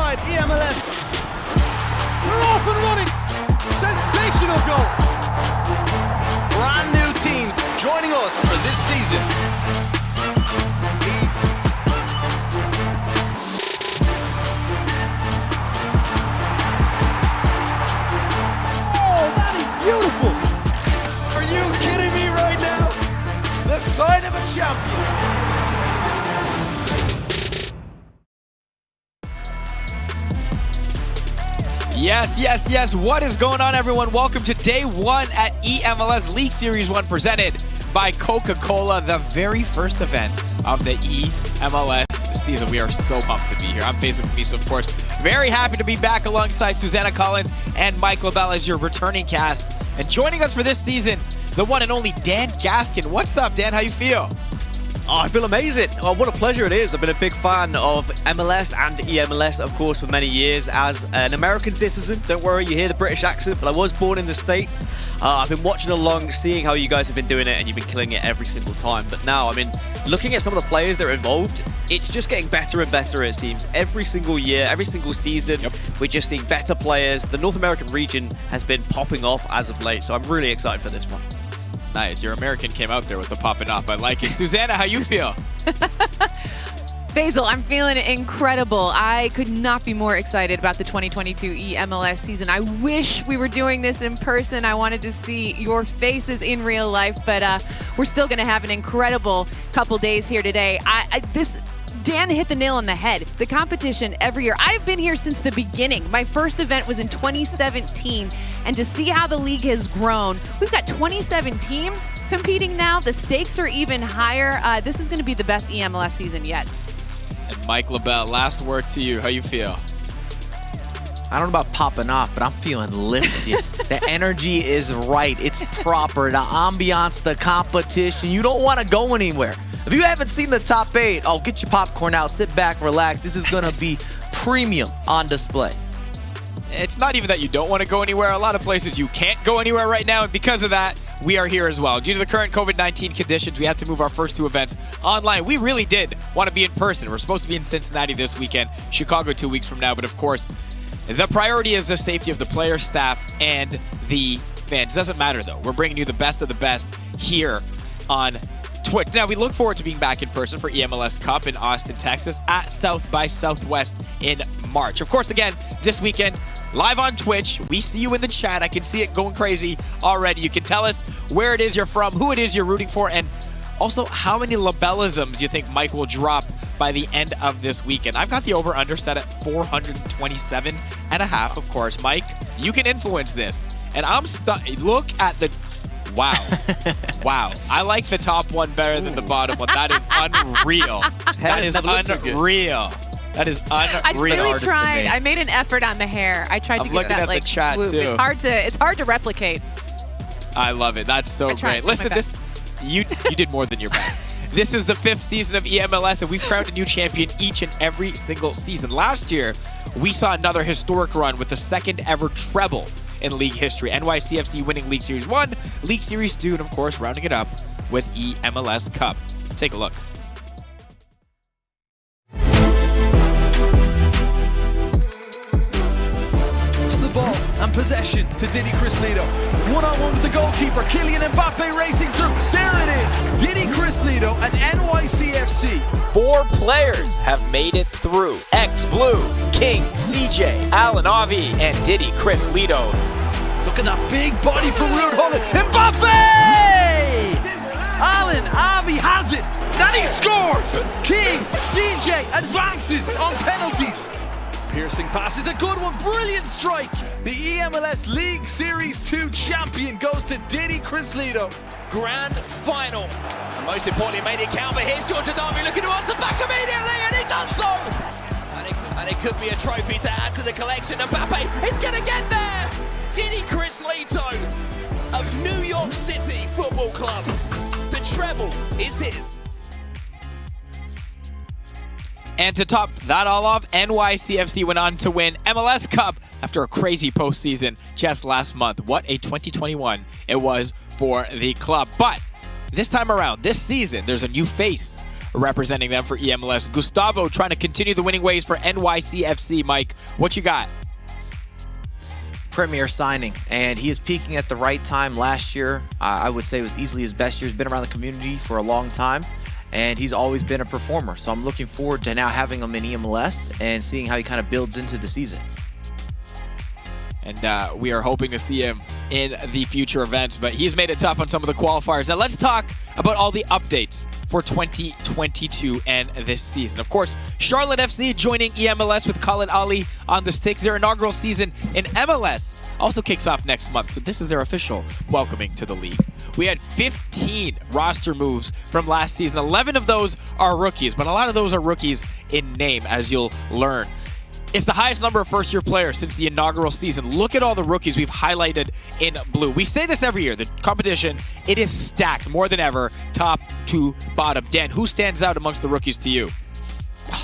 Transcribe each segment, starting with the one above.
side, eMLS. We're off and running. Sensational goal. Brand new team joining us for this season. Oh, that is beautiful. Are you kidding me right now? The sign of a champion. Yes. What is going on, everyone? Welcome to day one at eMLS League Series 1 presented by Coca-Cola, the very first event of the eMLS season. We are so pumped to be here. I'm Faisal Khamisa, of course. Very happy to be back alongside Susanna Collins and Mike LaBelle as your returning cast. And joining us for this season, the one and only Dan Gaskin. What's up, Dan? How you feel? Oh, I feel amazing. Oh, what a pleasure it is. I've been a big fan of MLS and eMLS, of course, for many years as an American citizen. Don't worry, you hear the British accent, but I was born in the States. I've been watching along, seeing how you guys have been doing it, and you've been killing it every single time. But now, I mean, looking at some of the players that are involved, it's just getting better and better, it seems. Every single year, every single season, we're just seeing better players. The North American region has been popping off as of late, so I'm really excited for this one. Nice. Your American came out there with the popping off. I like it. Susanna, how you feel? Faisal, I'm feeling incredible. I could not be more excited about the 2022 eMLS season. I wish we were doing this in person. I wanted to see your faces in real life, but we're still going to have an incredible couple days here today. Dan hit the nail on the head. The competition every year. I've been here since the beginning. My first event was in 2017, and to see how the league has grown, we've got 27 teams competing now. The stakes are even higher. This is going to be the best eMLS season yet. And Mike LaBelle, last word to you. How you feel? I don't know about popping off, but I'm feeling lifted. The energy is right. It's proper. The ambiance, the competition. You don't want to go anywhere. If you haven't seen the top 8, get your popcorn out, sit back, relax. This is going to be premium on display. It's not even that you don't want to go anywhere. A lot of places you can't go anywhere right now, and because of that, we are here as well. Due to the current COVID-19 conditions, we had to move our first 2 events online. We really did want to be in person. We're supposed to be in Cincinnati this weekend, Chicago 2 weeks from now, but of course, the priority is the safety of the players, staff, and the fans. Doesn't matter, though. We're bringing you the best of the best here on Twitch. Now, we look forward to being back in person for eMLS Cup in Austin, Texas at South by Southwest in March. Of course, again, this weekend, live on Twitch. We see you in the chat. I can see it going crazy already. You can tell us where it is you're from, who it is you're rooting for, and also how many Labellisms you think Mike will drop by the end of this weekend. I've got the over-under set at 427.5, of course. Mike, you can influence this. And I'm look at the... Wow. Wow. I like the top one better than the bottom one. That is unreal. That is unreal. That is unreal. I really tried. I made an effort on the hair. I tried to get that like chat swoop. Too. It's hard to replicate. I love it. That's so great. Listen, you did more than your best. This is the 5th season of eMLS, and we've crowned a new champion each and every single season. Last year, we saw another historic run with the 2nd ever treble in league history. NYCFC winning League Series 1, League Series 2, and of course, rounding it up with eMLS Cup. Take a look. Ball and possession to Didi Crislito. One-on-one with the goalkeeper. Kylian Mbappe racing through. There it is. Didi Crislito and NYCFC. 4 players have made it through. X-Blue, King, CJ, Alan Avi, and Didi Crislito. Look at that big body from Ruud Holland. Mbappe! Alan Avi has it. And he scores. King, CJ advances on penalties. Piercing pass is a good one. Brilliant strike. The eMLS League Series 2 champion goes to Didi Crislito. Grand final. And most importantly, made it count. But here's George Adami looking to answer back immediately, and he does so. And it could be a trophy to add to the collection. Mbappe is going to get there. Didi Crislito of New York City Football Club. The treble is his. And to top that all off, NYCFC went on to win MLS Cup after a crazy postseason just last month. What a 2021 it was for the club. But this time around, this season, there's a new face representing them for eMLS. Gustavo trying to continue the winning ways for NYCFC. Mike, what you got? Premier signing, and he is peaking at the right time. Last year, I would say, was easily his best year. He's been around the community for a long time, and he's always been a performer. So I'm looking forward to now having him in eMLS and seeing how he kind of builds into the season. And we are hoping to see him in the future events, but he's made it tough on some of the qualifiers. Now let's talk about all the updates for 2022 and this season. Of course, Charlotte FC joining eMLS with Khalid Ali on the sticks. Their inaugural season in MLS also kicks off next month, so this is their official welcoming to the league. We had 15 roster moves from last season. 11 of those are rookies, but a lot of those are rookies in name, as you'll learn. It's the highest number of first-year players since the inaugural season. Look at all the rookies we've highlighted in blue. We say this every year. The competition, it is stacked more than ever, top to bottom. Dan, who stands out amongst the rookies to you?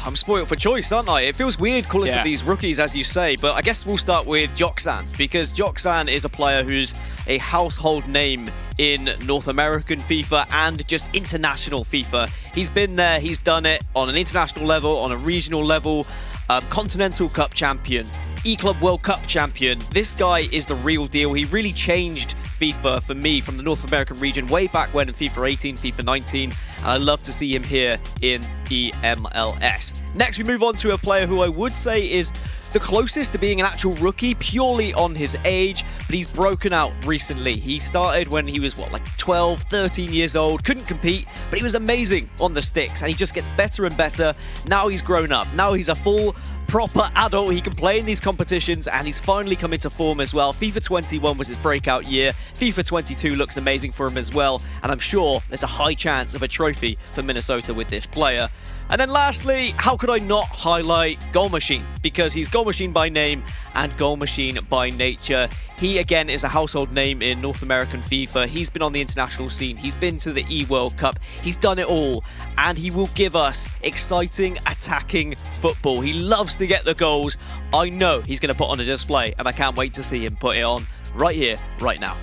I'm spoiled for choice, aren't I? It feels weird calling to these rookies, as you say, but I guess we'll start with Joxan, because Joxan is a player who's a household name in North American FIFA and just international FIFA. He's been there, he's done it on an international level, on a regional level, Continental Cup champion, E-Club World Cup champion. This guy is the real deal. He really changed FIFA for me from the North American region way back when in FIFA 18, FIFA 19. And I love to see him here in eMLS. Next, we move on to a player who I would say is the closest to being an actual rookie purely on his age, but he's broken out recently. He started when he was, 12, 13 years old, couldn't compete, but he was amazing on the sticks, and he just gets better and better. Now he's grown up. Now he's a full proper adult. He can play in these competitions, and he's finally come into form as well. FIFA 21 was his breakout year. FIFA 22 looks amazing for him as well, and I'm sure there's a high chance of a trophy for Minnesota with this player. And then lastly, how could I not highlight Goal Machine? Because he's Goal Machine by name and Goal Machine by nature. He, again, is a household name in North American FIFA. He's been on the international scene. He's been to the E-World Cup. He's done it all. And he will give us exciting, attacking football. He loves to get the goals. I know he's going to put on a display, and I can't wait to see him put it on right here, right now.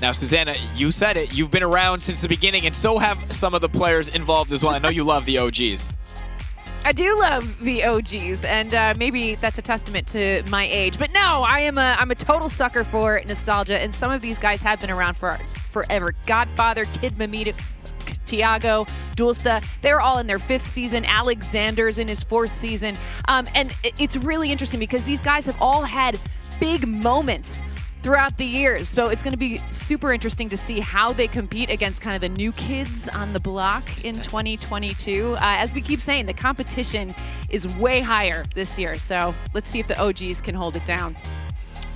Now, Susanna, you said it. You've been around since the beginning, and so have some of the players involved as well. I know you love the OGs. I do love the OGs, and maybe that's a testament to my age. But no, I'm a total sucker for nostalgia, and some of these guys have been around for forever. Godfather, Kid Mamita, Thiago, Dulsta, they're all in their 5th season. Alexander's in his 4th season. And it's really interesting because these guys have all had big moments throughout the years. So it's going to be super interesting to see how they compete against kind of the new kids on the block in 2022. As we keep saying, the competition is way higher this year. So let's see if the OGs can hold it down.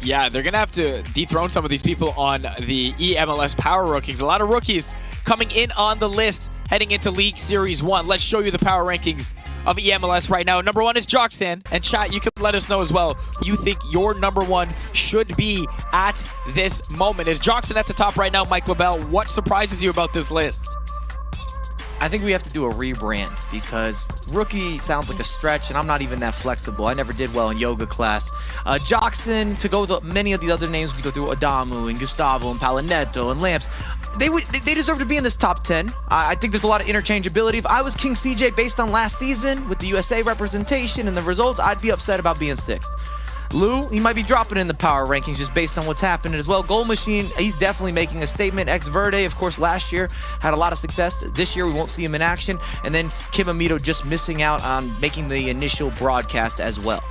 Yeah, they're going to have to dethrone some of these people on the eMLS Power Rankings. A lot of rookies coming in on the list heading into League Series 1. Let's show you the power rankings of eMLS right now. Number 1 is Joxan. And chat, you can let us know as well who you think your number 1 should be at this moment. Is Joxan at the top right now, Mike LaBelle? What surprises you about this list? I think we have to do a rebrand because rookie sounds like a stretch, and I'm not even that flexible. I never did well in yoga class. Joxan, to go with many of the other names, we go through Adamu and Gustavo and Palinetto and Lamps. They deserve to be in this top 10. I think there's a lot of interchangeability. If I was King CJ based on last season with the USA representation and the results, I'd be upset about being 6th. Lou, he might be dropping in the power rankings just based on what's happening as well. Goal Machine, he's definitely making a statement. Ex Verde, of course, last year had a lot of success. This year, we won't see him in action. And then Kim Amito just missing out on making the initial broadcast as well.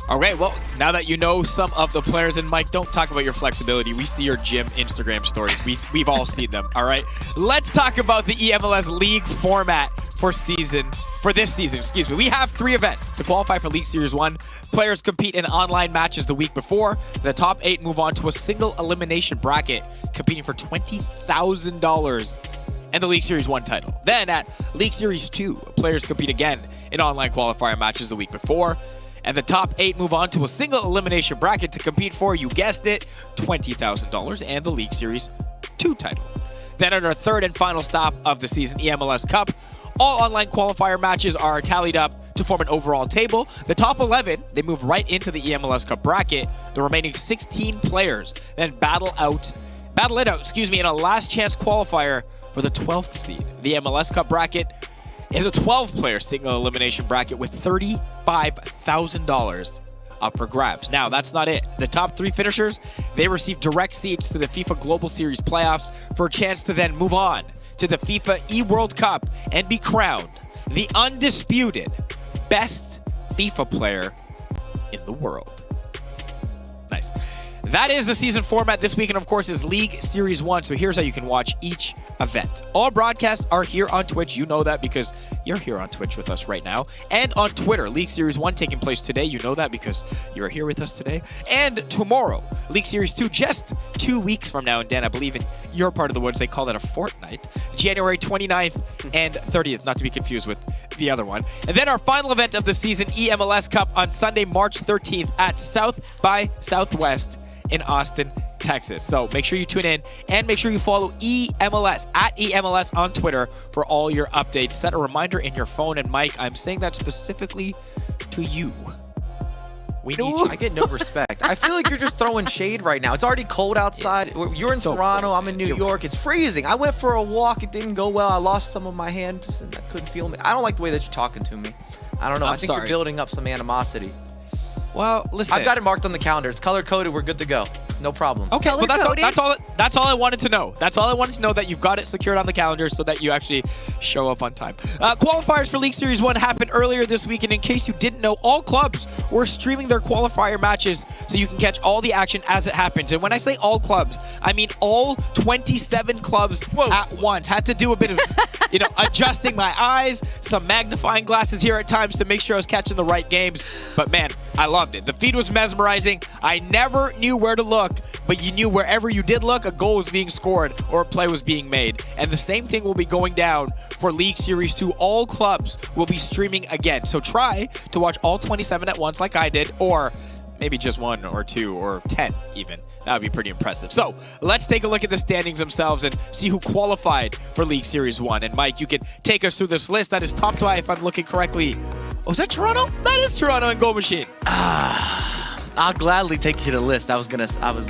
All right, well, now that you know some of the players, and Mike, don't talk about your flexibility. We see your gym Instagram stories. We've all seen them, all right? Let's talk about the eMLS League format for this season. We have 3 events to qualify for League Series 1. Players compete in online matches the week before. The top 8 move on to a single elimination bracket, competing for $20,000 and the League Series 1 title. Then at League Series 2, players compete again in online qualifier matches the week before. And the top 8 move on to a single elimination bracket to compete for, you guessed it, $20,000 and the League Series 2 title. Then at our 3rd and final stop of the season, eMLS Cup, all online qualifier matches are tallied up to form an overall table. The top 11, they move right into the eMLS Cup bracket. The remaining 16 players then battle it out, in a last chance qualifier for the 12th seed. The MLS Cup bracket is a 12-player single elimination bracket with $35,000 up for grabs. Now, that's not it. The top 3 finishers, they receive direct seats to the FIFA Global Series playoffs for a chance to then move on to the FIFA eWorld Cup and be crowned the undisputed best FIFA player in the world. Nice. That is the season format this weekend, of course, is League Series 1. So here's how you can watch each event. All broadcasts are here on Twitch. You know that because you're here on Twitch with us right now. And on Twitter, League Series 1 taking place today. You know that because you're here with us today. And tomorrow, League Series 2, just 2 weeks from now. And Dan, I believe in your part of the woods, they call that a fortnight. January 29th and 30th, not to be confused with the other one. And then our final event of the season, eMLS Cup, on Sunday, March 13th at South by Southwest in Austin, Texas. So make sure you tune in and make sure you follow eMLS at eMLS on Twitter for all your updates. Set a reminder in your phone. And Mike, I'm saying that specifically to you. We need you. I get no respect. I feel like you're just throwing shade right now. It's already cold outside. You're in Toronto. I'm in New York. It's freezing. I went for a walk. It didn't go well. I lost some of my hands and I couldn't feel me. I don't like the way that you're talking to me. I don't know. I think you're building up some animosity. Well, listen. I've got it marked on the calendar. It's color-coded. We're good to go. No problem. Okay, well, that's all I wanted to know. That's all I wanted to know, that you've got it secured on the calendar so that you actually show up on time. Qualifiers for League Series 1 happened earlier this week, and in case you didn't know, all clubs were streaming their qualifier matches so you can catch all the action as it happens. And when I say all clubs, I mean all 27 clubs at once. Had to do a bit of, adjusting my eyes, some magnifying glasses here at times to make sure I was catching the right games. But man, I loved it. The feed was mesmerizing. I never knew where to look, but you knew wherever you did look, a goal was being scored or a play was being made. And the same thing will be going down for League Series 2. All clubs will be streaming again. So try to watch all 27 at once like I did, or maybe just 1 or 2 or 10 even. That would be pretty impressive. So let's take a look at the standings themselves and see who qualified for League Series 1. And Mike, you can take us through this list. That is top to eye, if I'm looking correctly. Oh, is that Toronto? That is Toronto and Goal Machine. I'll gladly take you to the list. I was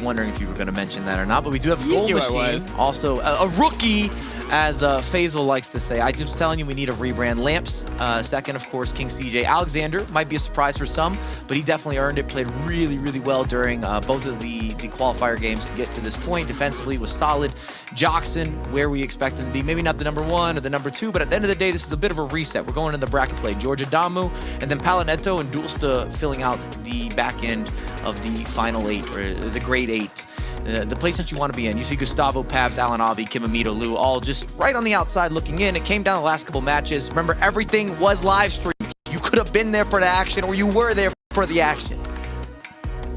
wondering if you were gonna mention that or not, but we do have Goal Machine. Also, a rookie, as Faisal likes to say. I just telling you, we need a rebrand. Lamps, second, of course, King CJ. Alexander might be a surprise for some, but he definitely earned it. Played really, really well during both of the qualifier games to get to this point. Defensively was solid. Joxon, where we expect him to be. Maybe not the number 1 or the number 2, but at the end of the day, this is a bit of a reset. We're going into the bracket play. George Adamu, and then Palinetto and Dulsta filling out the back end of the final 8, or the grade 8. The place that you want to be in. You see Gustavo, Pabs, Alan Avi, Kim Amito, Lou, all just right on the outside looking in. It came down the last couple matches. Remember, everything was live streamed. You could have been there for the action, or you were there for the action.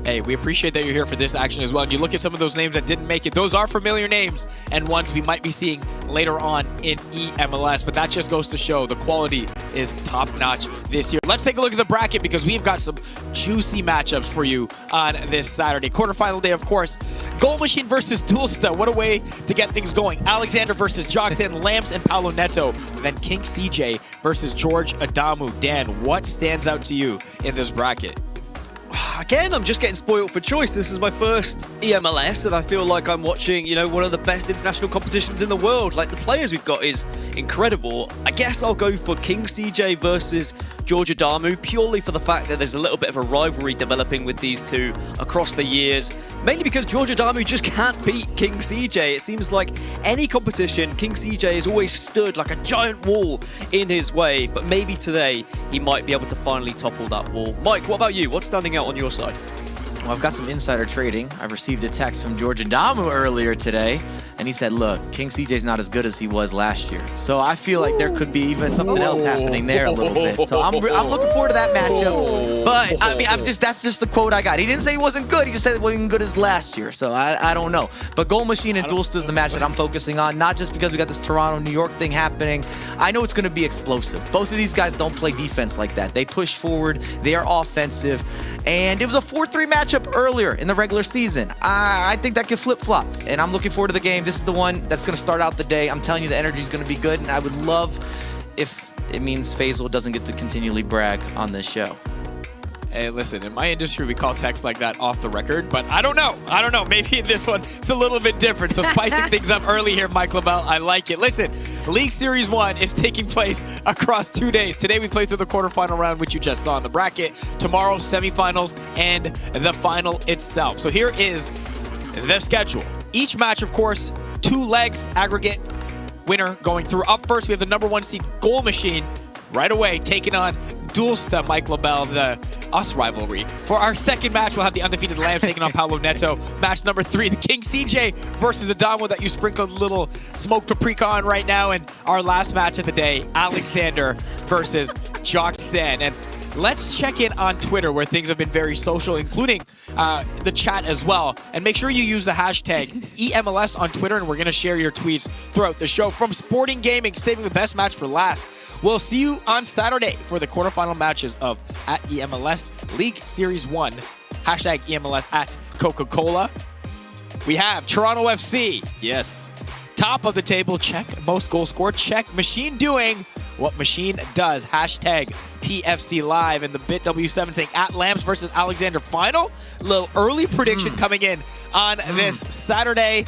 Hey, we appreciate that you're here for this action as well. And you look at some of those names that didn't make it. Those are familiar names and ones we might be seeing later on in eMLS. But that just goes to show the quality is top-notch this year. Let's take a look at the bracket because we've got some juicy matchups for you on this Saturday. Quarterfinal day, of course. Goal Machine versus Dulsta. What a way to get things going. Alexander versus Jockton, Lamps and Paulo Neto. And then King CJ versus George Adamu. Dan, what stands out to you in this bracket? Again, I'm just getting spoiled for choice. This is my first eMLS, and I feel like I'm watching, one of the best international competitions in the world. Like, the players we've got is incredible. I guess I'll go for King CJ versus George Adamu, purely for the fact that there's a little bit of a rivalry developing with these two across the years. Mainly because George Adamu just can't beat King CJ. It seems like any competition, King CJ has always stood like a giant wall in his way, but maybe today he might be able to finally topple that wall. Mike, what about you? What's standing out on your side? Well, I've got some insider trading. I received a text from George Adamu earlier today, and he said, look, King CJ's not as good as he was last year. So I feel like there could be even something else happening there a little bit. So I'm looking forward to that matchup. But, I mean, that's just the quote I got. He didn't say he wasn't good. He just said it wasn't good as last year. So I don't know. But Goal Machine and Dulsta is the match that I'm focusing on, not just because we got this Toronto-New York thing happening. I know it's going to be explosive. Both of these guys don't play defense like that. They push forward. They are offensive. And it was a 4-3 matchup earlier in the regular season. I think that could flip-flop, and I'm looking forward to the game. This is the one that's going to start out the day. I'm telling you, the energy is going to be good, and I would love if it means Faisal doesn't get to continually brag on this show. Hey, listen, in my industry, we call text like that off the record, but I don't know. Maybe in this one, it's a little bit different. So spicing things up early here, Mike LaBelle. I like it. Listen, League Series 1 is taking place across 2 days. Today, we play through the quarterfinal round, which you just saw in the bracket. Tomorrow, semifinals, and the final itself. So here is the schedule. Each match, of course, 2 legs, aggregate winner going through. Up first, we have the #1 seed Goal Machine right away taking on Dulsta, Mike LaBelle, the us rivalry. For our second match, we'll have the undefeated Lambs taking on Pablo Neto. Match number 3, the King CJ versus Adamo that you sprinkled a little smoked paprika on right now. And our last match of the day, Alexander versus Joxen. And let's check in on Twitter, where things have been very social, including the chat as well. And make sure you use the hashtag eMLS on Twitter, and we're going to share your tweets throughout the show. From Sporting Gaming, saving the best match for last. We'll see you on Saturday for the quarterfinal matches of at eMLS League Series 1. Hashtag eMLS at Coca-Cola. We have Toronto FC. Yes. Top of the table, check. Most goals scored, check. Machine doing what Machine does. Hashtag TFC Live. And the Bit W7 saying at Lambs versus Alexander final. A little early prediction coming in on this Saturday.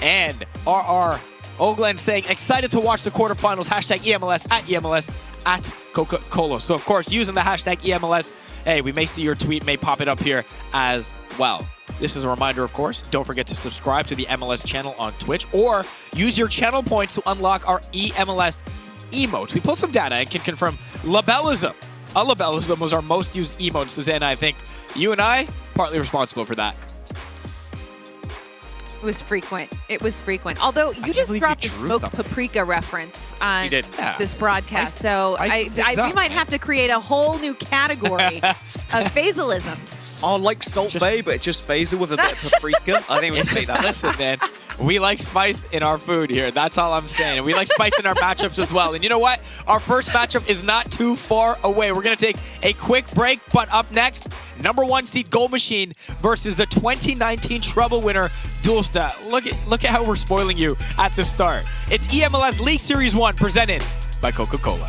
And RR Oglen saying, excited to watch the quarterfinals. Hashtag eMLS at Coca-Cola. So, of course, using the hashtag eMLS, hey, we may see your tweet, may pop it up here as well. This is a reminder, of course, don't forget to subscribe to the MLS channel on Twitch or use your channel points to unlock our eMLS emotes. We pulled some data and can confirm Labellism. Labellism was our most used emote, Susanna. I think you and I partly responsible for that. It was frequent. It was frequent. Although you just dropped a smoked paprika reference on this broadcast. So we might have to create a whole new category of phasalisms. Oh, like Salt Bay, but it's just phasal with a bit of paprika. I think we can say that. Listen, man. We like spice in our food here. That's all I'm saying. And we like spice in our matchups as well. And you know what? Our first matchup is not too far away. We're going to take a quick break. But up next, #1 seed Goal Machine versus the 2019 treble winner, Dulsta. Look at how we're spoiling you at the start. It's eMLS League Series 1 presented by Coca-Cola.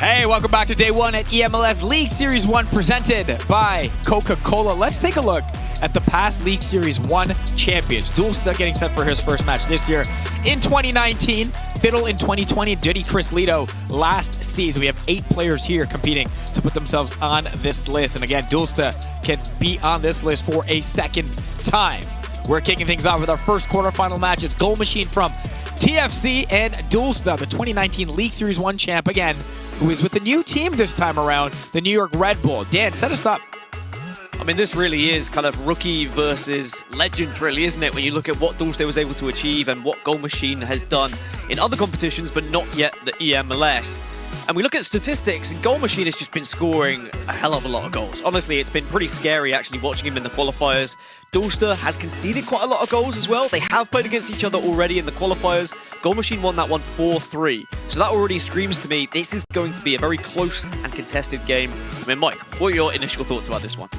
Hey, welcome back to day one at eMLS League Series 1 presented by Coca-Cola. Let's take a look at the past League Series 1 champions. Dulsta getting set for his first match this year in 2019. Fiddle in 2020. Diddy Chris Lito last season. We have 8 players here competing to put themselves on this list. And again, Dulsta can be on this list for a second time. We're kicking things off with our first quarterfinal match. It's Goal Machine from TFC and Dulsta, the 2019 League Series 1 champ again, who is with the new team this time around, the New York Red Bull. Dan, set us up. I mean, this really is kind of rookie versus legend, really, isn't it? When you look at what Dulsta was able to achieve and what Goal Machine has done in other competitions, but not yet the eMLS. And we look at statistics, and Goal Machine has just been scoring a hell of a lot of goals. Honestly, it's been pretty scary actually watching him in the qualifiers. Dulsta has conceded quite a lot of goals as well. They have played against each other already in the qualifiers. Goal Machine won that one 4-3. So that already screams to me this is going to be a very close and contested game. I mean, Mike, what are your initial thoughts about this one?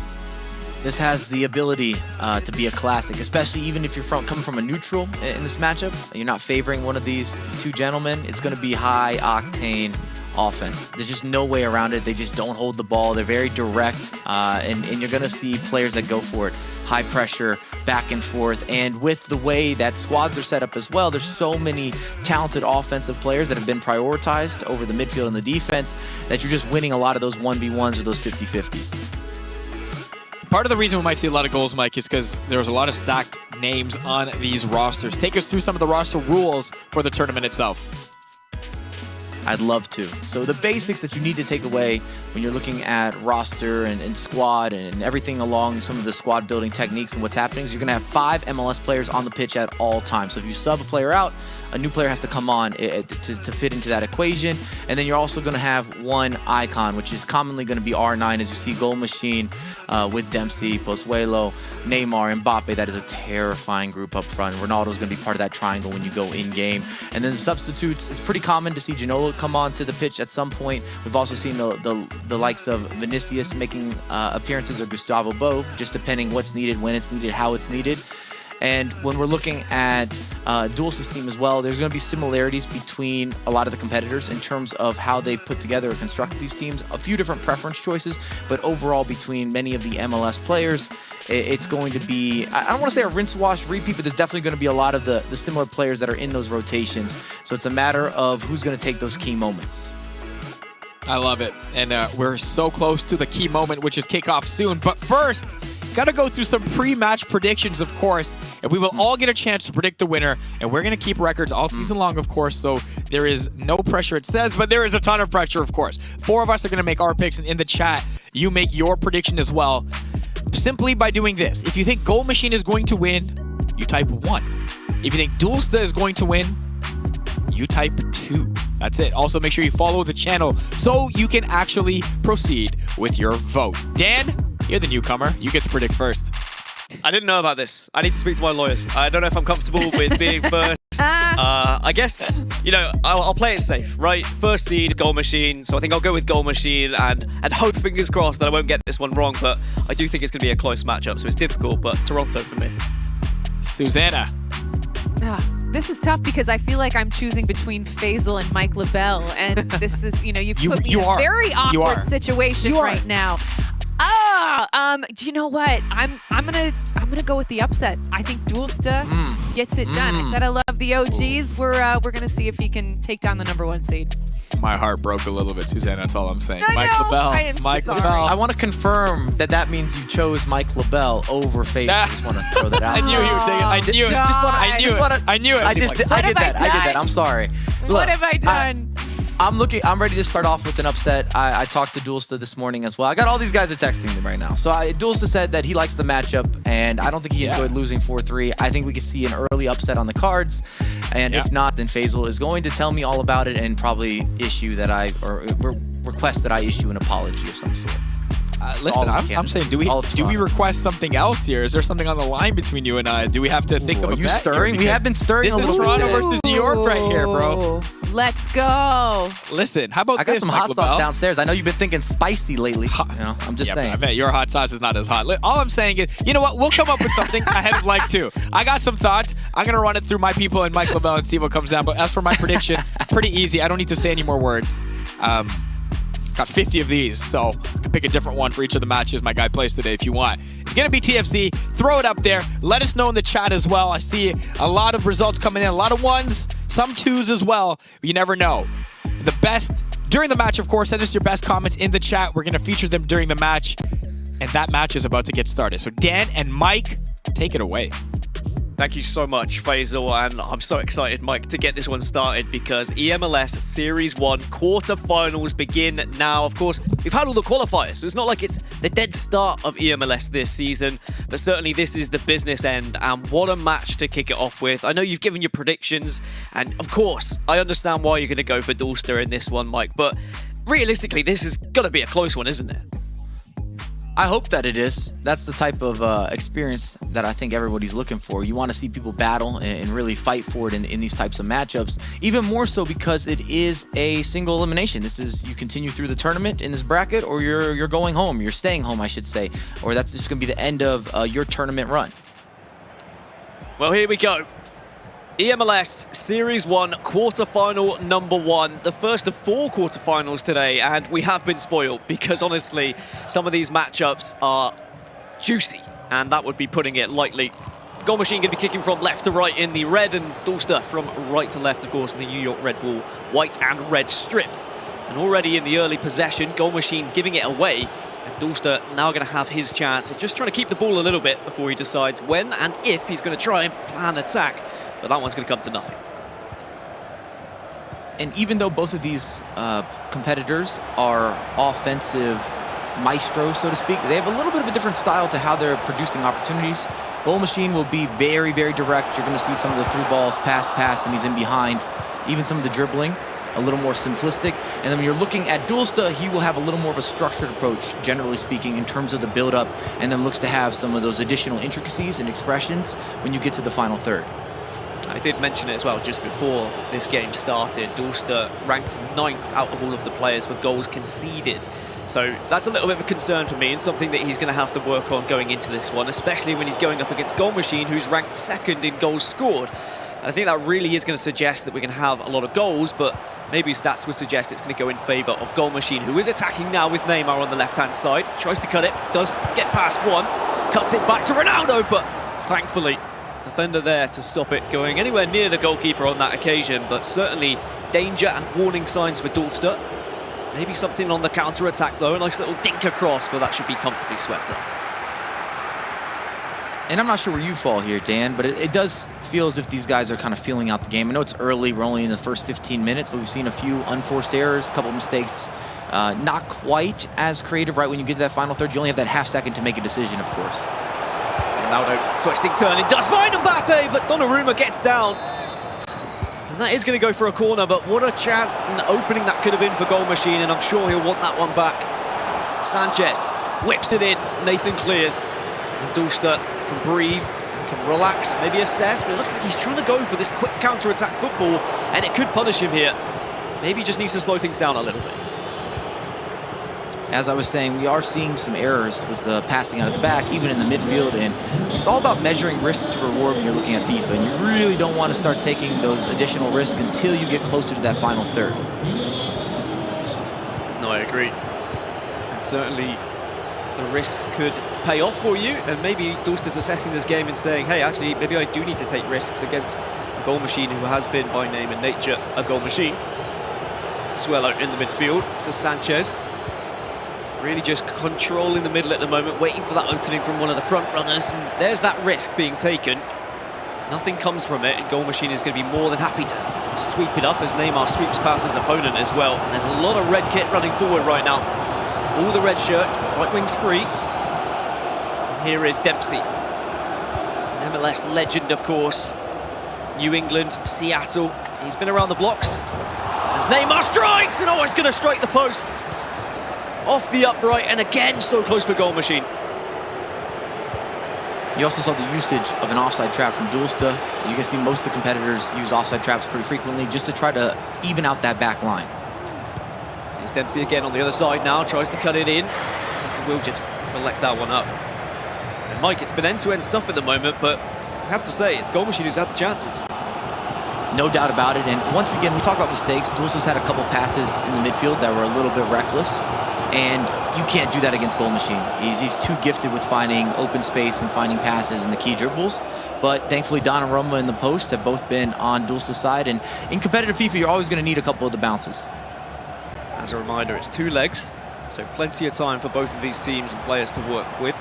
This has the ability to be a classic, especially even if you're coming from a neutral in this matchup. You're not favoring one of these two gentlemen. It's going to be high octane offense. There's just no way around it. They just don't hold the ball. They're very direct, and you're going to see players that go for it. High pressure, back and forth, and with the way that squads are set up as well, there's so many talented offensive players that have been prioritized over the midfield and the defense that you're just winning a lot of those 1v1s or those 50-50s. Part of the reason we might see a lot of goals, Mike, is because there's a lot of stacked names on these rosters. Take us through some of the roster rules for the tournament itself. I'd love to. So the basics that you need to take away when you're looking at roster and squad and everything along some of the squad building techniques and what's happening is you're going to have 5 MLS players on the pitch at all times. So if you sub a player out, a new player has to come on to fit into that equation. And then you're also going to have one icon, which is commonly going to be R9, as you see Goal Machine with Dempsey, Pozuelo, Neymar, and Mbappe. That is a terrifying group up front. Ronaldo's going to be part of that triangle when you go in-game. And then the substitutes, it's pretty common to see Ginola come on to the pitch at some point. We've also seen the likes of Vinicius making appearances, or Gustavo Bo, just depending what's needed, when it's needed, how it's needed. And when we're looking at Dulsta's team as well, there's going to be similarities between a lot of the competitors in terms of how they've put together or constructed these teams. A few different preference choices, but overall between many of the MLS players, it's going to be, I don't want to say a rinse, wash, repeat, but there's definitely going to be a lot of the similar players that are in those rotations. So it's a matter of who's going to take those key moments. I love it. And we're so close to the key moment, which is kickoff soon. But first, got to go through some pre-match predictions, of course, and we will all get a chance to predict the winner, and we're going to keep records all season long, of course, so there is no pressure, it says, but there is a ton of pressure, of course. 4 of us are going to make our picks, and in the chat, you make your prediction as well, simply by doing this. If you think Goal Machine is going to win, you type 1. If you think Dulsta is going to win, you type 2. That's it. Also, make sure you follow the channel so you can actually proceed with your vote. Dan, you're the newcomer. You get to predict first. I didn't know about this. I need to speak to my lawyers. I don't know if I'm comfortable with being first. I guess, you know, I'll play it safe, right? First seed, Goal Machine. So I think I'll go with Goal Machine and hope, fingers crossed, that I won't get this one wrong. But I do think it's going to be a close matchup. So it's difficult, but Toronto for me. Susanna. This is tough because I feel like I'm choosing between Faisal and Mike LaBelle. And this is, you know, you've put me in a very awkward situation right now. Do you know what? I'm gonna go with the upset. I think Dulsta gets it done. I said I love the OGs. We're gonna see if he can take down the #1 seed. My heart broke a little bit, Susanna. That's all I'm saying. I Mike know. LaBelle. I am Mike sorry. LaBelle. I want to confirm that means you chose Mike LaBelle over Faith. I just want to throw that out. I knew you were taking. I knew it. I knew it. I knew it. I did that. I'm sorry. What have I done? I'm ready to start off with an upset. I talked to Dulsta this morning as well. I got all these guys are texting me right now. So Dulsta said that he likes the matchup, and I don't think he enjoyed losing 4-3. I think we could see an early upset on the cards, and if not, then Faisal is going to tell me all about it and probably request that I issue an apology of some sort. Listen, I'm saying, do we request something else here? Is there something on the line between you and I? Do we have to think of a Are you bet stirring? We have been stirring this a little is Toronto bit. versus New York right here, bro. Let's go. Listen, how about I got this, some Mike hot LaBelle? sauce downstairs. I know you've been thinking spicy lately. You know, I'm just saying. I bet your hot sauce is not as hot. All I'm saying is, you know what? We'll come up with something ahead of leg 2. I got some thoughts. I'm going to run it through my people and Mike LaBelle and see what comes down. But as for my prediction, pretty easy. I don't need to say any more words. Got 50 of these, so you can pick a different one for each of the matches my guy plays today if you want. It's going to be TFC. Throw it up there. Let us know in the chat as well. I see a lot of results coming in, a lot of ones, some twos as well. You never know. The best during the match, of course. Send us your best comments in the chat. We're going to feature them during the match, and that match is about to get started. So Dan and Mike, take it away. Thank you so much, Faisal, and I'm so excited, Mike, to get this one started because eMLS Series 1 quarterfinals begin now. Of course, we've had all the qualifiers, so it's not like it's the dead start of eMLS this season, but certainly this is the business end, and what a match to kick it off with. I know you've given your predictions, and of course, I understand why you're going to go for Dulster in this one, Mike, but realistically, this is going to be a close one, isn't it? I hope that it is. That's the type of experience that I think everybody's looking for. You want to see people battle and really fight for it in these types of matchups. Even more so because it is a single elimination. This is, you continue through the tournament in this bracket, or you're going home. You're staying home, I should say. Or that's just going to be the end of your tournament run. Well, here we go. eMLS Series 1 quarterfinal number 1, the first of 4 quarterfinals today, and we have been spoiled because honestly, some of these matchups are juicy, and that would be putting it lightly. Goal Machine going to be kicking from left to right in the red, and Dulster from right to left, of course, in the New York Red Bull white and red strip. And already in the early possession, Goal Machine giving it away, and Dulster now going to have his chance of just trying to keep the ball a little bit before he decides when and if he's going to try and plan attack. But that one's going to come to nothing. And even though both of these competitors are offensive maestros, so to speak, they have a little bit of a different style to how they're producing opportunities. Goal Machine will be very, very direct. You're going to see some of the through balls, pass, and he's in behind. Even some of the dribbling, a little more simplistic. And then when you're looking at Dulster, he will have a little more of a structured approach, generally speaking, in terms of the build-up, and then looks to have some of those additional intricacies and expressions when you get to the final third. I did mention it as well just before this game started. Dulster ranked 9th out of all of the players for goals conceded. So that's a little bit of a concern for me and something that he's going to have to work on going into this one, especially when he's going up against Goal Machine, who's ranked 2nd in goals scored. And I think that really is going to suggest that we're going to have a lot of goals, but maybe stats would suggest it's going to go in favour of Goal Machine, who is attacking now with Neymar on the left-hand side. Tries to cut it, does get past one, cuts it back to Ronaldo, but thankfully defender there to stop it going anywhere near the goalkeeper on that occasion, but certainly danger and warning signs for Dulster. Maybe something on the counter-attack though, a nice little dink across, but that should be comfortably swept up. And I'm not sure where you fall here, Dan, but it does feel as if these guys are kind of feeling out the game. I know it's early, we're only in the first 15 minutes, but we've seen a few unforced errors, a couple of mistakes. Not quite as creative right when you get to that final third. You only have that half second to make a decision, of course. Ronaldo twisting turn, it does find Mbappe, but Donnarumma gets down. And that is going to go for a corner, but what a chance and opening that could have been for Goal Machine, and I'm sure he'll want that one back. Sanchez whips it in, Nathan clears, and Dulster can breathe, can relax, maybe assess, but it looks like he's trying to go for this quick counter-attack football, and it could punish him here. Maybe he just needs to slow things down a little bit. As I was saying, we are seeing some errors with the passing out of the back, even in the midfield, and it's all about measuring risk to reward when you're looking at FIFA, and you really don't want to start taking those additional risks until you get closer to that final third. No, I agree. And certainly the risks could pay off for you, and maybe Dulster's assessing this game and saying, hey, actually, maybe I do need to take risks against a Goal Machine who has been by name and nature a goal machine. Suelo in the midfield to Sanchez. Really just controlling the middle at the moment, waiting for that opening from one of the front runners. And there's that risk being taken. Nothing comes from it, and Goal Machine is going to be more than happy to sweep it up as Neymar sweeps past his opponent as well. And there's a lot of red kit running forward right now. All the red shirts, right wing's free. And here is Dempsey. An MLS legend, of course. New England, Seattle. He's been around the blocks. As Neymar strikes, and it's going to strike the post. Off the upright, and again so close for Goal Machine. You also saw the usage of an offside trap from Dulster. You can see most of the competitors use offside traps pretty frequently just to try to even out that back line. Here's Dempsey again on the other side now, tries to cut it in. We'll just collect that one up. And Mike, it's been end-to-end stuff at the moment, but I have to say, it's Goal Machine who's had the chances. No doubt about it. And once again, we talk about mistakes. Dulce's had a couple passes in the midfield that were a little bit reckless. And you can't do that against Goal Machine. He's too gifted with finding open space and finding passes and the key dribbles. But thankfully, Donnarumma and the post have both been on Dulce's side. And in competitive FIFA, you're always going to need a couple of the bounces. As a reminder, it's 2 legs, so plenty of time for both of these teams and players to work with.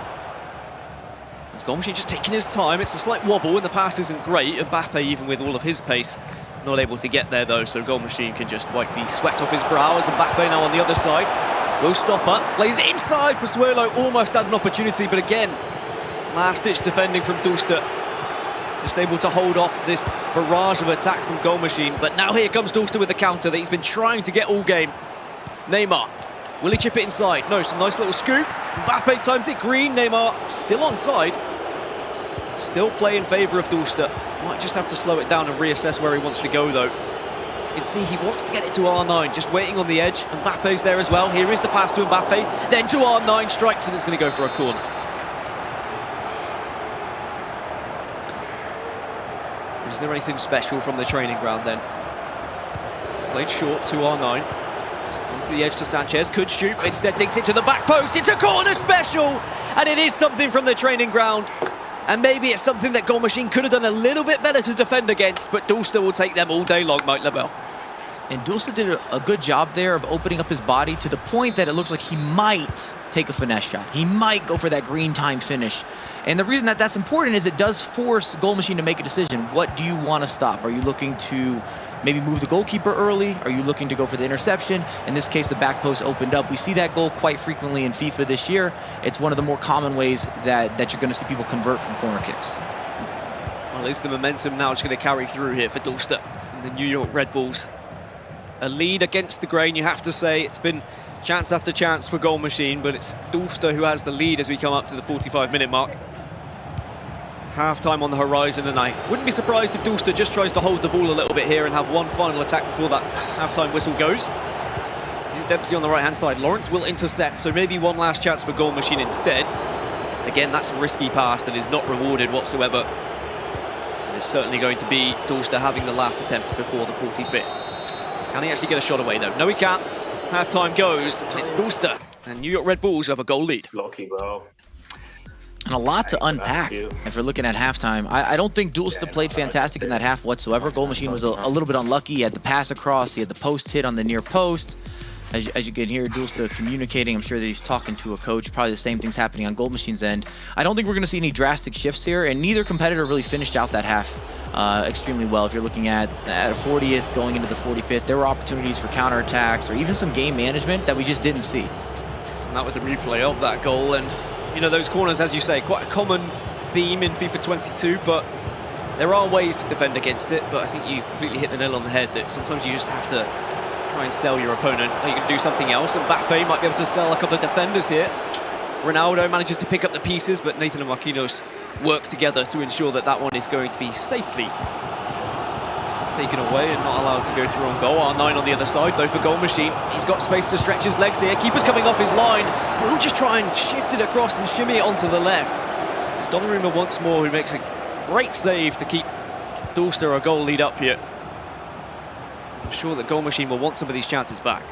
As Goal Machine just taking his time. It's a slight wobble and the pass isn't great. Mbappe, even with all of his pace, not able to get there though, so Goal Machine can just wipe the sweat off his brow as Mbappe now on the other side. Will stop up, plays it inside. Pozuelo almost had an opportunity, but again, last-ditch defending from Dulce. Just able to hold off this barrage of attack from Goal Machine. But now here comes Dulce with the counter that he's been trying to get all game. Neymar, will he chip it inside? No, it's a nice little scoop. Mbappe times it green. Neymar still onside. Still play in favour of Dulce. Might just have to slow it down and reassess where he wants to go though. You can see he wants to get it to R9, just waiting on the edge. Mbappe's there as well. Here is the pass to Mbappe, then to R9, strikes, and it's going to go for a corner. Is there anything special from the training ground then? Played short to R9. Onto the edge to Sanchez, could shoot, instead dinks it to the back post. It's a corner special! And it is something from the training ground. And maybe it's something that Goal Machine could have done a little bit better to defend against, but Dulce will take them all day long, Mike LaBelle. And Dulce did a good job there of opening up his body to the point that it looks like he might take a finesse shot. He might go for that green time finish. And the reason that that's important is it does force Goal Machine to make a decision. What do you want to stop? Are you looking to maybe move the goalkeeper early? Are you looking to go for the interception? In this case, the back post opened up. We see that goal quite frequently in FIFA this year. It's one of the more common ways that you're going to see people convert from corner kicks. Well, is the momentum now just going to carry through here for Dulce and the New York Red Bulls? A lead against the grain, you have to say. It's been chance after chance for Goal Machine, but it's Dulce who has the lead as we come up to the 45-minute mark. Half-time on the horizon, and I wouldn't be surprised if Dulce just tries to hold the ball a little bit here and have one final attack before that half-time whistle goes. Here's Dempsey on the right-hand side. Lawrence will intercept, so maybe one last chance for Goal Machine instead. Again, that's a risky pass that is not rewarded whatsoever. And it's certainly going to be Dulce having the last attempt before the 45th. Can he actually get a shot away, though? No, he can't. Half-time goes, and it's Dulce, and New York Red Bulls have a goal lead. Lucky, bro. And a lot to unpack if we're looking at halftime. I don't think Dulce played fantastic in that half whatsoever. Goal Machine was a little bit unlucky. He had the pass across, he had the post hit on the near post. As you can hear Dulce communicating, I'm sure that he's talking to a coach. Probably the same thing's happening on Goal Machine's end. I don't think we're going to see any drastic shifts here, and neither competitor really finished out that half extremely well. If you're looking at a 40th going into the 45th, there were opportunities for counterattacks or even some game management that we just didn't see. And that was a replay of that goal, and you know, those corners, as you say, quite a common theme in FIFA 22, but there are ways to defend against it. But I think you completely hit the nail on the head that sometimes you just have to try and sell your opponent. You can do something else, and Mbappe might be able to sell a couple of defenders here. Ronaldo manages to pick up the pieces, but Nathan and Marquinhos work together to ensure that that one is going to be safely taken away and not allowed to go through on goal. R9 on the other side, though, for Goal Machine. He's got space to stretch his legs here. Keeper's coming off his line. We'll just try and shift it across and shimmy it onto the left. It's Donnarumma once more who makes a great save to keep Dulce a goal lead up here. I'm sure that Goal Machine will want some of these chances back.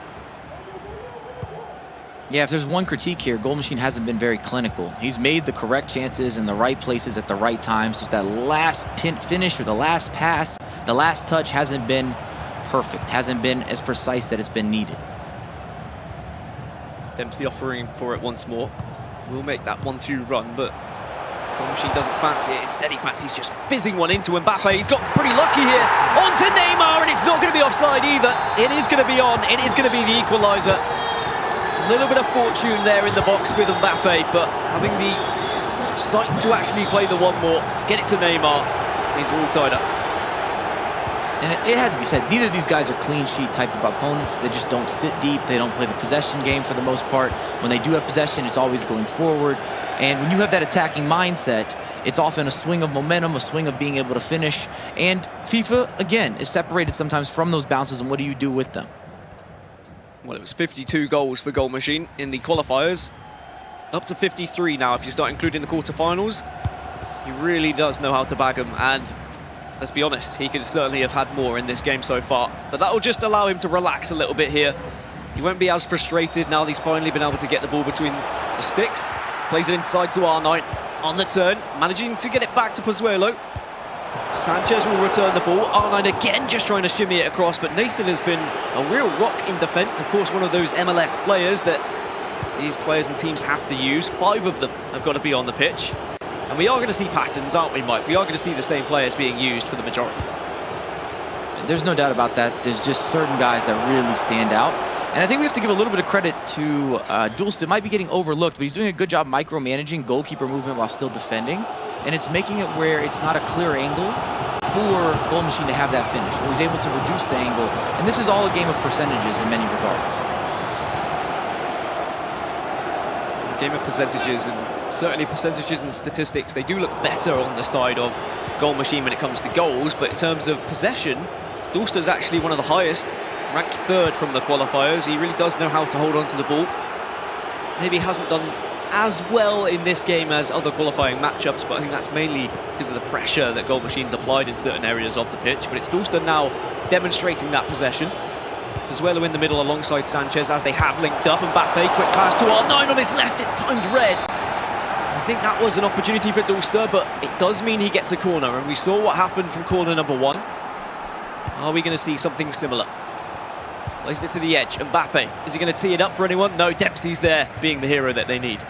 Yeah, if there's one critique here, Goal Machine hasn't been very clinical. He's made the correct chances in the right places at the right times. Just that last finish or the last pass, the last touch hasn't been perfect, hasn't been as precise that it's been needed. Dempsey offering for it once more. Will make that 1-2 run, but Goal Machine doesn't fancy it. Instead, he fancies just fizzing one into Mbappe. He's got pretty lucky here. On to Neymar, and it's not going to be offside either. It is going to be on. It is going to be the equaliser. A little bit of fortune there in the box with Mbappe, but having the sight to actually play the one more, get it to Neymar, he's all tied up. And it had to be said, neither of these guys are clean sheet type of opponents. They just don't sit deep. They don't play the possession game for the most part. When they do have possession, it's always going forward. And when you have that attacking mindset, it's often a swing of momentum, a swing of being able to finish. And FIFA, again, is separated sometimes from those bounces, and what do you do with them? Well, it was 52 goals for Goal Machine in the qualifiers. Up to 53 now if you start including the quarterfinals. He really does know how to bag them, and Let's be honest, he could certainly have had more in this game so far. But that will just allow him to relax a little bit here. He won't be as frustrated now that he's finally been able to get the ball between the sticks. Plays it inside to R9 on the turn, managing to get it back to Pozuelo. Sanchez will return the ball. R9 again just trying to shimmy it across, but Nathan has been a real rock in defence. Of course, one of those MLS players that these players and teams have to use. 5 of them have got to be on the pitch. And we are going to see patterns, aren't we, Mike? We are going to see the same players being used for the majority. There's no doubt about that. There's just certain guys that really stand out. And I think we have to give a little bit of credit to Dulsted. Might be getting overlooked, but he's doing a good job micromanaging goalkeeper movement while still defending. And it's making it where it's not a clear angle for Goal Machine to have that finish, where he's able to reduce the angle. And this is all a game of percentages in many regards. A game of percentages, and certainly percentages and statistics, they do look better on the side of Goal Machine when it comes to goals, but in terms of possession, Dulster's actually one of the highest, ranked 3rd from the qualifiers. He really does know how to hold on to the ball. Maybe hasn't done as well in this game as other qualifying matchups, but I think that's mainly because of the pressure that Goal Machine's applied in certain areas of the pitch. But it's Dulster now demonstrating that possession. Pozuelo in the middle alongside Sanchez as they have linked up, and Mbappe, quick pass to R9 on his left, it's timed red. I think that was an opportunity for Dulster, but it does mean he gets a corner, and we saw what happened from corner number 1. Are we going to see something similar? Plays it to the edge, Mbappe, is he going to tee it up for anyone? No, Dempsey's there, being the hero that they need.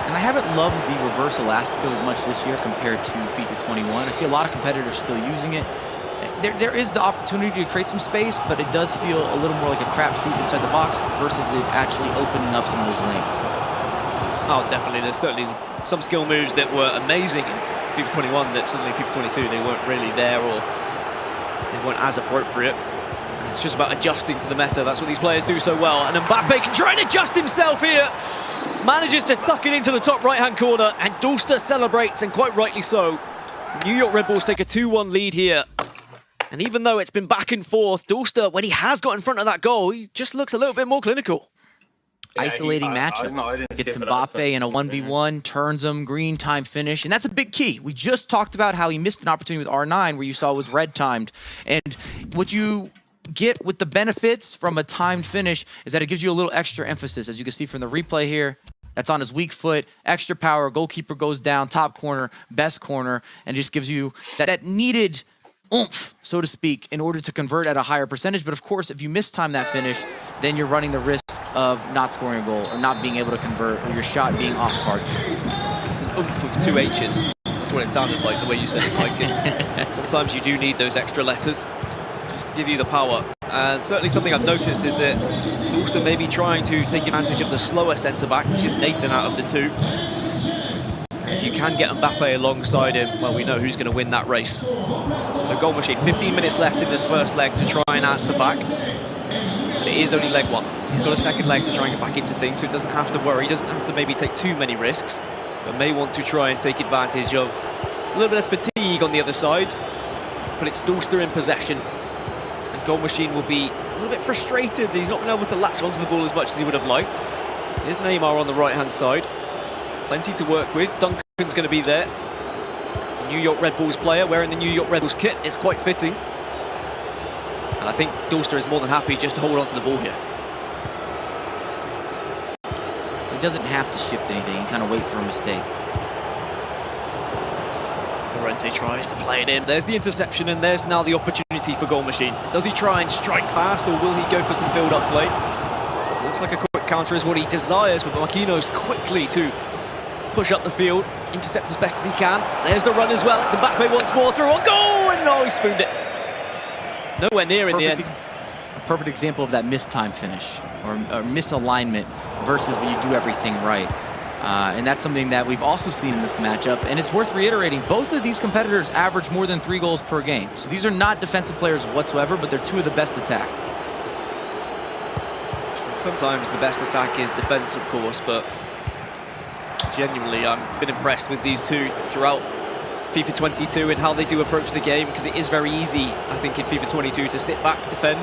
And I haven't loved the reverse elastico as much this year compared to FIFA 21. I see a lot of competitors still using it. There is the opportunity to create some space, but it does feel a little more like a crapshoot inside the box versus it actually opening up some of those lanes. Oh, definitely. There's certainly some skill moves that were amazing in FIFA 21 that suddenly FIFA 22 they weren't really there, or they weren't as appropriate. And it's just about adjusting to the meta. That's what these players do so well. And Mbappe can try and adjust himself here. Manages to tuck it into the top right-hand corner, and Dulster celebrates, and quite rightly so. New York Red Bulls take a 2-1 lead here. And even though it's been back and forth, Dulster, when he has got in front of that goal, he just looks a little bit more clinical. Yeah, isolating matchup. Gets Mbappe in a 1v1, turns him, green time finish, and that's a big key. We just talked about how he missed an opportunity with R9 where you saw it was red timed. And what you get with the benefits from a timed finish is that it gives you a little extra emphasis. As you can see from the replay here, that's on his weak foot, extra power, goalkeeper goes down, top corner, best corner, and just gives you that needed oomph, so to speak, in order to convert at a higher percentage. But of course, if you mistime that finish, then you're running the risk of not scoring a goal or not being able to convert, or your shot being off target. It's an oomph of 2 H's. That's what it sounded like, the way you said it, Mike. Sometimes you do need those extra letters just to give you the power. And certainly something I've noticed is that Dulster may be trying to take advantage of the slower centre-back, which is Nathan out of the 2. If you can get Mbappe alongside him, well, we know who's going to win that race. So Goal Machine, 15 minutes left in this first leg to try and answer back. But it is only leg 1. He's got a second leg to try and get back into things, so he doesn't have to worry. He doesn't have to maybe take too many risks, but may want to try and take advantage of a little bit of fatigue on the other side. But it's Dulster in possession. And Goal Machine will be a little bit frustrated that he's not been able to latch onto the ball as much as he would have liked. Here's Neymar on the right-hand side. Plenty to work with. Duncan's going to be there. The New York Red Bulls player wearing the New York Red Bulls kit is quite fitting. And I think Dulster is more than happy just to hold on to the ball here. He doesn't have to shift anything. He kind of wait for a mistake. Llorente tries to play it in. There's the interception, and there's now the opportunity for Goal Machine. Does he try and strike fast, or will he go for some build-up play? Looks like a quick counter is what he desires, but Marquinhos quickly to push up the field, intercept as best as he can. There's the run as well. It's Mbappe once more through a goal, and no, he spooned it. Nowhere near in the end. A perfect example of that mistime finish or misalignment versus when you do everything right. And that's something that we've also seen in this matchup. And it's worth reiterating, both of these competitors average more than 3 goals per game. So these are not defensive players whatsoever, but they're 2 of the best attacks. Sometimes the best attack is defense, of course, but genuinely, I've been impressed with these 2 throughout FIFA 22 and how they do approach the game, because it is very easy, I think, in FIFA 22 to sit back, defend.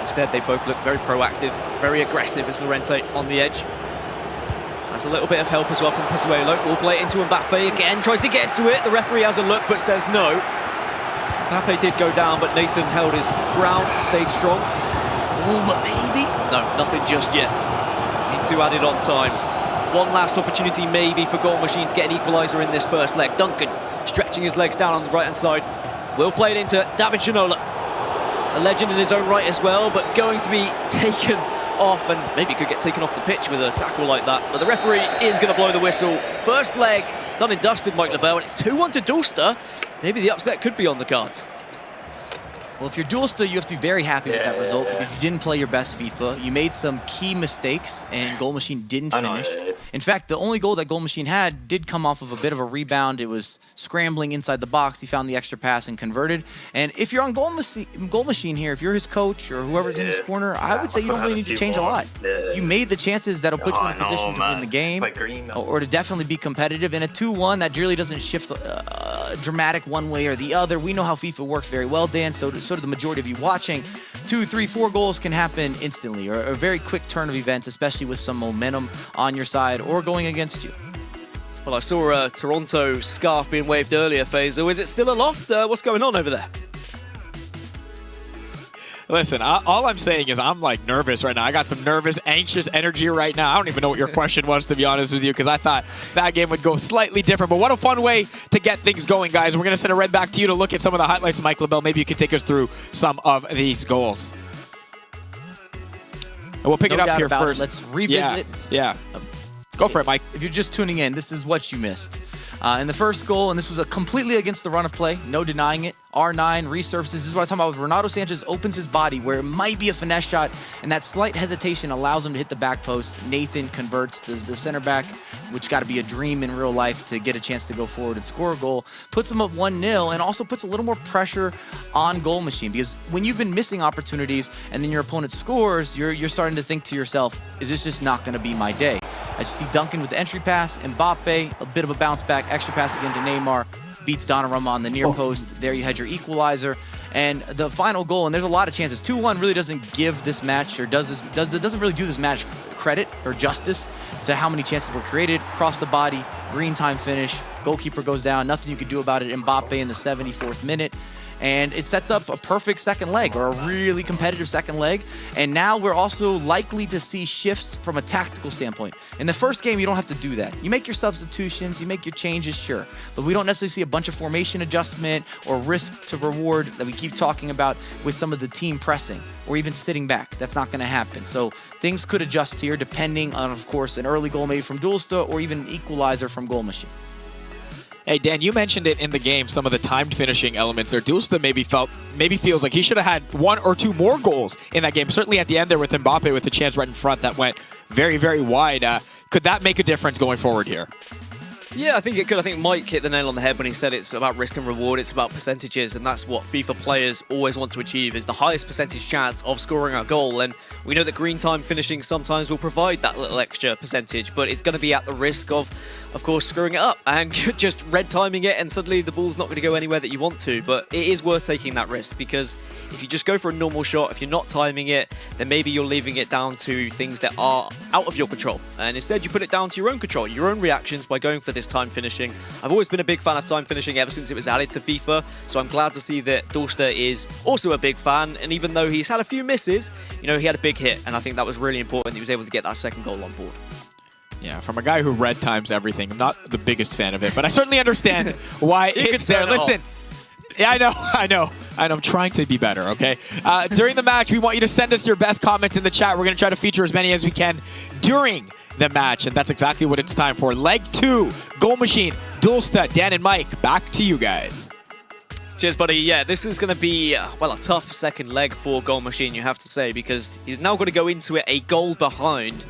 Instead, they both look very proactive, very aggressive as Llorente on the edge. There's a little bit of help as well from Pozuelo. Will play it into Mbappe again, tries to get to it. The referee has a look but says no. Mbappe did go down, but Nathan held his ground, stayed strong. Oh, but maybe. No, nothing just yet. Need to add it on time. One last opportunity maybe for Goal Machine to get an equaliser in this first leg. Duncan stretching his legs down on the right-hand side. Will play it into David Shinola. A legend in his own right as well, but going to be taken off, and maybe could get taken off the pitch with a tackle like that. But the referee is going to blow the whistle. First leg done and dusted, Mike LaBelle, and it's 2-1 to Dulster. Maybe the upset could be on the cards. Well, if you're Dulster, you have to be very happy with that result because you didn't play your best FIFA. You made some key mistakes, and Goal Machine didn't finish. In fact, the only goal that Goal Machine had did come off of a bit of a rebound. It was scrambling inside the box. He found the extra pass and converted. And if you're on Goal Machine here, if you're his coach or whoever's in his corner, I would say you don't really need to change a lot. You made the chances that'll put you in a position to win the game or to definitely be competitive. In a 2-1, that really doesn't shift dramatic one way or the other. We know how FIFA works very well, Dan, so do the majority of you watching. 2, 3, 4 goals can happen instantly, or a very quick turn of events, especially with some momentum on your side or going against you. Well, I saw a Toronto scarf being waved earlier, Faisal. Is it still aloft? What's going on over there? Listen, all I'm saying is I'm like nervous right now. I got some nervous, anxious energy right now. I don't even know what your question was, to be honest with you, because I thought that game would go slightly different. But what a fun way to get things going, guys. We're going to send it right back to you to look at some of the highlights. Mike LaBelle, maybe you could take us through some of these goals. And we'll pick it up here first. Let's revisit. Yeah. Go for it, Mike. If you're just tuning in, this is what you missed. In the first goal, and this was completely against the run of play, no denying it. R9 resurfaces. This is what I'm talking about. With Renato Sanchez opens his body where it might be a finesse shot, and that slight hesitation allows him to hit the back post. Nathan converts the center back, which got to be a dream in real life to get a chance to go forward and score a goal. Puts them up 1-0 and also puts a little more pressure on Goal Machine, because when you've been missing opportunities and then your opponent scores, you're starting to think to yourself, is this just not going to be my day? As you see Duncan with the entry pass, Mbappe, a bit of a bounce back, extra pass again to Neymar, beats Donnarumma on the near post. There you had your equalizer. And the final goal, and there's a lot of chances. 2-1 really doesn't give this match, or doesn't really do this match credit or justice to how many chances were created. Cross the body, green time finish, goalkeeper goes down, nothing you could do about it. Mbappe in the 74th minute. And it sets up a perfect second leg, or a really competitive second leg. And now we're also likely to see shifts from a tactical standpoint. In the first game, you don't have to do that. You make your substitutions, you make your changes, sure. But we don't necessarily see a bunch of formation adjustment or risk to reward that we keep talking about with some of the team pressing or even sitting back. That's not going to happen. So things could adjust here depending on, of course, an early goal maybe from Dulster or even an equalizer from Goal Machine. Hey, Dan, you mentioned it in the game, some of the timed finishing elements there. Dulster maybe feels like he should have had 1 or 2 more goals in that game. Certainly at the end there with Mbappe with the chance right in front that went very, very wide. Could that make a difference going forward here? Yeah, I think it could. I think Mike hit the nail on the head when he said it's about risk and reward. It's about percentages, and that's what FIFA players always want to achieve, is the highest percentage chance of scoring a goal. And we know that green time finishing sometimes will provide that little extra percentage, but it's going to be at the risk of course, screwing it up and just red timing it, and suddenly the ball's not going to go anywhere that you want to. But it is worth taking that risk, because if you just go for a normal shot, if you're not timing it, then maybe you're leaving it down to things that are out of your control. And instead you put it down to your own control, your own reactions by going for this time finishing. I've always been a big fan of time finishing ever since it was added to FIFA, so I'm glad to see that Dulster is also a big fan. And even though he's had a few misses, you know, he had a big hit, and I think that was really important. He was able to get that second goal on board. Yeah, from a guy who red times everything, I'm not the biggest fan of it, but I certainly understand why it's there. Listen, yeah, I know. I'm trying to be better, okay? During the match, we want you to send us your best comments in the chat. We're going to try to feature as many as we can during the match, and that's exactly what it's time for. Leg 2, Goal Machine, Dulster, Dan and Mike, back to you guys. Cheers, buddy. Yeah, this is going to be, well, a tough second leg for Goal Machine, you have to say, because he's now going to go into it a goal behind.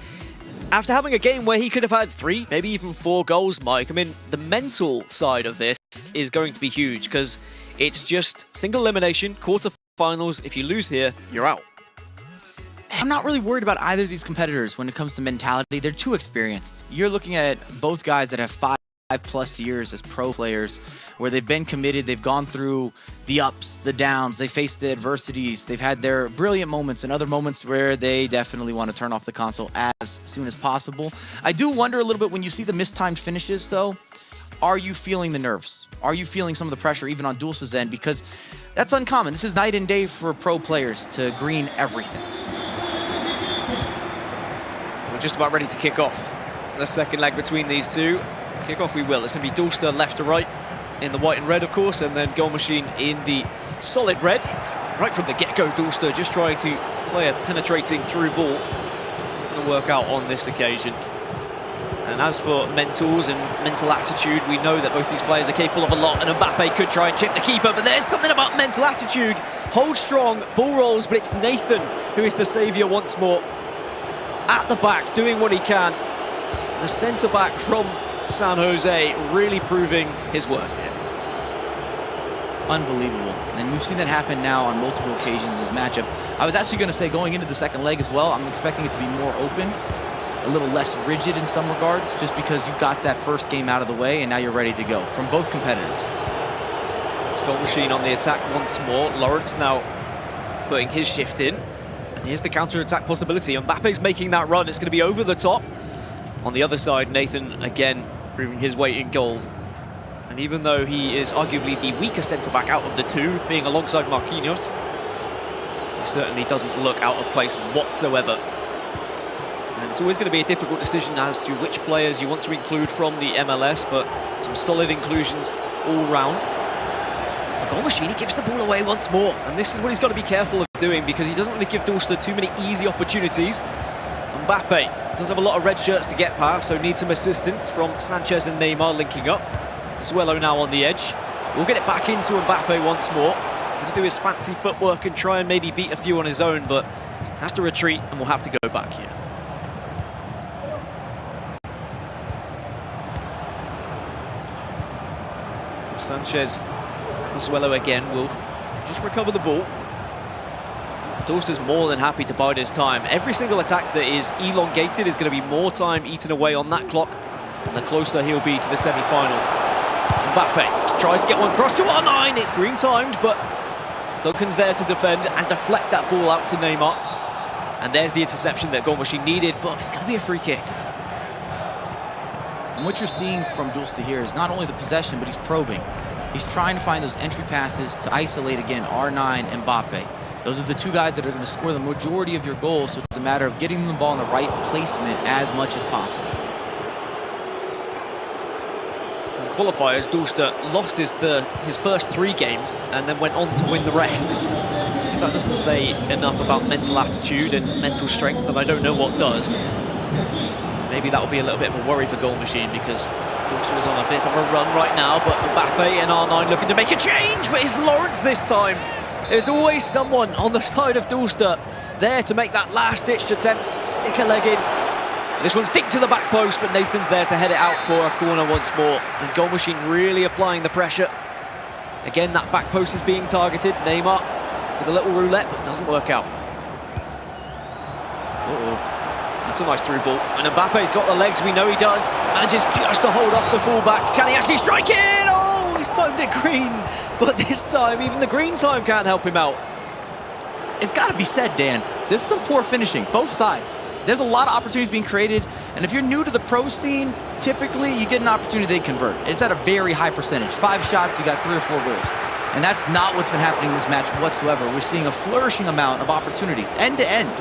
After having a game where he could have had 3, maybe even 4 goals, Mike, I mean, the mental side of this is going to be huge, because it's just single elimination, quarterfinals. If you lose here, you're out. I'm not really worried about either of these competitors when it comes to mentality. They're too experienced. You're looking at both guys that have 5+ years as pro players, where they've been committed, they've gone through the ups, the downs, they faced the adversities, they've had their brilliant moments and other moments where they definitely want to turn off the console as soon as possible. I do wonder a little bit when you see the mistimed finishes, though, are you feeling the nerves? Are you feeling some of the pressure even on Dulce's end? Because that's uncommon. This is night and day for pro players to green everything. We're just about ready to kick off the second leg between these two. Kick off we will. It's going to be Dulce left to right in the white and red, of course, and then Goal Machine in the solid red. Right from the get-go, Dulce just trying to play a penetrating through ball. Not going to work out on this occasion. And as for mentals and mental attitude, we know that both these players are capable of a lot, and Mbappe could try and chip the keeper, but there's something about mental attitude. Hold strong, ball rolls, but it's Nathan who is the saviour once more. At the back, doing what he can. The centre-back from San Jose really proving his worth here. Unbelievable. And we've seen that happen now on multiple occasions in this matchup. I was actually going to say going into the second leg as well, I'm expecting it to be more open, a little less rigid in some regards, just because you got that first game out of the way and now you're ready to go from both competitors. Goal Machine on the attack once more. Lawrence now putting his shift in. And here's the counter-attack possibility. Mbappe's making that run. It's going to be over the top. On the other side, Nathan again proving his weight in goal. And even though he is arguably the weaker centre-back out of the two, being alongside Marquinhos, he certainly doesn't look out of place whatsoever. And it's always going to be a difficult decision as to which players you want to include from the MLS, but some solid inclusions all round. For Goal Machine, he gives the ball away once more, and this is what he's got to be careful of doing, because he doesn't really give Dulce too many easy opportunities. Mbappe does have a lot of red shirts to get past, so needs some assistance from Sanchez and Neymar linking up. Zuelo now on the edge. We'll get it back into Mbappe once more. He'll do his fancy footwork and try and maybe beat a few on his own, but has to retreat and will have to go back here. Sanchez, Zuelo again will just recover the ball. Dulce is more than happy to bide his time. Every single attack that is elongated is going to be more time eaten away on that clock, and the closer he'll be to the semi-final. Mbappe tries to get one cross to R9. It's green timed, but Duncan's there to defend and deflect that ball out to Neymar. And there's the interception that Goal Machine needed, but it's going to be a free kick. And what you're seeing from Dulce here is not only the possession, but he's probing. He's trying to find those entry passes to isolate, again, R9 and Mbappe. Those are the two guys that are going to score the majority of your goals, so it's a matter of getting the ball in the right placement as much as possible. In qualifiers, Dulce lost his first 3 games and then went on to win the rest. If that doesn't say enough about mental attitude and mental strength, then I don't know what does. Maybe that will be a little bit of a worry for Goal Machine, because Dulce is on a bit of a run right now, but Mbappe and R9 looking to make a change, but it's Lawrence this time. There's always someone on the side of Dulce there to make that last-ditched attempt, stick a leg in. This one's digged to the back post, but Nathan's there to head it out for a corner once more. And Goal Machine really applying the pressure. Again, that back post is being targeted. Neymar with a little roulette, but it doesn't work out. That's a nice through ball. And Mbappe's got the legs, we know he does. Manages just to hold off the fullback. Can he actually strike in? Oh, he's timed it green. But this time, even the green time can't help him out. It's got to be said, Dan, this is some poor finishing, both sides. There's a lot of opportunities being created, and if you're new to the pro scene, typically you get an opportunity, they convert. It's at a very high percentage. 5 shots, you got 3 or 4 goals. And that's not what's been happening in this match whatsoever. We're seeing a flourishing amount of opportunities, end to end.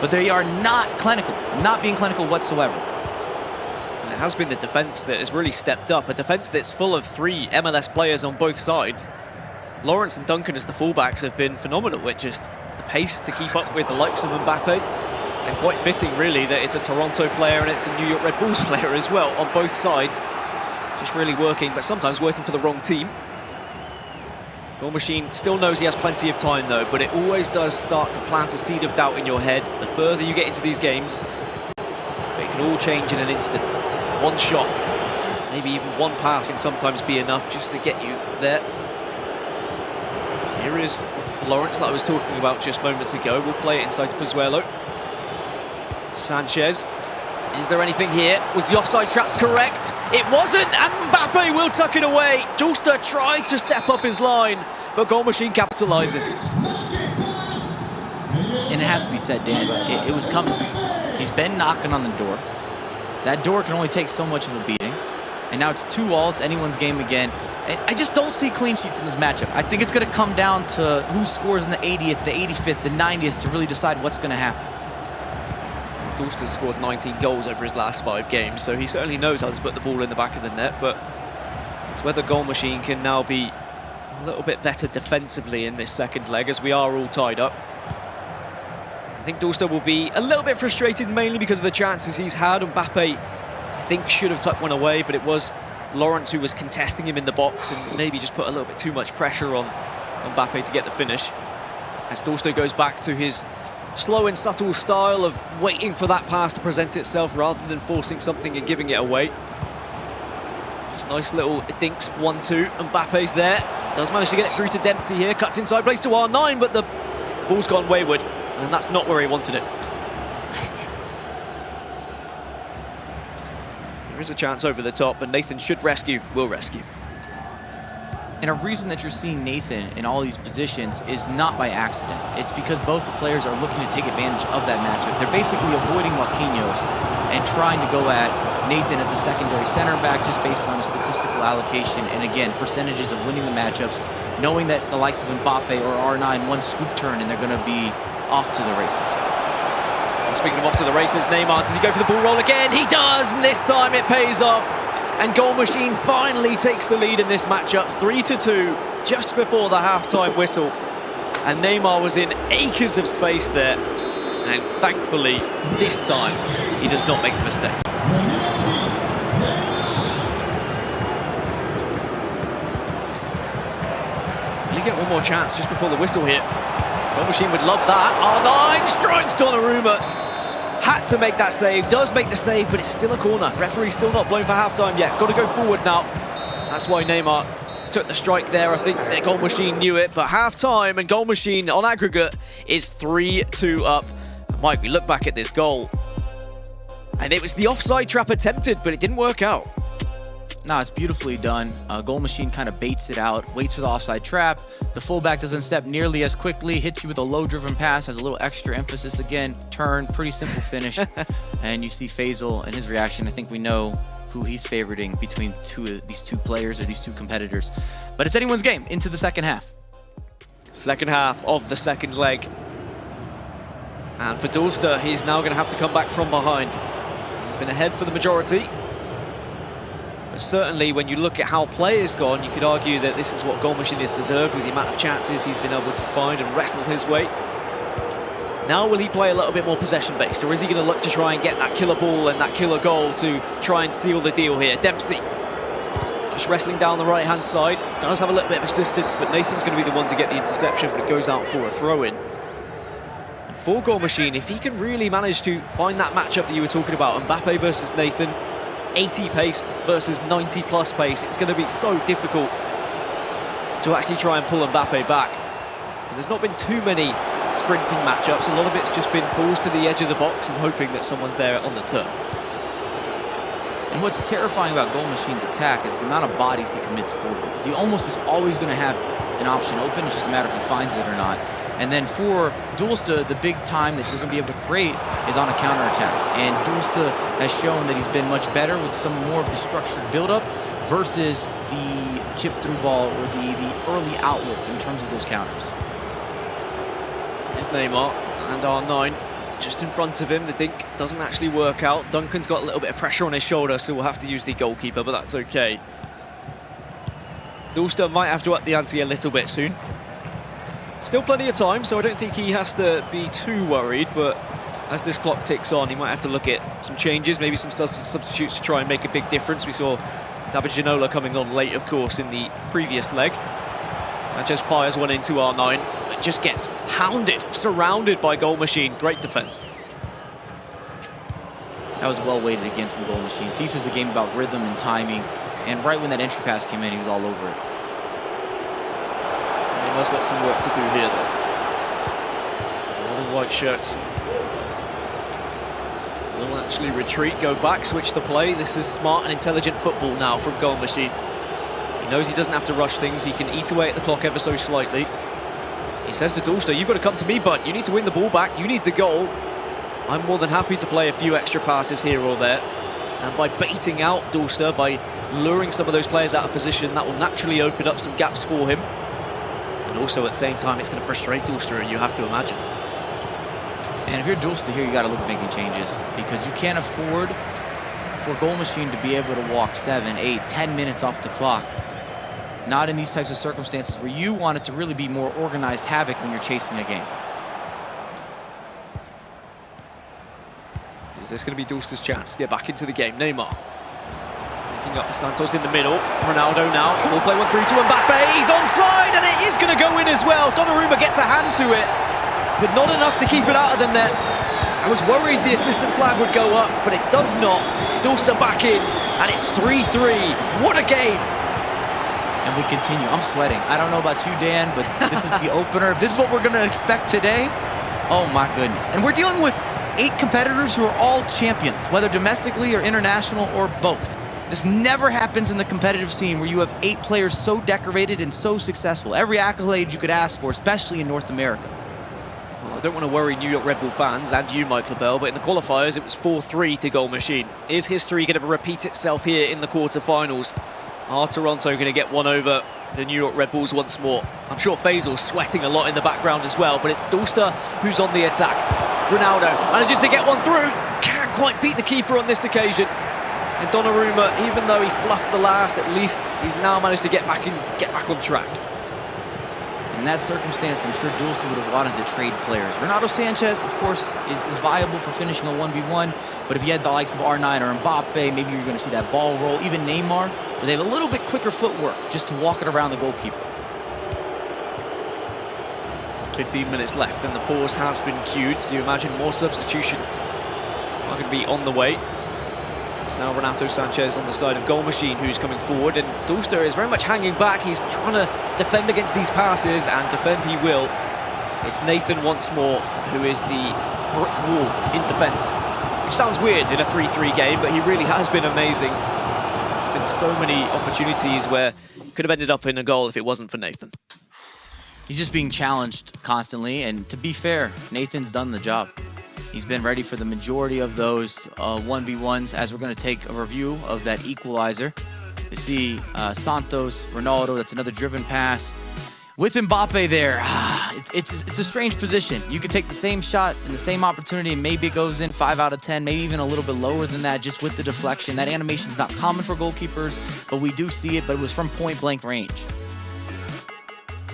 But they are not clinical, not being clinical whatsoever. And it has been the defense that has really stepped up, a defense that's full of 3 MLS players on both sides. Lawrence and Duncan as the fullbacks have been phenomenal with just the pace to keep up with the likes of Mbappe. And quite fitting, really, that it's a Toronto player and it's a New York Red Bulls player as well on both sides. Just really working, but sometimes working for the wrong team. Goal Machine still knows he has plenty of time, though, but it always does start to plant a seed of doubt in your head the further you get into these games. But it can all change in an instant. One shot, maybe even one pass can sometimes be enough just to get you there. Here is Lawrence that I was talking about just moments ago. We'll play it inside to Pozuelo. Sanchez. Is there anything here? Was the offside trap correct? It wasn't, and Mbappe will tuck it away. Dulce tried to step up his line, but Goal Machine capitalises. In it has to be said, Dan, it was coming. He's been knocking on the door. That door can only take so much of a beating. And now it's 2-all, it's anyone's game again. And I just don't see clean sheets in this matchup. I think it's going to come down to who scores in the 80th, the 85th, the 90th to really decide what's going to happen. Dorster's scored 19 goals over his last 5 games, so he certainly knows how to put the ball in the back of the net, but it's whether Goal Machine can now be a little bit better defensively in this second leg, as we are all tied up. I think Dorster will be a little bit frustrated, mainly because of the chances he's had. Mbappe, I think, should have tucked one away, but it was Lawrence who was contesting him in the box and maybe just put a little bit too much pressure on Mbappe to get the finish. As Dorster goes back to his slow and subtle style of waiting for that pass to present itself rather than forcing something and giving it away. Just nice little dinks, 1-2. Mbappe's there. Does manage to get it through to Dempsey here. Cuts inside, plays to R9, but the ball's gone wayward. And that's not where he wanted it. There is a chance over the top, and Nathan should rescue, will rescue. And a reason that you're seeing Nathan in all these positions is not by accident. It's because both the players are looking to take advantage of that matchup. They're basically avoiding Marquinhos and trying to go at Nathan as a secondary center back just based on a statistical allocation. And again, percentages of winning the matchups, knowing that the likes of Mbappe or R9 one scoop turn and they're going to be off to the races. And speaking of off to the races, Neymar, does he go for the ball roll again? He does, and this time it pays off. And Goal Machine finally takes the lead in this matchup, 3-2, just before the halftime whistle. And Neymar was in acres of space there. And thankfully, this time, he does not make the mistake. Will he get one more chance just before the whistle here? Goal Machine would love that. R9 strikes Donnarumma. Had to make that save, does make the save, but it's still a corner. Referee's still not blown for halftime yet. Got to go forward now. That's why Neymar took the strike there. I think the Goal Machine knew it, but halftime and Goal Machine on aggregate is 3-2 up. Mike, we look back at this goal, and it was the offside trap attempted, but it didn't work out. No, it's beautifully done. Goal Machine kind of baits it out, waits for the offside trap. The fullback doesn't step nearly as quickly, hits you with a low-driven pass, has a little extra emphasis again, turn, pretty simple finish. And you see Faisal and his reaction. I think we know who he's favoriting between these two players or these two competitors. But it's anyone's game into the second half. Second half of the second leg. And for Dorster, he's now going to have to come back from behind. He's been ahead for the majority. But certainly, when you look at how play has gone, you could argue that this is what Goal Machine has deserved with the amount of chances he's been able to find and wrestle his way. Now, will he play a little bit more possession-based, or is he going to look to try and get that killer ball and that killer goal to try and seal the deal here? Dempsey, just wrestling down the right-hand side, does have a little bit of assistance, but Nathan's going to be the one to get the interception, but it goes out for a throw-in. And for Goal Machine, if he can really manage to find that matchup that you were talking about, Mbappe versus Nathan, 80 pace versus 90 plus pace, it's going to be so difficult to actually try and pull Mbappe back. But there's not been too many sprinting matchups. A lot of it's just been balls to the edge of the box and hoping that someone's there on the turn. And what's terrifying about Goal Machine's attack is the amount of bodies he commits forward. He almost is always going to have an option open. It's just a matter if he finds it or not. And then for Dulsta, the big time that you're going to be able to create is on a counterattack. And Dulsta has shown that he's been much better with some more of the structured build-up versus the chip-through ball or the early outlets in terms of those counters. There's Neymar and R9 just in front of him. The dink doesn't actually work out. Duncan's got a little bit of pressure on his shoulder, so we'll have to use the goalkeeper, but that's okay. Dulsta might have to up the ante a little bit soon. Still plenty of time, so I don't think he has to be too worried, but as this clock ticks on, he might have to look at some changes, maybe some substitutes to try and make a big difference. We saw David Ginola coming on late, of course, in the previous leg. Sanchez fires one into R9, but just gets hounded, surrounded by Goal Machine. Great defense. That was well weighted again from Goal Machine. FIFA's a game about rhythm and timing, and right when that entry pass came in, he was all over it. Neymar's got some work to do here, though. A lot of white shirts will actually retreat, go back, switch the play. This is smart and intelligent football now from Goal Machine. He knows he doesn't have to rush things. He can eat away at the clock ever so slightly. He says to Dulster, you've got to come to me, bud. You need to win the ball back. You need the goal. I'm more than happy to play a few extra passes here or there. And by baiting out Dulster, by luring some of those players out of position, that will naturally open up some gaps for him. And also at the same time, it's going to frustrate Dulster, you have to imagine. And if you're Dulster here, you got to look at making changes, because you can't afford for Goal Machine to be able to walk 7, 8, 10 minutes off the clock. Not in these types of circumstances where you want it to really be more organized havoc when you're chasing a game. Is this going to be Dulster's chance to get back into the game? Neymar picking up the Santos in the middle. Ronaldo now will play 1-3 to Mbappe. He's onside, and it is going to go in as well. Donnarumma gets a hand to it, but not enough to keep it out of the net. I was worried the assistant flag would go up, but it does not. Dulster back in, and it's 3-3. What a game! And we continue. I'm sweating. I don't know about you, Dan, but this is the opener. If this is what we're going to expect today, oh my goodness. And we're dealing with 8 competitors who are all champions, whether domestically or international or both. This never happens in the competitive scene where you have 8 players so decorated and so successful. Every accolade you could ask for, especially in North America. Well, I don't want to worry New York Red Bull fans and you, Michael Bell, but in the qualifiers it was 4-3 to Goal Machine. Is history going to repeat itself here in the quarterfinals? Are Toronto going to get one over the New York Red Bulls once more? I'm sure Faisal's sweating a lot in the background as well, but it's Dulster who's on the attack. Ronaldo manages to get one through, can't quite beat the keeper on this occasion. And Donnarumma, even though he fluffed the last, at least he's now managed to get back on track. In that circumstance, I'm sure Dulster would have wanted to trade players. Renato Sanchez, of course, is viable for finishing a 1v1, but if you had the likes of R9 or Mbappe, maybe you're going to see that ball roll. Even Neymar, where they have a little bit quicker footwork just to walk it around the goalkeeper. 15 minutes left, and the pause has been cued, so you imagine more substitutions are going to be on the way. It's now Renato Sanchez on the side of Goal Machine who's coming forward, and Dulster is very much hanging back. He's trying to defend against these passes, and defend he will. It's Nathan once more who is the brick wall in defence, which sounds weird in a 3-3 game, but he really has been amazing. There's been so many opportunities where he could have ended up in a goal if it wasn't for Nathan. He's just being challenged constantly, and to be fair, Nathan's done the job. He's been ready for the majority of those 1v1s, as we're going to take a review of that equalizer. You see Santos, Ronaldo, that's another driven pass. With Mbappe there, it's a strange position. You could take the same shot and the same opportunity, and maybe it goes in 5 out of 10, maybe even a little bit lower than that, just with the deflection. That animation is not common for goalkeepers, but we do see it, but it was from point-blank range.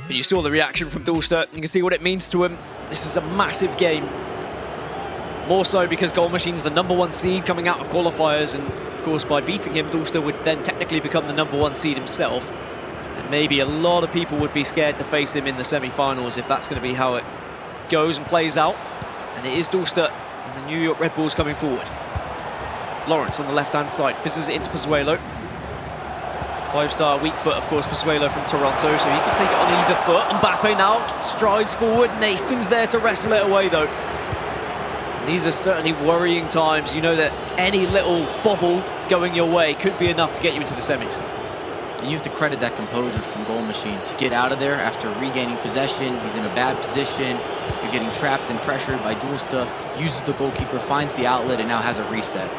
But you saw the reaction from Dulster. You can see what it means to him. This is a massive game. More so because Goal Machine's the #1 seed coming out of qualifiers, and of course by beating him, Dulster would then technically become the #1 seed himself. And maybe a lot of people would be scared to face him in the semi-finals if that's going to be how it goes and plays out. And it is Dulster and the New York Red Bulls coming forward. Lawrence on the left-hand side, fizzes it into Pozuelo. 5-star weak foot, of course, Pozuelo from Toronto, so he can take it on either foot. Mbappe now strides forward. Nathan's there to wrestle it away, though. These are certainly worrying times. You know that any little bobble going your way could be enough to get you into the semis. And you have to credit that composure from Goal Machine to get out of there after regaining possession. He's in a bad position. You're getting trapped and pressured by Dulster. Uses the goalkeeper, finds the outlet, and now has a reset.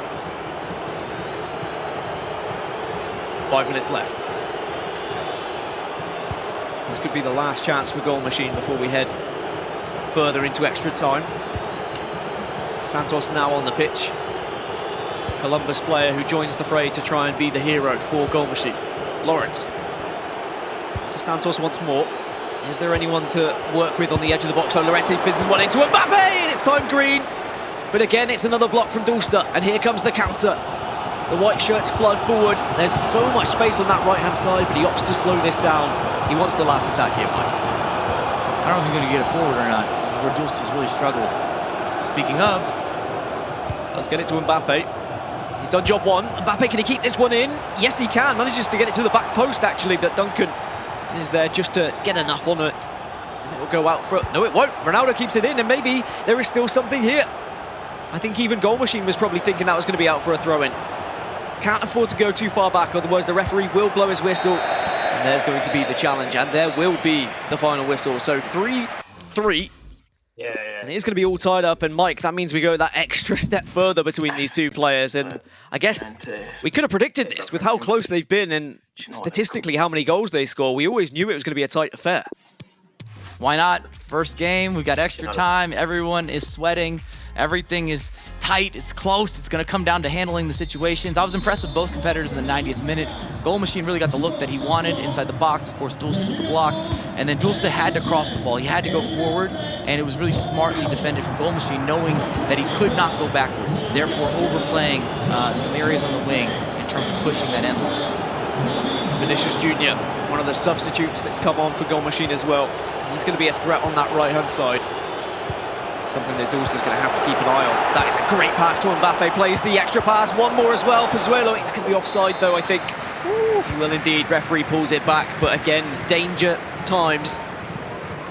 5 minutes left. This could be the last chance for Goal Machine before we head further into extra time. Santos now on the pitch. Columbus player who joins the fray to try and be the hero for Goal Machine. Lawrence. To Santos once more. Is there anyone to work with on the edge of the box? So Llorente fizzes one into Mbappe, and it's time green. But again, it's another block from Dulster, and here comes the counter. The white shirts flood forward. There's so much space on that right-hand side, but he opts to slow this down. He wants the last attack here, Mike. I don't know if he's going to get it forward or not. This is where Dulster's really struggled. Speaking of, does get it to Mbappe. He's done job one. Mbappe, can he keep this one in? Yes, he can. Manages to get it to the back post, actually, but Duncan is there just to get enough on it. And it will go out for... No, it won't. Ronaldo keeps it in, and maybe there is still something here. I think even Goal Machine was probably thinking that was going to be out for a throw-in. Can't afford to go too far back, otherwise the referee will blow his whistle. And there's going to be the challenge, and there will be the final whistle. So 3 3. And it is going to be all tied up, and Mike, that means we go that extra step further between these two players, and I guess we could have predicted this with how close they've been and statistically how many goals they score. We always knew it was going to be a tight affair. Why not? First game, we got extra time, everyone is sweating, everything is tight, it's close, it's going to come down to handling the situations. I was impressed with both competitors in the 90th minute. Goal Machine really got the look that he wanted inside the box, of course Dulcet with the block, and then Dulcet had to cross the ball, he had to go forward, and it was really smartly defended from Goal Machine, knowing that he could not go backwards, therefore overplaying some areas on the wing in terms of pushing that end line. Vinicius Jr., one of the substitutes that's come on for Goal Machine as well. He's going to be a threat on that right-hand side. Something that Dulce's going to have to keep an eye on. That is a great pass to Mbappe, plays the extra pass, one more as well. Pozuelo, it's going to be offside though, I think. He will indeed, referee pulls it back, but again, danger times,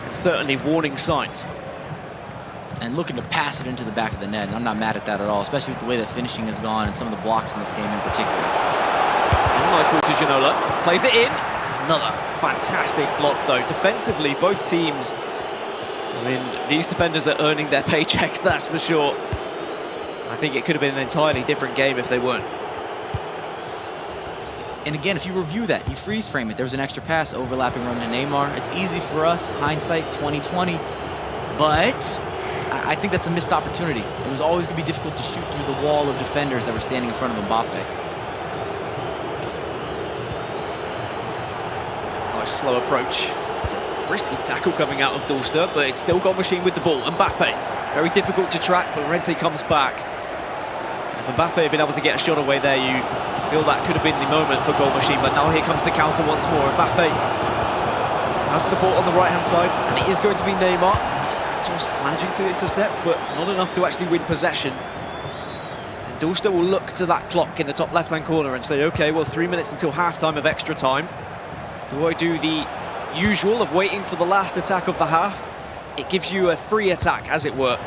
and certainly warning signs. And looking to pass it into the back of the net, and I'm not mad at that at all, especially with the way that finishing has gone and some of the blocks in this game in particular. There's a nice ball to Ginola, plays it in. Another fantastic block though. Defensively, both teams, I mean, these defenders are earning their paychecks, that's for sure. I think it could have been an entirely different game if they weren't. And again, if you review that, you freeze frame it. There was an extra pass, overlapping run to Neymar. It's easy for us, hindsight 2020, but I think that's a missed opportunity. It was always going to be difficult to shoot through the wall of defenders that were standing in front of Mbappe. Nice slow approach. It's a risky tackle coming out of Dulcet, but it's still Goal Machine with the ball. Mbappe, very difficult to track, but Llorente comes back. If Mbappe had been able to get a shot away there, you feel that could have been the moment for Goal Machine, but now here comes the counter once more. Mbappe has support on the right-hand side, and it is going to be Neymar. Santos managing to intercept, but not enough to actually win possession. And Dulcet will look to that clock in the top left-hand corner and say, okay, well, 3 minutes until half-time of extra time. Do I do the usual of waiting for the last attack of the half? It gives you a free attack, as it were,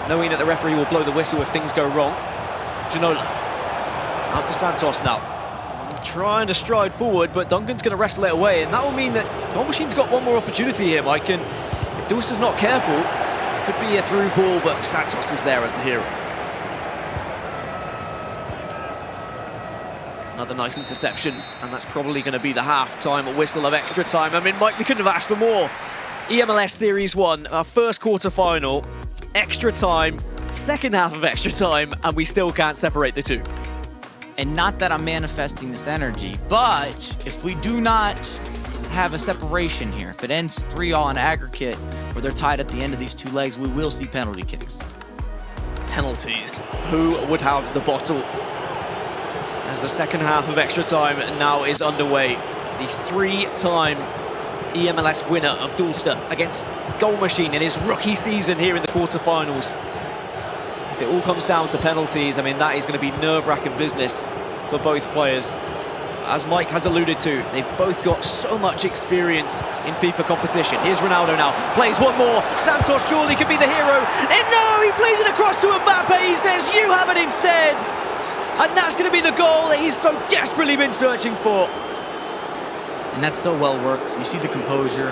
knowing that the referee will blow the whistle if things go wrong. Ginola, out to Santos now. Trying to stride forward, but Duncan's going to wrestle it away, and that will mean that Goal Machine's got one more opportunity here, Mike, and if Dulcet's not careful, this could be a through ball, but Santos is there as the hero. Another nice interception, and that's probably going to be the half-time whistle of extra time. I mean, Mike, we couldn't have asked for more. eMLS Series 1, our first quarter-final, extra time, second half of extra time, and we still can't separate the two. And not that I'm manifesting this energy, but if we do not have a separation here, if it ends 3-all in aggregate, where they're tied at the end of these two legs, we will see penalty kicks. Penalties. Who would have the bottle? As the second half of extra time now is underway. The 3-time eMLS winner of Dulcet against Goal Machine in his rookie season here in the quarterfinals. If it all comes down to penalties, I mean, that is going to be nerve-wracking business for both players. As Mike has alluded to, they've both got so much experience in FIFA competition. Here's Ronaldo now, plays one more. Santos surely could be the hero. And no, he plays it across to Mbappe. He says, you have it instead. And that's going to be the goal that he's so desperately been searching for. And that's so well worked. You see the composure.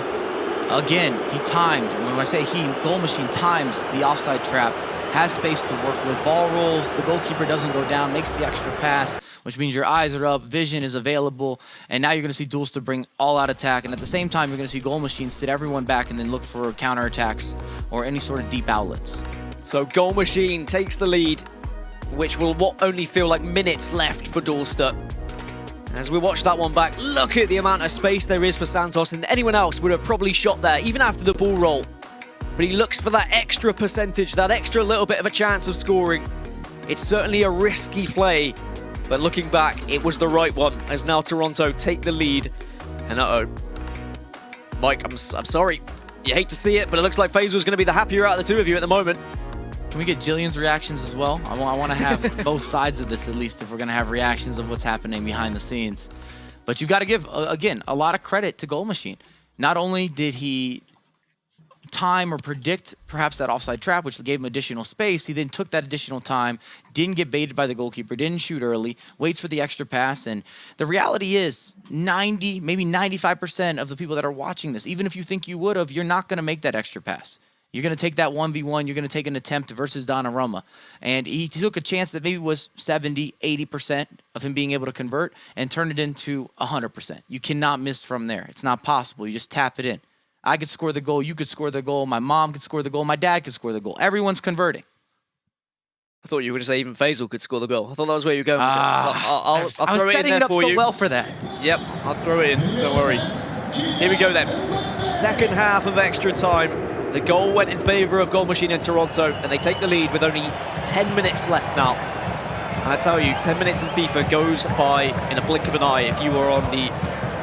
Again, he timed. When I say he, Goal Machine times the offside trap, has space to work with. Ball rolls, the goalkeeper doesn't go down, makes the extra pass, which means your eyes are up, vision is available, and now you're going to see Dulcet bring all-out attack, and at the same time, you're going to see Goal Machine sit everyone back and then look for counterattacks or any sort of deep outlets. So Goal Machine takes the lead, which will only feel like minutes left for Dulcet. As we watch that one back, look at the amount of space there is for Santos, and anyone else would have probably shot there, even after the ball roll. But he looks for that extra percentage, that extra little bit of a chance of scoring. It's certainly a risky play, but looking back, it was the right one, as now Toronto take the lead. And Mike, I'm sorry. You hate to see it, but it looks like Faisal's going to be the happier out of the two of you at the moment. Can we get Jillian's reactions as well? I want to have both sides of this, at least, if we're going to have reactions of what's happening behind the scenes. But you've got to give, again, a lot of credit to Goal Machine. Not only did he time or predict perhaps that offside trap, which gave him additional space, he then took that additional time, didn't get baited by the goalkeeper, didn't shoot early, waits for the extra pass. And the reality is 90, maybe 95% of the people that are watching this, even if you think you would have, you're not going to make that extra pass. You're going to take that 1v1. You're going to take an attempt versus Donnarumma. And he took a chance that maybe was 70, 80% of him being able to convert and turn it into 100%. You cannot miss from there. It's not possible. You just tap it in. I could score the goal. You could score the goal. My mom could score the goal. My dad could score the goal. Everyone's converting. I thought you were going to say even Faisal could score the goal. I thought that was where you were going. I'll I throw was it in setting there it up for so you. well for that. Yep, I'll throw it in. Don't worry. Here we go then. Second half of extra time. The goal went in favour of Goal Machine in Toronto, and they take the lead with only 10 minutes left now. And I tell you, 10 minutes in FIFA goes by in a blink of an eye if you are on the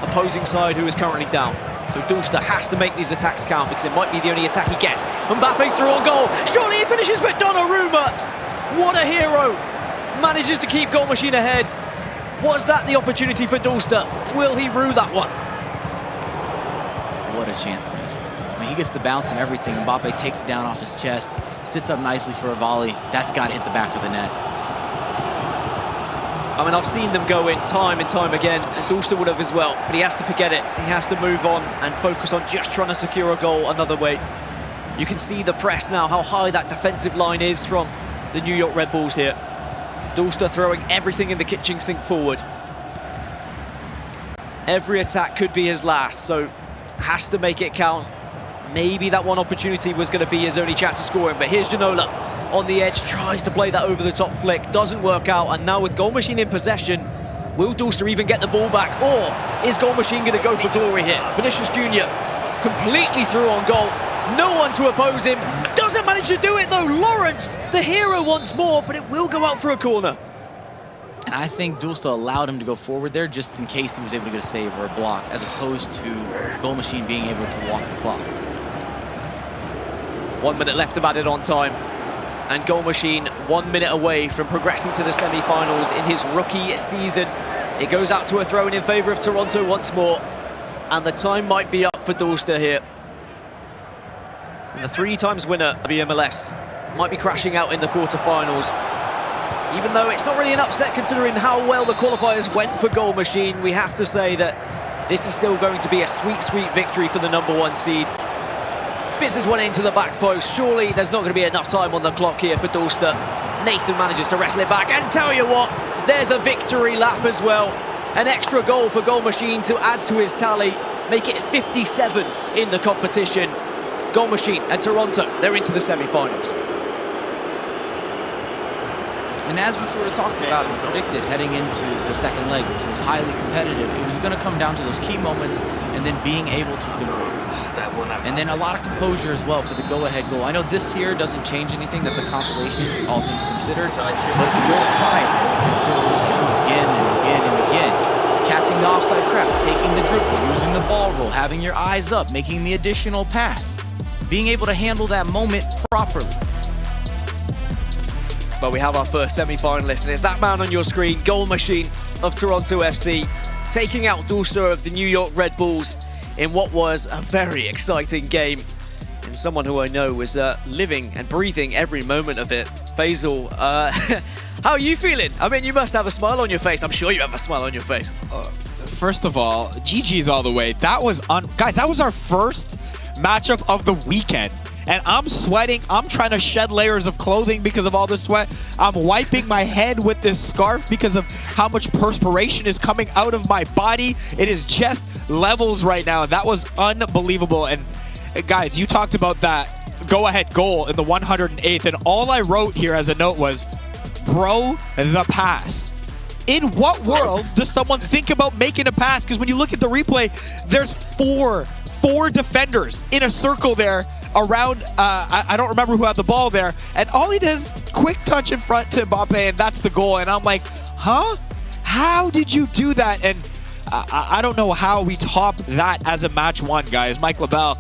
opposing side who is currently down. So Dulster has to make these attacks count because it might be the only attack he gets. Mbappe's through on goal. Surely he finishes with Donnarumma. What a hero. Manages to keep Goal Machine ahead. Was that the opportunity for Dulster? Will he rue that one? What a chance missed. I mean, he gets the bounce and everything. Mbappe takes it down off his chest, sits up nicely for a volley. That's got to hit the back of the net. I mean, I've seen them go in time and time again, and Dulster would have as well, but he has to forget it. He has to move on and focus on just trying to secure a goal another way. You can see the press now, how high that defensive line is from the New York Red Bulls here. Dulster throwing everything in the kitchen sink forward. Every attack could be his last, so has to make it count. Maybe that one opportunity was going to be his only chance of scoring, but here's Ginola on the edge, tries to play that over-the-top flick, doesn't work out, and now with Goal Machine in possession, will Dulster even get the ball back, or is Goal Machine going to go for glory here? Vinicius Jr. completely through on goal, no one to oppose him, doesn't manage to do it though. Lawrence, the hero once more, but it will go out for a corner. And I think Dulster allowed him to go forward there just in case he was able to get a save or a block, as opposed to Goal Machine being able to walk the clock. 1 minute left of added on time, and Goal Machine 1 minute away from progressing to the semi-finals in his rookie season. It goes out to a throw-in in favour of Toronto once more, and the time might be up for Dulster here. And the 3 times winner of eMLS might be crashing out in the quarterfinals. Even though it's not really an upset considering how well the qualifiers went for Goal Machine, we have to say that this is still going to be a sweet, sweet victory for the #1 seed. Fizzes one into the back post. Surely there's not going to be enough time on the clock here for Dulster. Nathan manages to wrestle it back, and tell you what, there's a victory lap as well. An extra goal for Goal Machine to add to his tally, make it 57 in the competition. Goal Machine and Toronto, they're into the semi-finals. And as we sort of talked about and predicted heading into the second leg, which was highly competitive, it was going to come down to those key moments and then being able to convert. And then a lot of composure as well for the go-ahead goal. I know this here doesn't change anything. That's a consolation, all things considered. But the goal prior, again and again and again. Catching the offside trap, taking the dribble, using the ball roll, having your eyes up, making the additional pass. Being able to handle that moment properly. But we have our first semi-finalist, and it's that man on your screen, Goal Machine of Toronto FC, taking out Dulster of the New York Red Bulls in what was a very exciting game, and someone who I know was living and breathing every moment of it. Faisal, how are you feeling? I mean, you must have a smile on your face. I'm sure you have a smile on your face. First of all, GG's all the way. That was guys, that was our first matchup of the weekend. And I'm sweating. I'm trying to shed layers of clothing because of all the sweat. I'm wiping my head with this scarf because of how much perspiration is coming out of my body. It is just levels right now. That was unbelievable. And guys, you talked about that go-ahead goal in the 108th. And all I wrote here as a note was, bro, the pass. In what world does someone think about making a pass? Because when you look at the replay, there's four defenders in a circle there around, I don't remember who had the ball there, and all he does, quick touch in front to Mbappe, and that's the goal. And I'm like, huh? How did you do that? And I don't know how we top that as a match one, guys. Mike LaBelle,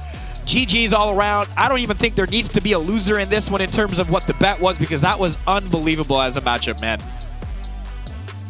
GG's all around. I don't even think there needs to be a loser in this one in terms of what the bet was, because that was unbelievable as a matchup, man.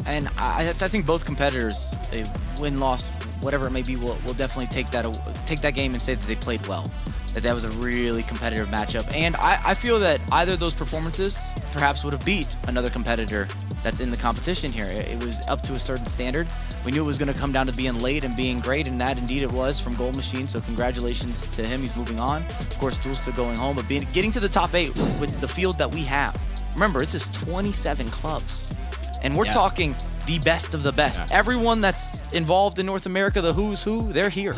And I think both competitors, a win-loss, whatever it may be, will definitely take that game and say that they played well. that was a really competitive matchup. And I feel that either of those performances perhaps would have beat another competitor that's in the competition here. It was up to a certain standard. We knew it was going to come down to being late and being great, and that indeed it was from Gold Machine, so congratulations to him. He's moving on. Of course, Dulsta going home, but getting to the top 8 with the field that we have. Remember, this is 27 clubs, and we're talking the best of the best. Everyone that's involved in North America, the who's who, they're here.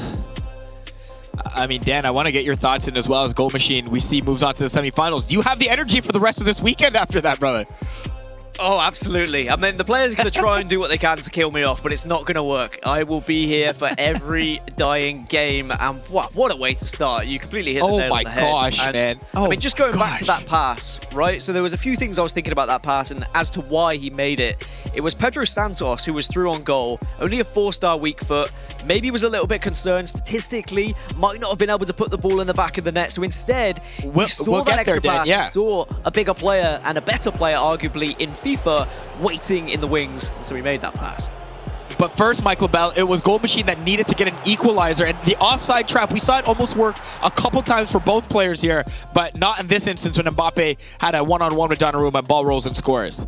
I mean, Dan, I want to get your thoughts in as well as Gold Machine. We see moves on to the semifinals. Do you have the energy for the rest of this weekend after that, brother? Oh, absolutely. I mean, the players are going to try and do what they can to kill me off, but it's not going to work. I will be here for every dying game, and what a way to start. You completely hit the nail on the head. Oh my gosh, man. I mean, just going back to that pass, right? So there was a few things I was thinking about that pass and as to why he made it. It was Pedro Santos who was through on goal, only a 4-star weak foot. Maybe was a little bit concerned statistically, might not have been able to put the ball in the back of the net. So instead, we saw that extra pass. We saw a bigger player and a better player, arguably, in FIFA waiting in the wings. And so he made that pass. But first, Michael Bell, it was Gold Machine that needed to get an equalizer. And the offside trap, we saw it almost work a couple times for both players here, but not in this instance when Mbappe had a one-on-one with Donnarumma, ball rolls and scores.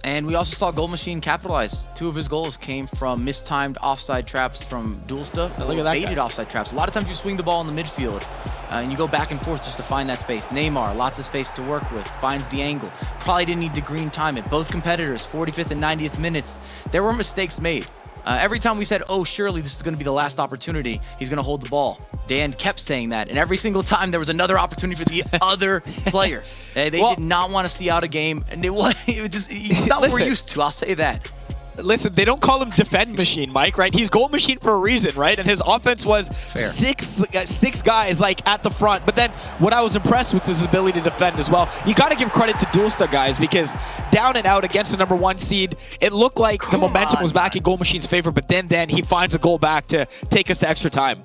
And we also saw Gold Machine capitalize. 2 of his goals came from mistimed offside traps from Dulsta. Look at that baited offside traps. A lot of times you swing the ball in the midfield and you go back and forth just to find that space. Neymar, lots of space to work with, finds the angle. Probably didn't need to green time it. Both competitors, 45th and 90th minutes. There were mistakes made. Every time we said, oh, surely this is going to be the last opportunity, he's going to hold the ball. Dan kept saying that, and every single time there was another opportunity for the other player. They did not want to see out a game, and it was just not what we're used to, I'll say that. Listen, they don't call him Defend Machine, Mike, right? He's Gold Machine for a reason, right? And his offense was six guys like at the front. But then what I was impressed with is his ability to defend as well. You got to give credit to Dulsta, guys, because down and out against the #1 seed, it looked like the momentum was back in Gold Machine's favor. But then he finds a goal back to take us to extra time.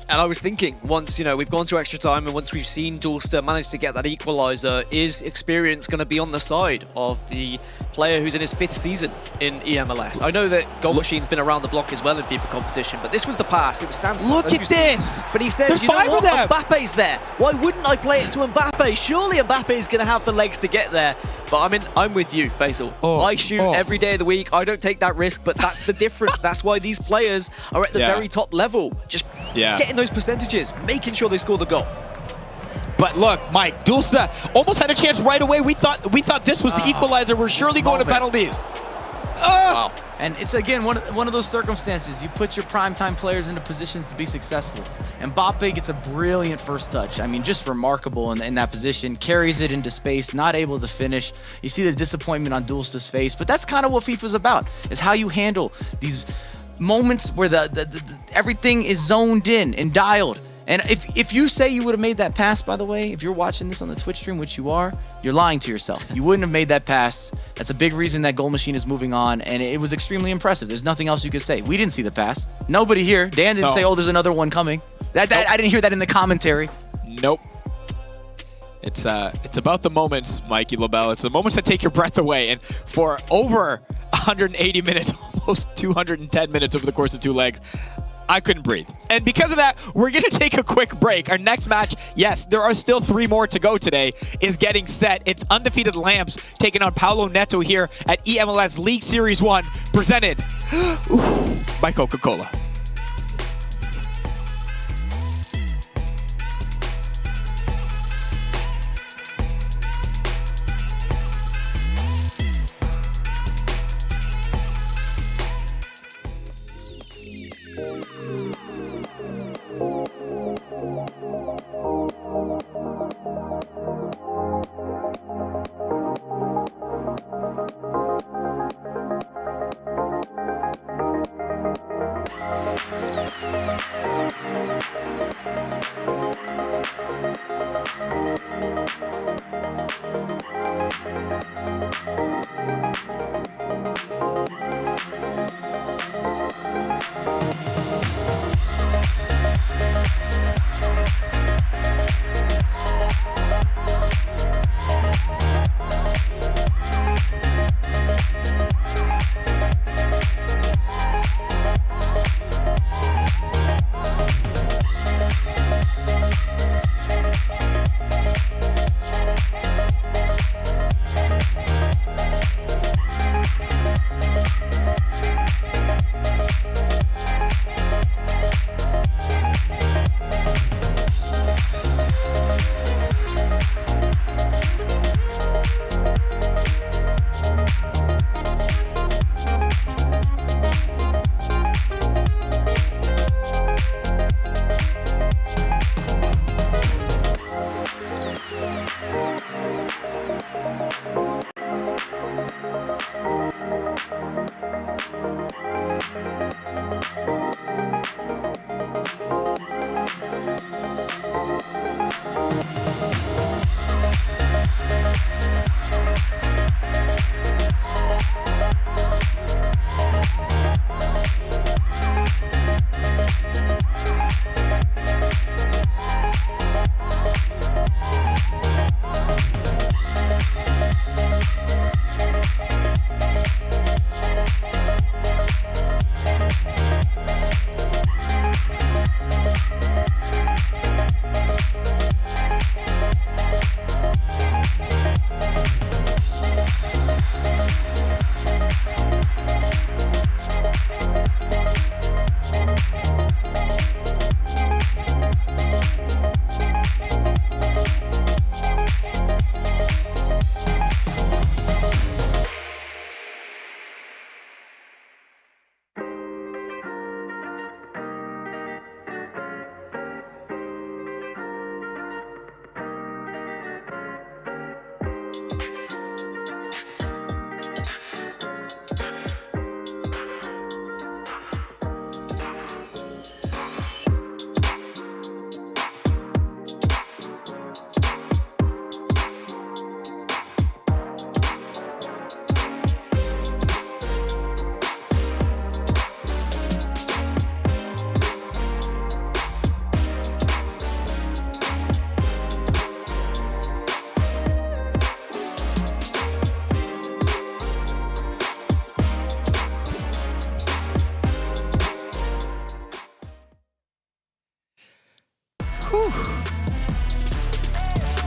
And I was thinking, once, we've gone to extra time and once we've seen Dulsta manage to get that equalizer, is experience going to be on the side of the player who's in his 5th season in eMLS? I know that Gold Machine's been around the block as well in FIFA competition, but this was the pass. It was Santos. Look at this! But he said, you know what? Mbappe's there. Why wouldn't I play it to Mbappe? Surely Mbappe's going to have the legs to get there. But I mean, I'm with you, Faisal. I shoot every day of the week. I don't take that risk, but that's the difference. That's why these players are at the very top level. Just getting those percentages, making sure they score the goal. But look, Mike, Dulsta almost had a chance right away. We thought this was the equalizer. We're surely going to penalties. Wow. And it's, again, one of those circumstances. You put your primetime players into positions to be successful. And Mbappe gets a brilliant first touch. I mean, just remarkable in that position. Carries it into space, not able to finish. You see the disappointment on Dulsta's face. But that's kind of what FIFA's about, is how you handle these moments where everything is zoned in and dialed. And if you say you would have made that pass, by the way, if you're watching this on the Twitch stream, which you are, you're lying to yourself. You wouldn't have made that pass. That's a big reason that Gold Machine is moving on, and it was extremely impressive. There's nothing else you could say. We didn't see the pass. Nobody here. Dan didn't say, oh, there's another one coming. I didn't hear that in the commentary. Nope. It's about the moments, Mikey LaBelle. It's the moments that take your breath away. And for over 180 minutes, almost 210 minutes over the course of 2 legs, I couldn't breathe. And because of that, we're going to take a quick break. Our next match, yes, there are still 3 more to go today, is getting set. It's Undefeated Lamps taking on Paulo Neto here at eMLS League Series 1, presented by Coca-Cola.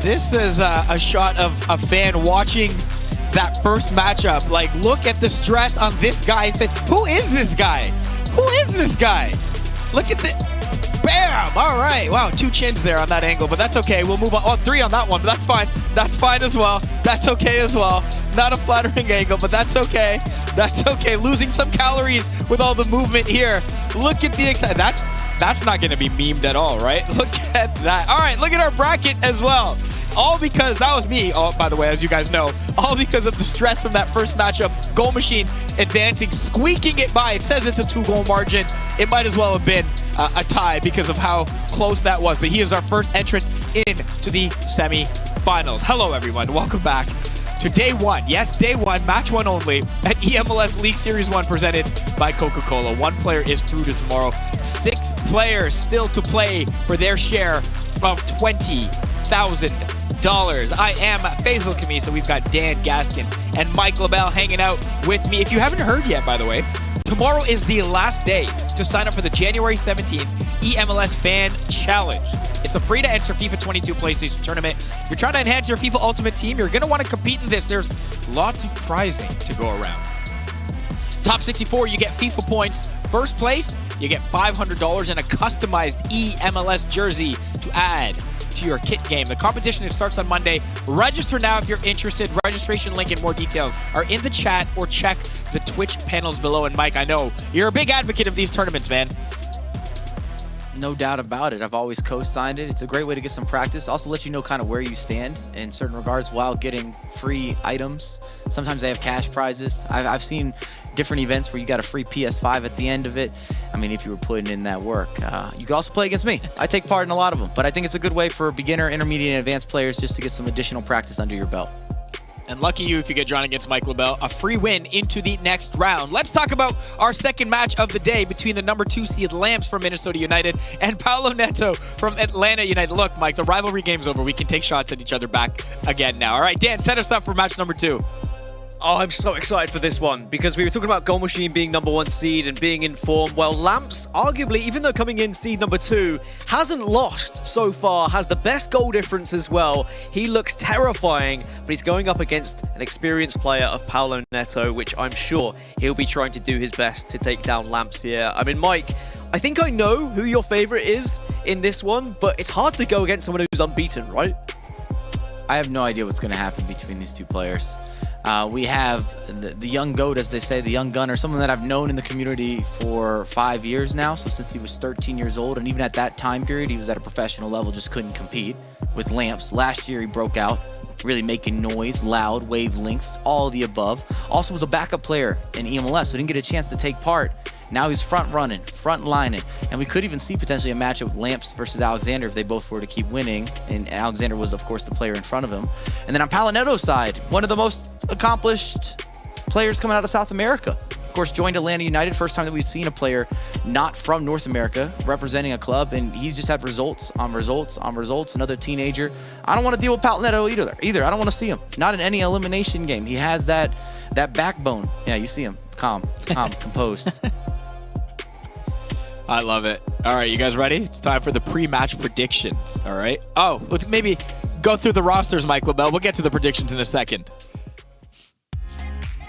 this is a shot of a fan watching that first matchup. Like, look at the stress on this guy's face. Who is this guy? Who is this guy? Look at the... Bam! All right. Wow, 2 chins there on that angle, but that's okay. We'll move on. Oh, 3 on that one, but that's fine. That's fine as well. That's okay as well. Not a flattering angle, but that's okay. That's okay. Losing some calories with all the movement here. Look at the excitement. That's not going to be memed at all, right? Look at that. All right, look at our bracket as well. All because, that was me, oh, by the way, as you guys know, all because of the stress from that first matchup. Goal Machine advancing, squeaking it by. It says it's a 2-goal margin. It might as well have been a tie because of how close that was. But he is our first entrant into the semi-finals. Hello, everyone. Welcome back to day 1. Yes, day 1, match 1 only at eMLS League Series 1 presented by Coca-Cola. 1 player is through to tomorrow. 6 players still to play for their share of $20,000. I am Faisal Khamisa. We've got Dan Gaskin and Mike LaBelle hanging out with me. If you haven't heard yet, by the way, tomorrow is the last day to sign up for the January 17th eMLS Fan Challenge. It's a free-to-enter FIFA 22 PlayStation tournament. If you're trying to enhance your FIFA Ultimate Team, you're going to want to compete in this. There's lots of prizing to go around. Top 64, you get FIFA points. First place, you get $500 and a customized eMLS jersey to add to your kit game. The competition, it starts on Monday. Register now if you're interested. Registration link and more details are in the chat, or check the Twitch panels below. And Mike, I know you're a big advocate of these tournaments, man. No doubt about it. I've always co-signed it. It's a great way to get some practice. Also let you know kind of where you stand in certain regards while getting free items. Sometimes they have cash prizes. I've seen different events where you got a free PS5 at the end of it. I mean, if you were putting in that work. You could also play against me. I take part in a lot of them, but I think it's a good way for beginner, intermediate, and advanced players just to get some additional practice under your belt. And lucky you if you get drawn against Mike LaBelle, a free win into the next round. Let's talk about our second match of the day between the number 2 seed Lamps from Minnesota United and Paulo Neto from Atlanta United. Look, Mike, the rivalry game's over. We can take shots at each other back again now. All right, Dan, set us up for match number 2. Oh, I'm so excited for this one because we were talking about Goal Machine being number 1 seed and being in form. Well, Lamps, arguably, even though coming in seed number 2, hasn't lost so far, has the best goal difference as well. He looks terrifying, but he's going up against an experienced player of Paulo Neto, which I'm sure he'll be trying to do his best to take down Lamps here. I mean, Mike, I think I know who your favorite is in this one, but it's hard to go against someone who's unbeaten, right? I have no idea what's going to happen between these two players. We have the young GOAT, as they say, the young gunner, someone that I've known in the community for 5 years now. So since he was 13 years old, and even at that time period, he was at a professional level, just couldn't compete with Lamps. Last year, he broke out, really making noise, loud, wavelengths, all the above. Also was a backup player in eMLS, so didn't get a chance to take part. Now he's front running, front lining, and we could even see potentially a matchup with Lamps versus Alexander if they both were to keep winning. And Alexander was, of course, the player in front of him. And then on Paulo Neto's side, one of the most accomplished players coming out of South America. Of course, joined Atlanta United, first time that we've seen a player not from North America representing a club, and he's just had results on results on results. Another teenager. I don't want to deal with Paulo Neto either. I don't want to see him. Not in any elimination game. He has that backbone. Yeah, you see him. Calm, composed. I love it. All right, you guys ready? It's time for the pre-match predictions, all right? Oh, let's maybe go through the rosters, Mike LaBelle. We'll get to the predictions in a second.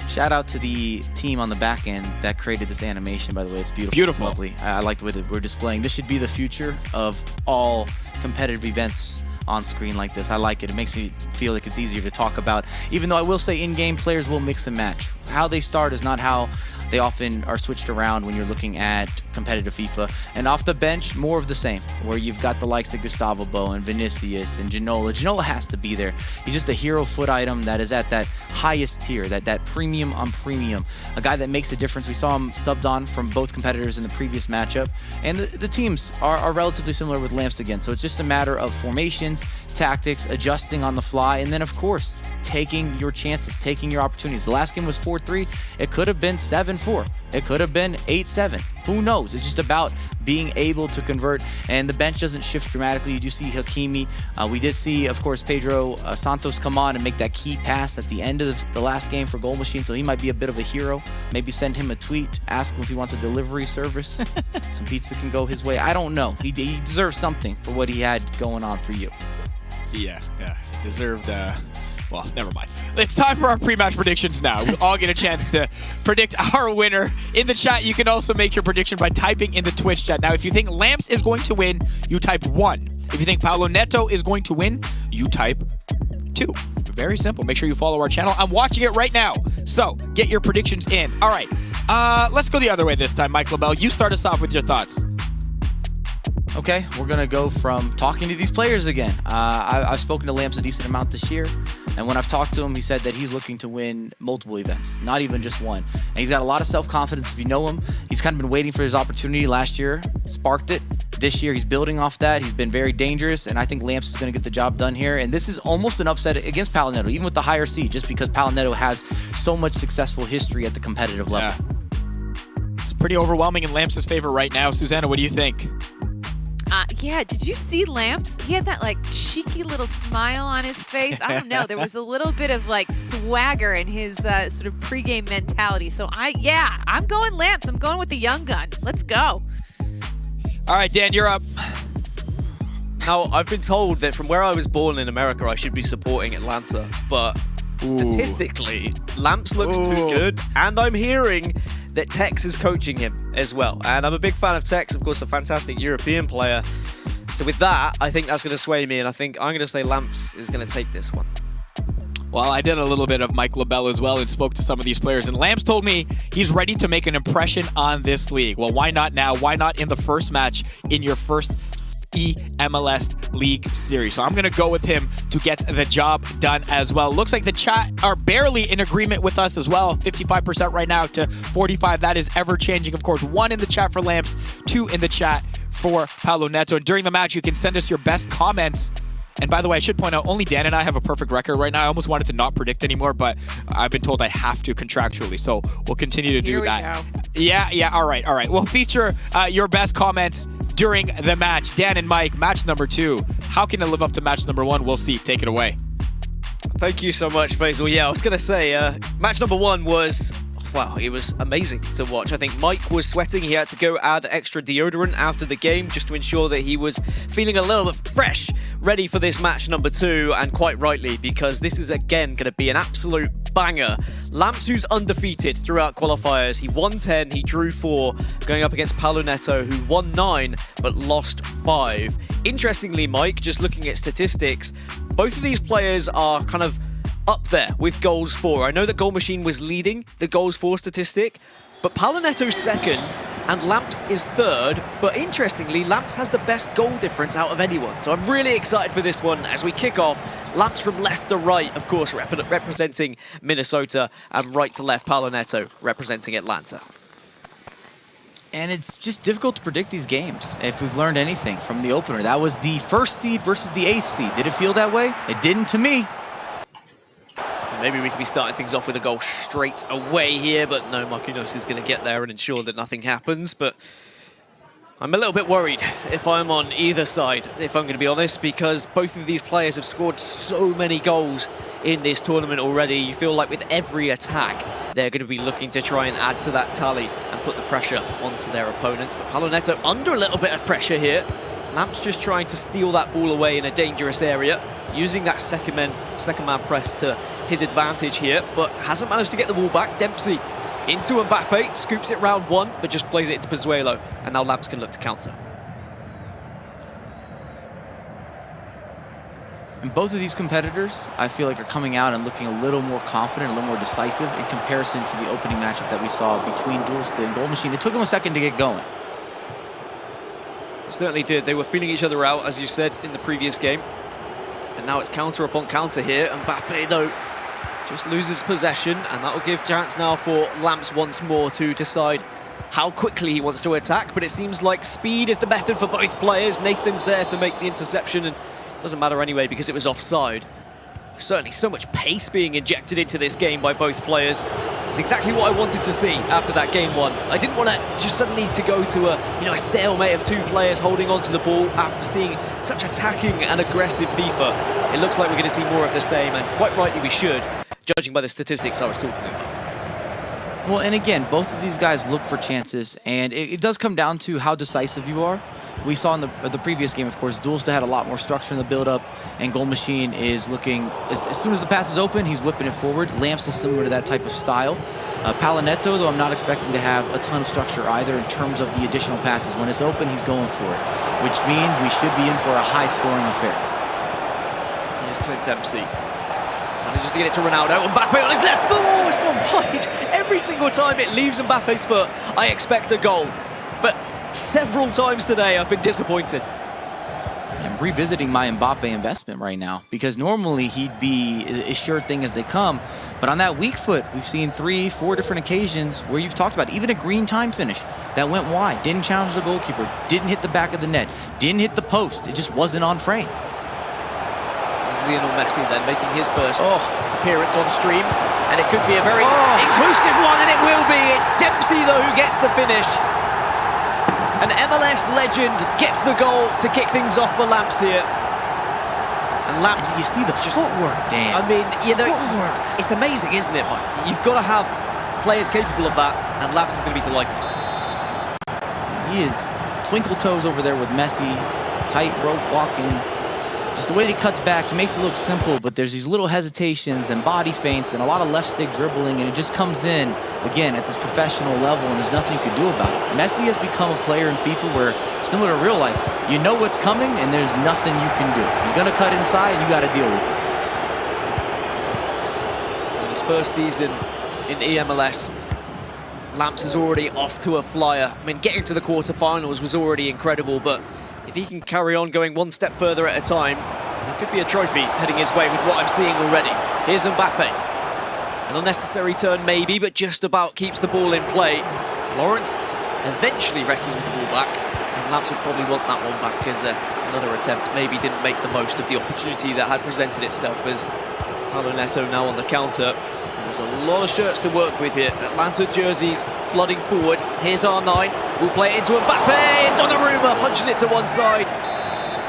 Shout out to the team on the back end that created this animation, by the way. It's beautiful. Beautiful. It's lovely. I like the way that we're displaying. This should be the future of all competitive events on screen like this. I like it. It makes me feel like it's easier to talk about, even though I will say in-game players will mix and match. How they start is not how they often are switched around when you're looking at competitive FIFA. And off the bench, more of the same, where you've got the likes of Gustavo Bo and Vinicius and Ginola. Ginola has to be there. He's just a hero foot item that is at that highest tier, that premium on premium. A guy that makes a difference. We saw him subbed on from both competitors in the previous matchup. And the teams are relatively similar with Lamps again. So it's just a matter of formations, tactics, adjusting on the fly, and then, of course, taking your chances, taking your opportunities. The last game was 4-3. It could have been 7-4. It could have been 8-7. Who knows? It's just about being able to convert, and the bench doesn't shift dramatically. You do see Hakimi. We did see, of course, Pedro Santos come on and make that key pass at the end of the last game for Goal Machine, so he might be a bit of a hero. Maybe send him a tweet, ask him if he wants a delivery service. Some pizza can go his way. I don't know. He deserves something for what he had going on for you. Yeah. Deserved, well, never mind. It's time for our pre-match predictions now. We all get a chance to predict our winner. In the chat, you can also make your prediction by typing in the Twitch chat. Now, if you think Lamps is going to win, you type 1. If you think Paulo Neto is going to win, you type 2. Very simple. Make sure you follow our channel. I'm watching it right now, so get your predictions in. All right, let's go the other way this time. Mike LaBelle, you start us off with your thoughts. Okay, we're going to go from talking to these players again. I've spoken to Lamps a decent amount this year, and when I've talked to him, he said that he's looking to win multiple events, not even just one. And he's got a lot of self-confidence. If you know him, he's kind of been waiting for his opportunity. Last year, sparked it. This year, he's building off that. He's been very dangerous, and I think Lamps is going to get the job done here. And this is almost an upset against Paulo Neto, even with the higher seed, just because Paulo Neto has so much successful history at the competitive level. Yeah. It's pretty overwhelming in Lamps' favor right now. Susanna, what do you think? Yeah, did you see Lamps? He had that like cheeky little smile on his face. I don't know. There was a little bit of like swagger in his sort of pregame mentality. So I'm going Lamps. I'm going with the young gun. Let's go. All right, Dan, you're up. Now, I've been told that from where I was born in America, I should be supporting Atlanta, but statistically, Lamps looks too good, and I'm hearing that Tex is coaching him as well. And I'm a big fan of Tex, of course, a fantastic European player. So with that, I think that's going to sway me, and I think I'm going to say Lamps is going to take this one. Well, I did a little bit of Mike LaBelle as well and spoke to some of these players. And Lamps told me he's ready to make an impression on this league. Well, why not now? Why not in the first match in your first eMLS League Series? So I'm going to go with him to get the job done as well. Looks like the chat are barely in agreement with us as well. 55% right now to 45%. That is ever changing. Of course, 1 in the chat for Lamps, 2 in the chat for Paulo Neto. And during the match, you can send us your best comments. And by the way, I should point out, only Dan and I have a perfect record right now. I almost wanted to not predict anymore, but I've been told I have to contractually, so we'll continue to do that. Here we go. Yeah, all right. We'll feature your best comments during the match. Dan and Mike, match number 2. How can it live up to match number 1? We'll see. Take it away. Thank you so much, Faisal. Yeah, I was going to say, match number 1 was... wow, it was amazing to watch. I think Mike was sweating. He had to go add extra deodorant after the game just to ensure that he was feeling a little bit fresh, ready for this match number 2, and quite rightly, because this is again going to be an absolute banger. Lamps, who's undefeated throughout qualifiers. He won 10, he drew 4, going up against Paulo Neto, who won 9, but lost 5. Interestingly, Mike, just looking at statistics, both of these players are kind of up there with goals for. I know that Goal Machine was leading the goals for statistic, but Paulo Neto's second and Lamps is third. But interestingly, Lamps has the best goal difference out of anyone. So I'm really excited for this one as we kick off. Lamps from left to right, of course, representing Minnesota, and right to left, Paulo Neto representing Atlanta. And it's just difficult to predict these games. If we've learned anything from the opener, that was the first seed versus the 8th seed. Did it feel that way? It didn't to me. Maybe we could be starting things off with a goal straight away here, but no, Marquinhos is going to get there and ensure that nothing happens. But I'm a little bit worried if I'm on either side, if I'm going to be honest, because both of these players have scored so many goals in this tournament already. You feel like with every attack, they're going to be looking to try and add to that tally and put the pressure onto their opponents. But Paulo Neto under a little bit of pressure here. Lamps just trying to steal that ball away in a dangerous area, using that second man press to his advantage here, but hasn't managed to get the ball back. Dempsey into Mbappe, scoops it round 1, but just plays it into Pozuelo, and now Lamps can look to counter. And both of these competitors, I feel like, are coming out and looking a little more confident, a little more decisive in comparison to the opening matchup that we saw between Duelista and Goal Machine. It took them a second to get going. It certainly did. They were feeling each other out, as you said, in the previous game. And now it's counter upon counter here. Mbappe, though, just loses possession, and that will give chance now for Lamps once more to decide how quickly he wants to attack. But it seems like speed is the method for both players. Nathan's there to make the interception, and it doesn't matter anyway because it was offside. Certainly so much pace being injected into this game by both players. It's exactly what I wanted to see after that game 1. I didn't want to just suddenly to go to a stalemate of 2 players holding on to the ball after seeing such attacking and aggressive FIFA. It looks like we're going to see more of the same, and quite rightly we should, judging by the statistics I was talking about. Well, and again, both of these guys look for chances, and it does come down to how decisive you are. we saw in the previous game, of course, Duel still had a lot more structure in the build-up, and Goal Machine is looking, as soon as the pass is open, he's whipping it forward. Lamps is similar to that type of style. Palinetto, though, I'm not expecting to have a ton of structure either in terms of the additional passes. When it's open, he's going for it, which means we should be in for a high-scoring affair. Here's Clint Dempsey. Manages to get it to Ronaldo. Mbappe on his left foot. Oh, it's gone wide. Every single time it leaves Mbappe's foot, I expect a goal. But several times today, I've been disappointed. I'm revisiting my Mbappe investment right now, because normally he'd be as sure thing as they come. But on that weak foot, we've seen 3-4 different occasions where you've talked about it. Even a green time finish that went wide, didn't challenge the goalkeeper, didn't hit the back of the net, didn't hit the post. It just wasn't on frame. There's Lionel Messi then making his first appearance on stream. And it could be a very inclusive one, and it will be. It's Dempsey, though, who gets the finish. An MLS legend gets the goal to kick things off for Lamps here. And Lamps, you see the footwork, Dan. I mean, you know, it's amazing, isn't it, Mike? You've got to have players capable of that, and Lamps is going to be delighted. He is twinkle toes over there with Messi, tight rope walking. Just the way that he cuts back, he makes it look simple, but there's these little hesitations and body feints and a lot of left stick dribbling, and it just comes in, again, at this professional level, and there's nothing you can do about it. Messi has become a player in FIFA where, similar to real life, you know what's coming and there's nothing you can do. He's going to cut inside and you got to deal with it. In his first season in eMLS, Lamps is already off to a flyer. I mean, getting to the quarterfinals was already incredible, but if he can carry on going one step further at a time, there could be a trophy heading his way with what I'm seeing already. Here's Mbappe. An unnecessary turn maybe, but just about keeps the ball in play. Lawrence eventually wrestles with the ball back, and Lamps will probably want that one back as another attempt maybe didn't make the most of the opportunity that had presented itself, as Paulo Neto now on the counter. There's a lot of shirts to work with here. Atlanta jerseys flooding forward. Here's R9. We'll play it into Mbappe. And Donnarumma punches it to one side.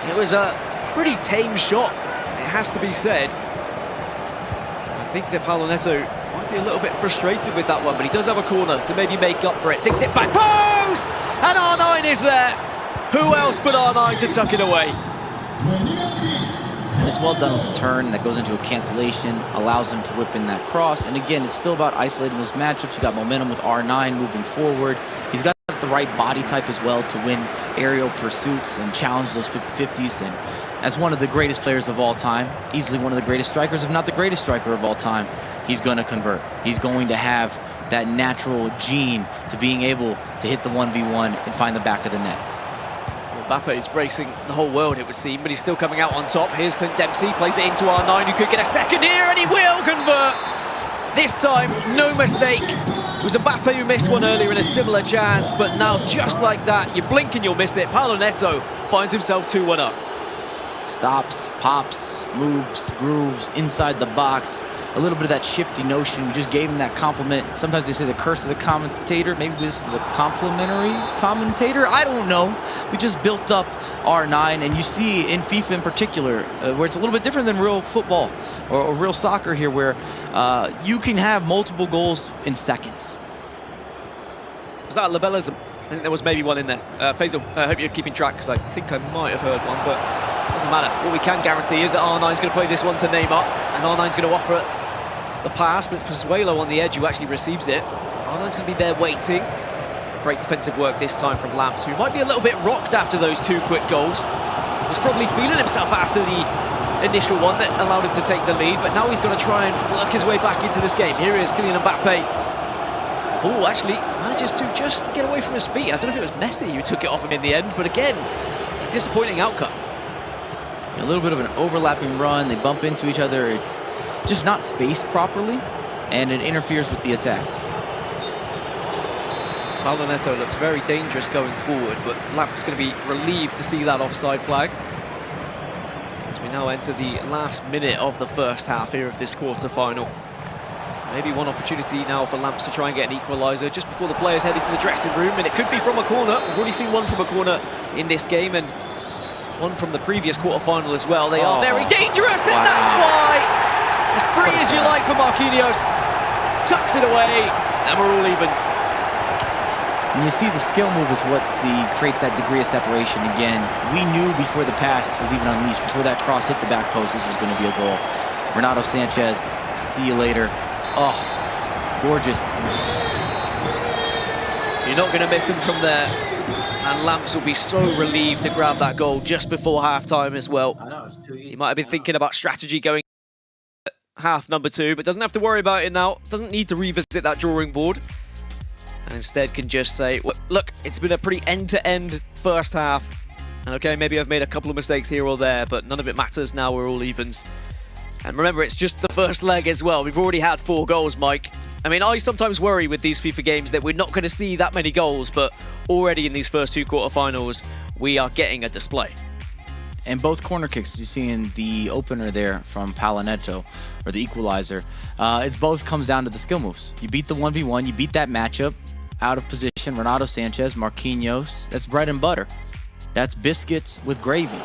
It was a pretty tame shot, it has to be said. I think that Paulo Neto might be a little bit frustrated with that one, but he does have a corner to maybe make up for it. Digs it back post! And R9 is there. Who else but R9 to tuck it away? And it's well done with the turn that goes into a cancellation, allows him to whip in that cross. And again, it's still about isolating those matchups. You got momentum with R9 moving forward. He's got the right body type as well to win aerial pursuits and challenge those 50-50s. And as one of the greatest players of all time, easily one of the greatest strikers, if not the greatest striker of all time, he's going to convert. He's going to have that natural gene to being able to hit the 1v1 and find the back of the net. Mbappe is bracing the whole world, it would seem, but he's still coming out on top. Here's Clint Dempsey, plays it into R9, who could get a second here, and he will convert! This time, no mistake. It was Mbappe who missed one earlier in a similar chance, but now, just like that, you blink and you'll miss it. Paulo Neto finds himself 2-1 up. Stops, pops, moves, grooves, inside the box. A little bit of that shifty notion. We just gave him that compliment. Sometimes they say the curse of the commentator. Maybe this is a complimentary commentator. I don't know. We just built up R9, and you see in FIFA in particular, where it's a little bit different than real football or real soccer here, where you can have multiple goals in seconds. Was that a Labelism? I think there was maybe one in there. Faisal, I hope you're keeping track, because I think I might have heard one, but it doesn't matter. What we can guarantee is that R9's going to play this one to Neymar, and R9's going to offer it. The pass, but it's Pozuelo on the edge who actually receives it. R9's going to be there waiting. Great defensive work this time from Lamps, who might be a little bit rocked after those two quick goals. Was probably feeling himself after the initial one that allowed him to take the lead, but now he's going to try and work his way back into this game. Here is Kylian Mbappe. Oh, actually manages to just get away from his feet. I don't know if it was Messi who took it off him in the end, but again, a disappointing outcome. A little bit of an overlapping run. They bump into each other. It's just not spaced properly, and it interferes with the attack. Paulo Neto looks very dangerous going forward, but Lamps going to be relieved to see that offside flag. As we now enter the last minute of the first half here of this quarter-final. Maybe one opportunity now for Lamps to try and get an equaliser just before the players head into the dressing room, and it could be from a corner. We've already seen one from a corner in this game, and one from the previous quarter-final as well. They are very dangerous, and that's why! As free as you like for Marquinhos. Tucks it away, and we're all evens. And you see the skill move is what creates that degree of separation. Again, we knew before the pass was even unleashed, before that cross hit the back post, this was going to be a goal. Renato Sanchez, see you later. Oh, gorgeous. You're not going to miss him from there. And Lamps will be so relieved to grab that goal just before half-time as well. He might have been thinking about strategy going half number 2, but doesn't have to worry about it now. Doesn't need to revisit that drawing board. And instead can just say, look, it's been a pretty end-to-end first half. And okay, maybe I've made a couple of mistakes here or there, but none of it matters now. We're all evens. And remember, it's just the first leg as well. We've already had 4 goals, Mike. I mean, I sometimes worry with these FIFA games that we're not going to see that many goals, but already in these first 2 quarterfinals, we are getting a display. And both corner kicks you see in the opener there from Paulo Neto, or the equalizer, it's both comes down to the skill moves. You beat the 1v1, you beat that matchup, out of position, Renato Sanchez, Marquinhos, that's bread and butter. That's biscuits with gravy.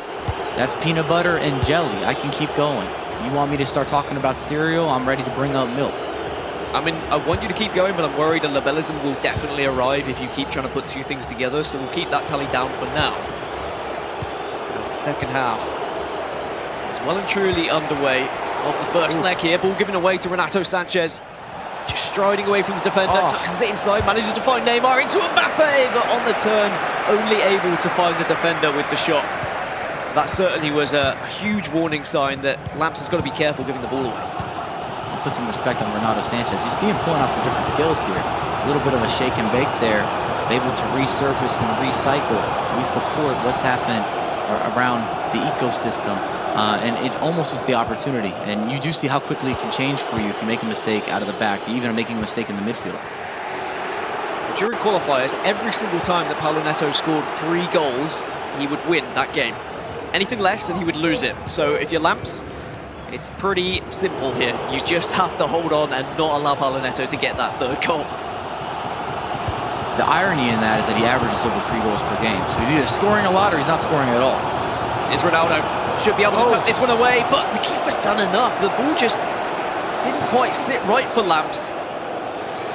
That's peanut butter and jelly. I can keep going. You want me to start talking about cereal? I'm ready to bring up milk. I mean, I want you to keep going, but I'm worried a labelism will definitely arrive if you keep trying to put 2 things together, so we'll keep that tally down for now. As the second half is well and truly underway of the first leg here. Ball given away to Renato Sanchez. Just striding away from the defender, tucks it inside, manages to find Neymar into Mbappe, but on the turn, only able to find the defender with the shot. That certainly was a huge warning sign that Lamps has got to be careful giving the ball away. I'll put some respect on Renato Sanchez. You see him pulling out some different skills here. A little bit of a shake and bake there, able to resurface and recycle. We support what's happened around the ecosystem, and it almost was the opportunity. And you do see how quickly it can change for you if you make a mistake out of the back, or even making a mistake in the midfield. During qualifiers, every single time that Paulo Neto scored 3 goals, he would win that game. Anything less and he would lose it. So if you're Lamps, it's pretty simple here. You just have to hold on and not allow Paulo Neto to get that 3rd goal. The irony in that is that he averages over 3 goals per game. So he's either scoring a lot or he's not scoring at all. Is Ronaldo. Should be able to tuck this one away, but the keeper's done enough. The ball just didn't quite sit right for Lamps.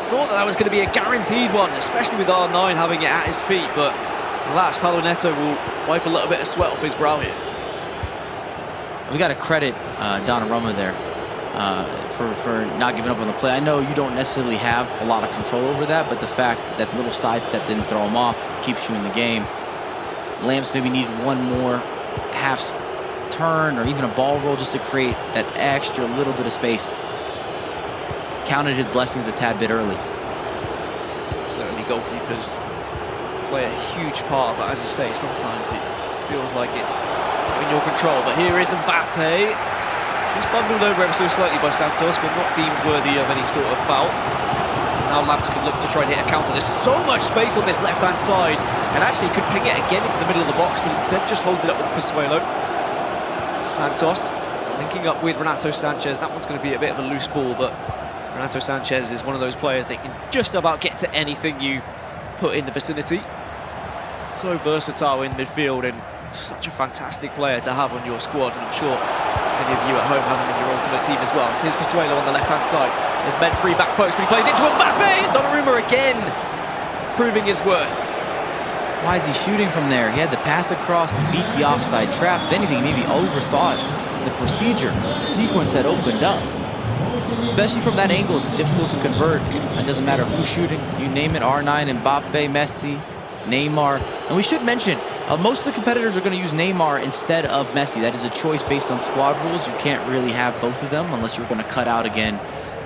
Thought that was going to be a guaranteed one, especially with R9 having it at his feet, but alas, Paulo Neto will wipe a little bit of sweat off his brow here. We got to credit Donnarumma there for not giving up on the play. I know you don't necessarily have a lot of control over that, but the fact that the little sidestep didn't throw him off keeps you in the game. Lamps maybe needed one more half turn or even a ball roll just to create that extra little bit of space. Counted his blessings a tad bit early. Certainly goalkeepers play a huge part, but as you say, sometimes it feels like it's in your control. But here is Mbappe. He's bundled over ever so slightly by Santos, but not deemed worthy of any sort of foul. Now Lamps can look to try and hit a counter. There's so much space on this left-hand side, and actually could ping it again into the middle of the box, but instead just holds it up with Pozuelo. Santos linking up with Renato Sanchez. That one's going to be a bit of a loose ball, but Renato Sanchez is one of those players that can just about get to anything you put in the vicinity. So versatile in midfield and such a fantastic player to have on your squad, and I'm sure many of you at home have him in your ultimate team as well. So here's Pozuelo on the left-hand side. There's Men free back post, but he plays it to Mbappe! Donnarumma again, proving his worth. Why is he shooting from there? He had the pass across and beat the offside trap. If anything, maybe overthought the procedure, the sequence that opened up. Especially from that angle, it's difficult to convert. It doesn't matter who's shooting. You name it, R9, Mbappe, Messi, Neymar. And we should mention, most of the competitors are going to use Neymar instead of Messi. That is a choice based on squad rules. You can't really have both of them unless you're going to cut out, again,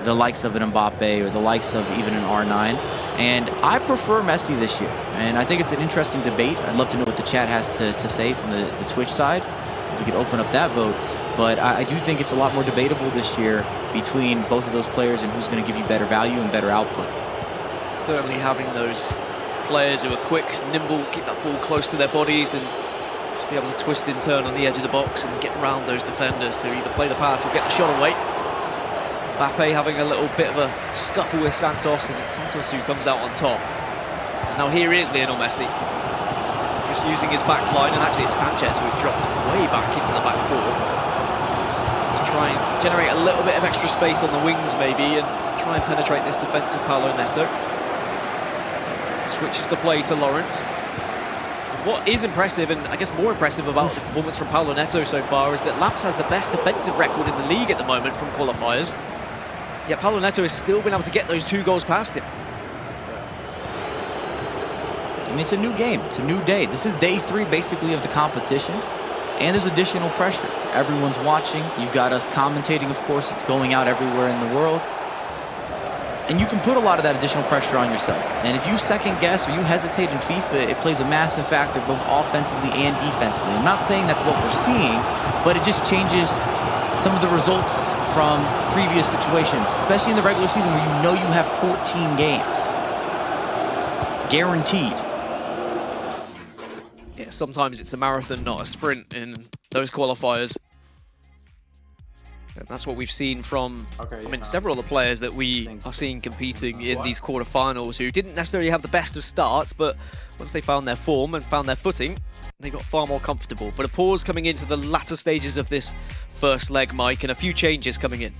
the likes of an Mbappe or the likes of even an R9. And I prefer Messi this year. And I think it's an interesting debate. I'd love to know what the chat has to say from the Twitch side, if we could open up that vote. But I do think it's a lot more debatable this year between both of those players and who's going to give you better value and better output. Certainly having those players who are quick, nimble, keep that ball close to their bodies and just be able to twist and turn on the edge of the box and get around those defenders to either play the pass or get the shot away. Mbappe having a little bit of a scuffle with Santos, and it's Santos who comes out on top. Because now here is Lionel Messi, just using his back line, and actually it's Sanchez who dropped way back into the back four to try and generate a little bit of extra space on the wings maybe, and try and penetrate this defensive Paulo Neto. switches the play to Lawrence. What is impressive, and I guess more impressive about the performance from Paulo Neto so far, is that Lamps has the best defensive record in the league at the moment from qualifiers. Yet Paulo Neto has still been able to get those 2 goals past him. I mean, it's a new game. It's a new day. This is day 3, basically, of the competition. And there's additional pressure. Everyone's watching. You've got us commentating, of course. It's going out everywhere in the world. And you can put a lot of that additional pressure on yourself. And if you second guess or you hesitate in FIFA, it plays a massive factor both offensively and defensively. I'm not saying that's what we're seeing, but it just changes some of the results from previous situations, especially in the regular season where you know you have 14 games. Guaranteed. Yeah, sometimes it's a marathon, not a sprint in those qualifiers. And that's what we've seen from, several of the players that we are seeing competing in these quarterfinals who didn't necessarily have the best of starts, but once they found their form and found their footing, they got far more comfortable. But a pause coming into the latter stages of this first leg, Mike, and a few changes coming in.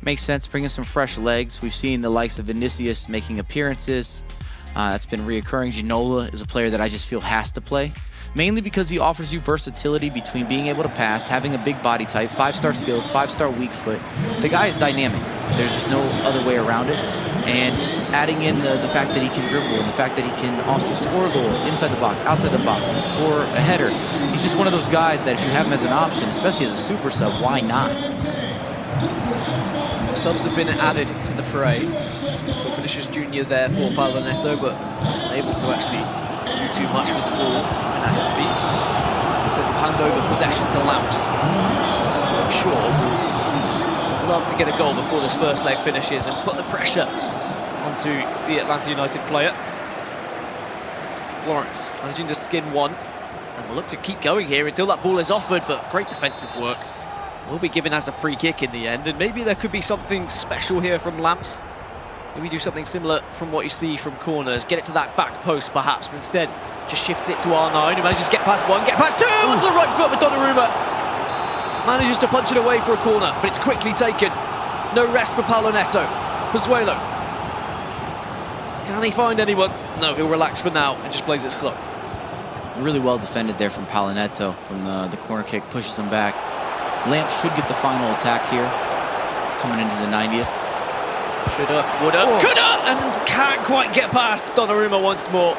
Makes sense, bringing some fresh legs. We've seen the likes of Vinicius making appearances. That's been reoccurring. Ginola is a player that I just feel has to play, mainly because he offers you versatility between being able to pass, having a big body type, 5-star skills, 5-star weak foot. The guy is dynamic. There's just no other way around it. And adding in the fact that he can dribble and the fact that he can also score goals inside the box, outside the box, he can score a header. He's just one of those guys that if you have him as an option, especially as a super sub, why not? Subs have been added to the fray. So Vinicius Jr. there for Paulo Neto, but wasn't able to actually do too much with the ball and at his feet. Instead of hand over possession to Lamps. I'm sure would love to get a goal before this first leg finishes and put the pressure onto the Atlanta United player. Lawrence managing to skin one, and we'll look to keep going here until that ball is offered, but great defensive work. Will be given as a free kick in the end, and maybe there could be something special here from Lamps. Maybe do something similar from what you see from corners, get it to that back post perhaps, but instead just shifts it to R9, who manages to get past one, get past two, onto the right foot with Donnarumma. Manages to punch it away for a corner, but it's quickly taken. No rest for Paulo Neto. Pozuelo. Can he find anyone? No, he'll relax for now and just plays it slow. Really well defended there from Paulo Neto from the corner kick, pushes him back. Lamps should get the final attack here, coming into the 90th. Shoulda, woulda, coulda, and can't quite get past Donnarumma once more.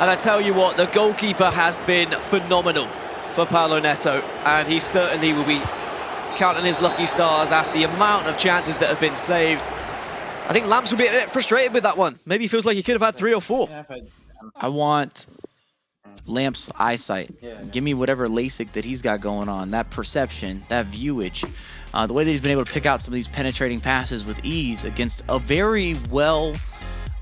And I tell you what, the goalkeeper has been phenomenal for Paulo Neto, and he certainly will be counting his lucky stars after the amount of chances that have been saved. I think Lamps will be a bit frustrated with that one. Maybe he feels like he could have had 3 or 4. I want Lamps' eyesight. Give me whatever LASIK that he's got going on, that perception, that viewage. The way that he's been able to pick out some of these penetrating passes with ease against a very well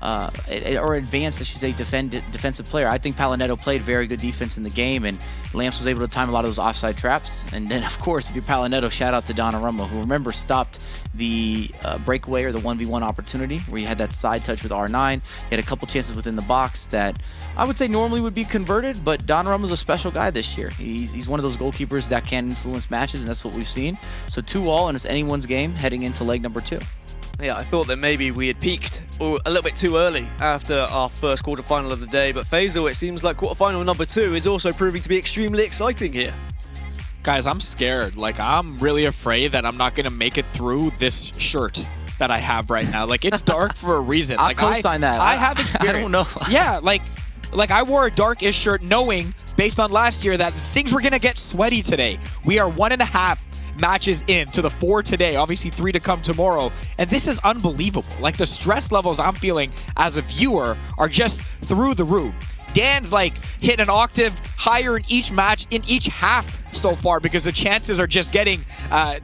or advanced, I should say, defensive player. I think Paulo Neto played very good defense in the game, and Lamps was able to time a lot of those offside traps. And then, of course, if you're Paulo Neto, shout out to Donnarumma, who, remember, stopped the breakaway or the 1v1 opportunity where you had that side touch with R9. He had a couple chances within the box that I would say normally would be converted, but Donnarumma's a special guy this year. He's one of those goalkeepers that can influence matches, and that's what we've seen. So 2-2, and it's anyone's game heading into leg number 2. Yeah, I thought that maybe we had peaked a little bit too early after our first quarterfinal of the day, but Faisal, it seems like quarterfinal number 2 is also proving to be extremely exciting here. Guys, I'm scared. Like, I'm really afraid that I'm not going to make it through this shirt that I have right now. Like, it's dark for a reason. I'll like, co-sign that. I have experience. I don't know. Yeah, like I wore a darkish shirt knowing, based on last year, that things were going to get sweaty today. We are 1.5 matches in to the 4 today, obviously 3 to come tomorrow, and this is unbelievable. Like, the stress levels I'm feeling as a viewer are just through the roof. Dan's like hit an octave higher in each match, in each half so far, because the chances are just getting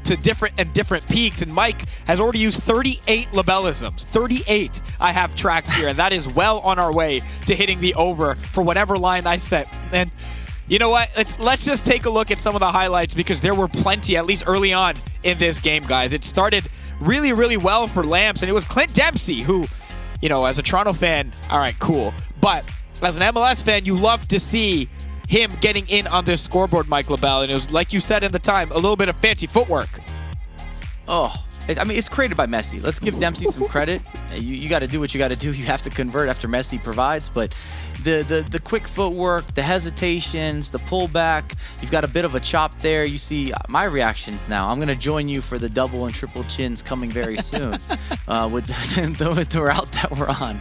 to different peaks. And Mike has already used 38 Labelisms. 38 I have tracked here, and that is well on our way to hitting the over for whatever line I set. And you know what? Let's just take a look at some of the highlights, because there were plenty, at least early on in this game, guys. It started really, really well for Lamps, and it was Clint Dempsey who, you know, as a Toronto fan, all right, cool. But as an MLS fan, you love to see him getting in on this scoreboard, Mike LaBelle. And it was, like you said in the time, a little bit of fancy footwork. Oh, I mean, it's created by Messi. Let's give Dempsey some credit. You got to do what you got to do. You have to convert after Messi provides. But the quick footwork, the hesitations, the pullback, you've got a bit of a chop there. You see my reactions now. I'm going to join you for the double and triple chins coming very soon with the route that we're on.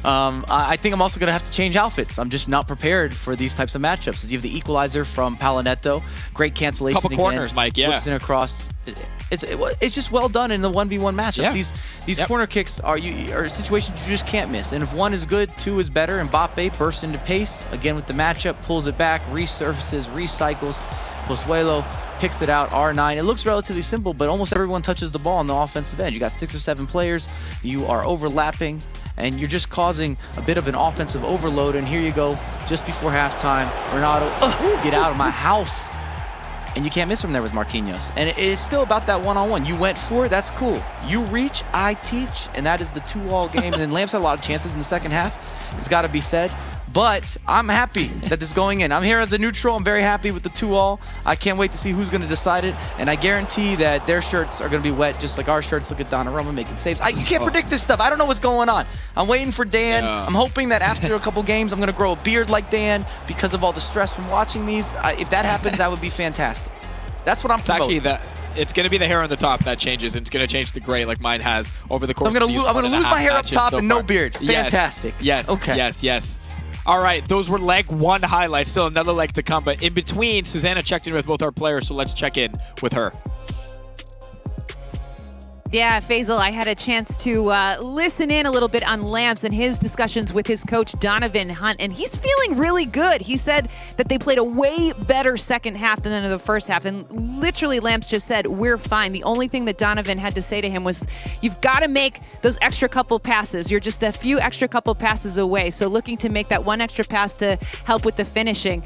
I think I'm also going to have to change outfits. I'm just not prepared for these types of matchups. You have the equalizer from Palinetto. Great cancellation. Couple corners, Mike, yeah. Flips in across. It's just well done in the 1v1 matchup. Yeah. These corner kicks are situations you just can't miss. And if one is good, two is better. And Mbappe bursts into pace again with the matchup, pulls it back, resurfaces, recycles. Pozuelo picks it out, R9. It looks relatively simple, but almost everyone touches the ball on the offensive end. You got 6 or 7 players. You are overlapping, and you're just causing a bit of an offensive overload. And here you go, just before halftime, Ronaldo, get out of my house. And you can't miss from there with Marquinhos. And it's still about that one-on-one. You went for it, that's cool. You reach, I teach, and that is the 2-all game. And then Lamps had a lot of chances in the second half. It's got to be said. But I'm happy that this is going in. I'm here as a neutral. I'm very happy with the 2-all. I can't wait to see who's going to decide it. And I guarantee that their shirts are going to be wet just like our shirts. Look at Donnarumma making saves. You can't predict this stuff. I don't know what's going on. I'm waiting for Dan. Yeah. I'm hoping that after a couple games, I'm going to grow a beard like Dan because of all the stress from watching these. If that happens, that would be fantastic. That's what I'm promoting. It's going to be the hair on the top that changes, and it's going to change to gray like mine has over the course So of these I'm going to lose my hair up top so and no beard. Yes. Fantastic. Yes. Okay. Yes. All right, those were leg 1 highlights. Still another leg to come, but in between, Susanna checked in with both our players, so let's check in with her. Yeah, Faisal, I had a chance to listen in a little bit on Lamps and his discussions with his coach, Donovan Hunt, and he's feeling really good. He said that they played a way better second half than in the first half, and literally Lamps just said, we're fine. The only thing that Donovan had to say to him was, you've got to make those extra couple passes. You're just a few extra couple passes away, so looking to make that one extra pass to help with the finishing.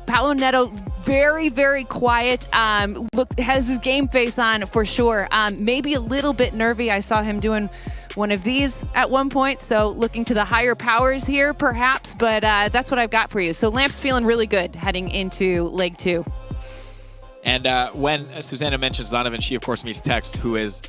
Paulo Neto, very, very quiet. Has his game face on for sure. Maybe a little bit nervy. I saw him doing one of these at one point, so looking to the higher powers here perhaps, but that's what I've got for you. So Lamps feeling really good heading into leg 2. And when Susanna mentions Donovan, she of course means Tex, who is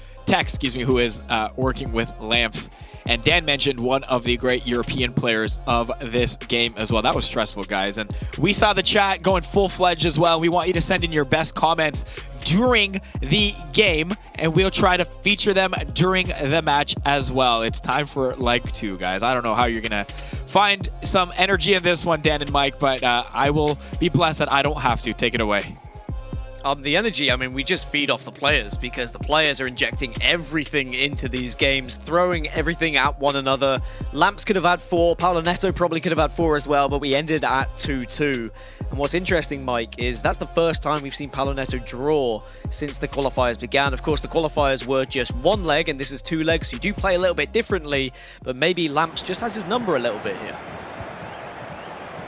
working with Lamps. And Dan mentioned one of the great European players of this game as well. That was stressful, guys. And we saw the chat going full-fledged as well. We want you to send in your best comments during the game, and we'll try to feature them during the match as well. It's time for leg 2, guys. I don't know how you're going to find some energy in this one, Dan and Mike, but I will be blessed that I don't have to. Take it away. The energy, I mean, we just feed off the players because the players are injecting everything into these games, throwing everything at one another. Lamps could have had 4, Paulo Neto probably could have had 4 as well, but we ended at 2-2. And what's interesting, Mike, is that's the first time we've seen Paulo Neto draw since the qualifiers began. Of course, the qualifiers were just 1 leg, and this is 2 legs, so you do play a little bit differently, but maybe Lamps just has his number a little bit here.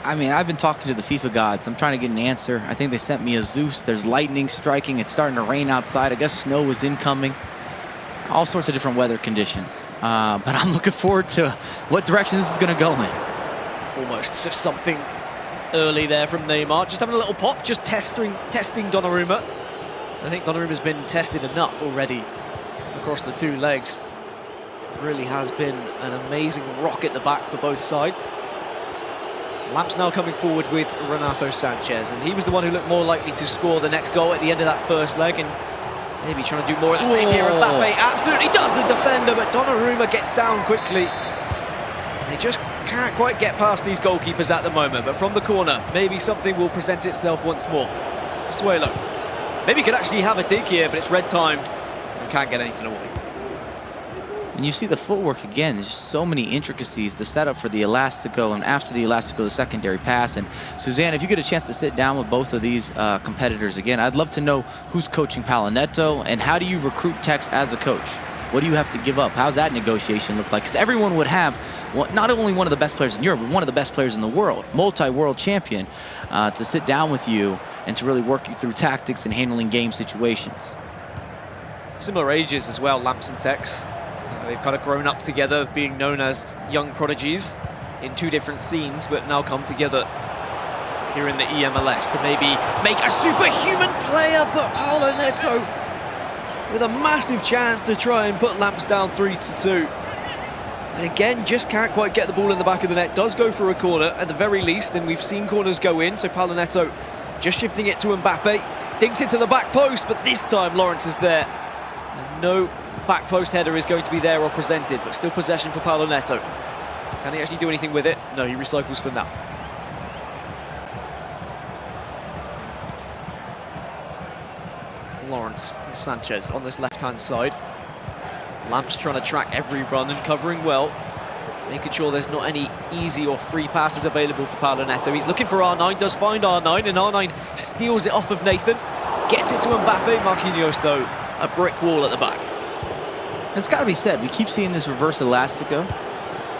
I mean, I've been talking to the FIFA gods. I'm trying to get an answer. I think they sent me a Zeus. There's lightning striking. It's starting to rain outside. I guess snow was incoming. All sorts of different weather conditions. But I'm looking forward to what direction this is going to go in. Almost just something early there from Neymar. Just having a little pop, just testing Donnarumma. I think Donnarumma's been tested enough already across the 2 legs. It really has been an amazing rock at the back for both sides. Lamps now coming forward with Renato Sanchez, and he was the one who looked more likely to score the next goal at the end of that first leg, and maybe trying to do more of the same here. Mbappe absolutely does the defender, but Donnarumma gets down quickly. And they just can't quite get past these goalkeepers at the moment, but from the corner, maybe something will present itself once more. Pozuelo. Maybe he could actually have a dig here, but it's red timed and can't get anything away. And you see the footwork again. There's so many intricacies. The setup for the Elastico, and after the Elastico, the secondary pass. And Suzanne, if you get a chance to sit down with both of these competitors again, I'd love to know who's coaching Paulo Neto, and how do you recruit Tex as a coach? What do you have to give up? How's that negotiation look like? Because everyone would have not only one of the best players in Europe, but one of the best players in the world, multi-world champion, to sit down with you and to really work you through tactics and handling game situations. Similar ages as well, Lamps and Tex. They've kind of grown up together, being known as young prodigies in 2 different scenes, but now come together here in the eMLS to maybe make a superhuman player. But Paulo Neto with a massive chance to try and put Lamps down 3-2. And again, just can't quite get the ball in the back of the net. Does go for a corner at the very least, and we've seen corners go in, so Paolo Neto just shifting it to Mbappe. Dinks it to the back post, but this time Lawrence is there. And no back post header is going to be there or presented, but still possession for Paolo Neto. Can he actually do anything with it? No, he recycles for now. Lawrence and Sanchez on this left-hand side. Lamps trying to track every run and covering well, making sure there's not any easy or free passes available for Paolo Neto. He's looking for R9, does find R9, and R9 steals it off of Nathan. Gets it to Mbappe. Marquinhos, though, a brick wall at the back. It's got to be said, we keep seeing this reverse elastico,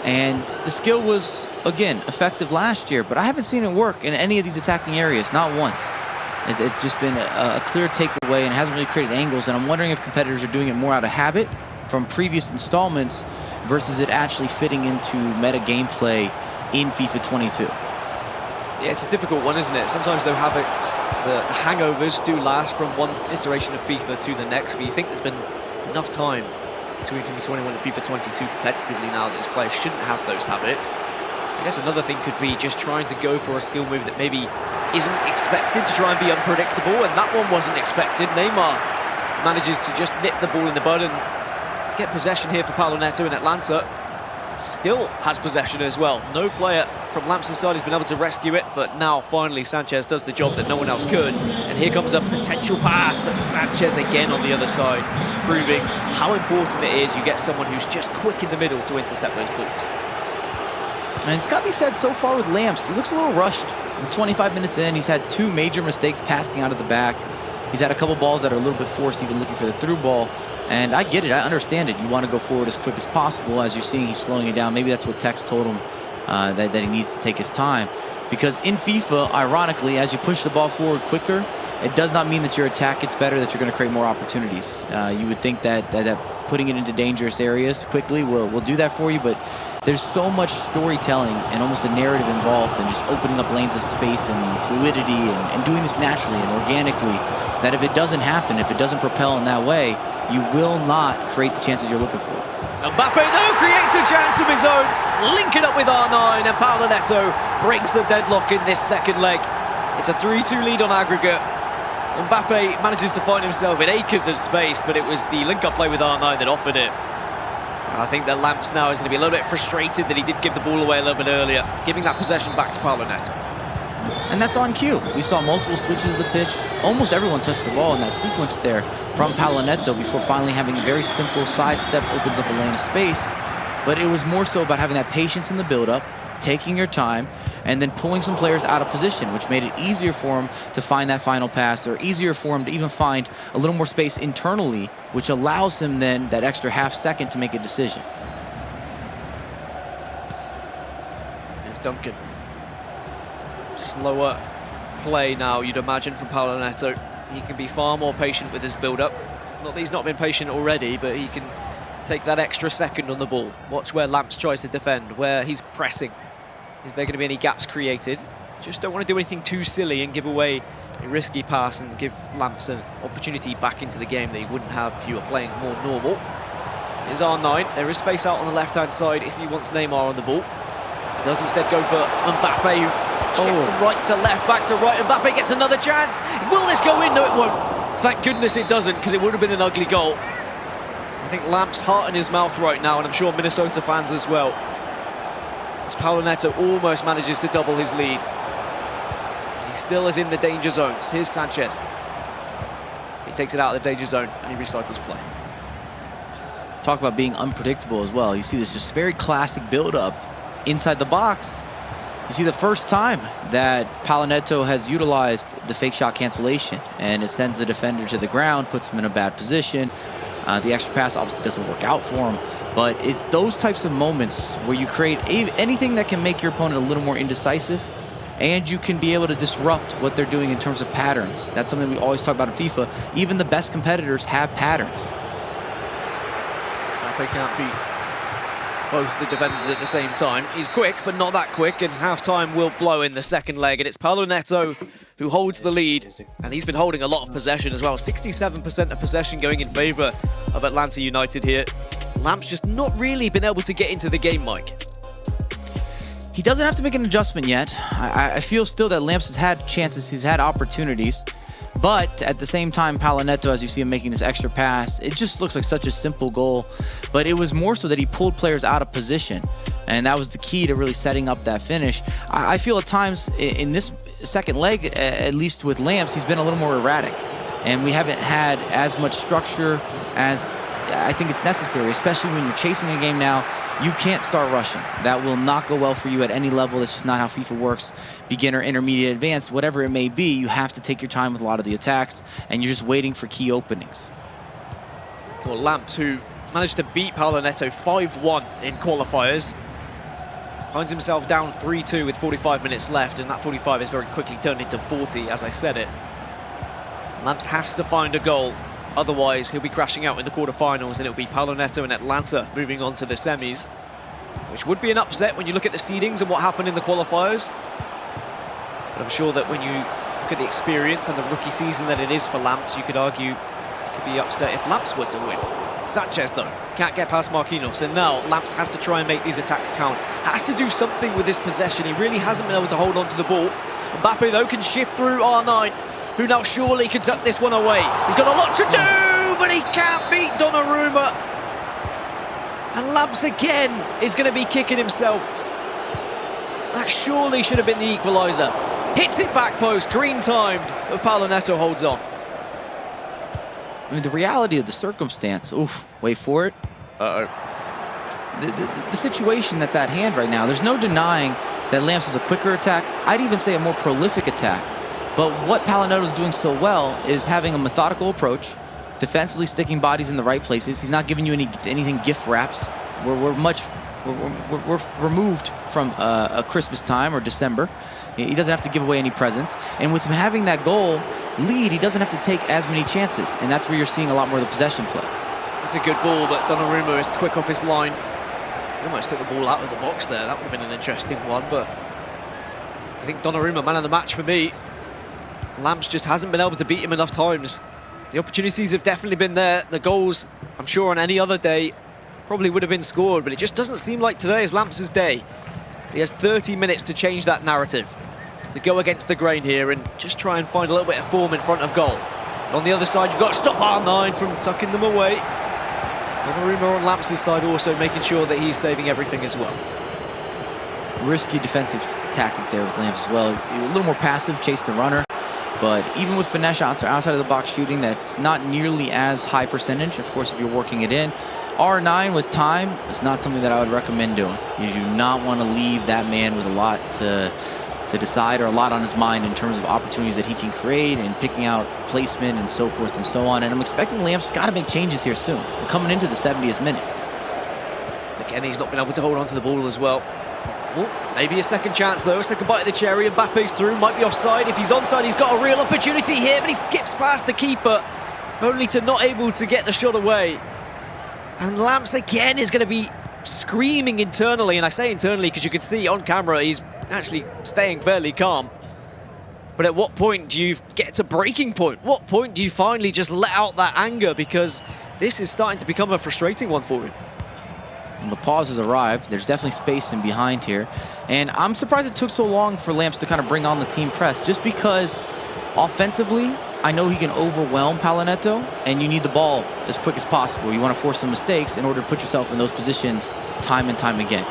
and the skill was, again, effective last year, but I haven't seen it work in any of these attacking areas, not once. It's just been a clear takeaway and hasn't really created angles, and I'm wondering if competitors are doing it more out of habit from previous installments versus it actually fitting into meta gameplay in FIFA 22. Yeah, it's a difficult one, isn't it? Sometimes though habits, the hangovers do last from one iteration of FIFA to the next, but you think there's been enough time between FIFA 21 and FIFA 22 competitively now that this player shouldn't have those habits. I guess another thing could be just trying to go for a skill move that maybe isn't expected to try and be unpredictable, and that one wasn't expected. Neymar manages to just nip the ball in the bud and get possession here for Paolo Neto in Atlanta. Still has possession as well. No player from Lamps' side has been able to rescue it, but now finally Sanchez does the job that no one else could. And here comes a potential pass, but Sanchez again on the other side, proving how important it is you get someone who's just quick in the middle to intercept those balls. And it's got to be said, so far with Lamps, he looks a little rushed. 25 minutes in, he's had 2 major mistakes passing out of the back. He's had a couple balls that are a little bit forced, even looking for the through ball. And I get it, I understand it. You want to go forward as quick as possible. As you're seeing, he's slowing it down. Maybe that's what Tex told him, that he needs to take his time. Because in FIFA, ironically, as you push the ball forward quicker, it does not mean that your attack gets better, that you're going to create more opportunities. You would think that putting it into dangerous areas quickly will do that for you, but there's so much storytelling and almost a narrative involved in just opening up lanes of space and fluidity and doing this naturally and organically, that if it doesn't happen, if it doesn't propel in that way, you will not create the chances you're looking for. Mbappe, though, creates a chance of his own, linking up with R9, and Paolo Neto breaks the deadlock in this second leg. It's a 3-2 lead on aggregate. Mbappe manages to find himself in acres of space, but it was the link-up play with R9 that offered it. And I think that Lamps now is going to be a little bit frustrated that he did give the ball away a little bit earlier, giving that possession back to Paolo Neto. And that's on cue. We saw multiple switches of the pitch. Almost everyone touched the ball in that sequence there from Paolo Neto before finally having a very simple sidestep, opens up a lane of space. But it was more so about having that patience in the build-up, taking your time, and then pulling some players out of position, which made it easier for him to find that final pass, or easier for him to even find a little more space internally, which allows him then that extra half second to make a decision. It's Duncan. Slower play now, you'd imagine, from Paolo Neto. He can be far more patient with his build-up. Not that he's not been patient already, but he can take that extra second on the ball. Watch where Lamps tries to defend, where he's pressing. Is there going to be any gaps created? Just don't want to do anything too silly and give away a risky pass and give Lamps an opportunity back into the game that he wouldn't have if you were playing more normal. Here's R9. There is space out on the left-hand side if he wants Neymar on the ball. He does instead go for Mbappe, who shifts from right to left, back to right. Mbappe gets another chance. Will this go in? No, it won't. Thank goodness it doesn't, because it would have been an ugly goal. I think Lamps' heart in his mouth right now, and I'm sure Minnesota fans as well, as Paolo Neto almost manages to double his lead. He still is in the danger zones. Here's Sanchez. He takes it out of the danger zone and he recycles play. Talk about being unpredictable as well. You see this just very classic build-up inside the box. You see the first time that Paolo Neto has utilized the fake shot cancellation, and it sends the defender to the ground, puts him in a bad position. The extra pass obviously doesn't work out for him, but it's those types of moments where you create anything that can make your opponent a little more indecisive, and you can be able to disrupt what they're doing in terms of patterns. That's something we always talk about in FIFA. Even the best competitors have patterns. Mbappe can't beat both the defenders at the same time. He's quick, but not that quick, and half-time will blow in the second leg, and it's Paolo Neto who holds the lead, and he's been holding a lot of possession as well. 67% of possession going in favour of Atlanta United here. Lamps just not really been able to get into the game, Mike. He doesn't have to make an adjustment yet. I feel still that Lamps has had chances, he's had opportunities. But at the same time, Paolo Neto, as you see him making this extra pass, it just looks like such a simple goal. But it was more so that he pulled players out of position. And that was the key to really setting up that finish. I feel at times in this second leg, at least with Lamps, he's been a little more erratic. And we haven't had as much structure as I think it's necessary, especially when you're chasing a game now. You can't start rushing. That will not go well for you at any level. That's just not how FIFA works. Beginner, intermediate, advanced, whatever it may be, you have to take your time with a lot of the attacks, and you're just waiting for key openings. Well, Lamps, who managed to beat Paolo Neto 5-1 in qualifiers, finds himself down 3-2 with 45 minutes left, and that 45 is very quickly turned into 40, as I said it. Lamps has to find a goal. Otherwise, he'll be crashing out in the quarterfinals, and it'll be Paolo Neto and Atlanta moving on to the semis, which would be an upset when you look at the seedings and what happened in the qualifiers. But I'm sure that when you look at the experience and the rookie season that it is for Lamps, you could argue it could be upset if Lamps were to win. Sanchez, though, can't get past Marquinhos, and now Lamps has to try and make these attacks count. Has to do something with his possession. He really hasn't been able to hold on to the ball. Mbappe, though, can shift through R9, who now surely can tuck this one away. He's got a lot to do, but he can't beat Donnarumma. And Lamps again is going to be kicking himself. That surely should have been the equaliser. Hits it back post, green timed, but Paolo Neto holds on. I mean, the reality of the circumstance, oof, wait for it. Uh-oh. The situation that's at hand right now, there's no denying that Lamps is a quicker attack. I'd even say a more prolific attack. But what Paolo Neto is doing so well is having a methodical approach, defensively sticking bodies in the right places. He's not giving you anything gift wraps. We're removed from a Christmas time or December. He doesn't have to give away any presents. And with him having that goal lead, he doesn't have to take as many chances. And that's where you're seeing a lot more of the possession play. It's a good ball, but Donnarumma is quick off his line. He almost took the ball out of the box there. That would have been an interesting one, but I think Donnarumma, man of the match for me. Lamps just hasn't been able to beat him enough times. The opportunities have definitely been there. The goals, I'm sure on any other day, probably would have been scored, but it just doesn't seem like today is Lamps' day. He has 30 minutes to change that narrative, to go against the grain here and just try and find a little bit of form in front of goal. But on the other side, you've got to stop R9 from tucking them away. Donnarumma on Lamps' side also making sure that he's saving everything as well. Risky defensive tactic there with Lamps as well. A little more passive, chase the runner. But even with finesse shots or outside of the box shooting, that's not nearly as high percentage. Of course, if you're working it in. R9 with time is not something that I would recommend doing. You do not want to leave that man with a lot to decide or a lot on his mind in terms of opportunities that he can create and picking out placement and so forth and so on. And I'm expecting Lamps got to make changes here soon. We're coming into the 70th minute. Again, he's not been able to hold on to the ball as well. Oh, maybe a second chance though, a second bite of the cherry. Mbappe's through, might be offside. If he's onside, he's got a real opportunity here, but he skips past the keeper, only to not able to get the shot away. And Lamps again is going to be screaming internally, and I say internally because you can see on camera he's actually staying fairly calm. But at what point do you get to breaking point? What point do you finally just let out that anger? Because this is starting to become a frustrating one for him. And the pause has arrived. There's definitely space in behind here. And I'm surprised it took so long for Lamps to kind of bring on the team press, just because offensively, I know he can overwhelm Paolo Neto, and you need the ball as quick as possible. You want to force some mistakes in order to put yourself in those positions time and time again.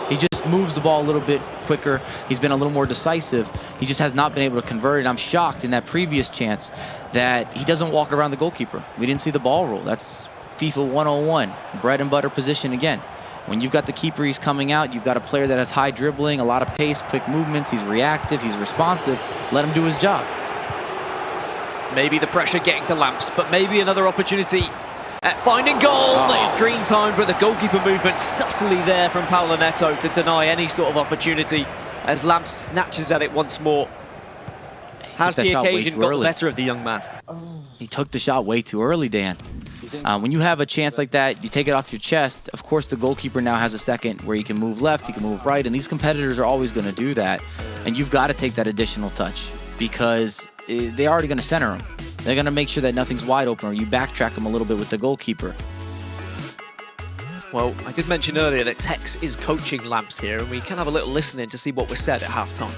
He just moves the ball a little bit quicker. He's been a little more decisive. He just has not been able to convert it. I'm shocked in that previous chance that he doesn't walk around the goalkeeper. We didn't see the ball roll. That's FIFA 101, bread and butter position again. When you've got the keeper, he's coming out. You've got a player that has high dribbling, a lot of pace, quick movements. He's reactive, he's responsive. Let him do his job. Maybe the pressure getting to Lamps, but maybe another opportunity at finding goal. Oh. It's green time, but the goalkeeper movement subtly there from Paolo Neto to deny any sort of opportunity as Lamps snatches at it once more. Has the occasion got the better of the young man? He took the shot way too early, Dan. When you have a chance like that, you take it off your chest. Of course, the goalkeeper now has a second where he can move left, he can move right, and these competitors are always going to do that. And you've got to take that additional touch because they're already going to center him. They're going to make sure that nothing's wide open, or you backtrack him a little bit with the goalkeeper. Well, I did mention earlier that Tex is coaching Lamps here, and we can have a little listening to see what was said at halftime.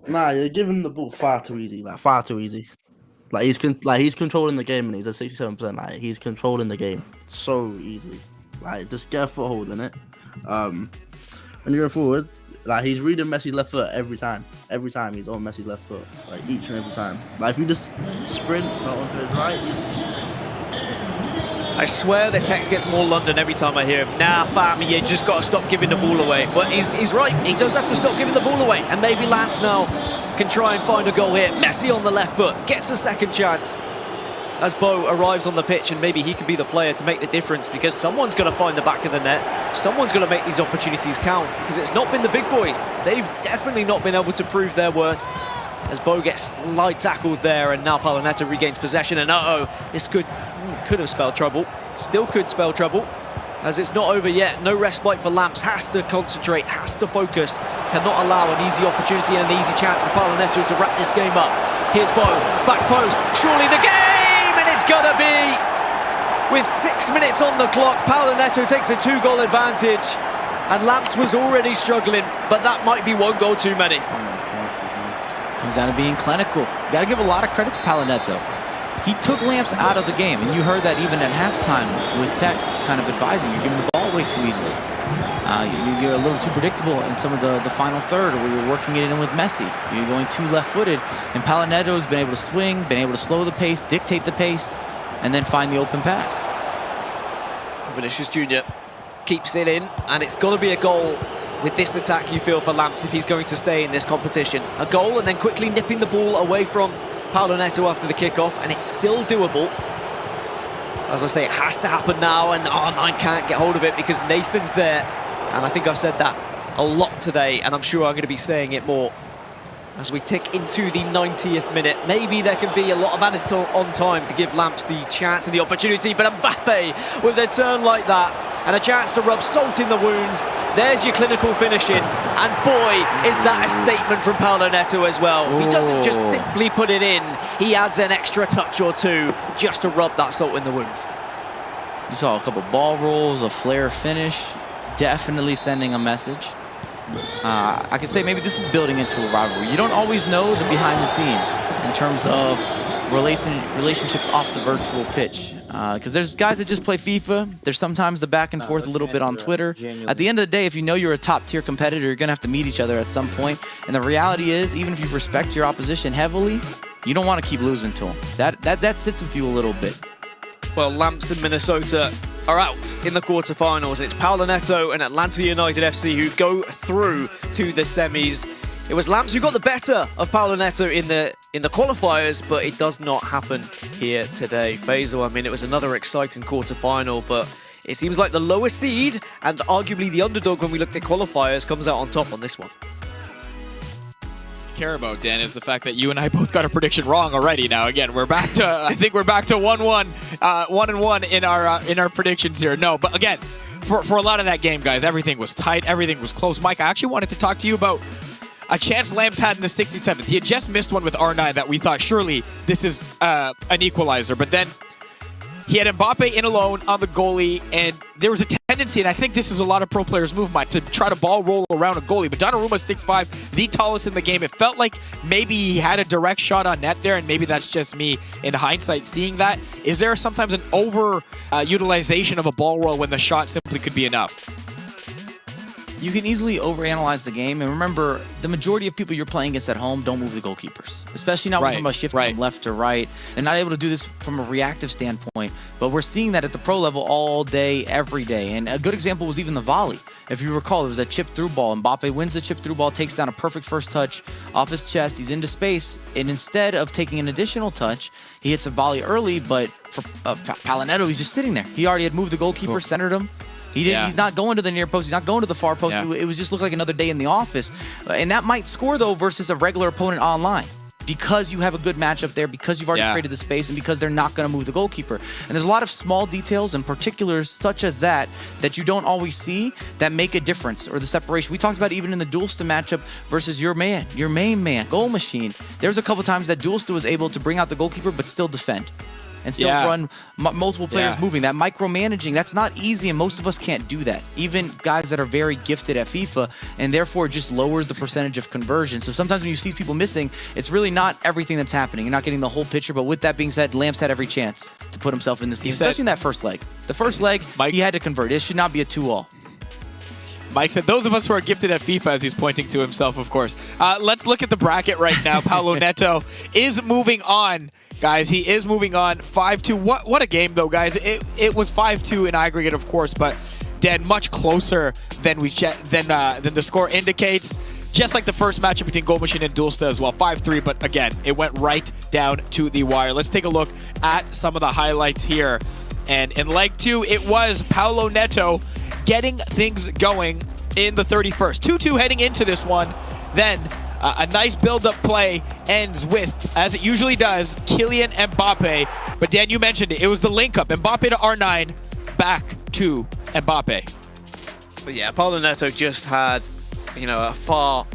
Nah, you're giving the ball far too easy, like far too easy. Like he's controlling the game, and he's at 67%. Like he's controlling the game so easy. Like just get a foothold in it. When you're going forward, like he's reading Messi's left foot every time. Every time he's on Messi's left foot, like each and every time. Like if you just sprint onto his right. I swear that Tex gets more London every time I hear him. Nah, fam, you just got to stop giving the ball away. But he's right. He does have to stop giving the ball away. And maybe Lance now can try and find a goal here. Messi on the left foot gets a second chance as Bo arrives on the pitch, and maybe he can be the player to make the difference, because someone's got to find the back of the net. Someone's got to make these opportunities count, because it's not been the big boys. They've definitely not been able to prove their worth. As Bo gets slide tackled there, and now Palanetto regains possession, and this could have spelled trouble. Still could spell trouble, as it's not over yet. No respite for Lamps. Has to concentrate, has to focus. Cannot allow an easy opportunity and an easy chance for Palanetto to wrap this game up. Here's Bo, back post, surely the game, and it's gonna be. With 6 minutes on the clock, Palanetto takes a 2-goal advantage, and Lamps was already struggling, but that might be 1 goal too many. Comes down to being clinical. You got to give a lot of credit to Palanetto. He took Lamps out of the game, and you heard that even at halftime with Tex kind of advising you're giving the ball away too easily. You're a little too predictable in some of the final third, where you're working it in with Messi. You're going too left-footed, and Palanetto's been able to swing, been able to slow the pace, dictate the pace, and then find the open pass. Vinicius Jr. keeps it in, and it's got to be a goal with this attack, you feel, for Lamps if he's going to stay in this competition. A goal, and then quickly nipping the ball away from Palanetto after the kickoff, and it's still doable. As I say, it has to happen now, and R9 can't get hold of it because Nathan's there. And I think I've said that a lot today, and I'm sure I'm going to be saying it more as we tick into the 90th minute. Maybe there can be a lot of added on time to give Lamps the chance and the opportunity, but Mbappe with a turn like that and a chance to rub salt in the wounds. There's your clinical finishing, and boy, is that a statement from Palanetto as well. He doesn't just simply put it in, he adds an extra touch or two just to rub that salt in the wounds. You saw a couple ball rolls, a flare finish, definitely sending a message. I could say maybe this is building into a rivalry. You don't always know the behind the scenes in terms of relationships off the virtual pitch. Because there's guys that just play FIFA. There's sometimes the back and forth a little bit on Twitter. At the end of the day, if you know you're a top-tier competitor, you're going to have to meet each other at some point. And the reality is, even if you respect your opposition heavily, you don't want to keep losing to them. That sits with you a little bit. Well, Lamps and Minnesota are out in the quarterfinals. It's Palanetto and Atlanta United FC who go through to the semis. It was Lamps who got the better of Palanetto in the qualifiers, but it does not happen here today. Faisal, I mean, it was another exciting quarterfinal, but it seems like the lower seed and arguably the underdog when we looked at qualifiers comes out on top on this one. Care about, Dan, is the fact that you and I both got a prediction wrong already. Now again, we're back to I think we're back to 1-1, 1-1 in our predictions here. No, but again, for a lot of that game, guys, everything was tight, everything was close. Mike, I actually wanted to talk to you about a chance Lamps had in the 67th. He had just missed one with R9 that we thought surely this is an equalizer, but then he had Mbappe in alone on the goalie, and there was a tendency, and I think this is a lot of pro players' move, Mike, to try to ball roll around a goalie. But Donnarumma's 6'5", the tallest in the game. It felt like maybe he had a direct shot on net there, and maybe that's just me in hindsight seeing that. Is there sometimes an over-utilization of a ball roll when the shot simply could be enough? You can easily overanalyze the game, and remember, the majority of people you're playing against at home don't move the goalkeepers, especially not from a shift from left to right. They're not able to do this from a reactive standpoint, but we're seeing that at the pro level all day, every day. And a good example was even the volley. If you recall, it was a chip-through ball. Mbappe wins the chip-through ball, takes down a perfect first touch off his chest. He's into space, and instead of taking an additional touch, he hits a volley early, but for Palanetto, he's just sitting there. He already had moved the goalkeeper, centered him. He didn't. Yeah. He's not going to the near post. He's not going to the far post. Yeah. It was just looked like another day in the office. And that might score, though, versus a regular opponent online. because you have a good matchup there, because you've already created the space, and because they're not going to move the goalkeeper. And there's a lot of small details and particulars such as that you don't always see that make a difference, or the separation. We talked about it even in the Duelsta matchup versus your main man, Goal Machine. There's a couple times that Duelsta was able to bring out the goalkeeper but still defend. And still run multiple players moving. That micromanaging, that's not easy, and most of us can't do that. Even guys that are very gifted at FIFA, and therefore just lowers the percentage of conversion. So sometimes when you see people missing, it's really not everything that's happening. You're not getting the whole picture, but with that being said, Lamps had every chance to put himself in this game, especially in that first leg. The first leg, Mike, he had to convert. It should not be a 2-all. Mike said, those of us who are gifted at FIFA, as he's pointing to himself, of course. Let's look at the bracket right now. Paulo Neto is moving on. Guys, he is moving on 5-2. What a game, though, guys. It was 5-2 in aggregate, of course, but Dan, much closer than the score indicates. Just like the first matchup between Goal Machine and Duelsta as well, 5-3. But again, it went right down to the wire. Let's take a look at some of the highlights here. And in leg 2, it was Paulo Neto getting things going in the 31st. 2-2 heading into this one. Then a nice build-up play ends with, as it usually does, Kylian Mbappe. But Dan, you mentioned it. It was the link-up. Mbappe to R9, back to Mbappe. But yeah, Paulo Neto just had, a far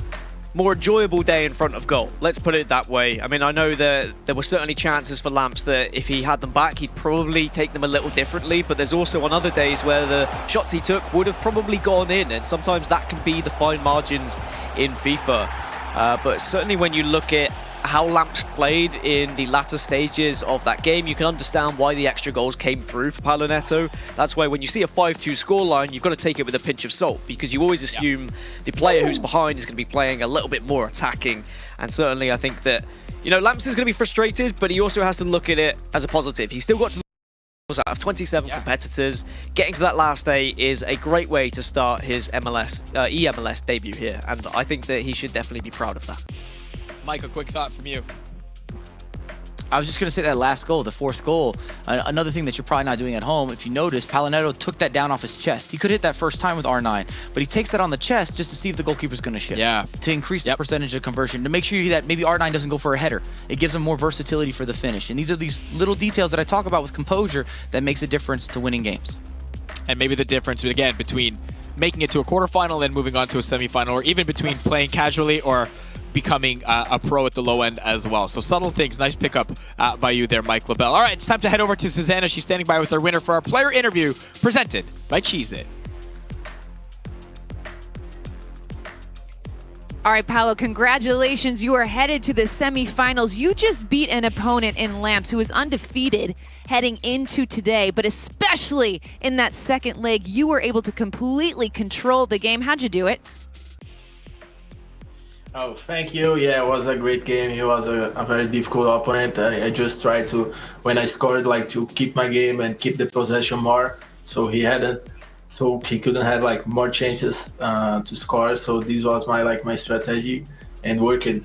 more enjoyable day in front of goal. Let's put it that way. I mean, I know that there were certainly chances for Lamps that if he had them back, he'd probably take them a little differently, but there's also on other days where the shots he took would have probably gone in, and sometimes that can be the fine margins in FIFA. But certainly when you look at how Lamps played in the latter stages of that game, you can understand why the extra goals came through for Paulo Neto. That's why when you see a 5-2 scoreline, you've got to take it with a pinch of salt, because you always assume the player who's behind is going to be playing a little bit more attacking. And certainly I think that, Lamps is going to be frustrated, but he also has to look at it as a positive. He's still got to out of 27 competitors. Getting to that last day is a great way to start his eMLS debut here, and I think that he should definitely be proud of that. Mike, a quick thought from you. I was just going to say that last goal, the fourth goal, another thing that you're probably not doing at home, if you notice, Paulo Neto took that down off his chest. He could hit that first time with R9, but he takes that on the chest just to see if the goalkeeper's going to shift. To increase the percentage of conversion, to make sure that maybe R9 doesn't go for a header. It gives him more versatility for the finish. And these are these little details that I talk about with composure that makes a difference to winning games. And maybe the difference, again, between making it to a quarterfinal and moving on to a semifinal, or even between playing casually or becoming a pro at the low end as well. So subtle things. Nice pickup by you there, Mike LaBelle. All right, it's time to head over to Susanna. She's standing by with our winner for our player interview, presented by Cheez-It. All right, Paulo, congratulations. You are headed to the semifinals. You just beat an opponent in Lamps who is undefeated heading into today, but especially in that second leg, you were able to completely control the game. How'd you do it? Oh, thank you. Yeah, it was a great game. He was a very difficult opponent. I just tried to, when I scored, to keep my game and keep the possession more. So he couldn't have more chances to score. So this was my strategy and working.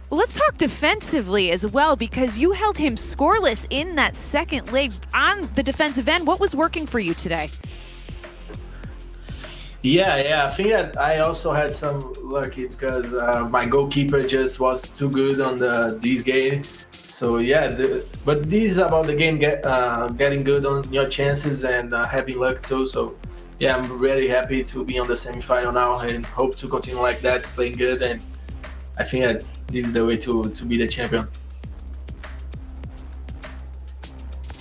Well, let's talk defensively as well, because you held him scoreless in that second leg on the defensive end. What was working for you today? Yeah. I think that I also had some lucky because my goalkeeper just was too good on this game. So yeah, but this is about the game getting good on your chances and having luck too. So yeah, I'm really happy to be on the semifinal now and hope to continue like that, playing good. And I think that this is the way to be the champion.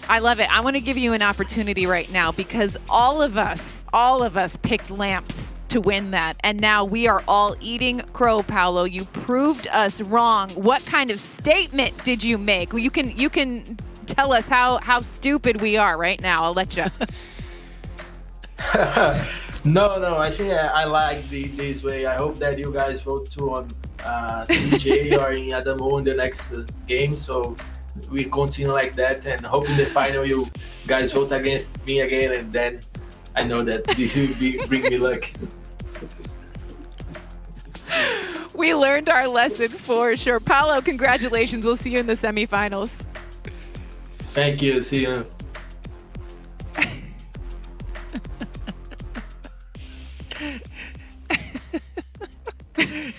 I love it. I want to give you an opportunity right now, because all of us picked Lamps to win that, and now we are all eating crow. Paulo, you proved us wrong. What kind of statement did you make? You can tell us how stupid we are right now. I'll let you. No. I think I like this way. I hope that you guys vote too on CJ or in Adamo in the next game. So we continue like that, and hope in the final you guys vote against me again, and then I know that this will bring me luck. We learned our lesson for sure. Paulo, congratulations. We'll see you in the semifinals. Thank you. See you.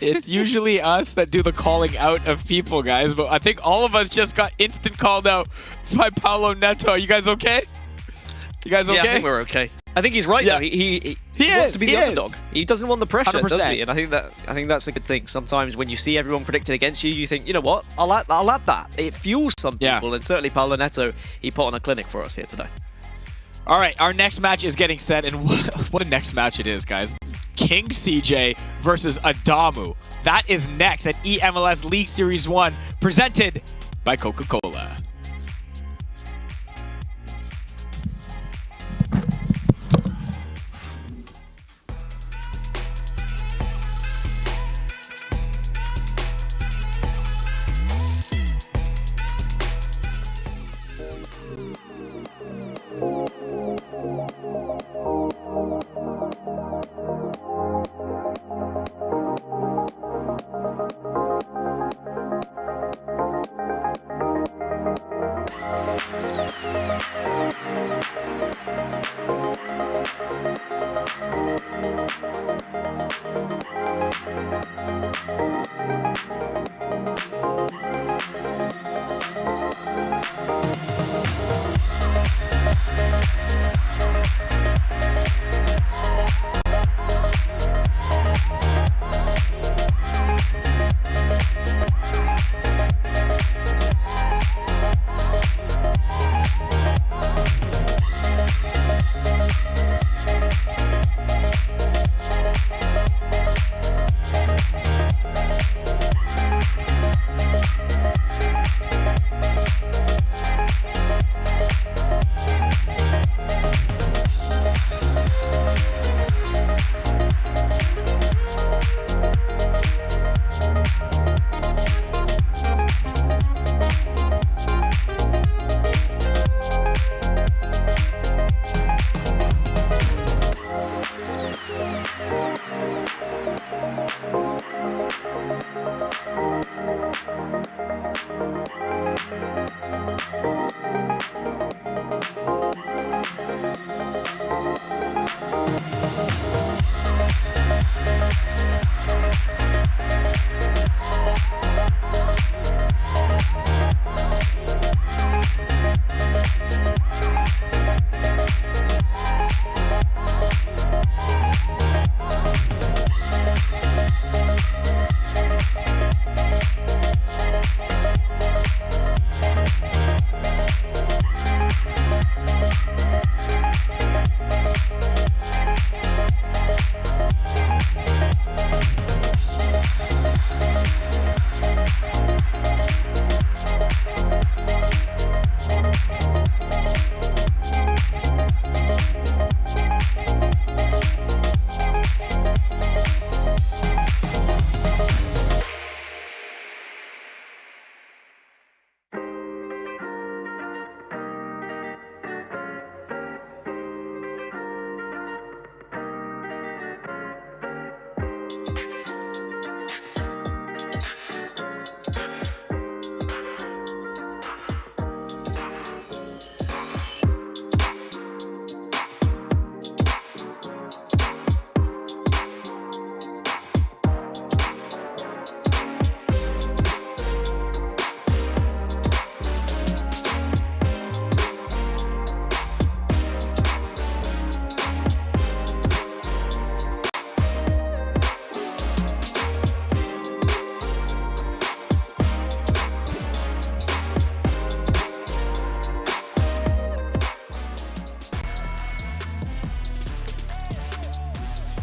It's usually us that do the calling out of people, guys, but I think all of us just got instant called out by Paulo Neto. Are you guys okay? You guys okay? Yeah, I think we're okay. I think he's right, Yeah. though. He He wants is, to be he the is. underdog. He doesn't want the pressure, 100%. does he? And I think that's a good thing. Sometimes when you see everyone predicted against you, you think, you know what? I'll add that. It fuels some Yeah. people, and certainly Paulo Neto, he put on a clinic for us here today. All right, our next match is getting set, and what a next match it is, guys. King CJ versus Adamu. That is next at eMLS League Series 1, presented by Coca-Cola.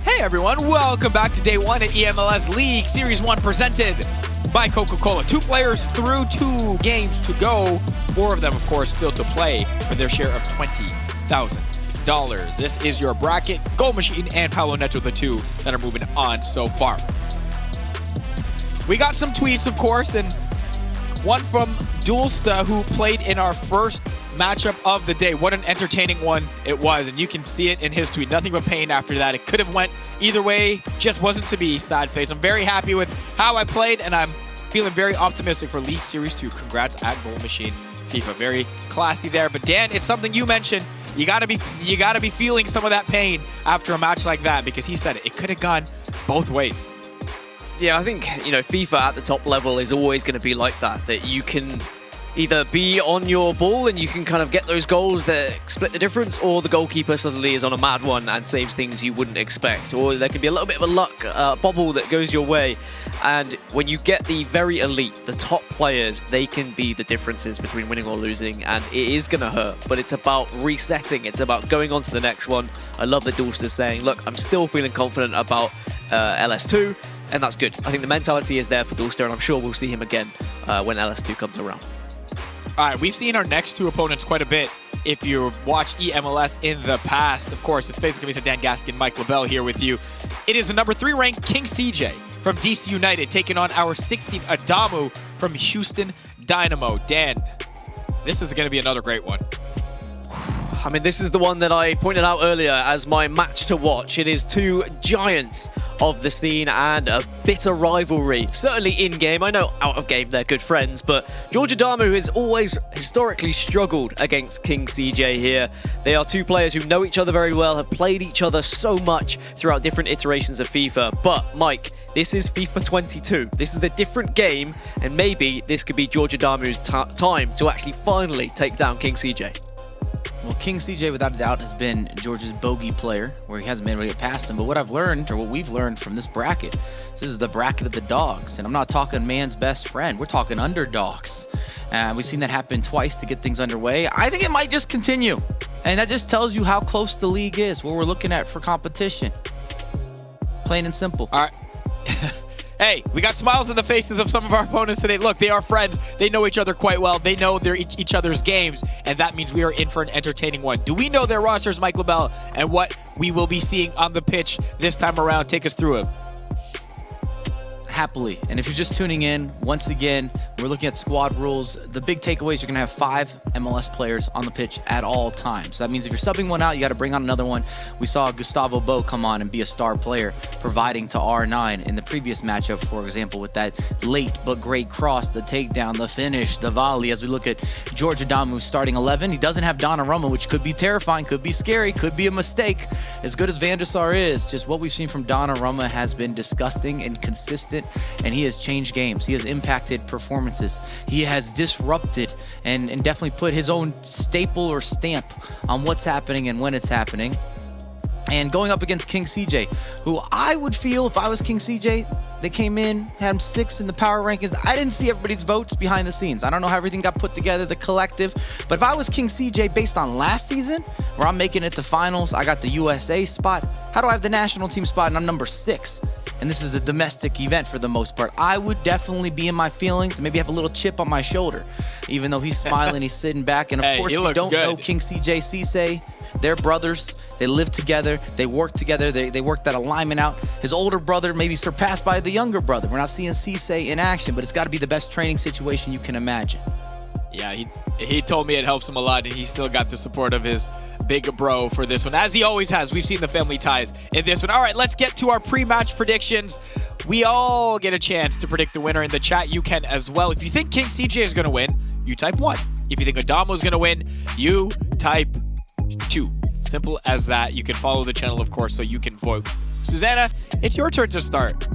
Hey everyone, welcome back to day one at eMLS League Series 1 presented by Coca-Cola. 2 players through 2 games to go. 4 of them, of course, still to play for their share of $20,000. This is your bracket. Goal Machine and Paulo Neto, the 2 that are moving on so far. We got some tweets, of course, and one from Dulsta, who played in our first matchup of the day. What an entertaining one it was, and you can see it in his tweet. Nothing but pain after that. It could have went either way, just wasn't to be. Sad face. I'm very happy with how I played, and I'm feeling very optimistic for League Series 2. Congrats at Goal Machine FIFA. Very classy there. But Dan, it's something you mentioned. You gotta be feeling some of that pain after a match like that, because he said it. It could have gone both ways. Yeah, I think, FIFA at the top level is always going to be like that you can either be on your ball and you can kind of get those goals that split the difference, or the goalkeeper suddenly is on a mad one and saves things you wouldn't expect, or there can be a little bit of a luck bobble that goes your way. And when you get the very elite, the top players, they can be the differences between winning or losing, and it is going to hurt, but it's about resetting. It's about going on to the next one. I love that Dulster's saying, look, I'm still feeling confident about LS2, and that's good. I think the mentality is there for Dulster, and I'm sure we'll see him again when LS2 comes around. All right, we've seen our next two opponents quite a bit. If you watch eMLS in the past, of course, it's basically Dan Gaskin, Mike LaBelle here with you. It is the number 3 ranked King CJ from DC United taking on our 16th Adamu from Houston Dynamo. Dan, this is going to be another great one. I mean, this is the one that I pointed out earlier as my match to watch. It is two giants of the scene and a bitter rivalry. Certainly in-game. I know out of game they're good friends, but George Adamu has always historically struggled against King CJ here. They are two players who know each other very well, have played each other so much throughout different iterations of FIFA. But, Mike, this is FIFA 22. This is a different game, and maybe this could be George Adamu's time to actually finally take down King CJ. Well, King CJ, without a doubt, has been George's bogey player, where he hasn't been able to get past him. But what I've learned, or what we've learned from this bracket, this is the bracket of the dogs. And I'm not talking man's best friend. We're talking underdogs. We've seen that happen twice to get things underway. I think it might just continue. And that just tells you how close the league is, what we're looking at for competition. Plain and simple. All right. Hey, we got smiles on the faces of some of our opponents today. Look, they are friends. They know each other quite well. They know their each other's games, and that means we are in for an entertaining one. Do we know their rosters, Mike LaBelle, and what we will be seeing on the pitch this time around? Take us through it. Happily. And if you're just tuning in, once again, we're looking at squad rules. The big takeaways, you're going to have 5 MLS players on the pitch at all times. So that means if you're subbing one out, you got to bring on another one. We saw Gustavo Bo come on and be a star player, providing to R9 in the previous matchup, for example, with that late but great cross, the takedown, the finish, the volley. As we look at George Adamu's starting 11, he doesn't have Donnarumma, which could be terrifying, could be scary, could be a mistake. As good as Van der Sar is, just what we've seen from Donnarumma has been disgusting and consistent, and he has changed games. He has impacted performances. He has disrupted and definitely put his own staple or stamp on what's happening and when it's happening. And going up against King CJ, who I would feel if I was King CJ, they came in, had him 6th in the power rankings. I didn't see everybody's votes behind the scenes. I don't know how everything got put together, the collective. But if I was King CJ based on last season, where I'm making it to finals, I got the USA spot. How do I have the national team spot and I'm number 6? And this is a domestic event for the most part. I would definitely be in my feelings and maybe have a little chip on my shoulder, even though he's smiling, he's sitting back. And of course, we don't know King CJ, Cisse. They're brothers. They live together. They work together. They work that alignment out. His older brother may be surpassed by the younger brother. We're not seeing Cisse in action, but it's got to be the best training situation you can imagine. Yeah, he told me it helps him a lot, and he still got the support of his big bro for this one, as he always has. We've seen the family ties in this one. All right, let's get to our pre-match predictions. We all get a chance to predict the winner in the chat. You can as well. If you think King CJ is going to win, you type 1. If you think Adamu is going to win, you type 2. Simple as that. You can follow the channel, of course, so you can vote. Susanna, it's your turn to start.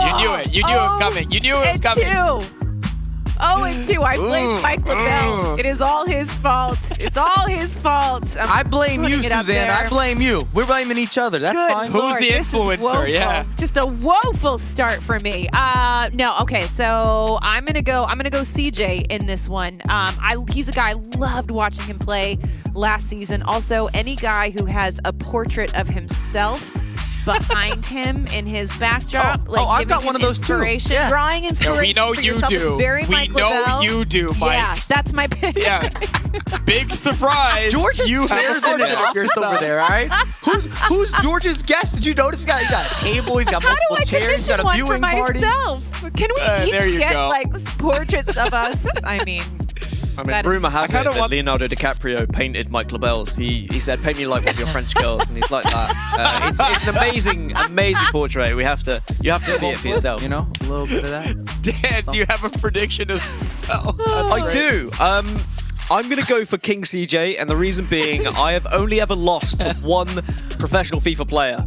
You knew it. You knew it was coming. You knew it was coming. 0-2. I blame Mike LaBelle. It is all his fault. It's all his fault. I blame you, Susanna. I blame you. We're blaming each other. That's fine. Lord, who's the influencer? Yeah. Just a woeful start for me. No, okay. So I'm gonna go CJ in this one. He's a guy I loved watching him play last season. Also, any guy who has a portrait of himself behind him in his backdrop, I've got one of those too. Yeah. Drawing inspiration. We know for you yourself do. is very We Mike know LaBelle. you do, Mike. Yeah, that's my pick. Yeah. Big surprise. George you chairs in his office over there, all right? Who's George's guest? Did you notice? He's got a table, he's got multiple chairs, he's got a viewing party. Can we each get like portraits of us? I mean, rumor has it that Leonardo DiCaprio painted Mike LaBelle's. He said, paint me like one of your French girls, and he's like that. It's an amazing portrait. You have to see it for yourself. You know, a little bit of that. Dan, do you have a prediction as well? I do. I'm going to go for King CJ, and the reason being, I have only ever lost to one professional FIFA player.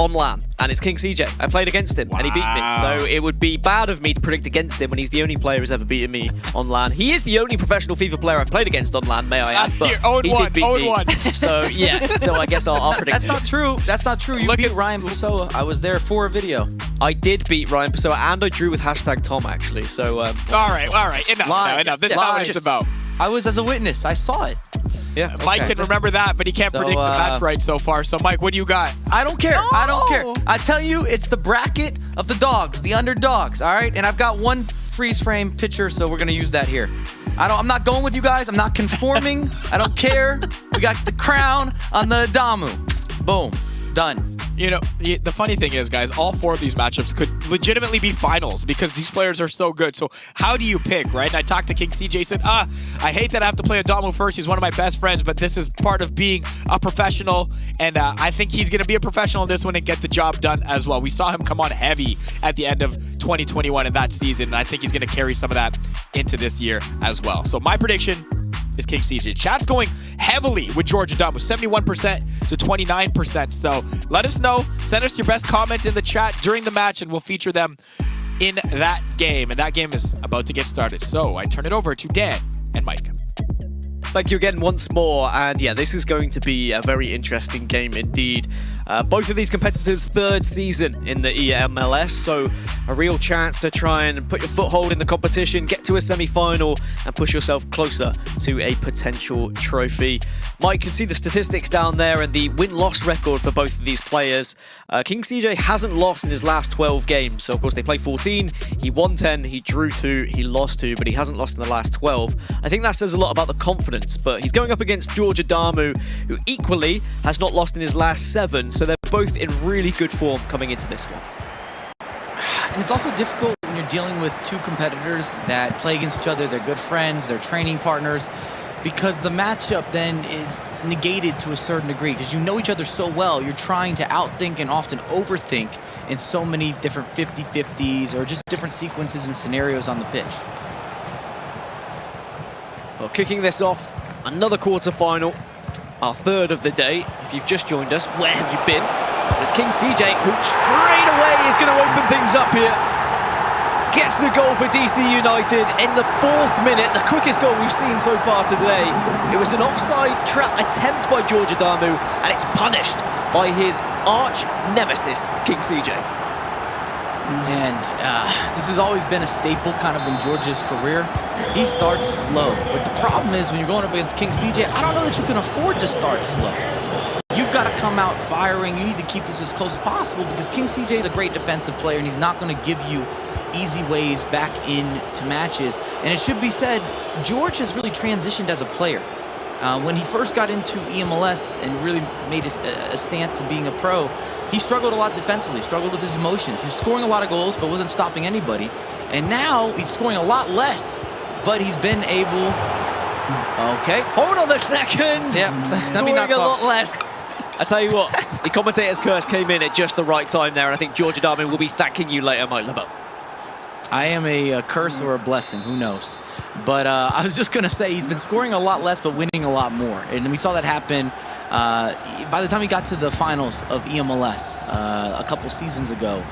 on LAN, and it's King CJ. I played against him, and he beat me. So it would be bad of me to predict against him when he's the only player who's ever beaten me on LAN. He is the only professional FIFA player I've played against on LAN, may I add, but he did beat me. So yeah, so I guess I'll predict That's not true. That's not true. You beat Ryan Pessoa. I was there for a video. I did beat Ryan Pessoa, and I drew with #Tom, actually. So all right. Enough. This is not what it's about. I was as a witness. I saw it. Yeah, Mike can remember that, but he can't predict the match right so far. So, Mike, what do you got? I don't care. I don't care. I tell you, it's the bracket of the dogs, the underdogs, all right? And I've got one freeze frame picture, so we're going to use that here. I'm not going with you guys. I'm not conforming. I don't care. We got the crown on the Adamu. Boom. Done. You know, the funny thing is, guys, all 4 of these matchups could legitimately be finals because these players are so good. So how do you pick, right? And I talked to King CJ, said, I hate that I have to play Adamu first. He's one of my best friends, but this is part of being a professional. And I think he's going to be a professional in this one and get the job done as well. We saw him come on heavy at the end of 2021 in that season. And I think he's going to carry some of that into this year as well. So my prediction is King CJ. Chat's going heavily with George Adamu, 71% to 29%. So let us know. Send us your best comments in the chat during the match, and we'll feature them in that game. And that game is about to get started. So I turn it over to Dan and Mike. Thank you again once more, and yeah, this is going to be a very interesting game indeed. Both of these competitors' 3rd season in the eMLS, so a real chance to try and put your foothold in the competition, get to a semi-final, and push yourself closer to a potential trophy. Mike can see the statistics down there and the win-loss record for both of these players. King CJ hasn't lost in his last 12 games, so of course they played 14, he won 10, he drew 2, he lost 2, but he hasn't lost in the last 12. I think that says a lot about the confidence, but he's going up against George Adamu, who equally has not lost in his last 7, so they're both in really good form coming into this one. And it's also difficult when you're dealing with 2 competitors that play against each other. They're good friends, they're training partners, because the matchup then is negated to a certain degree because you know each other so well. You're trying to outthink and often overthink in so many different 50-50s or just different sequences and scenarios on the pitch. Well, kicking this off, another quarterfinal, our 3rd of the day. If you've just joined us, where have you been? It's King CJ, who straight away is going to open things up here. Gets the goal for DC United in the 4th minute, the quickest goal we've seen so far today. It was an offside trap attempt by George Adamu, and it's punished by his arch nemesis, King CJ. And this has always been a staple kind of in George's career. He starts slow, but the problem is when you're going up against King CJ, I don't know that you can afford to start slow. You've got to come out firing. You need to keep this as close as possible because King CJ is a great defensive player and he's not going to give you easy ways back into matches. And it should be said, George has really transitioned as a player. When he first got into eMLS and really made a stance of being a pro, he struggled a lot defensively, struggled with his emotions. He was scoring a lot of goals, but wasn't stopping anybody. And now he's scoring a lot less, but he's been able... Okay. Hold on a second. Yeah. Scoring a lot less. I tell you what, the commentator's curse came in at just the right time there, and I think George Adamu will be thanking you later, Mike LeBeau. I am a curse or a blessing, who knows? But I was just going to say he's been scoring a lot less but winning a lot more. And we saw that happen by the time he got to the finals of eMLS a couple seasons ago.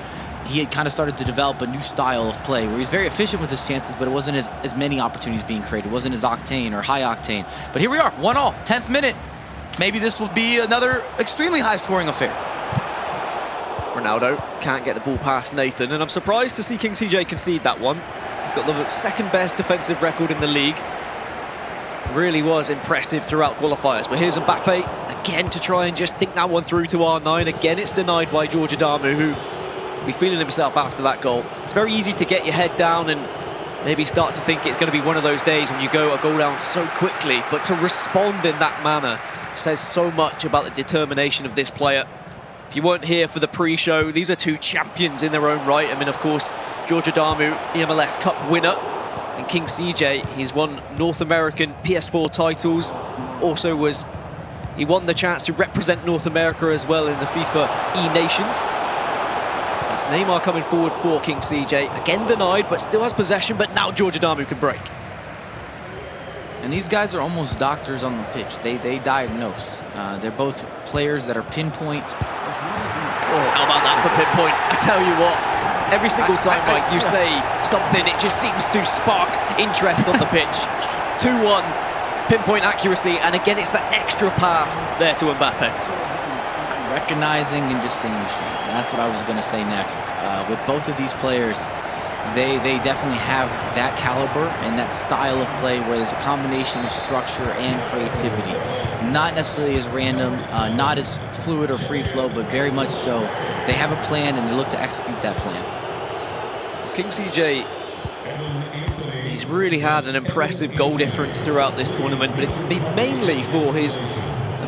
He had kind of started to develop a new style of play where he's very efficient with his chances, but it wasn't as many opportunities being created. It wasn't as octane or high octane. But here we are, 1-1, 10th minute. Maybe this will be another extremely high-scoring affair. Ronaldo can't get the ball past Nathan, and I'm surprised to see King CJ concede that one. He's got the 2nd best defensive record in the league. Really was impressive throughout qualifiers, but here's Mbappe again to try and just think that one through to R9. Again, it's denied by George Adamu, who will be feeling himself after that goal. It's very easy to get your head down and maybe start to think it's going to be one of those days when you go a goal down so quickly, but to respond in that manner says so much about the determination of this player. If you weren't here for the pre-show, these are 2 champions in their own right. I mean, of course, George Adamu, eMLS Cup winner, and King CJ, he's won North American PS4 titles. Also he won the chance to represent North America as well in the FIFA E-Nations. That's Neymar coming forward for King CJ. Again denied, but still has possession, but now George Adamu can break. And these guys are almost doctors on the pitch. They diagnose. They're both players that are pinpoint How about that for pinpoint? I tell you what, every single time, Mike, you say something, it just seems to spark interest on the pitch. 2-1, pinpoint accuracy, and again, it's that extra pass there to Mbappe. Recognizing and distinguishing. That's what I was going to say next. With both of these players, they definitely have that caliber and that style of play where there's a combination of structure and creativity. Not necessarily as random, not as fluid or free flow, but very much so. They have a plan and they look to execute that plan. King CJ, he's really had an impressive goal difference throughout this tournament, but it's been mainly for his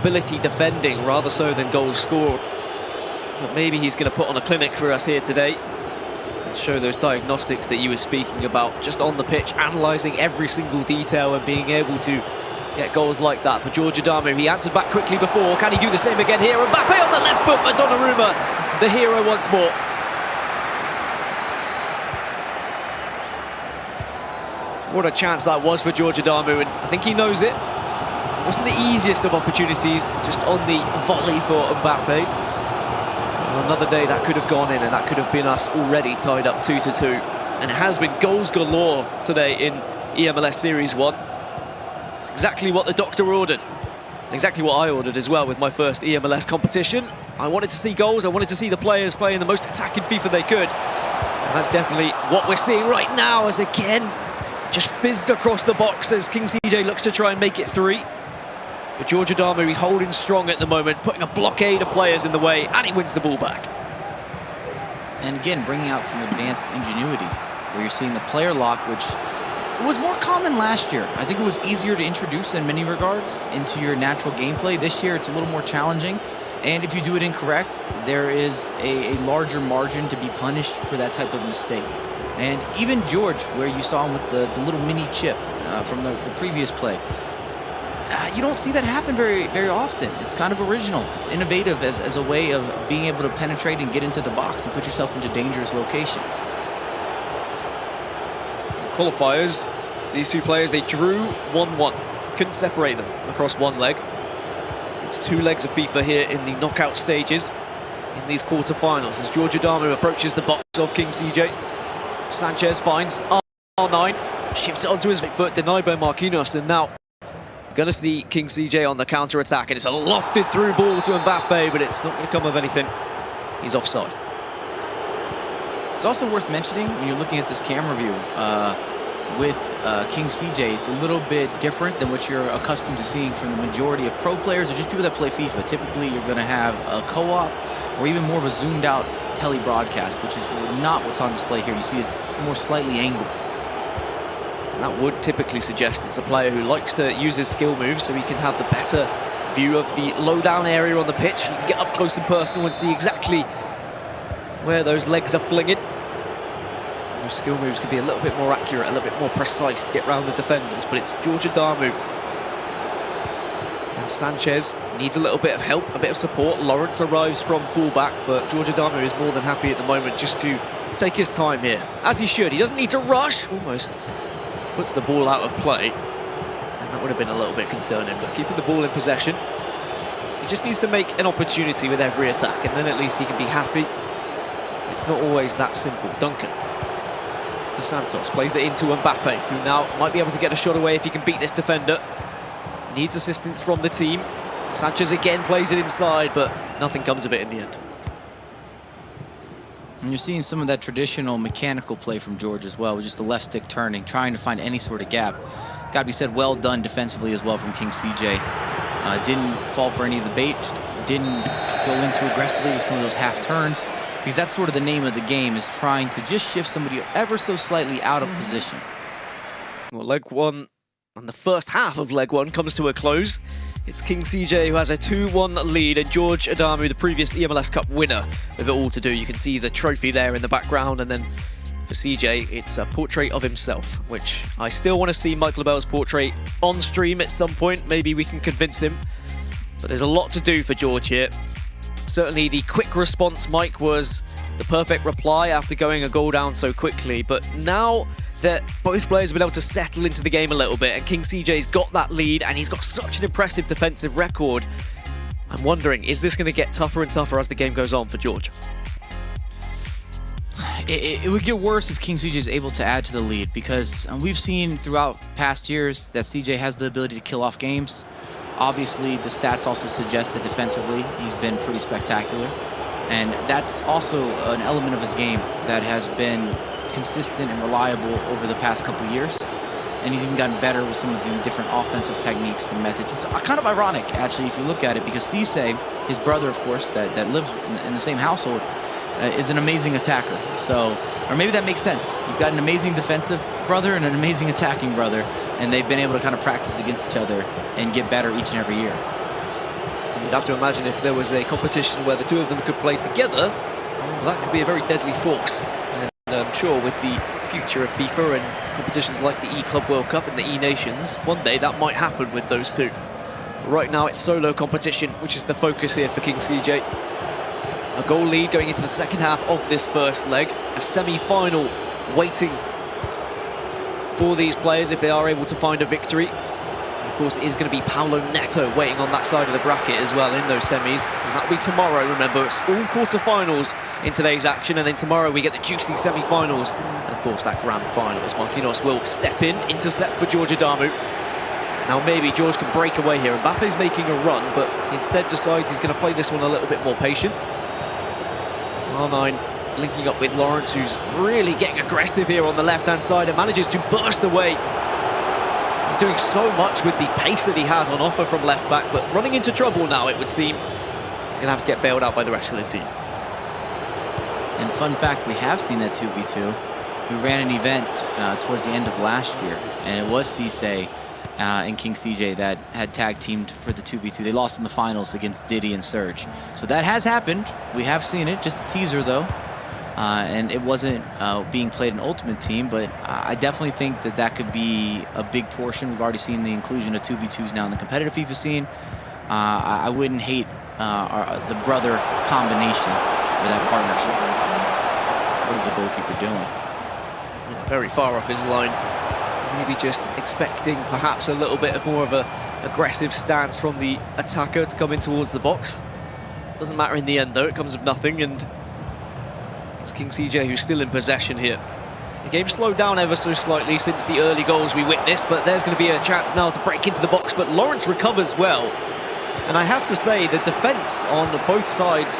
ability defending rather so than goals scored. But maybe he's going to put on a clinic for us here today and show those diagnostics that you were speaking about, just on the pitch, analysing every single detail and being able to get goals like that. But George Adamu, he answered back quickly before. Can he do the same again here? Mbappe on the left foot, but Donnarumma, the hero once more. What a chance that was for George Adamu, and I think he knows it. It wasn't the easiest of opportunities, just on the volley for Mbappe. On another day, that could have gone in, and that could have been us already tied up 2-2. And it has been goals galore today in eMLS Series 1. It's exactly what the doctor ordered. Exactly what I ordered as well with my first eMLS competition. I wanted to see goals, I wanted to see the players playing the most attacking FIFA they could. And that's definitely what we're seeing right now, as again, just fizzed across the box as King CJ looks to try and make it 3. But George Adamu, he's holding strong at the moment, putting a blockade of players in the way, and he wins the ball back. And again, bringing out some advanced ingenuity, where you're seeing the player lock, which was more common last year. I think it was easier to introduce in many regards into your natural gameplay. This year, it's a little more challenging. And if you do it incorrect, there is a larger margin to be punished for that type of mistake. And even George, where you saw him with the little mini chip from the previous play, you don't see that happen very often. It's kind of original. It's innovative as a way of being able to penetrate and get into the box and put yourself into dangerous locations. Qualifiers, these two players, they drew 1-1. Couldn't separate them across one leg. It's 2 legs of FIFA here in the knockout stages in these quarterfinals as George Adamu approaches the box of King CJ. Sanchez finds R9, shifts it onto his right foot, denied by Marquinhos, and now we're going to see King CJ on the counter-attack, and it's a lofted through ball to Mbappe, but it's not going to come of anything. He's offside. It's also worth mentioning, when you're looking at this camera view, with King CJ, it's a little bit different than what you're accustomed to seeing from the majority of pro players or just people that play FIFA. Typically, you're going to have a co-op or even more of a zoomed-out tele-broadcast, which is not what's on display here. You see it's more slightly angled. And that would typically suggest it's a player who likes to use his skill moves so he can have the better view of the low-down area on the pitch. You can get up close and personal and see exactly where those legs are flinging. Those skill moves can be a little bit more accurate, a little bit more precise to get round the defenders, but it's George Adamu. And Sanchez needs a little bit of help, a bit of support. Lawrence arrives from fullback, but George Adamu is more than happy at the moment just to take his time here, as he should. He doesn't need to rush, almost puts the ball out of play, and that would have been a little bit concerning, but keeping the ball in possession. He just needs to make an opportunity with every attack, and then at least he can be happy. It's not always that simple. Duncan to Santos, plays it into Mbappe, who now might be able to get a shot away if he can beat this defender. Needs assistance from the team. Sanchez again plays it inside, but nothing comes of it in the end. And you're seeing some of that traditional mechanical play from George as well, with just the left stick turning, trying to find any sort of gap. Got to be said, well done defensively as well from King CJ. Didn't fall for any of the bait, didn't go in too aggressively with some of those half turns, because that's sort of the name of the game, is trying to just shift somebody ever so slightly out of position. Well, leg one, and the first half of leg one comes to a close. It's King CJ who has a 2-1 lead, and George Adamu, the previous eMLS Cup winner, with it all to do. You can see the trophy there in the background, and then for CJ, it's a portrait of himself, which I still want to see Mike Labelle's portrait on stream at some point. Maybe we can convince him. But there's a lot to do for George here. Certainly the quick response, Mike, was the perfect reply after going a goal down so quickly. But now that both players have been able to settle into the game a little bit, and King CJ's got that lead, and he's got such an impressive defensive record, I'm wondering, is this going to get tougher and tougher as the game goes on for George? It would get worse if King CJ is able to add to the lead, because we've seen throughout past years that CJ has the ability to kill off games. Obviously, the stats also suggest that defensively he's been pretty spectacular, and that's also an element of his game that has been consistent and reliable over the past couple years. And he's even gotten better with some of the different offensive techniques and methods. It's kind of ironic, actually, if you look at it, because Cisse, his brother, of course, that lives in the same household, is an amazing attacker. So, or maybe that makes sense. You've got an amazing defensive brother and an amazing attacking brother, and they've been able to kind of practice against each other and get better each and every year. You'd have to imagine if there was a competition where the two of them could play together, well, that could be a very deadly force. And I'm sure with the future of FIFA and competitions like the E-Club World Cup and the E-Nations, one day that might happen with those two. Right now it's solo competition, which is the focus here for King CJ. A goal lead going into the second half of this first leg. A semi-final waiting for these players if they are able to find a victory. Of course, it is going to be Paulo Neto waiting on that side of the bracket as well in those semis. And that'll be tomorrow, remember. It's all quarterfinals in today's action, and then tomorrow we get the juicy semi-finals. And of course, that grand final as Marquinhos will step in, intercept for George Adamu. Now maybe George can break away here. Mbappe's making a run, but instead decides he's going to play this one a little bit more patient. R9 linking up with Lawrence, who's really getting aggressive here on the left-hand side and manages to burst away. He's doing so much with the pace that he has on offer from left-back, but running into trouble now, it would seem. He's going to have to get bailed out by the rest of the team. And fun fact, we have seen that 2v2. We ran an event towards the end of last year, and it was Cisse and King CJ that had tag teamed for the 2v2. They lost in the finals against Diddy and Surge. So that has happened. We have seen it, just a teaser though. And it wasn't being played in Ultimate Team, but I definitely think that that could be a big portion. We've already seen the inclusion of 2v2s now in the competitive FIFA scene. I wouldn't hate the brother combination or that partnership. What is the goalkeeper doing? Yeah, very far off his line. Maybe just expecting perhaps a little bit of more of a aggressive stance from the attacker to come in towards the box. Doesn't matter in the end though, it comes of nothing, and it's King CJ who's still in possession here. The game slowed down ever so slightly since the early goals we witnessed, but there's going to be a chance now to break into the box, but Lawrence recovers well. And I have to say, the defence on both sides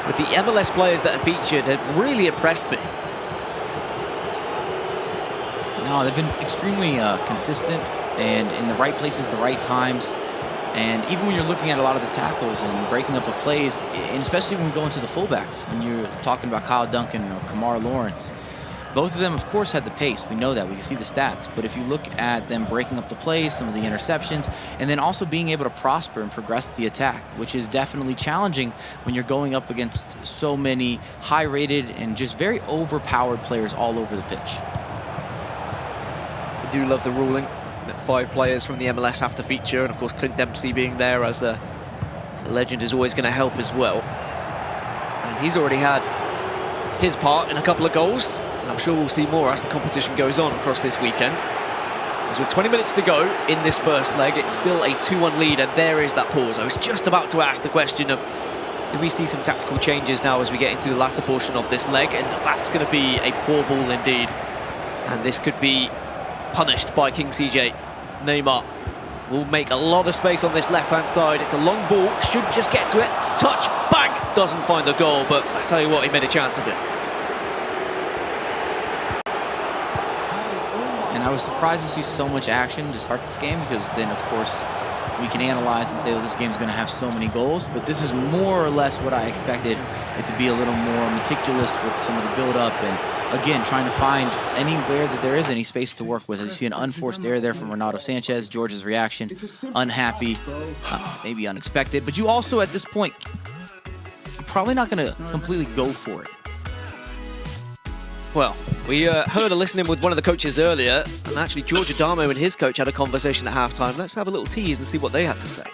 with the MLS players that are featured have really impressed me. No, they've been extremely consistent and in the right places, the right times. And even when you're looking at a lot of the tackles and breaking up of plays, and especially when we go into the fullbacks, when you're talking about Kyle Duncan or Kamar Lawrence, both of them, of course, had the pace. We know that. We can see the stats. But if you look at them breaking up the plays, some of the interceptions, and then also being able to prosper and progress the attack, which is definitely challenging when you're going up against so many high-rated and just very overpowered players all over the pitch. I do love the ruling that 5 players from the MLS have to feature, and of course Clint Dempsey being there as a legend is always going to help as well. And he's already had his part in a couple of goals, and I'm sure we'll see more as the competition goes on across this weekend. As with 20 minutes to go in this first leg, it's still a 2-1 lead, and there is that pause. I was just about to ask the question of, do we see some tactical changes now as we get into the latter portion of this leg? And that's going to be a poor ball indeed, and this could be punished by King CJ. Neymar will make a lot of space on this left-hand side. It's a long ball, should just get to it. Touch, bang, doesn't find the goal, but I tell you what, he made a chance of it. And I was surprised to see so much action to start this game, because then, of course, we can analyze and say, well, this game's going to have so many goals, but this is more or less what I expected it to be, a little more meticulous with some of the build-up and, again, trying to find anywhere that there is any space to work with. You see an unforced error there from Renato Sanchez. George's reaction, unhappy, maybe unexpected, but you also, at this point, probably not going to completely go for it. Well, we heard a listening with one of the coaches earlier, and actually George Adamu and his coach had a conversation at halftime. Let's have a little tease and see what they had to say.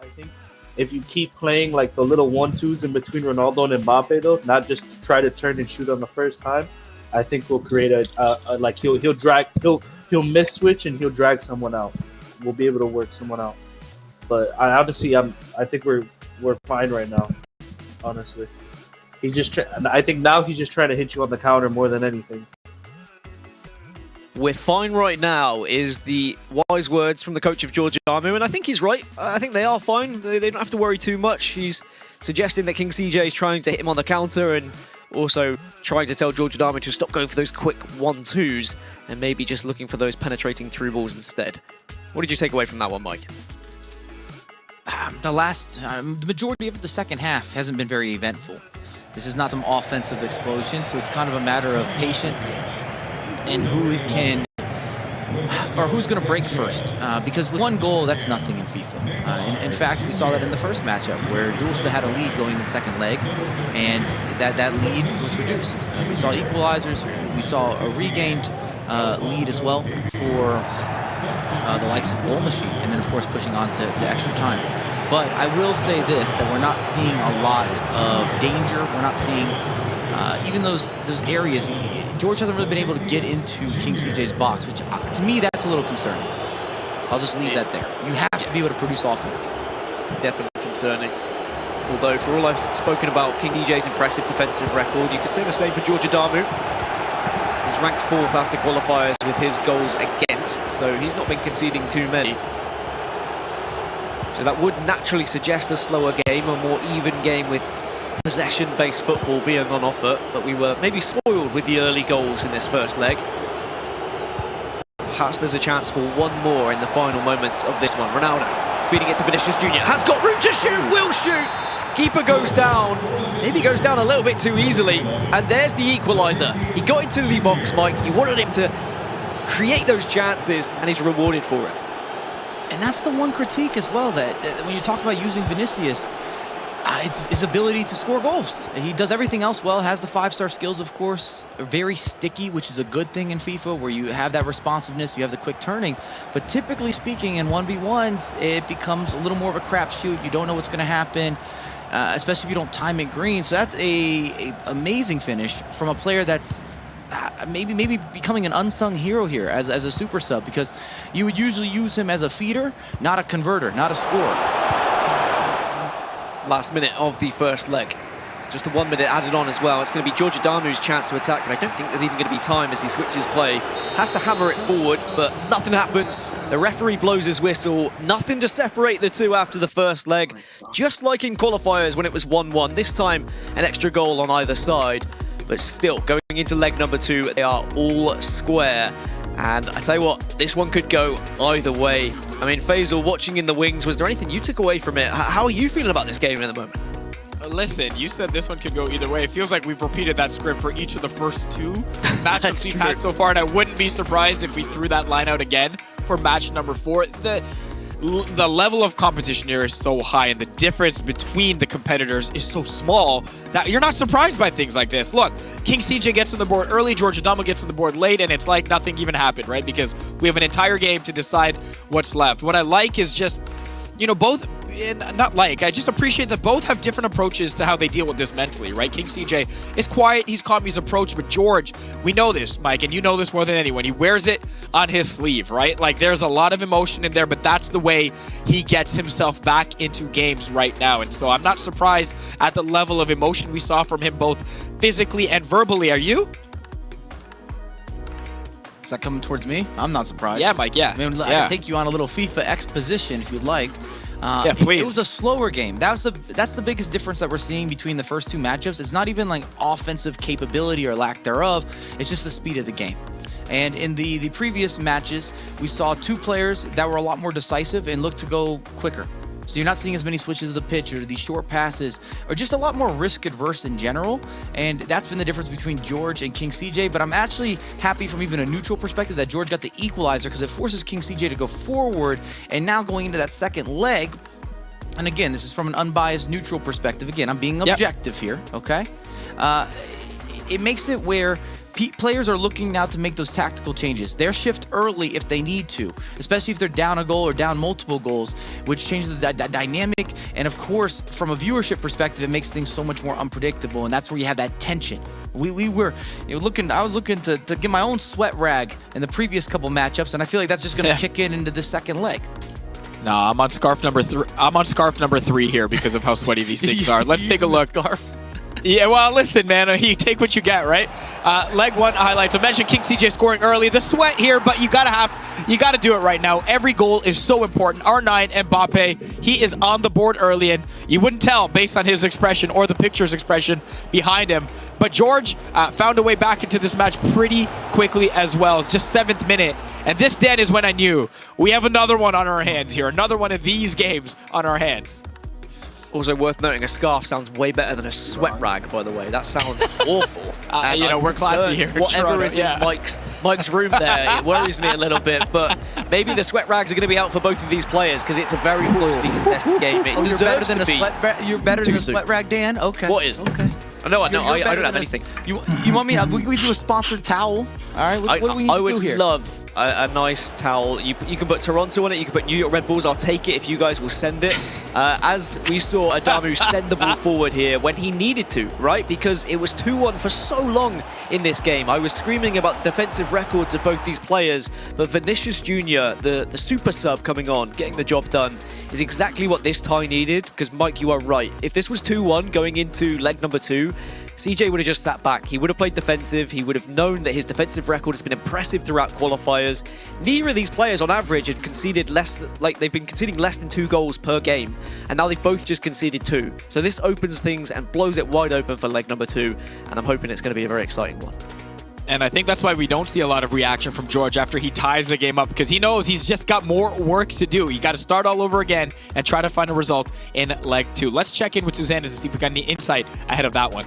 I think if you keep playing like the little 1-2s in between Ronaldo and Mbappe, though, not just try to turn and shoot on the first time, I think we'll create a like he'll miss switch and he'll drag someone out. we'll be able to work someone out. But I think we're fine right now. Honestly, I think now he's just trying to hit you on the counter more than anything. We're fine right now is the wise words from the coach of Georgia Damu, and I think he's right. I think they are fine. They don't have to worry too much. He's suggesting that King CJ is trying to hit him on the counter and also trying to tell Georgia Damu to stop going for those quick 1-2s and maybe just looking for those penetrating through balls instead. What did you take away from that one, Mike? The majority of the second half hasn't been very eventful. This is not some offensive explosion, so it's kind of a matter of patience and who's going to break first. Because with one goal, that's nothing in FIFA. In fact, we saw that in the first matchup where Dulce had a lead going in the second leg, and that lead was reduced. We saw equalizers, we saw a regained lead as well for the likes of Goal Machine, and then of course pushing on to extra time. But I will say this, that we're not seeing a lot of danger. We're not seeing even those areas. George hasn't really been able to get into King CJ's box, which to me that's a little concerning. I'll just leave that there. You have to be able to produce offense. Definitely concerning. Although for all I've spoken about King CJ's impressive defensive record, you could say the same for Georgia Damu. He's ranked 4th after qualifiers with his goals against, so he's not been conceding too many. So that would naturally suggest a slower game, a more even game with possession-based football being on offer, but we were maybe spoiled with the early goals in this first leg. Perhaps there's a chance for one more in the final moments of this one. Ronaldo feeding it to Vinicius Jr. Has got room to shoot, will shoot! Keeper goes down, maybe goes down a little bit too easily, and there's the equaliser. He got into the box, Mike. You wanted him to create those chances, and he's rewarded for it. And that's the one critique as well, that when you talk about using Vinicius, it's his ability to score goals. He does everything else well, has the 5-star skills, of course, very sticky, which is a good thing in FIFA, where you have that responsiveness, you have the quick turning. But typically speaking, in 1v1s, it becomes a little more of a crapshoot. You don't know what's going to happen, especially if you don't time it green. So that's a amazing finish from a player that's maybe becoming an unsung hero here as a super sub, because you would usually use him as a feeder, not a converter, not a scorer. Last minute of the first leg. Just a 1 minute added on as well. It's going to be Georgia Damu's chance to attack, but I don't think there's even going to be time as he switches play. Has to hammer it forward, but nothing happens. The referee blows his whistle. Nothing to separate the two after the first leg. Just like in qualifiers when it was 1-1. This time, an extra goal on either side. But still, going into leg number 2, they are all square. And I tell you what, this one could go either way. I mean, Faisal, watching in the wings, was there anything you took away from it? How are you feeling about this game at the moment? Listen, you said this one could go either way. It feels like we've repeated that script for each of the first 2 matchups we've had so far, and I wouldn't be surprised if we threw that line out again for match number 4. The level of competition here is so high, and the difference between the competitors is so small that you're not surprised by things like this. Look, King CJ gets on the board early, Georgia Damu gets on the board late, and it's like nothing even happened, right? Because we have an entire game to decide what's left. What I like is just, you know, both... I just appreciate that both have different approaches to how they deal with this mentally, right? King CJ is quiet, he's calm, he's approached, but George, we know this, Mike, and you know this more than anyone. He wears it on his sleeve, right? Like, there's a lot of emotion in there, but that's the way he gets himself back into games right now. And so I'm not surprised at the level of emotion we saw from him, both physically and verbally. Are you? Is that coming towards me? I'm not surprised. Yeah, Mike, yeah. I mean, I can take you on a little FIFA exposition if you'd like. Yeah, please. It was a slower game. That's the biggest difference that we're seeing between the first 2 matchups. It's not even like offensive capability or lack thereof. It's just the speed of the game. And in the previous matches, we saw 2 players that were a lot more decisive and looked to go quicker. So you're not seeing as many switches of the pitch or these short passes, or just a lot more risk adverse in general. And that's been the difference between George and King CJ. But I'm actually happy from even a neutral perspective that George got the equalizer, because it forces King CJ to go forward. And now going into that second leg, and again, this is from an unbiased neutral perspective. Again, I'm being objective here, okay? It makes it where players are looking now to make those tactical changes. They'll shift early if they need to, especially if they're down a goal or down multiple goals, which changes the dynamic. And of course, from a viewership perspective, it makes things so much more unpredictable. And that's where you have that tension We were looking. I was looking to get my own sweat rag in the previous couple matchups, and I feel like that's just going to kick in into the second leg. No, I'm on scarf number 3. I'm on scarf number 3 here because of how sweaty these things are. Let's take a look. Yeah, well, listen, man. You take what you get, right? Leg 1 highlights. I mentioned King CJ scoring early. The sweat here, but you gotta do it right now. Every goal is so important. R9 Mbappe, he is on the board early, and you wouldn't tell based on his expression or the picture's expression behind him. But George found a way back into this match pretty quickly as well. It's just 7th minute. And this, Dan, is when I knew we have another one on our hands here. Another one of these games on our hands. Also worth noting, a scarf sounds way better than a sweat rag, by the way. That sounds awful. You know, we're classy here in Whatever Toronto, is in Mike's room there, it worries me a little bit. But maybe the sweat rags are going to be out for both of these players because it's a very closely contested game. It deserves to be. You're better than a sweat rag, Dan? Okay. What is? Okay. No, I don't have anything. You want me? We do a sponsored towel. All right. What do we need to do here? I would love a nice towel. You can put Toronto on it. You can put New York Red Bulls. I'll take it if you guys will send it. As we saw Adamu send the ball forward here when he needed to, right? Because it was 2-1 for so long in this game. I was screaming about defensive records of both these players, but Vinicius Jr., the super sub coming on, getting the job done, is exactly what this tie needed. Because Mike, you are right. If this was 2-1 going into leg number 2, CJ would have just sat back. He would have played defensive. He would have known that his defensive record has been impressive throughout qualifiers. Neither of these players on average have conceded they've been conceding less than 2 goals per game. And now they've both just conceded 2. So this opens things and blows it wide open for leg number 2. And I'm hoping it's going to be a very exciting one. And I think that's why we don't see a lot of reaction from George after he ties the game up, because he knows he's just got more work to do. You got to start all over again and try to find a result in leg 2. Let's check in with Suzanne to see if we got any insight ahead of that one.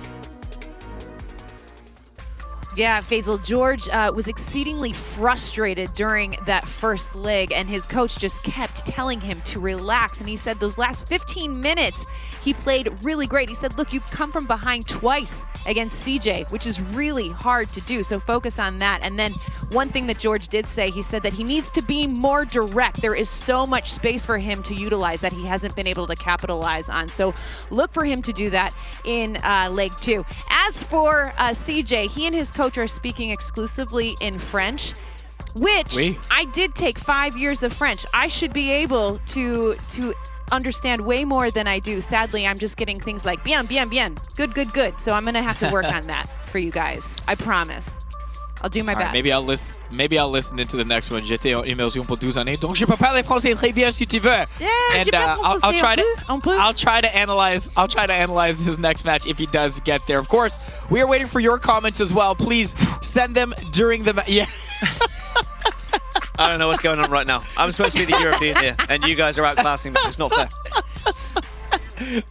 Yeah, Faisal, George was exceedingly frustrated during that first leg, and his coach just kept telling him to relax. And he said those last 15 minutes, he played really great. He said, look, you've come from behind twice against CJ, which is really hard to do. So focus on that. And then one thing that George did say, he said that he needs to be more direct. There is so much space for him to utilize that he hasn't been able to capitalize on. So look for him to do that in leg 2. As for CJ, he and his coach are speaking exclusively in French, which I did take 5 years of French. I should be able to understand way more than I do. Sadly, I'm just getting things like bien, bien, bien, good, good, good. So I'm gonna have to work on that for you guys. I promise. I'll do my best. Right, maybe I'll listen into the next one. J'étais en immersion pour 12 années, donc je peux parler français très bien si tu veux. Yeah, and I'll try to analyze his next match if he does get there. Of course, we are waiting for your comments as well. Please send them during the match. Yeah. I don't know what's going on right now. I'm supposed to be the European here, and you guys are outclassing me. It's not fair.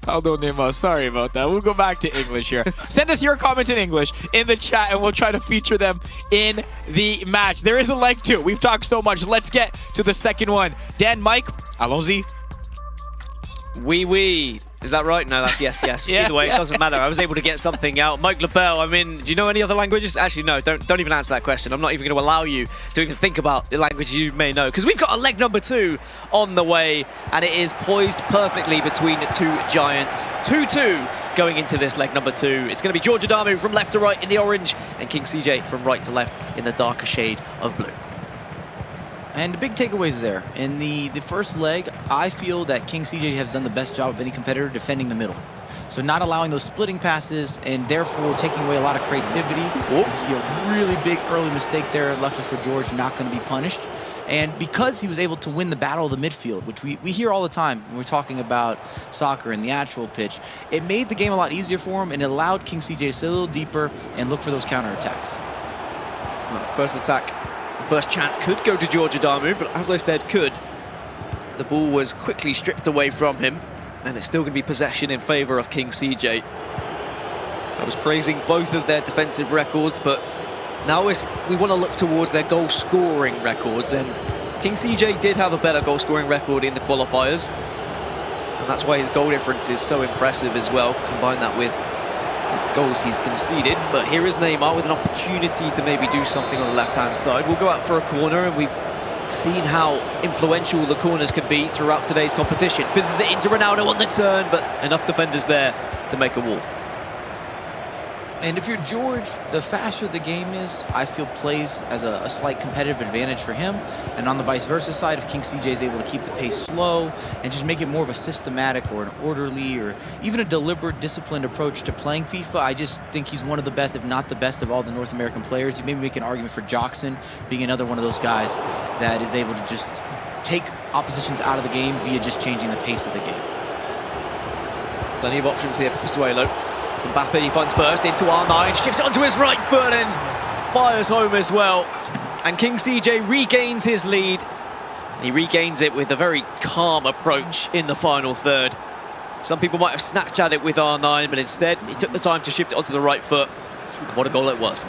Pardonnez-moi, sorry about that. We'll go back to English here. Send us your comments in English in the chat, and we'll try to feature them in the match. There is a leg 2. We've talked so much. Let's get to the second one. Dan, Mike, allons-y. Oui. Is that right? No, that's yes. Yeah. Either way, it doesn't matter. I was able to get something out. Mike LaBelle, I mean, do you know any other languages? Actually, no, don't even answer that question. I'm not even going to allow you to even think about the language you may know, because we've got a leg number 2 on the way, and it is poised perfectly between 2 giants. 2-2 going into this leg number 2. It's going to be George Adamu from left to right in the orange, and King CJ from right to left in the darker shade of blue. And the big takeaways there. In the first leg, I feel that King CJ has done the best job of any competitor defending the middle. So not allowing those splitting passes and therefore taking away a lot of creativity. You see a really big early mistake there. Lucky for George, not going to be punished. And because he was able to win the battle of the midfield, which we hear all the time when we're talking about soccer and the actual pitch, it made the game a lot easier for him, and it allowed King CJ to stay a little deeper and look for those counterattacks. First attack. First chance could go to George Adamu, but as I said, could. The ball was quickly stripped away from him, and it's still going to be possession in favour of King CJ. I was praising both of their defensive records, but now we want to look towards their goal-scoring records, and King CJ did have a better goal-scoring record in the qualifiers, and that's why his goal difference is so impressive as well. Combine that with goals he's conceded. But here is Neymar with an opportunity to maybe do something on the left-hand side. We'll go out for a corner, and we've seen how influential the corners can be throughout today's competition. Fizzes it into Ronaldo on the turn, but enough defenders there to make a wall. And if you're George, the faster the game is, I feel plays as a slight competitive advantage for him. And on the vice versa side, if King CJ is able to keep the pace slow and just make it more of a systematic or an orderly or even a deliberate, disciplined approach to playing FIFA, I just think he's one of the best, if not the best, of all the North American players. You maybe make an argument for Joxon being another one of those guys that is able to just take oppositions out of the game via just changing the pace of the game. Plenty of options here for Pasuelo. It's Mbappe, he finds first into R9, shifts it onto his right foot and fires home as well. And King CJ regains his lead. He regains it with a very calm approach in the final third. Some people might have snatched at it with R9, but instead he took the time to shift it onto the right foot. What a goal it was.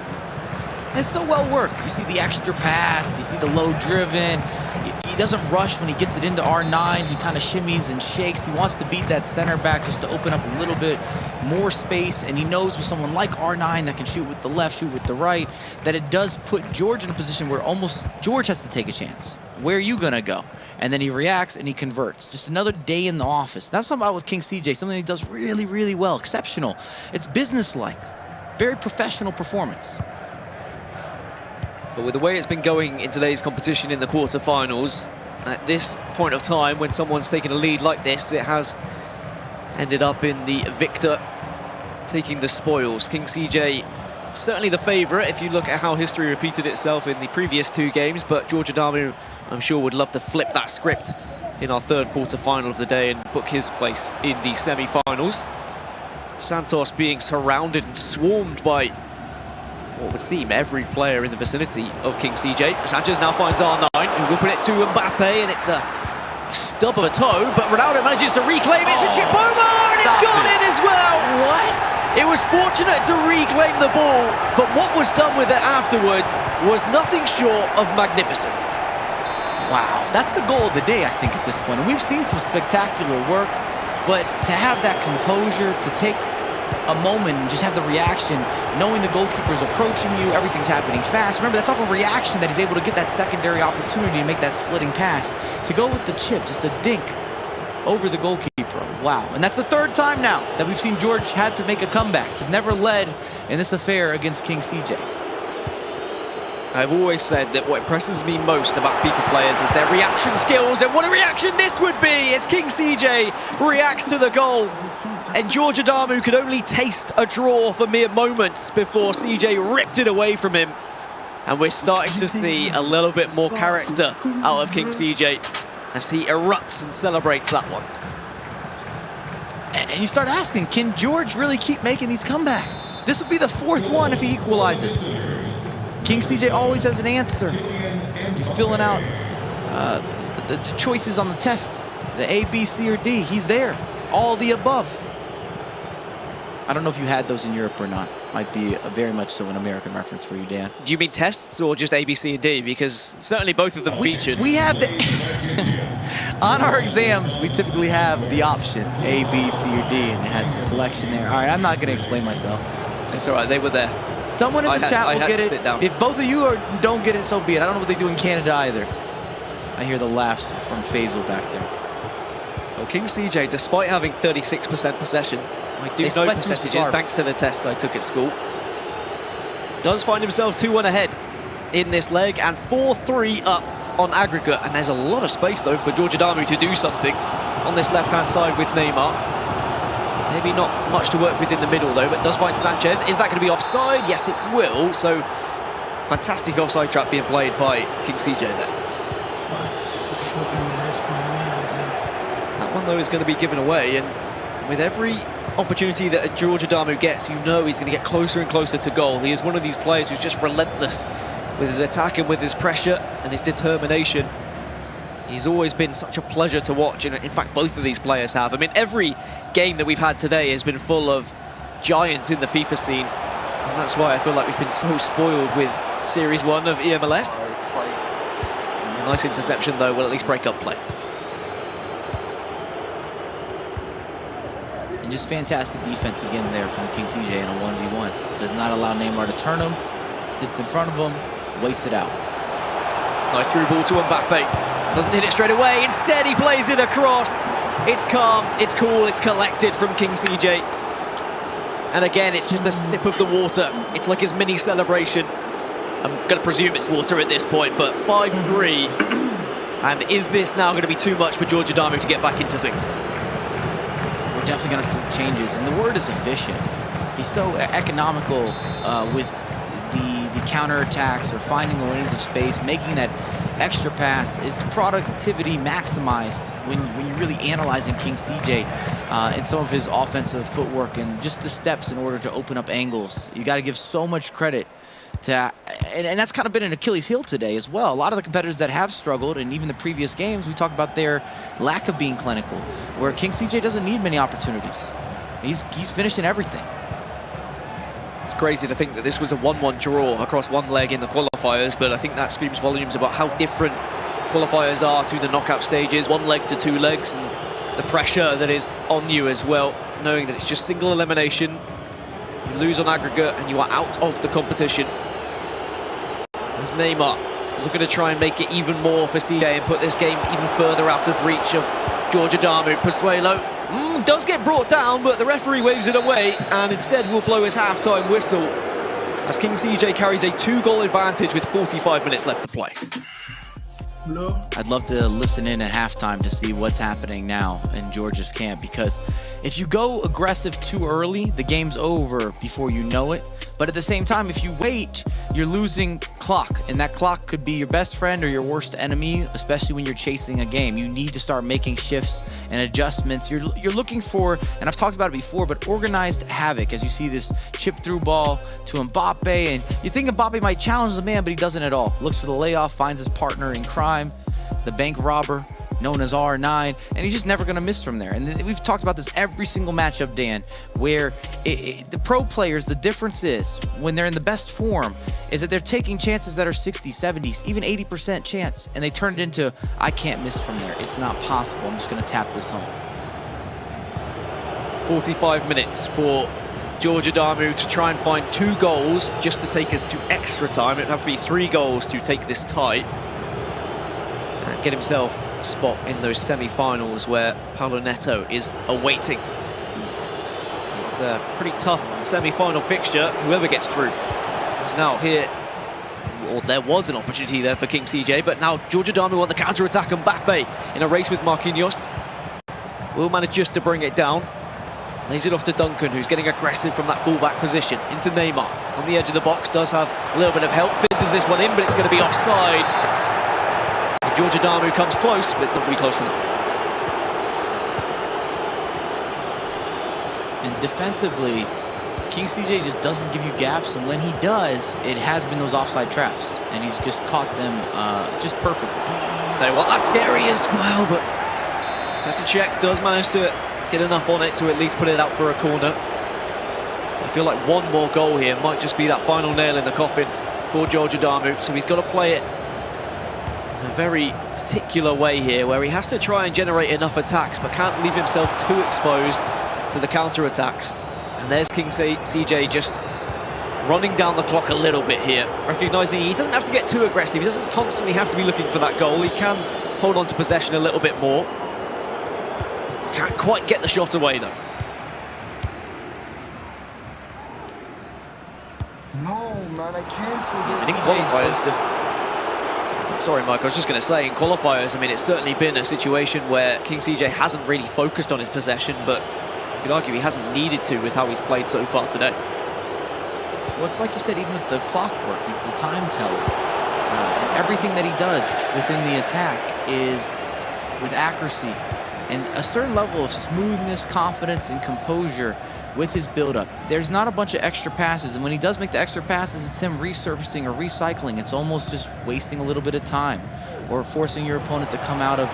It's so well worked. You see the extra pass, you see the low driven. He doesn't rush when he gets it into R9. He kind of shimmies and shakes. He wants to beat that center back just to open up a little bit more space. And he knows with someone like R9 that can shoot with the left, shoot with the right, that it does put George in a position where almost George has to take a chance. Where are you going to go? And then he reacts and he converts. Just another day in the office. That's something about with King CJ, something he does really, really well. Exceptional. It's businesslike. Very professional performance. But with the way it's been going in today's competition in the quarterfinals, at this point of time, when someone's taken a lead like this, it has ended up in the victor taking the spoils. King CJ, certainly the favourite if you look at how history repeated itself in the previous two games, but George Adamu, I'm sure, would love to flip that script in our third quarterfinal of the day and book his place in the semi-finals. Santos being surrounded and swarmed by what would seem every player in the vicinity of King CJ. Sanchez now finds R9, who will put it to Mbappe, and it's a stub of a toe, but Ronaldo manages to reclaim it. It's a chip over, and it's gone in as well. What? It was fortunate to reclaim the ball, but what was done with it afterwards was nothing short of magnificent. Wow, that's the goal of the day, I think, at this point. And we've seen some spectacular work, but to have that composure, to take a moment and just have the reaction, knowing the goalkeeper's approaching you, everything's happening fast. Remember, that's off a reaction that he's able to get that secondary opportunity to make that splitting pass. To go with the chip, just a dink over the goalkeeper. Wow. And that's the third time now that we've seen George had to make a comeback. He's never led in this affair against King CJ. I've always said that what impresses me most about FIFA players is their reaction skills, and what a reaction this would be as King CJ reacts to the goal. And George Adamu could only taste a draw for mere moments before CJ ripped it away from him. And we're starting to see a little bit more character out of King CJ as he erupts and celebrates that one. And you start asking, can George really keep making these comebacks? This would be the fourth one if he equalizes. King CJ always has an answer. You're filling out the choices on the test, the A, B, C, or D. He's there. All the above. I don't know if you had those in Europe or not. Might be very much so an American reference for you, Dan. Do you mean tests or just A, B, C, and D? Because certainly both of them featured. We have the... On our exams, we typically have the option A, B, C, or D, and it has the selection there. All right, I'm not going to explain myself. It's all right, they were there. Someone in the chat will get it. If both of you don't get it, so be it. I don't know what they do in Canada either. I hear the laughs from Faisal back there. Well, King CJ, despite having 36% possession, I do know percentages thanks to the tests I took at school, does find himself 2-1 ahead in this leg and 4-3 up on aggregate. And there's a lot of space, though, for George Adamu to do something on this left-hand side with Neymar. Maybe not much to work with in the middle, though, but does find Sanchez. Is that going to be offside? Yes, it will. So, fantastic offside trap being played by King CJ there. That one, though, is going to be given away, and with every opportunity that George Adamu gets, you know he's going to get closer and closer to goal. He is one of these players who's just relentless with his attack and with his pressure and his determination. He's always been such a pleasure to watch, and in fact both of these players have. I mean, every game that we've had today has been full of giants in the FIFA scene, and that's why I feel like we've been so spoiled with Series 1 of eMLS. A nice interception, though, will at least break up play. And just fantastic defense again there from King CJ in a 1v1. Does not allow Neymar to turn him, sits in front of him, waits it out. Nice through ball to Mbappe. Doesn't hit it straight away, instead he plays it across. It's calm, it's cool, it's collected from King CJ. And again, it's just a sip of the water. It's like his mini celebration. I'm going to presume it's water at this point, but 5-3. And is this now going to be too much for George Adamu to get back into things? We're definitely going to have to see changes, and the word is efficient. He's so economical with the counterattacks or finding the lanes of space, making that extra pass. It's productivity maximized when you're really analyzing King CJ and some of his offensive footwork and just the steps in order to open up angles. You got to give so much credit to, and that's kind of been an Achilles heel today as well. A lot of the competitors that have struggled, and even the previous games, we talk about their lack of being clinical, where King CJ doesn't need many opportunities. He's finishing everything. It's crazy to think that this was a 1-1 draw across one leg in the qualifiers, but I think that screams volumes about how different qualifiers are through the knockout stages, 1 leg to 2 legs, and the pressure that is on you as well, knowing that it's just single elimination. You lose on aggregate and you are out of the competition. There's Neymar looking to try and make it even more for CJ and put this game even further out of reach of George Adamu. Pozuelo does get brought down, but the referee waves it away and instead will blow his half-time whistle as King CJ carries a 2-goal advantage with 45 minutes left to play. I'd love to listen in at halftime to see what's happening now in Georgia's camp, because if you go aggressive too early, the game's over before you know it. But at the same time, if you wait, you're losing clock, and that clock could be your best friend or your worst enemy, especially when you're chasing a game. You need to start making shifts and adjustments. You're looking for, and I've talked about it before, but organized havoc as you see this chip through ball to Mbappe, and you think Mbappe might challenge the man, but he doesn't at all. Looks for the layoff, finds his partner in crime, the bank robber known as R9, and he's just never going to miss from there. And we've talked about this every single matchup, Dan, where the pro players, the difference is when they're in the best form is that they're taking chances that are 60, 70s, even 80% chance, and they turn it into, I can't miss from there. It's not possible. I'm just going to tap this home. 45 minutes for George Adamu to try and find 2 goals just to take us to extra time. It'd have to be 3 goals to take this tie and get himself a spot in those semi-finals where Paulo Neto is awaiting. It's a pretty tough semi-final fixture. Whoever gets through is now here. Well, there was an opportunity there for King CJ, but now George Adamu on the counter-attack, and Mbappe in a race with Marquinhos will manage just to bring it down. Lays it off to Duncan, who's getting aggressive from that fullback position. Into Neymar on the edge of the box, does have a little bit of help. Fizzes this one in, but it's going to be offside. And George Adamu comes close, but it's not really close enough. And defensively, King CJ just doesn't give you gaps, and when he does, it has been those offside traps, and he's just caught them just perfectly. Tell you what, that's scary as well, but Petr does manage to get enough on it to at least put it out for a corner. I feel like one more goal here might just be that final nail in the coffin for George Adamu, so he's got to play it in a very particular way here, where he has to try and generate enough attacks but can't leave himself too exposed to the counter-attacks. And there's King CJ just running down the clock a little bit here, recognising he doesn't have to get too aggressive, he doesn't constantly have to be looking for that goal, he can hold on to possession a little bit more. Can't quite get the shot away though. No, man, I canceled In qualifiers, sorry Mike, I was just going to say, in qualifiers, I mean, it's certainly been a situation where King CJ hasn't really focused on his possession, but you could argue he hasn't needed to with how he's played so far today. Well, it's like you said, even with the clockwork, he's the time teller. And everything that he does within the attack is with accuracy and a certain level of smoothness, confidence, and composure with his build-up. There's not a bunch of extra passes, and when he does make the extra passes, it's him resurfacing or recycling. It's almost just wasting a little bit of time or forcing your opponent to come out of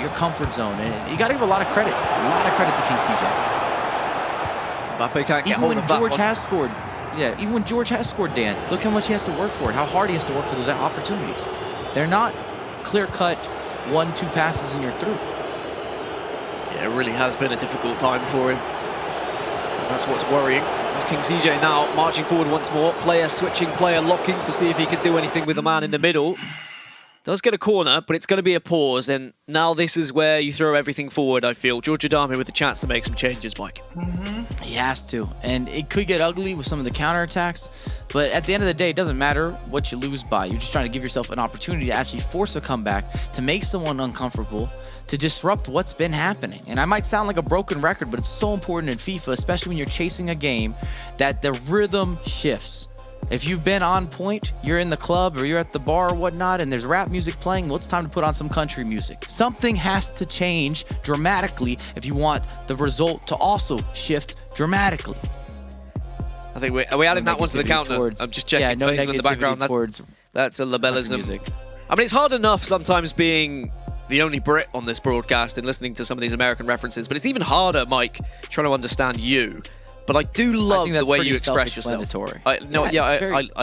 your comfort zone. And you got to give a lot of credit to King CJ. Mbappe can't get hold of that one. Even when George has scored, Dan, look how much he has to work for it, how hard he has to work for those opportunities. They're not clear-cut 1-2 passes and you're through. Yeah, it really has been a difficult time for him. And that's what's worrying. As King CJ now marching forward once more. Player switching, player locking to see if he can do anything with the man in the middle. Does get a corner, but it's going to be a pause, and now this is where you throw everything forward, I feel. George Adame with a chance to make some changes, Mike. He has to, and it could get ugly with some of the counterattacks, but at the end of the day, it doesn't matter what you lose by. You're just trying to give yourself an opportunity to actually force a comeback, to make someone uncomfortable, to disrupt what's been happening. And I might sound like a broken record, but it's so important in FIFA, especially when you're chasing a game, that the rhythm shifts. If you've been on point, you're in the club or you're at the bar or whatnot, and there's rap music playing, well, it's time to put on some country music. Something has to change dramatically if you want the result to also shift dramatically. I think we're adding that one to the counter. I'm just checking. Yeah, no Faisal in the background. That's a Labelism. Music. I mean, it's hard enough sometimes being the only Brit on this broadcast and listening to some of these American references, but it's even harder, Mike, trying to understand you. But I do love the way you express yourself. I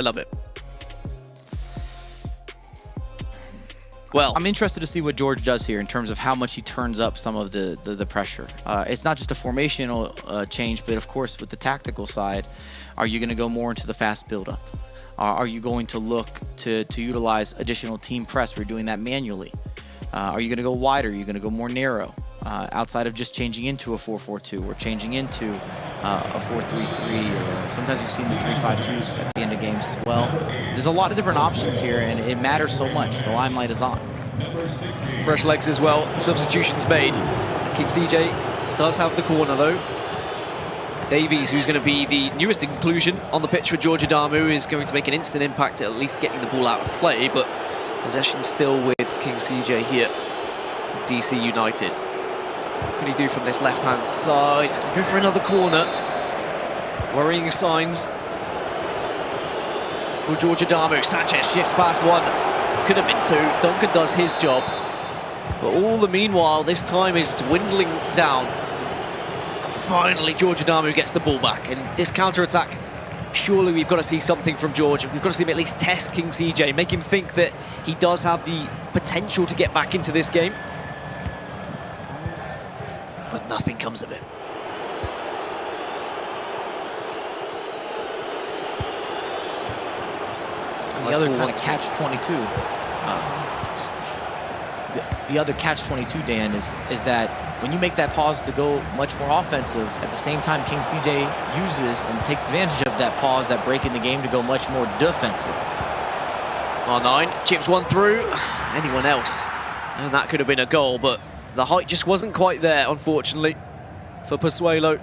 love it. Well, I'm interested to see what George does here in terms of how much he turns up some of the pressure. It's not just a formational change, but of course with the tactical side, are you going to go more into the fast build-up? Are you going to look to utilize additional team press? We're doing that manually. Are you going to go wider? Are you going to go more narrow? Outside of just changing into a 4-4-2 or changing into a 4-3-3, or sometimes we've seen the 3-5-2s at the end of games as well. There's a lot of different options here, and it matters so much. The limelight is on. Fresh legs as well. Substitutions made. King CJ does have the corner though. Davies, who's going to be the newest inclusion on the pitch for George Adamu, is going to make an instant impact at least getting the ball out of play, but possession still with King CJ here. DC United. What can he do from this left-hand side? He's going to go for another corner. Worrying signs for George Adamu. Sanchez shifts past one. Could have been two. Duncan does his job. But all the meanwhile, this time is dwindling down. Finally, George Adamu gets the ball back. And this counter-attack, surely we've got to see something from George. We've got to see him at least test King CJ, make him think that he does have the potential to get back into this game. But nothing comes of it. And the other kind of catch-22, the other catch-22, Dan, is that when you make that pause to go much more offensive, at the same time King CJ uses and takes advantage of that pause, that break in the game, to go much more defensive. R9 chips one through. Anyone else? And that could have been a goal, but the height just wasn't quite there, unfortunately, for Pozuelo.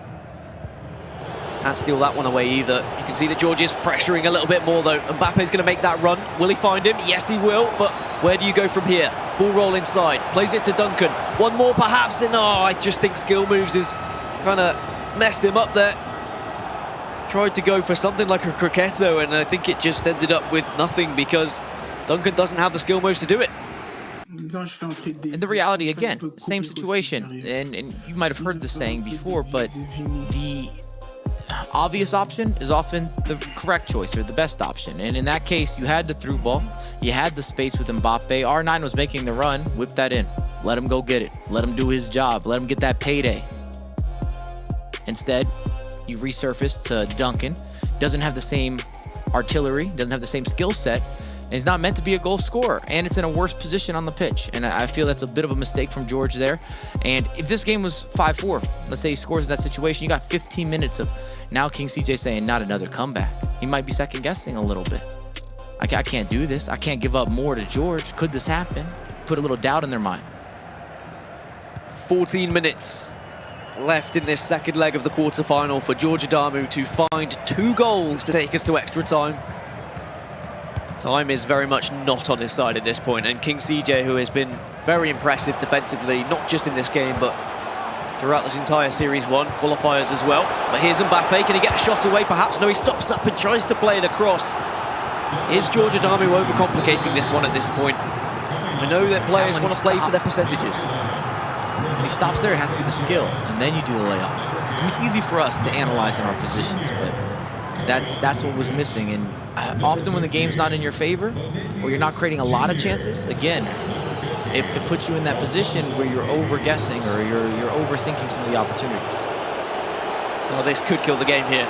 Can't steal that one away either. You can see that George is pressuring a little bit more, though. Mbappe's going to make that run. Will he find him? Yes, he will, but where do you go from here? Ball roll inside. Plays it to Duncan. One more, perhaps, and I just think skill moves has kind of messed him up there. Tried to go for something like a croquetto, and I think it just ended up with nothing because Duncan doesn't have the skill moves to do it. And the reality, again, same situation, and you might have heard this saying before, but the obvious option is often the correct choice or the best option. And in that case, you had the through ball, you had the space with Mbappe. R9 was making the run, whip that in, let him go get it, let him do his job, let him get that payday. Instead, you resurface to Duncan, doesn't have the same artillery, doesn't have the same skill set, and he's not meant to be a goal scorer, and it's in a worse position on the pitch. And I feel that's a bit of a mistake from George there. And if this game was 5-4, let's say he scores in that situation, you got 15 minutes of now King CJ saying not another comeback. He might be second guessing a little bit. I can't do this. I can't give up more to George. Could this happen? Put a little doubt in their mind. 14 minutes left in this second leg of the quarterfinal for George Adamu to find 2 goals to take us to extra time. Time is very much not on his side at this point, and King CJ, who has been very impressive defensively, not just in this game, but throughout this entire Series 1, qualifiers as well. But here's Mbappe, can he get a shot away perhaps? No, he stops up and tries to play it across. Is George Adamu overcomplicating this one at this point? I know that players want to play for their percentages. When he stops there, it has to be the skill, and then you do the layoff. I mean, it's easy for us to analyze in our positions, but that's what was missing. And often when the game's not in your favor, or you're not creating a lot of chances, again, it puts you in that position where you're over-guessing or you're overthinking some of the opportunities. Well, this could kill the game here.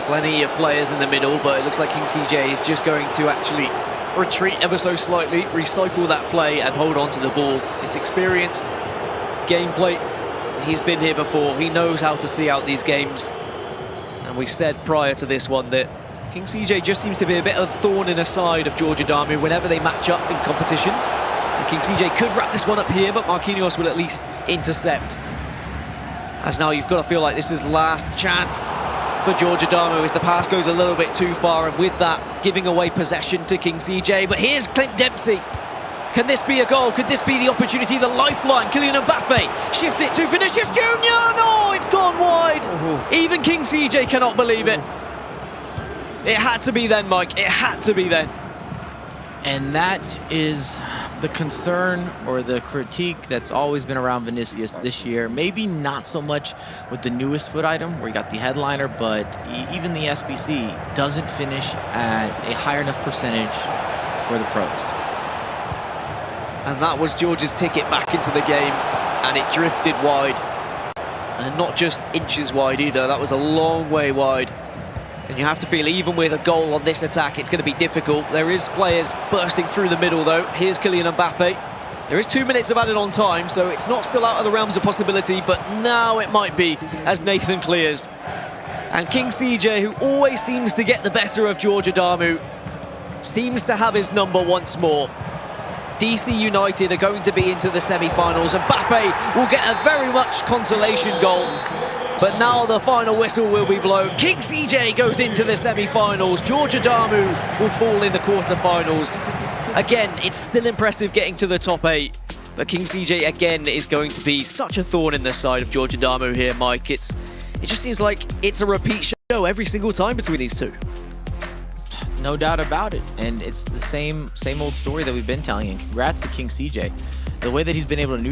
Plenty of players in the middle, but it looks like King CJ is just going to actually retreat ever so slightly, recycle that play and hold on to the ball. It's experienced gameplay. He's been here before. He knows how to see out these games. And we said prior to this one that King CJ just seems to be a bit of a thorn in the side of George Adamu whenever they match up in competitions. And King CJ could wrap this one up here, but Marquinhos will at least intercept. As now you've got to feel like this is last chance for George Adamu as the pass goes a little bit too far, and with that giving away possession to King CJ. But here's Clint Dempsey. Can this be a goal? Could this be the opportunity, the lifeline? Kylian Mbappe shifts it to Vinicius Junior. No, it's gone wide. Even King CJ cannot believe it. It had to be then, Mike. It had to be then. And that is the concern or the critique that's always been around Vinicius this year. Maybe not so much with the newest foot item where he got the headliner, but even the SBC doesn't finish at a high enough percentage for the pros. And that was George's ticket back into the game, and it drifted wide. And not just inches wide either, that was a long way wide. And you have to feel even with a goal on this attack, it's going to be difficult. There is players bursting through the middle though. Here's Kylian Mbappe. There is 2 minutes of added on time, so it's not still out of the realms of possibility, but now it might be as Nathan clears. And King CJ, who always seems to get the better of George Adamu, seems to have his number once more. DC United are going to be into the semi-finals, and Mbappe will get a very much consolation goal. But now the final whistle will be blown. King CJ goes into the semi-finals. George Adamu will fall in the quarter-finals. Again, it's still impressive getting to the top 8. But King CJ, again, is going to be such a thorn in the side of George Adamu here, Mike. It just seems like it's a repeat show every single time between these two. No doubt about it. And it's the same old story that we've been telling. And congrats to King CJ. The way that he's been able to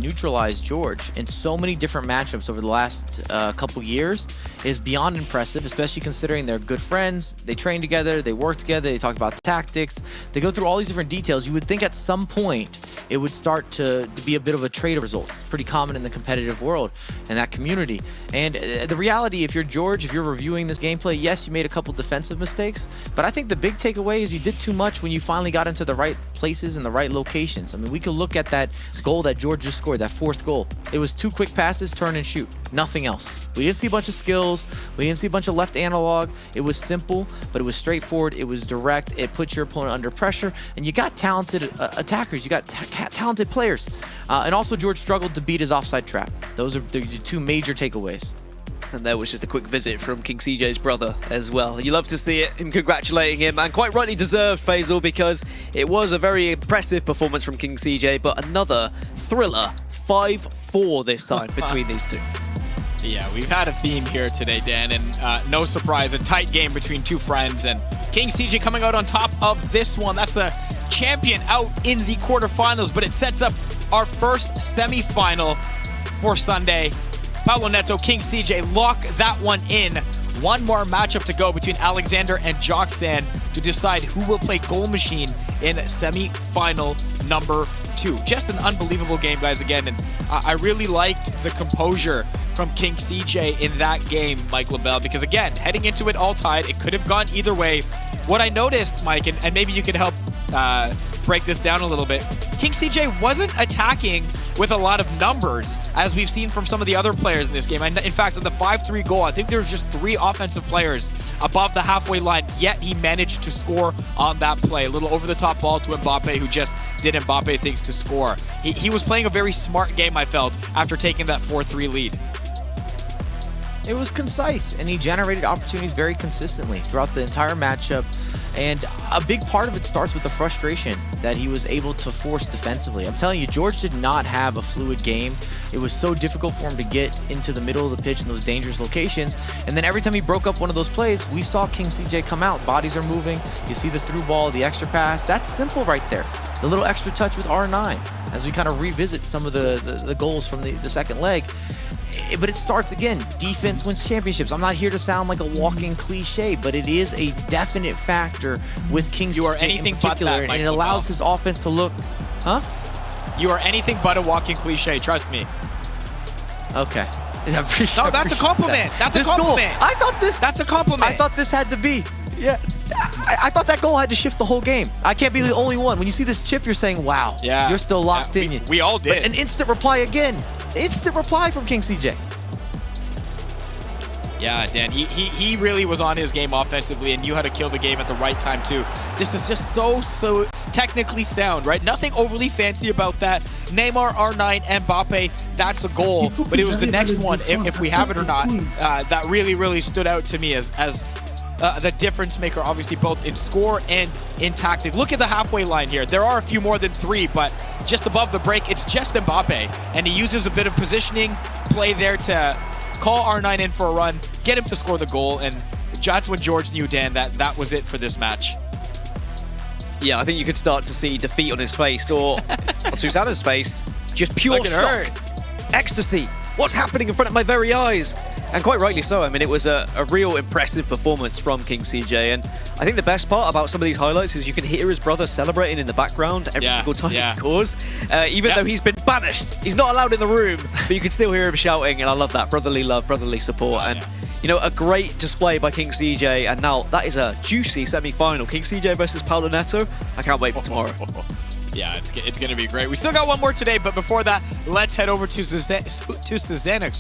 neutralize George in so many different matchups over the last couple years is beyond impressive, especially considering they're good friends. They train together, they work together, they talk about tactics, they go through all these different details. You would think at some point it would start to be a bit of a trade of results. It's pretty common in the competitive world and that community. And the reality, if you're George, if you're reviewing this gameplay, yes, you made a couple defensive mistakes, but I think the big takeaway is you did too much when you finally got into the right places and the right locations. I mean, we could look at that goal that George just scored, that 4th goal. It was 2 quick passes, turn and shoot. Nothing else. We didn't see a bunch of skills. We didn't see a bunch of left analog. It was simple, but it was straightforward. It was direct. It put your opponent under pressure. And you got talented attackers. You got talented players. And also, George struggled to beat his offside trap. Those are the 2 major takeaways. And there was just a quick visit from King CJ's brother as well. You love to see it, him congratulating him, and quite rightly deserved, Faisal, because it was a very impressive performance from King CJ, but another thriller, 5-4 this time between these two. Yeah, we've had a theme here today, Dan, and no surprise, a tight game between 2 friends, and King CJ coming out on top of this one. That's the champion out in the quarterfinals, but it sets up our first semi-final for Sunday. Paulo Neto, King CJ lock that one in. One more matchup to go between Alexander and Joxan to decide who will play goal machine in semi-final number 2. Just an unbelievable game, guys, again. And I really liked the composure from King CJ in that game, Mike LaBelle, because again, heading into it all tied, it could have gone either way. What I noticed, Mike, and maybe you could help break this down a little bit, King CJ wasn't attacking with a lot of numbers, as we've seen from some of the other players in this game. And in fact, in the 5-3 goal, I think there's just 3 offensive players above the halfway line, yet he managed to score on that play. A little over-the-top ball to Mbappe, who just did Mbappe things to score. He was playing a very smart game, I felt, after taking that 4-3 lead. It was concise, and he generated opportunities very consistently throughout the entire matchup. And a big part of it starts with the frustration that he was able to force defensively. I'm telling you, George did not have a fluid game. It was so difficult for him to get into the middle of the pitch in those dangerous locations. And then every time he broke up one of those plays, we saw King CJ come out. Bodies are moving. You see the through ball, the extra pass. That's simple right there. The little extra touch with R9 as we kind of revisit some of the goals from the second leg. But it starts again. Defense wins championships. I'm not here to sound like a walking cliche, but it is a definite factor with King CJ. You are anything but that, Mike and it allows his offense to look, huh? You are anything but a walking cliche. Trust me. Okay. No, that's a compliment. That's a compliment. I thought this. That's a compliment. I thought this had to be. Yeah. I thought that goal had to shift the whole game. I can't be the only one. When you see this chip, you're saying, wow, Yeah. you're still locked in. We all did. But an instant reply again. Instant reply from King CJ. Yeah, Dan, he really was on his game offensively, and you had to kill the game at the right time, too. This is just so technically sound, right? Nothing overly fancy about that. Neymar, R9, Mbappe, that's a goal. But it was the next one, if we have it or not, that really stood out to me as the difference maker, obviously, both in score and in tactic. Look at the halfway line here. There are a few more than 3, but just above the break, it's just Mbappe. And he uses a bit of positioning play there to call R9 in for a run, get him to score the goal, and that's when George knew, Dan, that was it for this match. Yeah, I think you could start to see defeat on his face, or on Susanna's face, just pure shock, ecstasy. What's happening in front of my very eyes? And quite rightly so. I mean, it was a real impressive performance from King CJ. And I think the best part about some of these highlights is you can hear his brother celebrating in the background every single time he scores. Even though he's been banished, he's not allowed in the room, but you can still hear him shouting. And I love that. Brotherly love, brotherly support. And, you know, a great display by King CJ. And now that is a juicy semi-final. King CJ versus Paulo Neto. I can't wait for tomorrow. Yeah, it's going to be great. We still got one more today, but before that, let's head over to Susanna,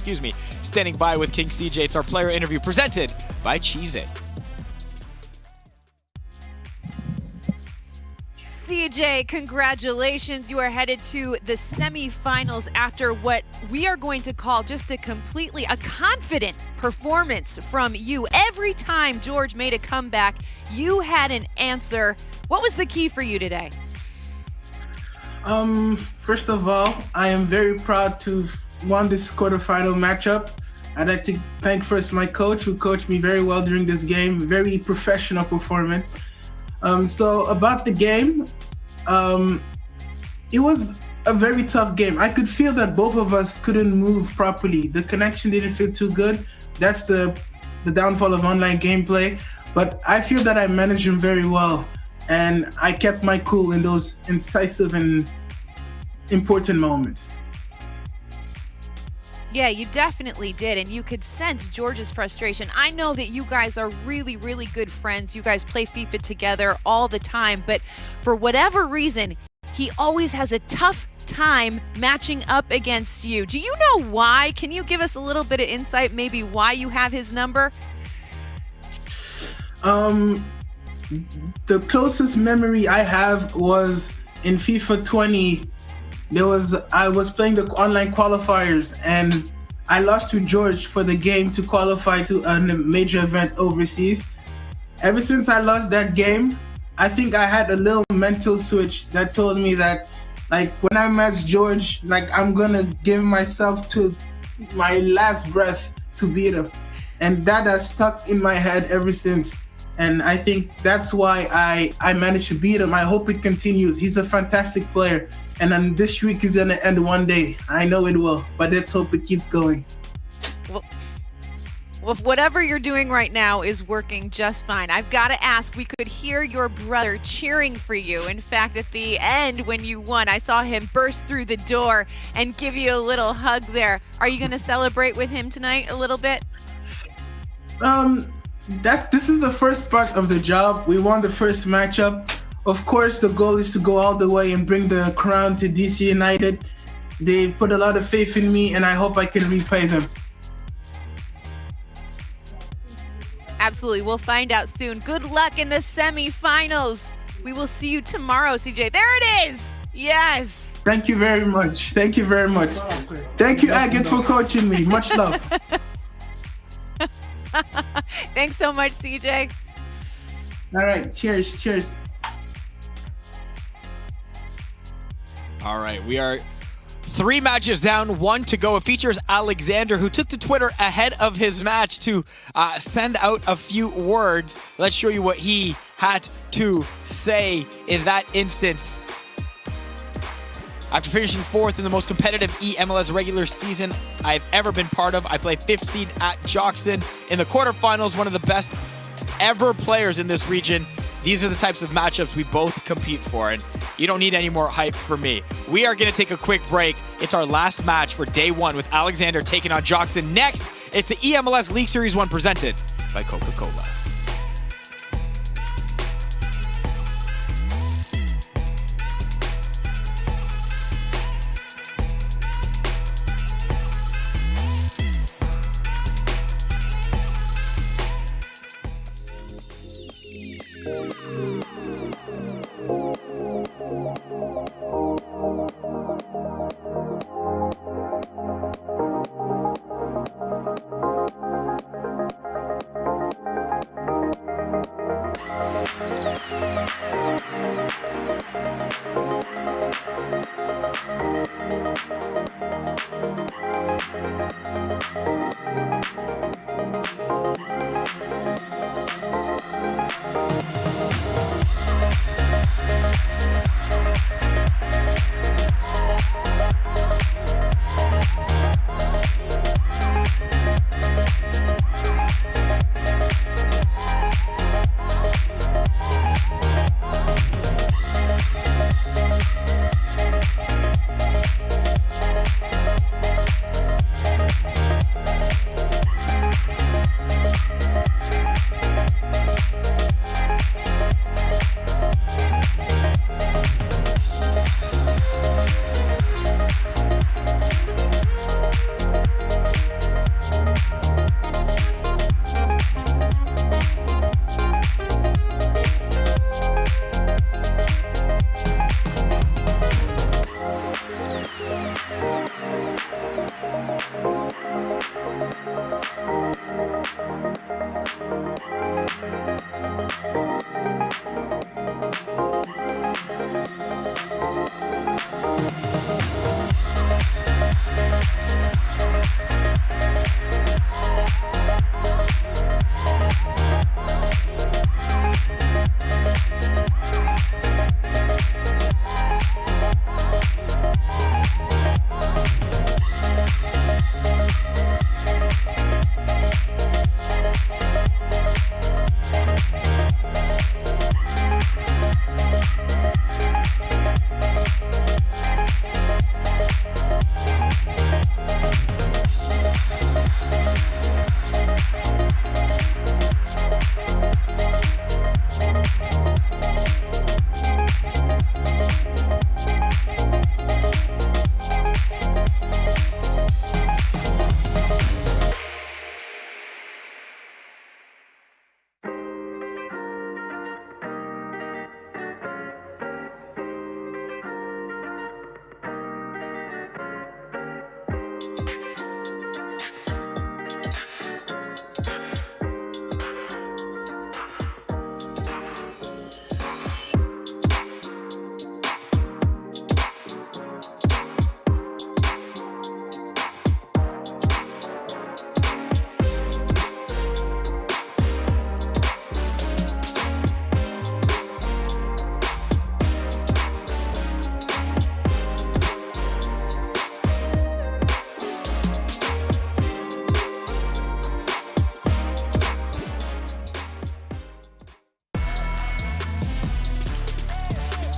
standing by with King CJ. It's our player interview presented by Cheez-It. CJ, congratulations. You are headed to the semifinals after what we are going to call just a confident performance from you. Every time George made a comeback, you had an answer. What was the key for you today? First of all, I am very proud to have won this quarterfinal matchup. I'd like to thank first my coach, who coached me very well during this game. Very professional performance. So about the game, it was a very tough game. I could feel that both of us couldn't move properly. The connection didn't feel too good. That's the downfall of online gameplay. But I feel that I managed him very well. And I kept my cool in those incisive and important moments. Yeah, you definitely did, and you could sense George's frustration. I know that you guys are really good friends. You guys play FIFA together all the time, but for whatever reason, he always has a tough time matching up against you. Do you know why? Can you give us a little bit of insight, maybe why you have his number? The closest memory I have was in FIFA 20. I was playing the online qualifiers and I lost to George for the game to qualify to a major event overseas. Ever since I lost that game, I think I had a little mental switch that told me that, like, when I met George, like, I'm gonna give myself to my last breath to beat him. And that has stuck in my head ever since. And I think that's why I managed to beat him. I hope it continues. He's a fantastic player. And then this streak is going to end one day. I know it will, but let's hope it keeps going. Well, whatever you're doing right now is working just fine. I've got to ask, we could hear your brother cheering for you. In fact, at the end when you won, I saw him burst through the door and give you a little hug there. Are you going to celebrate with him tonight a little bit? This is the first part of the job. We won the first matchup. Of course, the goal is to go all the way and bring the crown to DC United. They put a lot of faith in me, and I hope I can repay them. Absolutely. We'll find out soon. Good luck in the semifinals. We will see you tomorrow, CJ. There it is. Yes. Thank you very much. Thank you very much. Thank you, Agate, for coaching me. Much love. Thanks so much, CJ. All right. Cheers. All right, we are 3 matches down, 1 to go. It features Alexander, who took to Twitter ahead of his match to send out a few words. Let's show you what he had to say in that instance. After finishing 4th in the most competitive eMLS regular season I've ever been part of, I played 5th seed at Joxton in the quarterfinals, one of the best ever players in this region. These are the types of matchups we both compete for, and you don't need any more hype from me. We are going to take a quick break. It's our last match for day 1 with Alexander taking on Joxton. Next, it's the eMLS League Series 1 presented by Coca-Cola.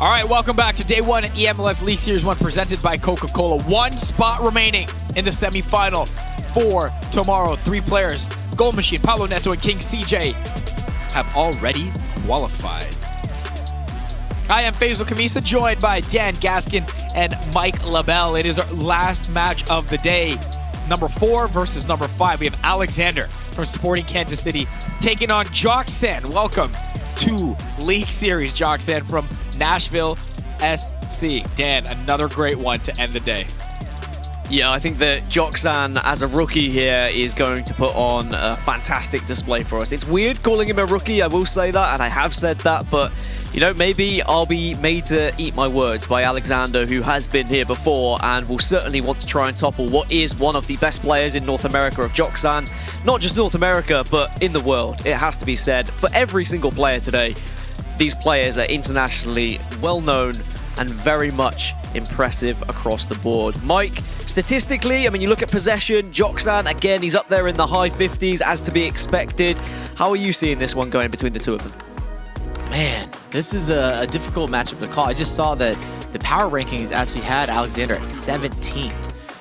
All right, welcome back to day one at eMLS League Series 1 presented by Coca-Cola. One spot remaining in the semifinal for tomorrow. 3 players, Gold Machine, Pablo Neto, and King CJ, have already qualified. I am Faisal Kamisa, joined by Dan Gaskin and Mike LaBelle. It is our last match of the day. Number 4 versus number 5. We have Alexander from Sporting Kansas City taking on Joxan. Welcome to League Series, Joxan from Nashville, SC. Dan, another great one to end the day. Yeah, I think that Joxan, as a rookie here, is going to put on a fantastic display for us. It's weird calling him a rookie, I will say that, and I have said that, but, you know, maybe I'll be made to eat my words by Alexander, who has been here before and will certainly want to try and topple what is one of the best players in North America of Joxan. Not just North America, but in the world, it has to be said. For every single player today, these players are internationally well-known and very much impressive across the board. Mike, statistically, I mean, you look at possession, Joxan, again, he's up there in the high 50s, as to be expected. How are you seeing this one going between the two of them? Man, this is a difficult matchup to call. I just saw that the power rankings actually had Alexander at 17th.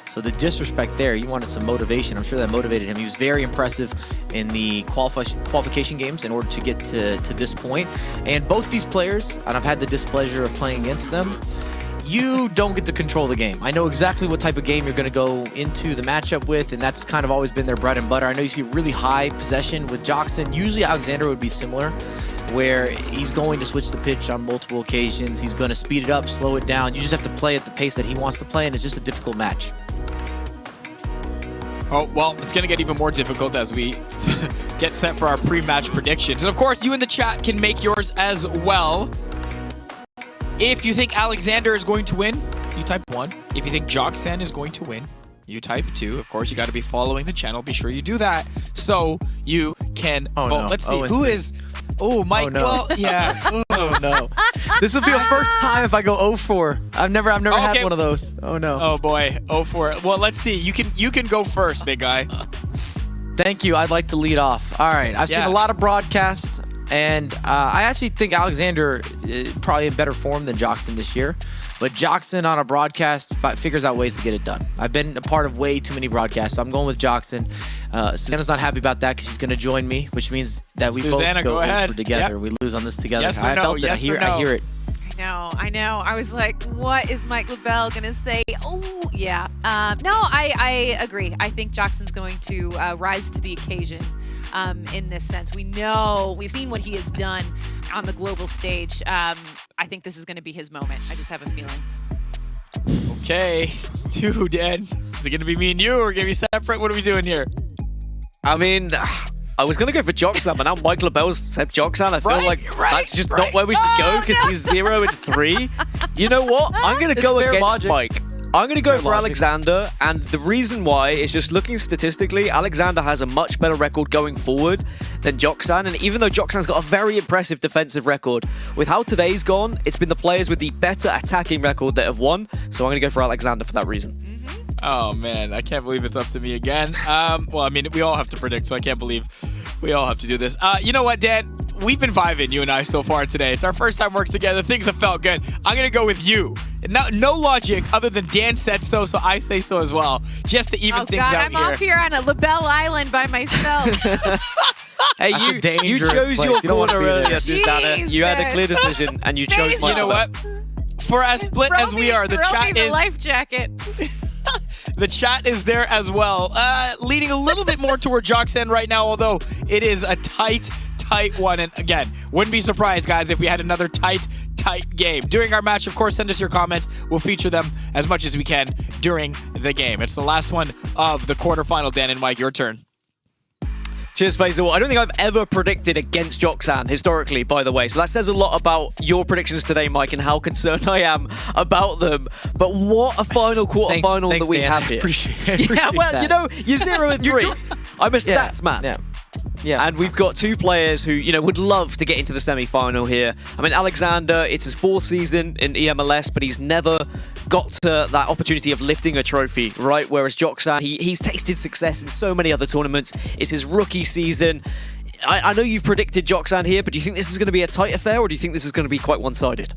So the disrespect there, you wanted some motivation. I'm sure that motivated him. He was very impressive in the qualification games in order to get to this point. And both these players, and I've had the displeasure of playing against them, you don't get to control the game. I know exactly what type of game you're going to go into the matchup with, and that's kind of always been their bread and butter. I know you see really high possession with Joxan. Usually Alexander would be similar, where he's going to switch the pitch on multiple occasions. He's going to speed it up, slow it down. You just have to play at the pace that he wants to play, and it's just a difficult match. Oh, well, it's going to get even more difficult as we get set for our pre-match predictions. And of course, you in the chat can make yours as well. If you think Alexander is going to win, you type 1. If you think Joxan is going to win, you type 2. Of course, you got to be following the channel. Be sure you do that so you can vote. No. Let's see. Who is... Oh, Mike. Oh, no. Well, yeah. Oh, no. This will be the first time if I go 0-4. I've never had one of those. Oh, no. Oh, boy. 0-4. Well, let's see. You can go first, big guy. Thank you. I'd like to lead off. All right. I've seen a lot of broadcasts, and I actually think Alexander is probably in better form than Joxan this year. But Joxan on a broadcast figures out ways to get it done. I've been a part of way too many broadcasts, so I'm going with Joxan. Susanna's not happy about that because she's going to join me, which means that we Susanna, both go ahead. over together. Yep. We lose on this together. Yes or I no? felt it. Yes or no? I hear it. I know. I was like, what is Mike LaBelle going to say? Oh, yeah. No, I agree. I think Joxan's going to rise to the occasion in this sense. We've seen what he has done on the global stage. I think this is going to be his moment. I just have a feeling. Okay. 2, Dan. Is it going to be me and you, or going to be separate? What are we doing here? I mean, I was going to go for Joxan, but now Mike LaBelle's said Joxan. I feel like that's just not where we should go because he's 0 and 3. You know what? I'm going to go against logic. Mike. I'm going to go for logic. Alexander, and the reason why is just looking statistically, Alexander has a much better record going forward than Joxan, and even though Joxan's got a very impressive defensive record, with how today's gone, it's been the players with the better attacking record that have won, so I'm going to go for Alexander for that reason. Oh, man. I can't believe it's up to me again. Well, I mean, we all have to predict, so I can't believe we all have to do this. You know what, Dan? We've been vibing, you and I, so far today. It's our first time working together. Things have felt good. I'm going to go with you. No logic other than Dan said so I say so as well. Just to even things out I'm here. off here on a LaBelle Island by myself. Hey, you chose your corner earlier, Susanna. You had a clear decision, and you chose my You know what? For as split as we are, the chat is... life jacket. The chat is there as well. Leaning a little bit more toward Joxan right now, although it is a tight one. And again, wouldn't be surprised, guys, if we had another tight game. During our match, of course, send us your comments. We'll feature them as much as we can during the game. It's the last one of the quarterfinal. Dan and Mike, your turn. Cheers, Faisal. I don't think I've ever predicted against Joxan historically, by the way. So that says a lot about your predictions today, Mike, and how concerned I am about them. But what a final quarterfinal that we have here. Appreciate yeah, well, that. you know, you're 0 and 3. I'm a stats man. Yeah. And we've got 2 players who, you know, would love to get into the semi-final here. I mean, Alexander, it's his 4th season in eMLS, but he's never got to that opportunity of lifting a trophy, right? Whereas Joxan, he's tasted success in so many other tournaments. It's his rookie season. I know you've predicted Joxan here, but do you think this is going to be a tight affair, or do you think this is going to be quite one-sided?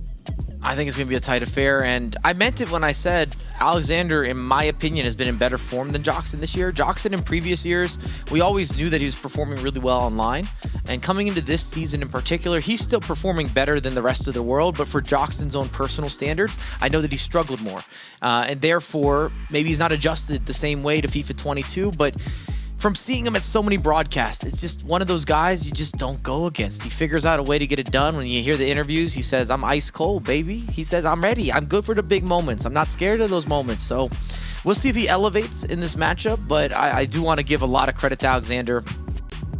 I think it's going to be a tight affair, and I meant it when I said Alexander, in my opinion, has been in better form than Joxton this year. Joxton in previous years, we always knew that he was performing really well online, and coming into this season in particular, he's still performing better than the rest of the world, but for Joxton's own personal standards, I know that he struggled more, and therefore, maybe he's not adjusted the same way to FIFA 22, but from seeing him at so many broadcasts, it's just one of those guys you just don't go against. He figures out a way to get it done. When you hear the interviews, he says, I'm ice cold, baby. He says, I'm ready. I'm good for the big moments. I'm not scared of those moments. So we'll see if he elevates in this matchup, but I do want to give a lot of credit to Alexander.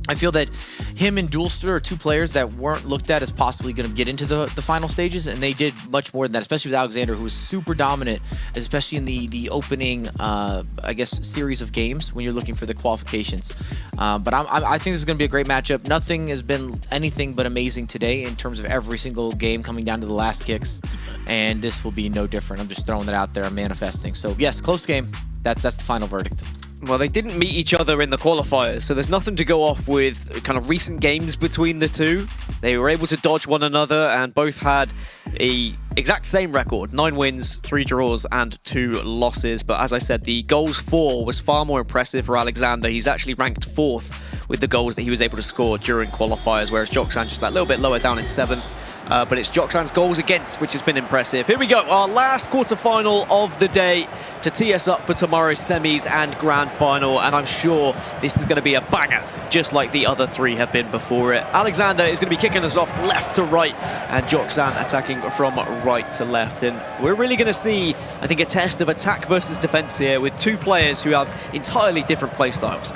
I feel that him and Duelster are two players that weren't looked at as possibly going to get into the final stages, and they did much more than that, especially with Alexander, who was super dominant, especially in the opening, I guess, series of games when you're looking for the qualifications. But I think this is going to be a great matchup. Nothing has been anything but amazing today in terms of every single game coming down to the last kicks, and this will be no different. I'm just throwing it out there. I'm manifesting. So, yes, close game. That's the final verdict. Well, they didn't meet each other in the qualifiers, so there's nothing to go off with kind of recent games between the two. They were able to dodge one another and both had a exact same record, 9 wins, 3 draws and 2 losses. But as I said, the goals for was far more impressive for Alexander. He's actually ranked 4th with the goals that he was able to score during qualifiers, whereas Joxan just that little bit lower down in 7th. But it's Joxan's goals against, which has been impressive. Here we go, our last quarterfinal of the day to tee us up for tomorrow's semis and grand final. And I'm sure this is going to be a banger, just like the other 3 have been before it. Alexander is going to be kicking us off left to right, and Joxan attacking from right to left. And we're really going to see, I think, a test of attack versus defense here with 2 players who have entirely different play styles.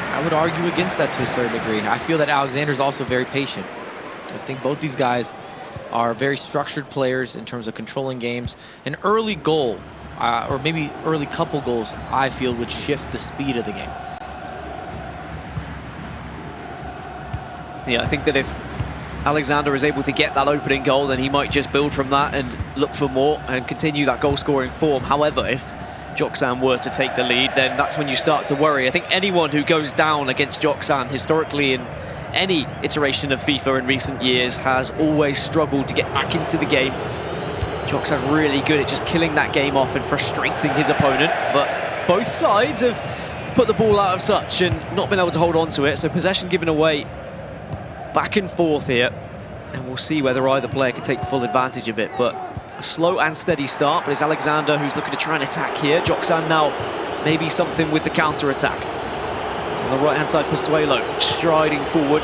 I would argue against that to a certain degree. I feel that Alexander is also very patient. I think both these guys are very structured players in terms of controlling games. An early goal, or maybe early couple goals, I feel would shift the speed of the game. Yeah, I think that if Alexander is able to get that opening goal, then he might just build from that and look for more and continue that goal-scoring form. However, if Joxan were to take the lead, then that's when you start to worry. I think anyone who goes down against Joxan historically in any iteration of FIFA in recent years has always struggled to get back into the game. Joxan really good at just killing that game off and frustrating his opponent, but both sides have put the ball out of touch and not been able to hold on to it, so possession given away back and forth here, and we'll see whether either player can take full advantage of it. But a slow and steady start, but it's Alexander who's looking to try and attack here. Joxan now maybe something with the counter-attack. On the right-hand side, Pasuelo striding forward.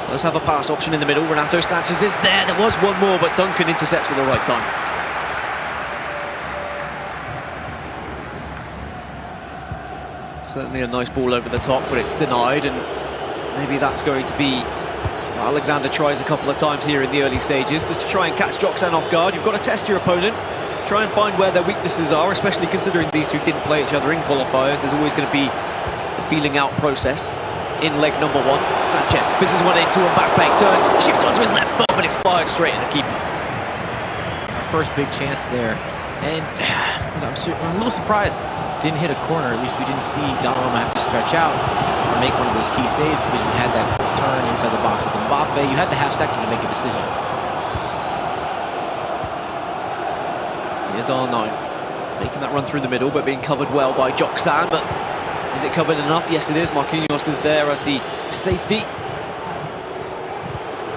Does have a pass option in the middle. Renato Sanchez is there. There was one more, but Duncan intercepts at the right time. Certainly a nice ball over the top, but it's denied, and maybe that's going to be... Alexander tries a couple of times here in the early stages just to try and catch Joxan off guard. You've got to test your opponent, try and find where their weaknesses are, especially considering these two didn't play each other in qualifiers. There's always going to be the feeling out process in leg number 1. Sanchez fizzes one into Mbappe, turns, shifts onto his left foot, but it's fired straight at the keeper. Our first big chance there, and I'm a little surprised. Didn't hit a corner. At least we didn't see Donnarumma have to stretch out or make one of those key saves, because you had that quick turn inside the box with Mbappe. You had the half second to make a decision. Here's R9, making that run through the middle, but being covered well by Joxan. But is it covered enough? Yes, it is. Marquinhos is there as the safety.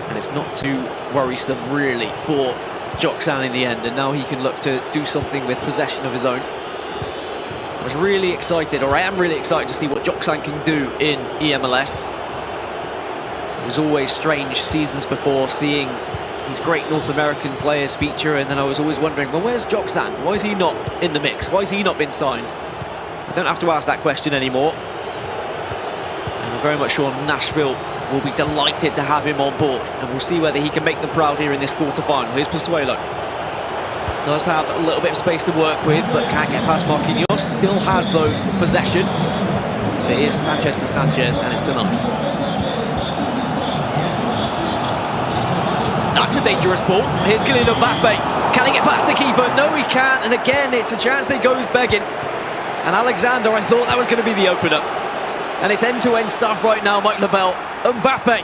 And it's not too worrisome, really, for Joxan in the end. And now he can look to do something with possession of his own. I was really excited, or I am really excited to see what Joxan can do in eMLS. It was always strange seasons before seeing these great North American players feature, and then I was always wondering, well, where's Joxan? Why is he not in the mix? Why has he not been signed? I don't have to ask that question anymore. And I'm very much sure Nashville will be delighted to have him on board, and we'll see whether he can make them proud here in this quarter-final. Here's Pasuelo. Does have a little bit of space to work with, but can't get past Marquinhos. Still has, though, possession. It is Sanchez to Sanchez, and it's denied. That's a dangerous ball. Here's Kylian Mbappe. Can he get past the keeper? No, he can't. And again, it's a chance that goes begging. And Alexander, I thought that was going to be the opener. And it's end-to-end stuff right now, Mike Labelle. Mbappe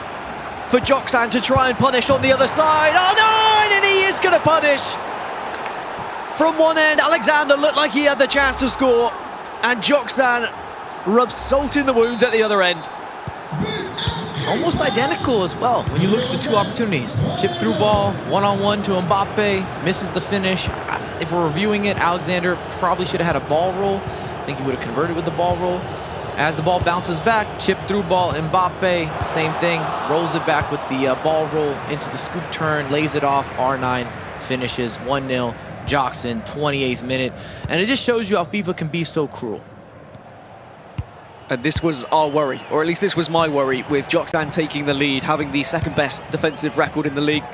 for Joxan to try and punish on the other side. Oh no, and he is going to punish. From one end, Alexander looked like he had the chance to score, and Joxan rubs salt in the wounds at the other end. Almost identical as well when you look at the two opportunities. Chip through ball, one-on-one to Mbappe, misses the finish. If we're reviewing it, Alexander probably should have had a ball roll. I think he would have converted with the ball roll. As the ball bounces back, chip through ball, Mbappe, same thing, rolls it back with the ball roll into the scoop turn, lays it off, R9 finishes 1-0, Joxan, 28th minute. And it just shows you how FIFA can be so cruel. And this was our worry, or at least this was my worry, with Joxan taking the lead, having the second best defensive record in the league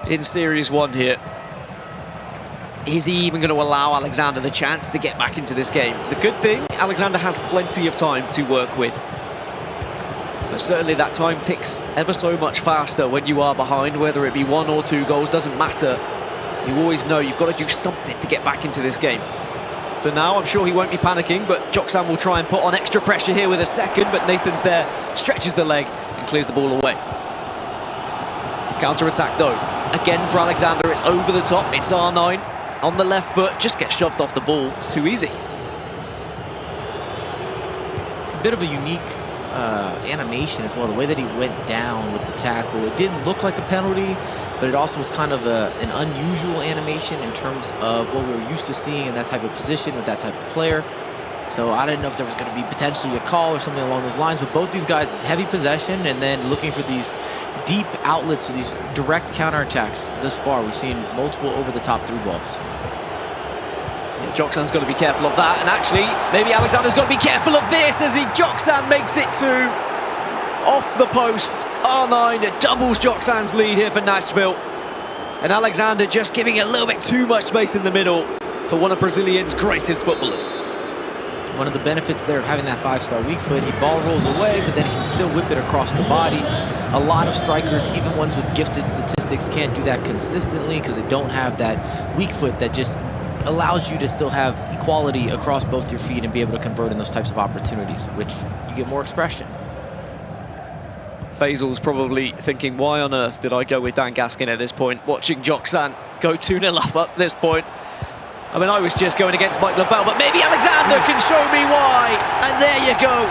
in Series 1 here. Is he even going to allow Alexander the chance to get back into this game? The good thing, Alexander has plenty of time to work with. But certainly that time ticks ever so much faster when you are behind, whether it be 1 or 2 goals, doesn't matter. You always know you've got to do something to get back into this game. For now, I'm sure he won't be panicking, but Joxan will try and put on extra pressure here with a second, but Nathan's there, stretches the leg and clears the ball away. Counter-attack though. Again for Alexander, it's over the top, it's R9. On the left foot, just gets shoved off the ball. It's too easy. A bit of a unique animation as well. The way that he went down with the tackle. It didn't look like a penalty, but it also was kind of an unusual animation in terms of what we were used to seeing in that type of position with that type of player. So I didn't know if there was going to be potentially a call or something along those lines, but both these guys, it's heavy possession and then looking for these deep outlets for these direct counterattacks. Thus far, we've seen multiple over-the-top through balls. Yeah, Joxan's got to be careful of that, and actually, maybe Alexander's got to be careful of this as Joxan makes it to off the post. R9 doubles Joxan's lead here for Nashville. And Alexander just giving it a little bit too much space in the middle for one of Brazilian's greatest footballers. One of the benefits there of having that 5-star weak foot, he ball rolls away, but then he can still whip it across the body. A lot of strikers, even ones with gifted statistics, can't do that consistently because they don't have that weak foot that just allows you to still have equality across both your feet and be able to convert in those types of opportunities, which you get more expression. Faisal's probably thinking, why on earth did I go with Dan Gaskin at this point? Watching Joxan go 2-0 up at this point. I mean, I was just going against Mike LaBelle, but maybe Alexander can show me why. And there you go.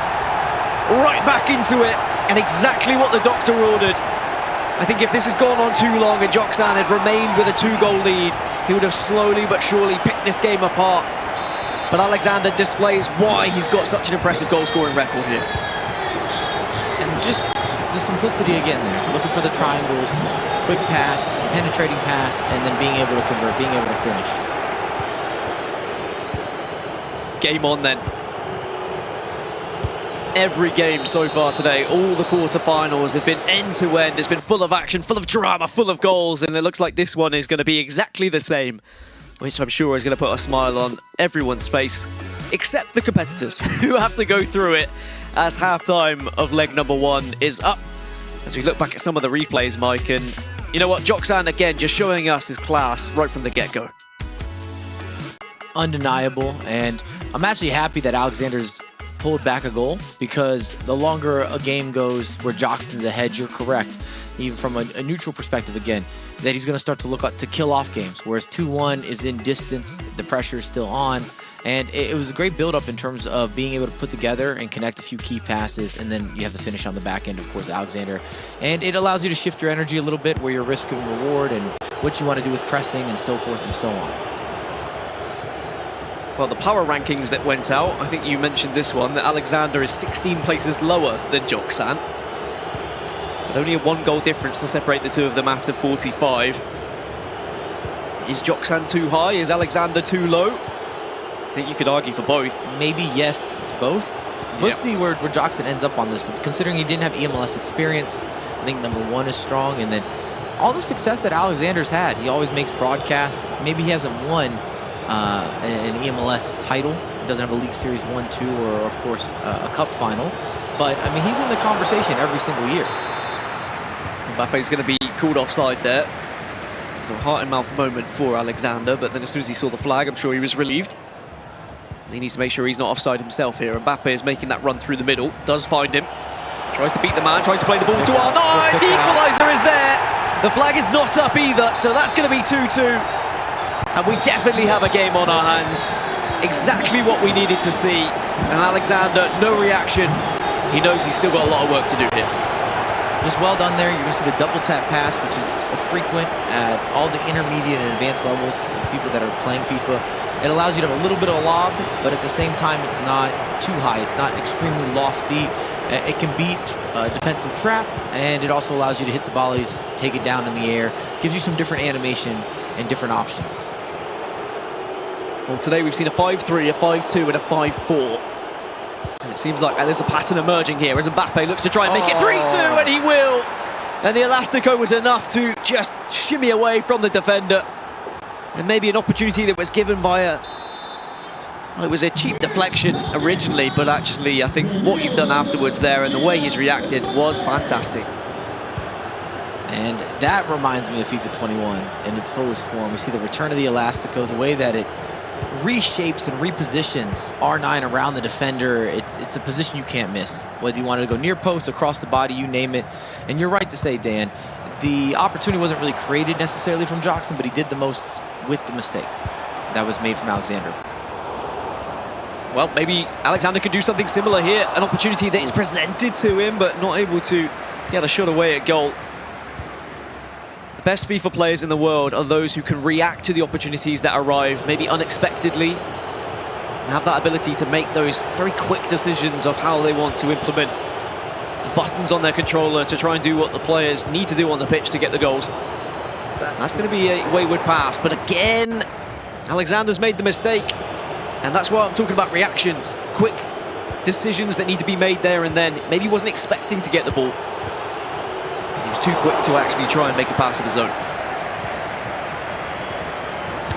Right back into it. And exactly what the doctor ordered. I think if this had gone on too long and Joxan had remained with a 2-goal lead, he would have slowly but surely picked this game apart. But Alexander displays why he's got such an impressive goal-scoring record here. And just the simplicity again there. Looking for the triangles, quick pass, penetrating pass, and then being able to convert, being able to finish. Game on then. Every game so far today, all the quarterfinals have been end-to-end. It's been full of action, full of drama, full of goals, and it looks like this one is going to be exactly the same, which I'm sure is going to put a smile on everyone's face, except the competitors, who have to go through it as halftime of leg number 1 is up. As we look back at some of the replays, Mike, and you know what, Joxan again just showing us his class right from the get-go. Undeniable, and I'm actually happy that Alexander's pulled back a goal, because the longer a game goes where Joxan's ahead, you're correct, even from a neutral perspective again, that he's going to start to look to kill off games, whereas 2-1 is in distance, the pressure is still on, and it was a great build-up in terms of being able to put together and connect a few key passes, and then you have the finish on the back end, of course, Alexander, and it allows you to shift your energy a little bit where you're risk and reward and what you want to do with pressing and so forth and so on. Well, the power rankings that went out, I think you mentioned this one, that Alexander is 16 places lower than Joxan. With only a 1-goal difference to separate the two of them after 45. Is Joxan too high? Is Alexander too low? I think you could argue for both. Maybe yes to both. We'll see where Joxan ends up on this, but considering he didn't have eMLS experience, I think number 1 is strong, and then all the success that Alexander's had, he always makes broadcasts. Maybe he hasn't won an eMLS title. He doesn't have a League Series 1, 2, or of course a Cup final. But I mean, he's in the conversation every single year. Mbappe's going to be called offside there. So a heart-and-mouth moment for Alexander, but then as soon as he saw the flag, I'm sure he was relieved. He needs to make sure he's not offside himself here. Mbappe is making that run through the middle, does find him. Tries to beat the man, tries to play the ball to R9. The equaliser is there. The flag is not up either, so that's going to be 2-2. And we definitely have a game on our hands. Exactly what we needed to see. And Alexander, no reaction. He knows he's still got a lot of work to do here. Just well done there. You're going to see the double tap pass, which is a frequent at all the intermediate and advanced levels of people that are playing FIFA. It allows you to have a little bit of lob, but at the same time, it's not too high. It's not extremely lofty. It can beat a defensive trap, and it also allows you to hit the volleys, take it down in the air. Gives you some different animation and different options. Well, today we've seen a 5-3, a 5-2, and a 5-4. And it seems like there's a pattern emerging here as Mbappe looks to try and make it 3-2, and he will. And the Elastico was enough to just shimmy away from the defender. And maybe an opportunity that was given by it was a cheap deflection originally, but actually I think what you've done afterwards there and the way he's reacted was fantastic. And that reminds me of FIFA 21 in its fullest form. We see the return of the Elastico, the way that it reshapes and repositions R9 around the defender. It's a position you can't miss. Whether you wanted to go near post, across the body, you name it. And you're right to say, Dan, the opportunity wasn't really created necessarily from Jackson, but he did the most with the mistake that was made from Alexander. Well, maybe Alexander could do something similar here. An opportunity that is presented to him, but not able to get a shot away at goal. The best FIFA players in the world are those who can react to the opportunities that arrive, maybe unexpectedly, and have that ability to make those very quick decisions of how they want to implement the buttons on their controller to try and do what the players need to do on the pitch to get the goals. That's going to be a wayward pass, but again, Alexander's made the mistake, and that's why I'm talking about reactions. Quick decisions that need to be made there and then. Maybe he wasn't expecting to get the ball. He was too quick to actually try and make a pass of his own.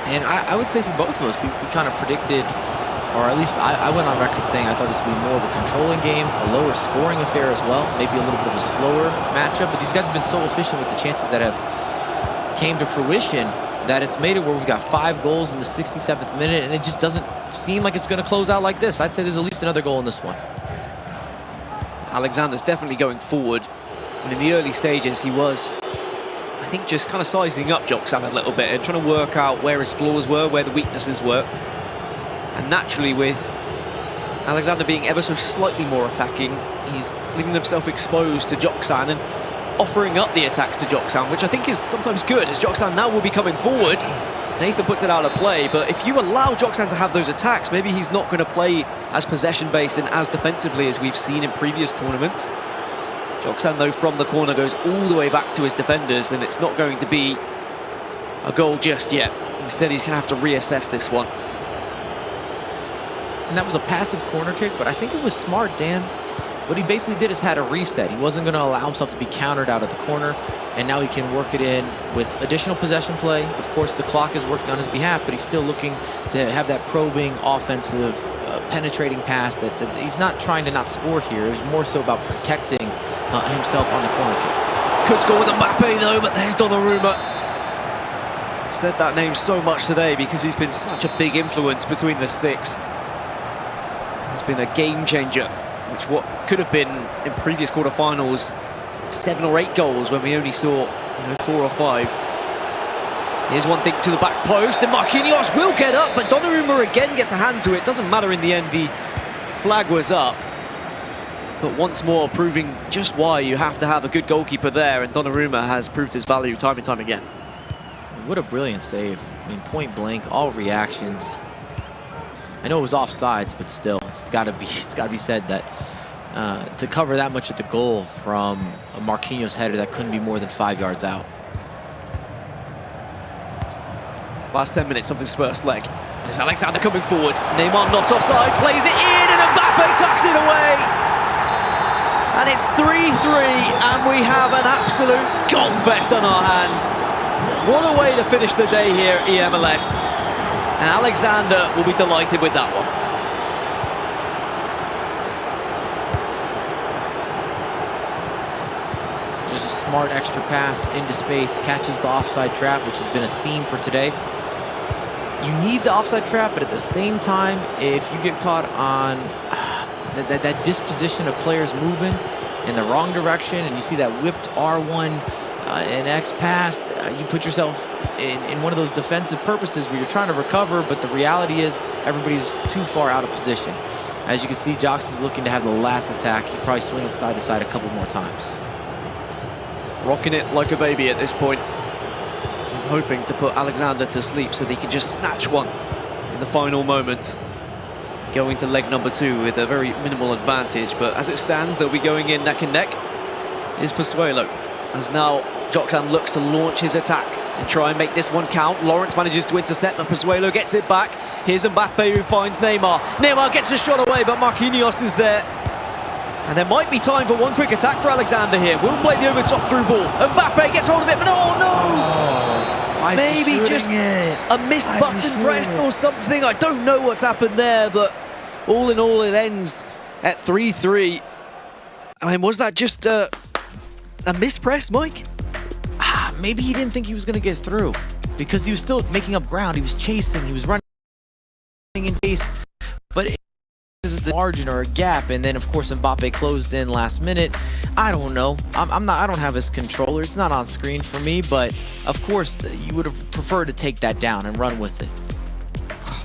And I would say for both of us, we kind of predicted, or at least I went on record saying I thought this would be more of a controlling game, a lower scoring affair as well, maybe a little bit of a slower matchup, but these guys have been so efficient with the chances that have came to fruition that it's made it where we've got 5 goals in the 67th minute, and it just doesn't seem like it's going to close out like this. I'd say there's at least another goal in this one. Alexander's definitely going forward, and in the early stages he was, I think, just kind of sizing up Joxan a little bit and trying to work out where his flaws were, where the weaknesses were. And naturally, with Alexander being ever so slightly more attacking, he's leaving himself exposed to Joxan and offering up the attacks to Joxan, which I think is sometimes good, as Joxan now will be coming forward. Nathan puts it out of play, but if you allow Joxan to have those attacks, maybe he's not going to play as possession-based and as defensively as we've seen in previous tournaments. Joxan, though, from the corner goes all the way back to his defenders, and it's not going to be a goal just yet. Instead, he's going to have to reassess this one. And that was a passive corner kick, but I think it was smart, Dan. What he basically did is had a reset. He wasn't going to allow himself to be countered out of the corner, and now he can work it in with additional possession play. Of course, the clock is working on his behalf, but he's still looking to have that probing, offensive, penetrating pass that he's not trying to not score here. It was more so about protecting himself on the corner kick. Could score with Mbappe, though, but there's Donnarumma. I've said that name so much today because he's been such a big influence between the sticks. He's been a game changer, which what could have been in previous quarterfinals 7 or 8 goals when we only saw 4 or 5. Here's one thing to the back post, and Marquinhos will get up, but Donnarumma again gets a hand to it. Doesn't matter in the end, the flag was up. But once more, proving just why you have to have a good goalkeeper there, and Donnarumma has proved his value time and time again. What a brilliant save. I mean, point blank, all reactions. I know it was offsides, but still, it's got to be said that to cover that much at the goal from a Marquinhos header that couldn't be more than 5 yards out. Last 10 minutes of his first leg. There's Alexander coming forward. Neymar not offside, plays it in, and Mbappe tucks it away. And it's 3-3, and we have an absolute goal fest on our hands. What a way to finish the day here at eMLS. And Alexander will be delighted with that one. Just a smart extra pass into space, catches the offside trap, which has been a theme for today. You need the offside trap, but at the same time, if you get caught on that disposition of players moving in the wrong direction, and you see that whipped R1 and X pass, you put yourself in one of those defensive purposes where you're trying to recover, but the reality is everybody's too far out of position. As you can see, Joxon's looking to have the last attack. He probably swing it side to side a couple more times. Rocking it like a baby at this point. And hoping to put Alexander to sleep so they can just snatch one in the final moments. Going to leg number 2 with a very minimal advantage, but as it stands, they'll be going in neck and neck. Is Pozuelo, as now Joxan looks to launch his attack and try and make this one count. Lawrence manages to intercept, but Pozuelo gets it back. Here's Mbappe who finds Neymar. Neymar gets a shot away, but Marquinhos is there. And there might be time for one quick attack for Alexander here. We'll play the over-top through ball. Mbappe gets hold of it, but oh no! Maybe just a missed button pressed or something. I don't know what's happened there, but all in all, it ends at 3-3. I mean, was that just a mispress, Mike? Maybe he didn't think he was going to get through because he was still making up ground. He was chasing, he was running in pace, but this is the margin or a gap, and then of course Mbappe closed in last minute. I don't know. I don't have his controller. It's not on screen for me, but of course you would have preferred to take that down and run with it.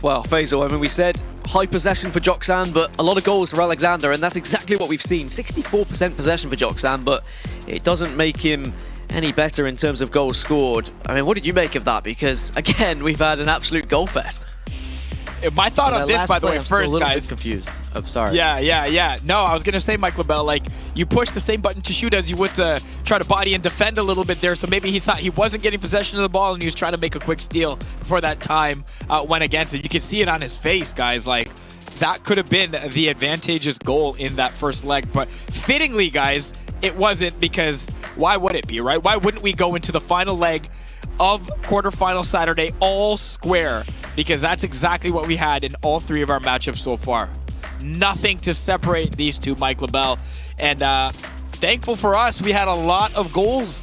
Well, Faisal, I mean, we said high possession for Joxan, but a lot of goals for Alexander, and that's exactly what we've seen. 64% possession for Joxan, but it doesn't make him any better in terms of goals scored. I mean, what did you make of that? Because, again, we've had an absolute goal fest. My thought on this, by the way, first, guys. Confused. I'm sorry. Yeah. No, I was going to say, Mike LaBelle, like, you push the same button to shoot as you would to try to body and defend a little bit there. So maybe he thought he wasn't getting possession of the ball and he was trying to make a quick steal before that time went against him. You can see it on his face, guys. Like, that could have been the advantageous goal in that first leg. But fittingly, guys, it wasn't, because why would it be, right? Why wouldn't we go into the final leg of quarterfinal Saturday all square? Because that's exactly what we had in all 3 of our matchups so far. Nothing to separate these two, Mike LaBelle. And thankful for us, we had a lot of goals.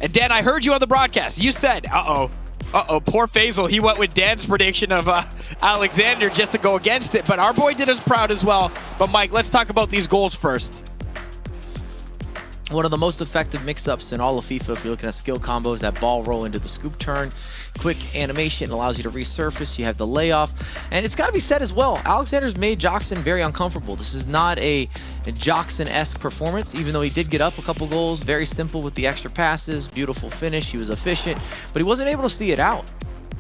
And Dan, I heard you on the broadcast. You said, poor Faisal. He went with Dan's prediction of Alexander just to go against it. But our boy did us proud as well. But Mike, let's talk about these goals first. One of the most effective mix-ups in all of FIFA, if you're looking at skill combos, that ball roll into the scoop turn. Quick animation allows you to resurface. You have the layoff. And it's got to be said as well, Alexander's made Joxan very uncomfortable. This is not a Joxan-esque performance, even though he did get up a couple goals. Very simple with the extra passes, beautiful finish. He was efficient, but he wasn't able to see it out.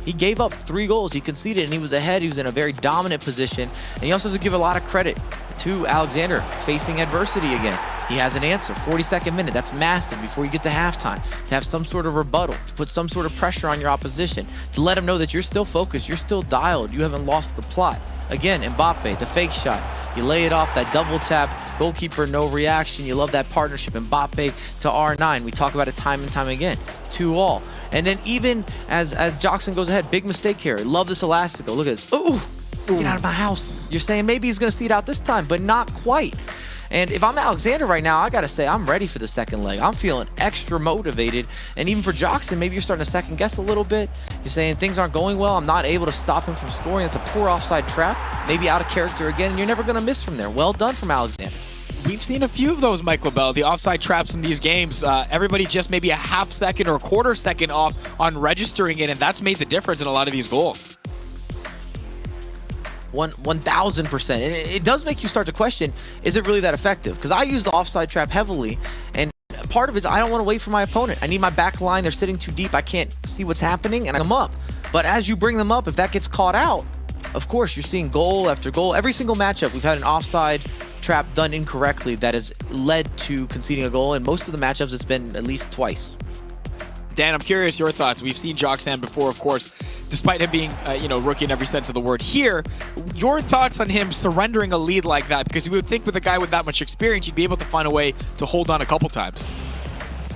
He gave up 3 goals. He conceded, and he was ahead. He was in a very dominant position. And you also have to give a lot of credit to Alexander facing adversity again. He has an answer. 42nd minute. That's massive before you get to halftime. To have some sort of rebuttal, to put some sort of pressure on your opposition, to let him know that you're still focused, you're still dialed, you haven't lost the plot. Again, Mbappe, the fake shot. You lay it off, that double tap, goalkeeper, no reaction. You love that partnership. Mbappe to R9. We talk about it time and time again. 2-2. And then even as Joxan goes ahead, big mistake here. Love this elastico. Look at this. Ooh, get out of my house. You're saying maybe he's going to see it out this time, but not quite. And if I'm Alexander right now, I got to say I'm ready for the second leg. I'm feeling extra motivated. And even for Joxan, maybe you're starting to second guess a little bit. You're saying things aren't going well. I'm not able to stop him from scoring. It's a poor offside trap. Maybe out of character again. And you're never going to miss from there. Well done from Alexander. We've seen a few of those, Mike LaBelle, the offside traps in these games. Everybody just maybe a half second or a quarter second off on registering it, and that's made the difference in a lot of these goals. 1,000%. And it does make you start to question, is it really that effective? Because I use the offside trap heavily, and part of it is I don't want to wait for my opponent. I need my back line. They're sitting too deep. I can't see what's happening, and I come up. But as you bring them up, if that gets caught out, of course, you're seeing goal after goal. Every single matchup, we've had an offside trap done incorrectly that has led to conceding a goal, and most of the matchups it's been at least twice. Dan, I'm curious your thoughts. We've seen Joxan before, of course, despite him being rookie in every sense of the word. Here, your thoughts on him surrendering a lead like that, because you would think with a guy with that much experience, you'd be able to find a way to hold on a couple times.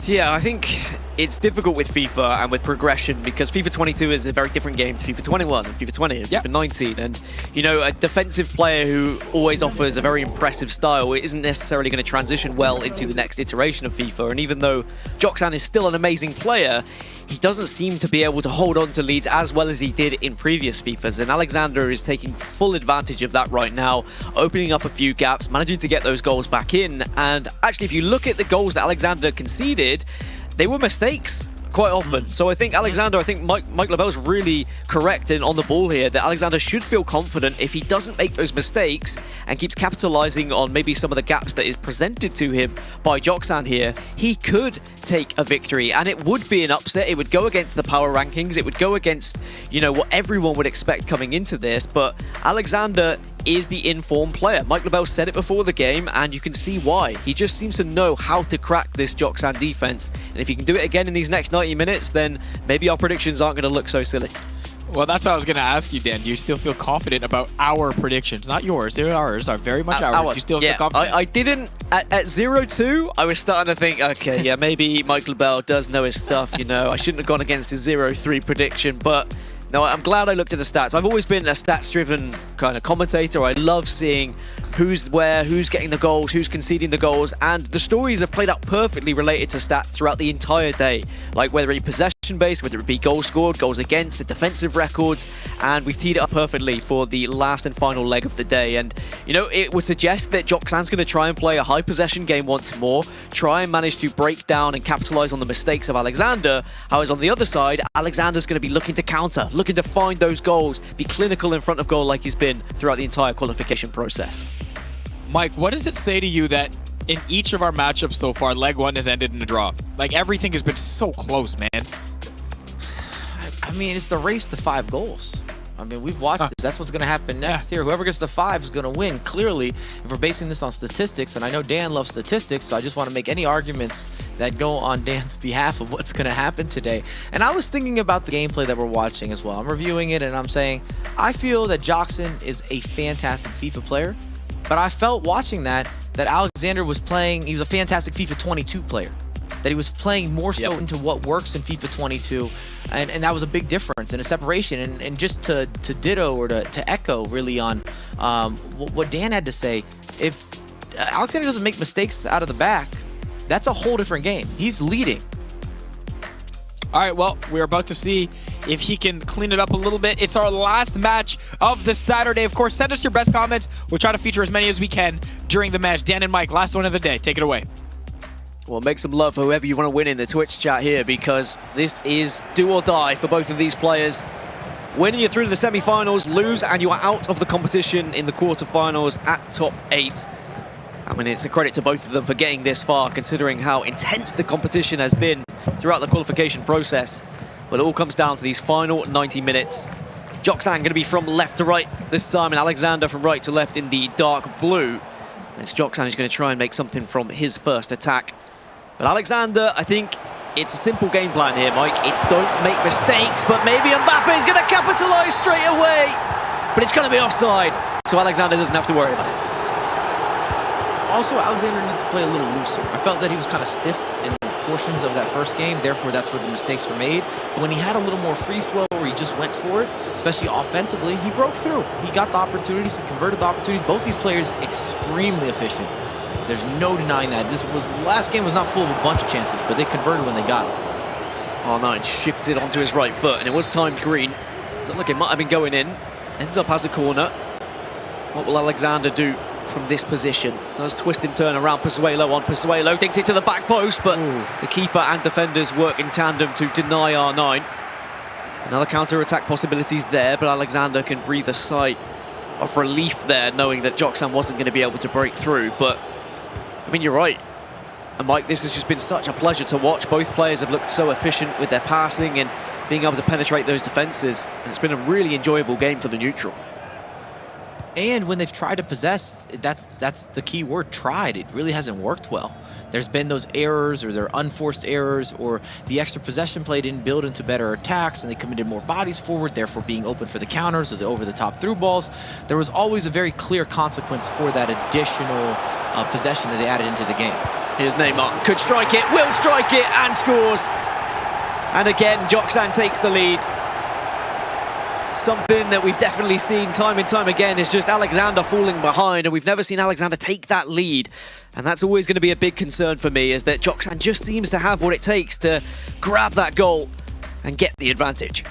Yeah, I think it's difficult with FIFA and with progression, because FIFA 22 is a very different game to FIFA 21 and FIFA 20 and FIFA 19. And, you know, a defensive player who always offers a very impressive style isn't necessarily going to transition well into the next iteration of FIFA. And even though Joxan is still an amazing player, he doesn't seem to be able to hold on to leads as well as he did in previous FIFAs, and Alexander is taking full advantage of that right now, opening up a few gaps, managing to get those goals back in. And actually, if you look at the goals that Alexander conceded, they were mistakes quite often. So I think Mike Lavell's really correct and on the ball here, that Alexander should feel confident if he doesn't make those mistakes and keeps capitalizing on maybe some of the gaps that is presented to him by Joxan here. He could take a victory, and it would be an upset. It would go against the power rankings. It would go against, you know, what everyone would expect coming into this. But Alexander is the informed player. Mike Lavell said it before the game, and you can see why. He just seems to know how to crack this Joxan defense. And if he can do it again in these next 90 minutes, then maybe our predictions aren't going to look so silly. Well, that's what I was going to ask you, Dan. Do you still feel confident about our predictions? Not yours. They're ours. Are very much ours. You still feel confident? I didn't. At 0-2, I was starting to think, okay, yeah, maybe Mike Lavell does know his stuff, you know. I shouldn't have gone against his 0-3 prediction, but no, I'm glad I looked at the stats. I've always been a stats-driven kind of commentator. I love seeing who's where, who's getting the goals, who's conceding the goals, and the stories have played out perfectly related to stats throughout the entire day. Like whether it be possession-based, whether it be goals scored, goals against, the defensive records, and we've teed it up perfectly for the last and final leg of the day. And, you know, it would suggest that Joxan's going to try and play a high-possession game once more, try and manage to break down and capitalize on the mistakes of Alexander. However, on the other side, Alexander's going to be looking to counter, looking to find those goals, be clinical in front of goal like he's been throughout the entire qualification process. Mike, what does it say to you that in each of our matchups so far, leg one has ended in a draw? Like, everything has been so close, man. I mean, it's the race to 5 goals. I mean, we've watched this. That's what's going to happen next here. Whoever gets the 5 is going to win. Clearly, if we're basing this on statistics, and I know Dan loves statistics, so I just want to make any arguments that go on Dan's behalf of what's going to happen today. And I was thinking about the gameplay that we're watching as well. I'm reviewing it, and I'm saying, I feel that Joxan is a fantastic FIFA player, but I felt watching that Alexander was playing, he was a fantastic FIFA 22 player. That he was playing more so into what works in FIFA 22, and that was a big difference and a separation. And just to ditto or to echo really on what Dan had to say, if Alexander doesn't make mistakes out of the back, that's a whole different game. He's leading. All right, well, we're about to see if he can clean it up a little bit. It's our last match of the Saturday. Of course, send us your best comments. We'll try to feature as many as we can during the match. Dan and Mike, last one of the day. Take it away. Well, make some love for whoever you want to win in the Twitch chat here, because this is do or die for both of these players. Winning you through to the semi-finals, lose and you are out of the competition in the quarterfinals at top 8. I mean, it's a credit to both of them for getting this far, considering how intense the competition has been throughout the qualification process. But it all comes down to these final 90 minutes. Joxan going to be from left to right this time, and Alexander from right to left in the dark blue. And it's Joxan who's going to try and make something from his first attack. But Alexander, I think it's a simple game plan here, Mike. It's don't make mistakes, but maybe Mbappe is going to capitalize straight away. But it's going to be offside, so Alexander doesn't have to worry about it. Also, Alexander needs to play a little looser. I felt that he was kind of stiff in portions of that first game, therefore that's where the mistakes were made. But when he had a little more free flow where he just went for it, especially offensively, he broke through. He got the opportunities, he converted the opportunities. Both these players extremely efficient. There's no denying that. Last game was not full of a bunch of chances, but they converted when they got it. R9 shifted onto his right foot, and it was timed green. Looked like it might have been going in. Ends up as a corner. What will Alexander do from this position? Does twist and turn around Pozuelo on Pozuelo, dinks it to the back post, but the keeper and defenders work in tandem to deny R9. Another counter-attack possibilities there, but Alexander can breathe a sigh of relief there, knowing that Joxan wasn't going to be able to break through. But I mean, you're right. And Mike, this has just been such a pleasure to watch. Both players have looked so efficient with their passing and being able to penetrate those defenses. And it's been a really enjoyable game for the neutral. And when they've tried to possess, that's the key word, tried. It really hasn't worked well. There's been those errors, or their unforced errors, or the extra possession play didn't build into better attacks, and they committed more bodies forward, therefore being open for the counters or the over-the-top through balls. There was always a very clear consequence for that additional possession that they added into the game. Here's Neymar, could strike it, will strike it, and scores. And again, Joxan takes the lead. Something that we've definitely seen time and time again is just Alexander falling behind, and we've never seen Alexander take that lead. And that's always going to be a big concern for me, is that Joxan just seems to have what it takes to grab that goal and get the advantage.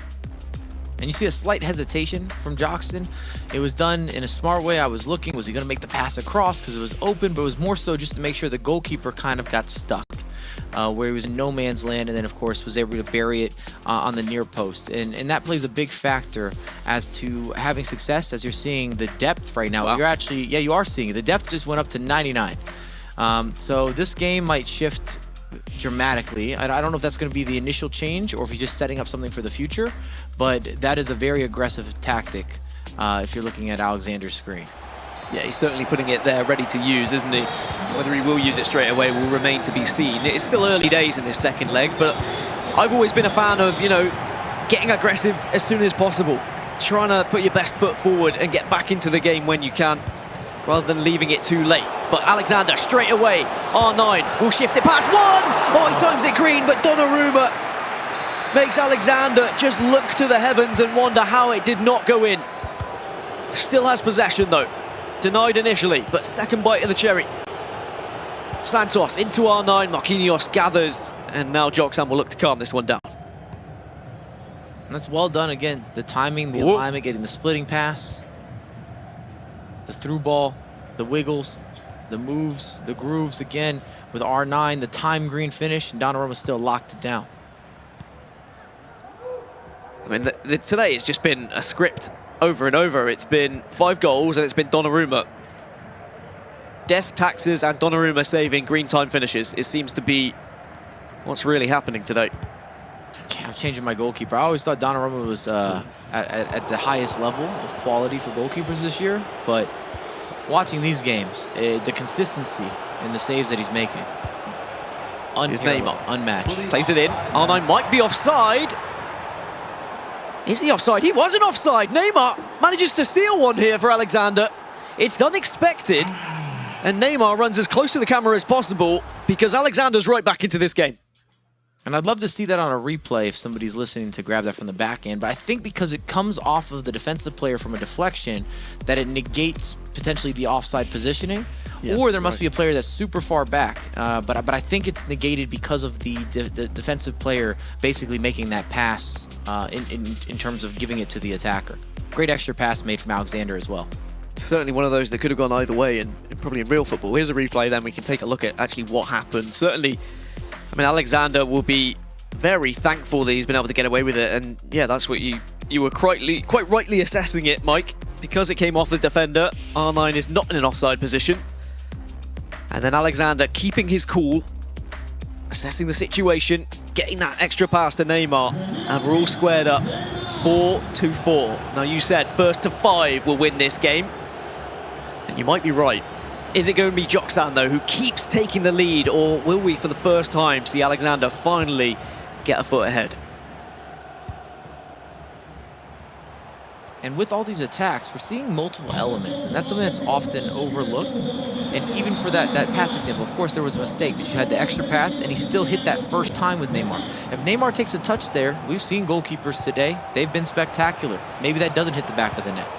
And you see a slight hesitation from Joxton. It was done in a smart way. I was looking, was he going to make the pass across because it was open, but it was more so just to make sure the goalkeeper kind of got stuck where he was in no man's land, and then of course was able to bury it on the near post. And that plays a big factor as to having success, as you're seeing the depth right now. Wow. You're actually, yeah, you are seeing it. The depth just went up to 99. So this game might shift dramatically. I don't know if that's going to be the initial change or if he's just setting up something for the future, but that is a very aggressive tactic if you're looking at Alexander's screen. Yeah, he's certainly putting it there ready to use, isn't he? Whether he will use it straight away will remain to be seen. It's still early days in this second leg, but I've always been a fan of, you know, getting aggressive as soon as possible, trying to put your best foot forward and get back into the game when you can, rather than leaving it too late. But Alexander straight away, R9 will shift it past one. Oh, he times it green, but Donnarumma makes Alexander just look to the heavens and wonder how it did not go in. Still has possession though. Denied initially, but second bite of the cherry. Santos into R9, Marquinhos gathers, and now Joxan will look to calm this one down. And that's well done again. The timing, the alignment, getting the splitting pass, the through ball, the wiggles, the moves, the grooves again with R9, the time green finish, and Donnarumma still locked it down. I mean, today it's just been a script over and over. It's been 5 goals and it's been Donnarumma. Death, taxes, and Donnarumma saving green time finishes. It seems to be what's really happening today. Okay, I'm changing my goalkeeper. I always thought Donnarumma was at the highest level of quality for goalkeepers this year, but watching these games, the consistency in the saves that he's making, His Neymar unmatched. Plays it in. R9 might be offside. Is he offside? He wasn't offside. Neymar manages to steal one here for Alexander. It's unexpected, and Neymar runs as close to the camera as possible because Alexander's right back into this game. And I'd love to see that on a replay if somebody's listening to grab that from the back end, but I think because it comes off of the defensive player from a deflection, that it negates potentially the offside positioning, or there must be a player that's super far back. But I think it's negated because of the defensive player basically making that pass in terms of giving it to the attacker. Great extra pass made from Alexander as well. Certainly one of those that could have gone either way, and probably in real football. Here's a replay, then we can take a look at actually what happened. Certainly, I mean, Alexander will be very thankful that he's been able to get away with it, and yeah, that's what you were quite rightly assessing it, Mike, because it came off the defender. R9 is not in an offside position, and then Alexander keeping his cool, assessing the situation, getting that extra pass to Neymar, and we're all squared up 4-4. Now, you said first to 5 will win this game, and you might be right. Is it going to be Joxan, though, who keeps taking the lead, or will we, for the first time, see Alexander finally get a foot ahead? And with all these attacks, we're seeing multiple elements, and that's something that's often overlooked. And even for that pass example, of course there was a mistake, but you had the extra pass, and he still hit that first time with Neymar. If Neymar takes a touch there, we've seen goalkeepers today, they've been spectacular. Maybe that doesn't hit the back of the net.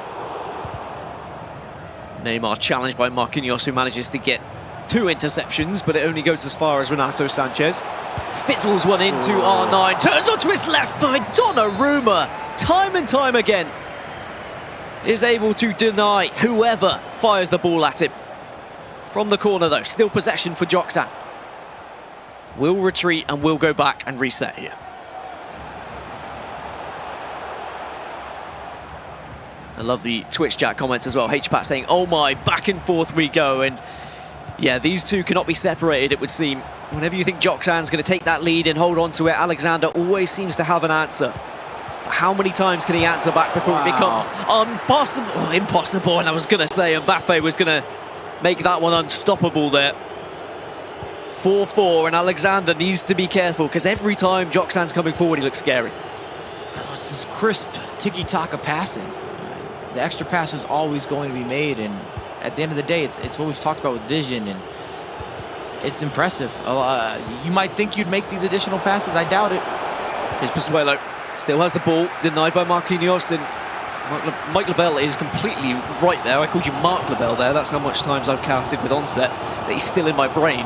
Neymar challenged by Marquinhos, who manages to get 2 interceptions, but it only goes as far as Renato Sanchez. Fizzles one into R9, turns onto his left foot. Donnarumma, time and time again, is able to deny whoever fires the ball at him. From the corner though, still possession for Joxan. Will retreat and will go back and reset here. I love the Twitch chat comments as well. HPAT saying, oh my, back and forth we go. And yeah, these two cannot be separated, it would seem. Whenever you think Joxan's going to take that lead and hold on to it, Alexander always seems to have an answer. How many times can he answer back before it becomes impossible? And I was going to say Mbappe was going to make that one unstoppable there. 4-4, and Alexander needs to be careful because every time Joxan's coming forward, he looks scary. Oh, it's this crisp tiki-taka passing. The extra pass was always going to be made, and at the end of the day, it's what we've talked about with vision, and it's impressive. You might think you'd make these additional passes. I doubt it. Here's Pozuelo. Still has the ball, denied by Marquinhos, and Mike Lebel is completely right there. I called you Mark Lebel there. That's how much times I've casted with Onset, that he's still in my brain.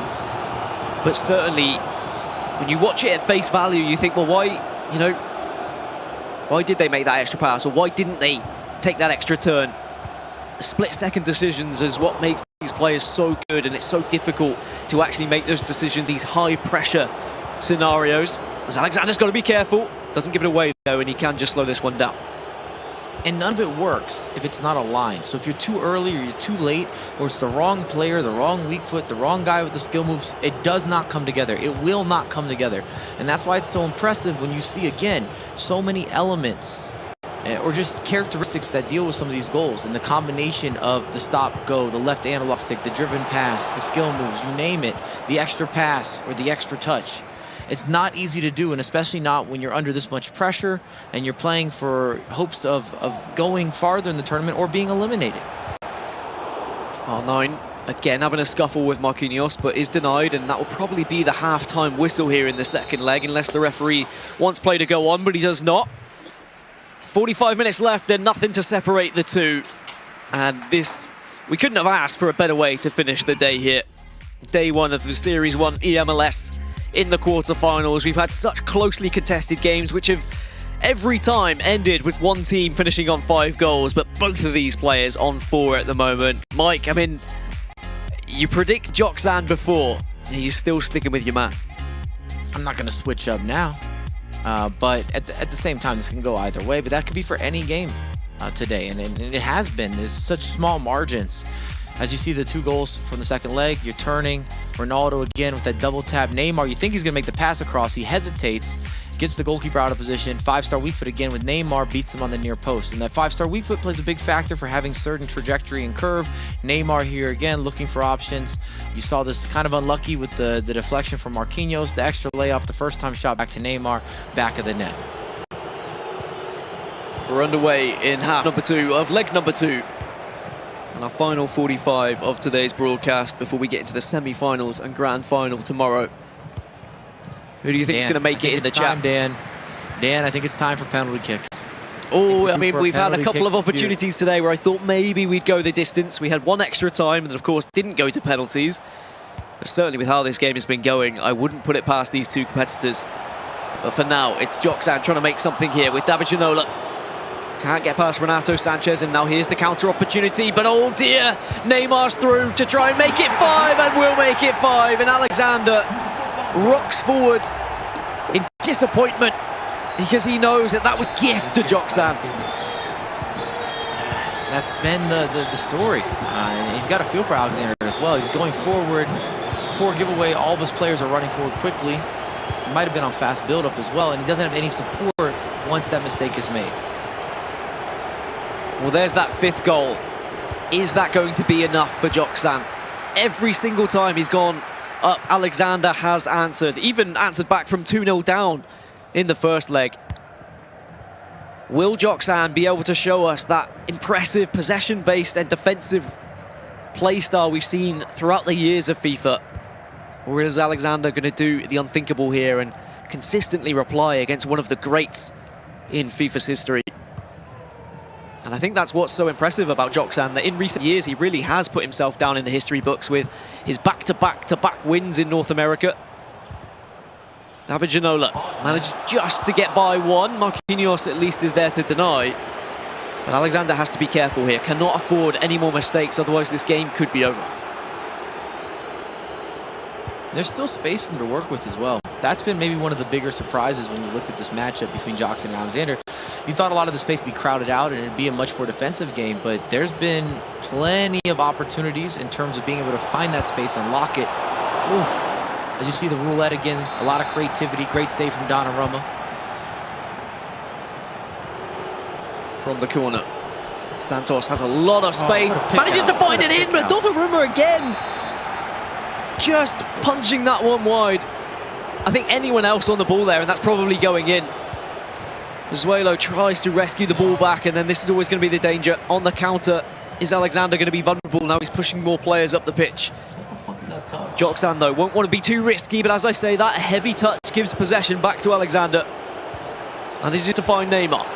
But certainly, when you watch it at face value, you think, well, why, Why did they make that extra pass, or why didn't they take that extra turn? Split-second decisions is what makes these players so good, and it's so difficult to actually make those decisions, these high-pressure scenarios. As Alexander's got to be careful. Doesn't give it away, though, and he can just slow this one down. And none of it works if it's not aligned. So if you're too early or you're too late, or it's the wrong player, the wrong weak foot, the wrong guy with the skill moves, it does not come together. It will not come together. And that's why it's so impressive when you see, again, so many elements or just characteristics that deal with some of these goals. And the combination of the stop, go, the left analog stick, the driven pass, the skill moves, you name it, the extra pass or the extra touch. It's not easy to do, and especially not when you're under this much pressure and you're playing for hopes of going farther in the tournament or being eliminated. R9 again having a scuffle with Marquinhos, but is denied, and that will probably be the half-time whistle here in the second leg, unless the referee wants play to go on, but he does not. 45 minutes left, then nothing to separate the two. And this, we couldn't have asked for a better way to finish the day here. Day one of the Series 1 eMLS. In the quarterfinals, we've had such closely contested games which have every time ended with one team finishing on 5 goals, but both of these players on 4 at the moment. Mike, I mean, you predict Joxan before, are you still sticking with your man? I'm not going to switch up now, but at the same time, this can go either way, but that could be for any game today, and it has been. There's such small margins. As you see the 2 goals from the second leg, you're turning. Ronaldo again with that double tap. Neymar, you think he's going to make the pass across. He hesitates, gets the goalkeeper out of position. 5-star weak foot again with Neymar, beats him on the near post. And that 5-star weak foot plays a big factor for having certain trajectory and curve. Neymar here again looking for options. You saw this kind of unlucky with the deflection from Marquinhos. The extra layup, the first time shot back to Neymar, back of the net. We're underway in half number 2 of leg number 2. And our final 45 of today's broadcast before we get into the semi-finals and grand final tomorrow. Who do you think is going to make it in the chat? Dan, I think it's time for penalty kicks. Oh, I mean, we've had a couple of opportunities today where I thought maybe we'd go the distance. We had one extra time and, of course, didn't go to penalties. But certainly with how this game has been going, I wouldn't put it past these 2 competitors. But for now, it's Joxan trying to make something here with David Ginola. Can't get past Renato Sanchez, and now here's the counter opportunity, but oh dear, Neymar's through to try and make it 5, and will make it 5, and Alexander rocks forward in disappointment because he knows that was gift to Joxan. That's been the story, and you've got to feel for Alexander as well. He's going forward, poor giveaway, all of his players are running forward quickly. He might have been on fast build-up as well, and he doesn't have any support once that mistake is made. Well, there's that 5th goal. Is that going to be enough for Joxan? Every single time he's gone up, Alexander has answered, even answered back from 2-0 down in the first leg. Will Joxan be able to show us that impressive possession-based and defensive play style we've seen throughout the years of FIFA? Or is Alexander going to do the unthinkable here and consistently reply against one of the greats in FIFA's history? And I think that's what's so impressive about Joxan, that in recent years he really has put himself down in the history books with his back-to-back-to-back wins in North America. David Ginola managed just to get by one. Marquinhos at least is there to deny. But Alexander has to be careful here, cannot afford any more mistakes, otherwise this game could be over. There's still space for him to work with as well. That's been maybe one of the bigger surprises when you looked at this matchup between Joxan and Alexander. You thought a lot of the space would be crowded out and it'd be a much more defensive game, but there's been plenty of opportunities in terms of being able to find that space and lock it. Oof. As you see the roulette again, a lot of creativity, great save from Donnarumma. From the corner, Santos has a lot of space, manages to find it in, but Donnarumma again, just punching that one wide. I think anyone else on the ball there, and that's probably going in. Pozuelo tries to rescue the ball back, and then this is always going to be the danger. On the counter, is Alexander going to be vulnerable? Now he's pushing more players up the pitch. Joxan, though, won't want to be too risky, but as I say, that heavy touch gives possession back to Alexander. And this is to find Neymar.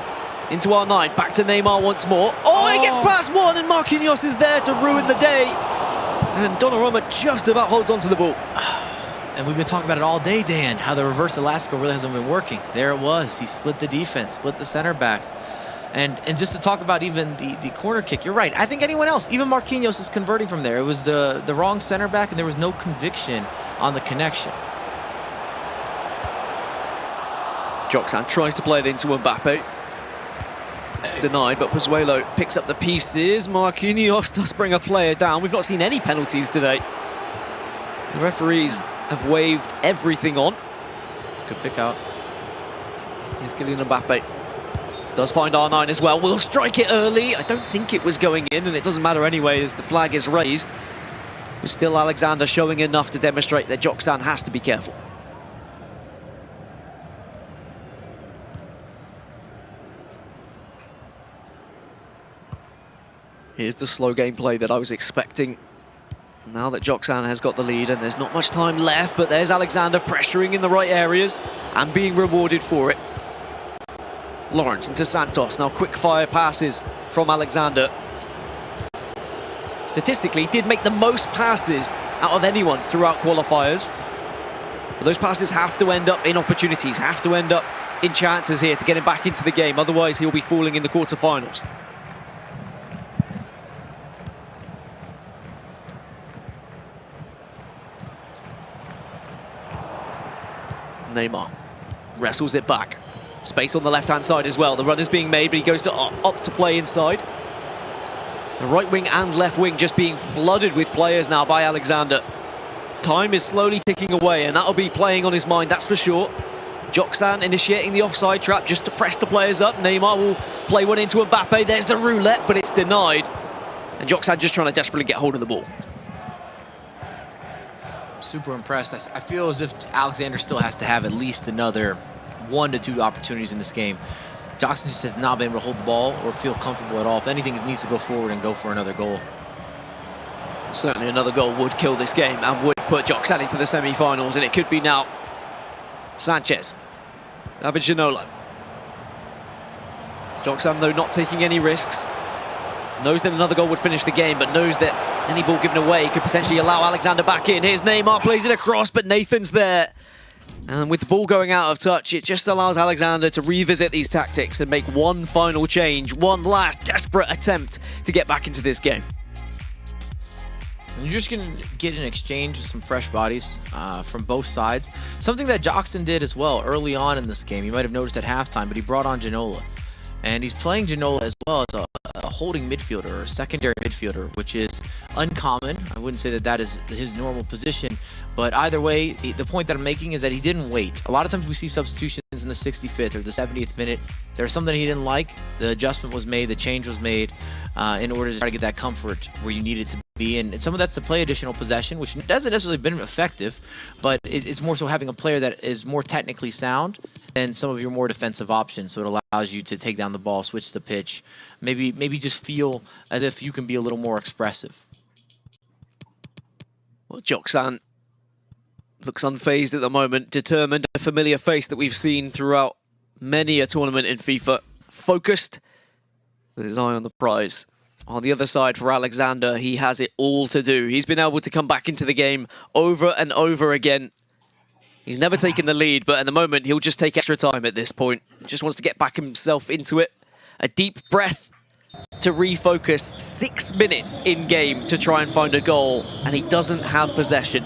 Into R9, back to Neymar once more. Oh, he gets past one, and Marquinhos is there to ruin the day. And Donnarumma just about holds on to the ball. And we've been talking about it all day, Dan, how the reverse Elastico really hasn't been working. There it was. He split the defense, split the center backs. And just to talk about even the corner kick, you're right. I think anyone else, even Marquinhos is converting from there. It was the wrong center back, and there was no conviction on the connection. Joxan tries to play it into Mbappe. It's denied, but Pozuelo picks up the pieces. Marquinhos does bring a player down. We've not seen any penalties today. The referees have waved everything on. It's a good pick out. Here's Kylian Mbappe. Does find R9 as well. Will strike it early. I don't think it was going in, and it doesn't matter anyway as the flag is raised. But still Alexander showing enough to demonstrate that Joxan has to be careful. Here's the slow gameplay that I was expecting. Now that Joxan has got the lead and there's not much time left, but there's Alexander pressuring in the right areas and being rewarded for it. Lawrence into Santos. Now quick fire passes from Alexander. Statistically, did make the most passes out of anyone throughout qualifiers. But those passes have to end up in opportunities, have to end up in chances here to get him back into the game. Otherwise, he'll be falling in the quarterfinals. Neymar wrestles it back. Space on the left-hand side as well. The run is being made, but he goes to opt to play inside. The right wing and left wing just being flooded with players now by Alexander. Time is slowly ticking away, and that'll be playing on his mind, that's for sure. Joxan initiating the offside trap just to press the players up. Neymar will play one into Mbappe. There's the roulette, but it's denied. And Joxan just trying to desperately get hold of the ball. Super impressed. I feel as if Alexander still has to have at least another 1 to 2 opportunities in this game. Joxan just has not been able to hold the ball or feel comfortable at all. If anything, he needs to go forward and go for another goal. Certainly another goal would kill this game and would put Joxan into the semi-finals, and it could be now. Sanchez, David Ginola. Joxan, though, not taking any risks. Knows that another goal would finish the game, but knows that any ball given away could potentially allow Alexander back in. Here's Neymar, plays it across, but Nathan's there. And with the ball going out of touch, it just allows Alexander to revisit these tactics and make one final change, one last desperate attempt to get back into this game. And you're just going to get an exchange of some fresh bodies from both sides. Something that Joxan did as well early on in this game. You might have noticed at halftime, but he brought on Ginola. And he's playing Ginola as well as a holding midfielder or a secondary midfielder, which is uncommon. I wouldn't say that that is his normal position, but either way, the point that I'm making is that he didn't wait. A lot of times we see substitutions in the 65th or the 70th minute. There's something he didn't like. The adjustment was made, the change was made in order to try to get that comfort where you need it to be. And some of that's to play additional possession, which doesn't necessarily been effective, but it's more so having a player that is more technically sound than some of your more defensive options. So it allows you to take down the ball, switch the pitch, maybe just feel as if you can be a little more expressive. Well, Joxan looks unfazed at the moment, determined, a familiar face that we've seen throughout many a tournament in FIFA. Focused, with his eye on the prize. On the other side for Alexander, he has it all to do. He's been able to come back into the game over and over again. He's never taken the lead, but at the moment, he'll just take extra time at this point. He just wants to get back himself into it. A deep breath to refocus. 6 minutes in game to try and find a goal, and he doesn't have possession.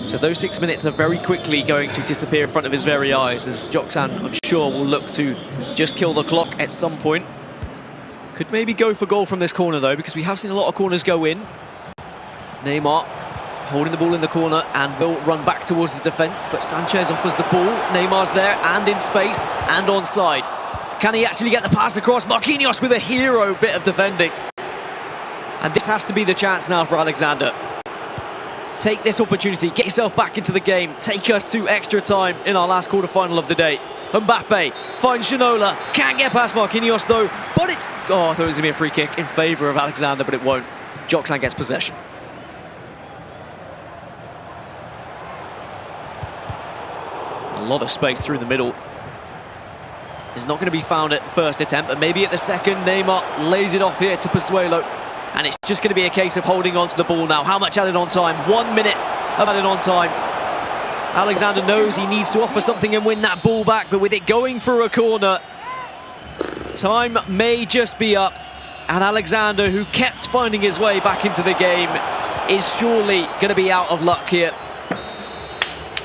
So those 6 minutes are very quickly going to disappear in front of his very eyes, as Joxan, I'm sure, will look to just kill the clock at some point. Could maybe go for goal from this corner, though, because we have seen a lot of corners go in. Neymar holding the ball in the corner and will run back towards the defence, but Sanchez offers the ball. Neymar's there and in space and onside. Can he actually get the pass across? Marquinhos with a hero bit of defending. And this has to be the chance now for Alexander. Take this opportunity, get yourself back into the game, take us to extra time in our last quarter-final of the day. Mbappe finds Ginola, can't get past Marquinhos though, but it's... Oh, I thought it was going to be a free kick in favour of Alexander, but it won't. Joxan gets possession. A lot of space through the middle. It's not going to be found at the first attempt, but maybe at the second. Neymar lays it off here to Pozuelo. And it's just going to be a case of holding on to the ball now. How much added on time? 1 minute of added on time. Alexander knows he needs to offer something and win that ball back, but with it going through a corner, time may just be up. And Alexander, who kept finding his way back into the game, is surely going to be out of luck here.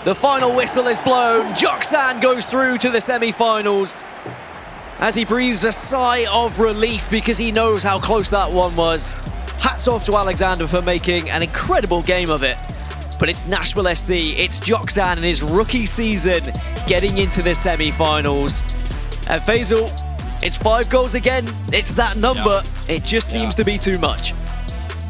The final whistle is blown. Joksan goes through to the semi-finals as he breathes a sigh of relief because he knows how close that one was. Hats off to Alexander for making an incredible game of it. But it's Nashville SC, it's Joksan in his rookie season getting into the semi-finals. And Faisal, it's 5 goals again. It's that number. Yeah. It just seems to be too much.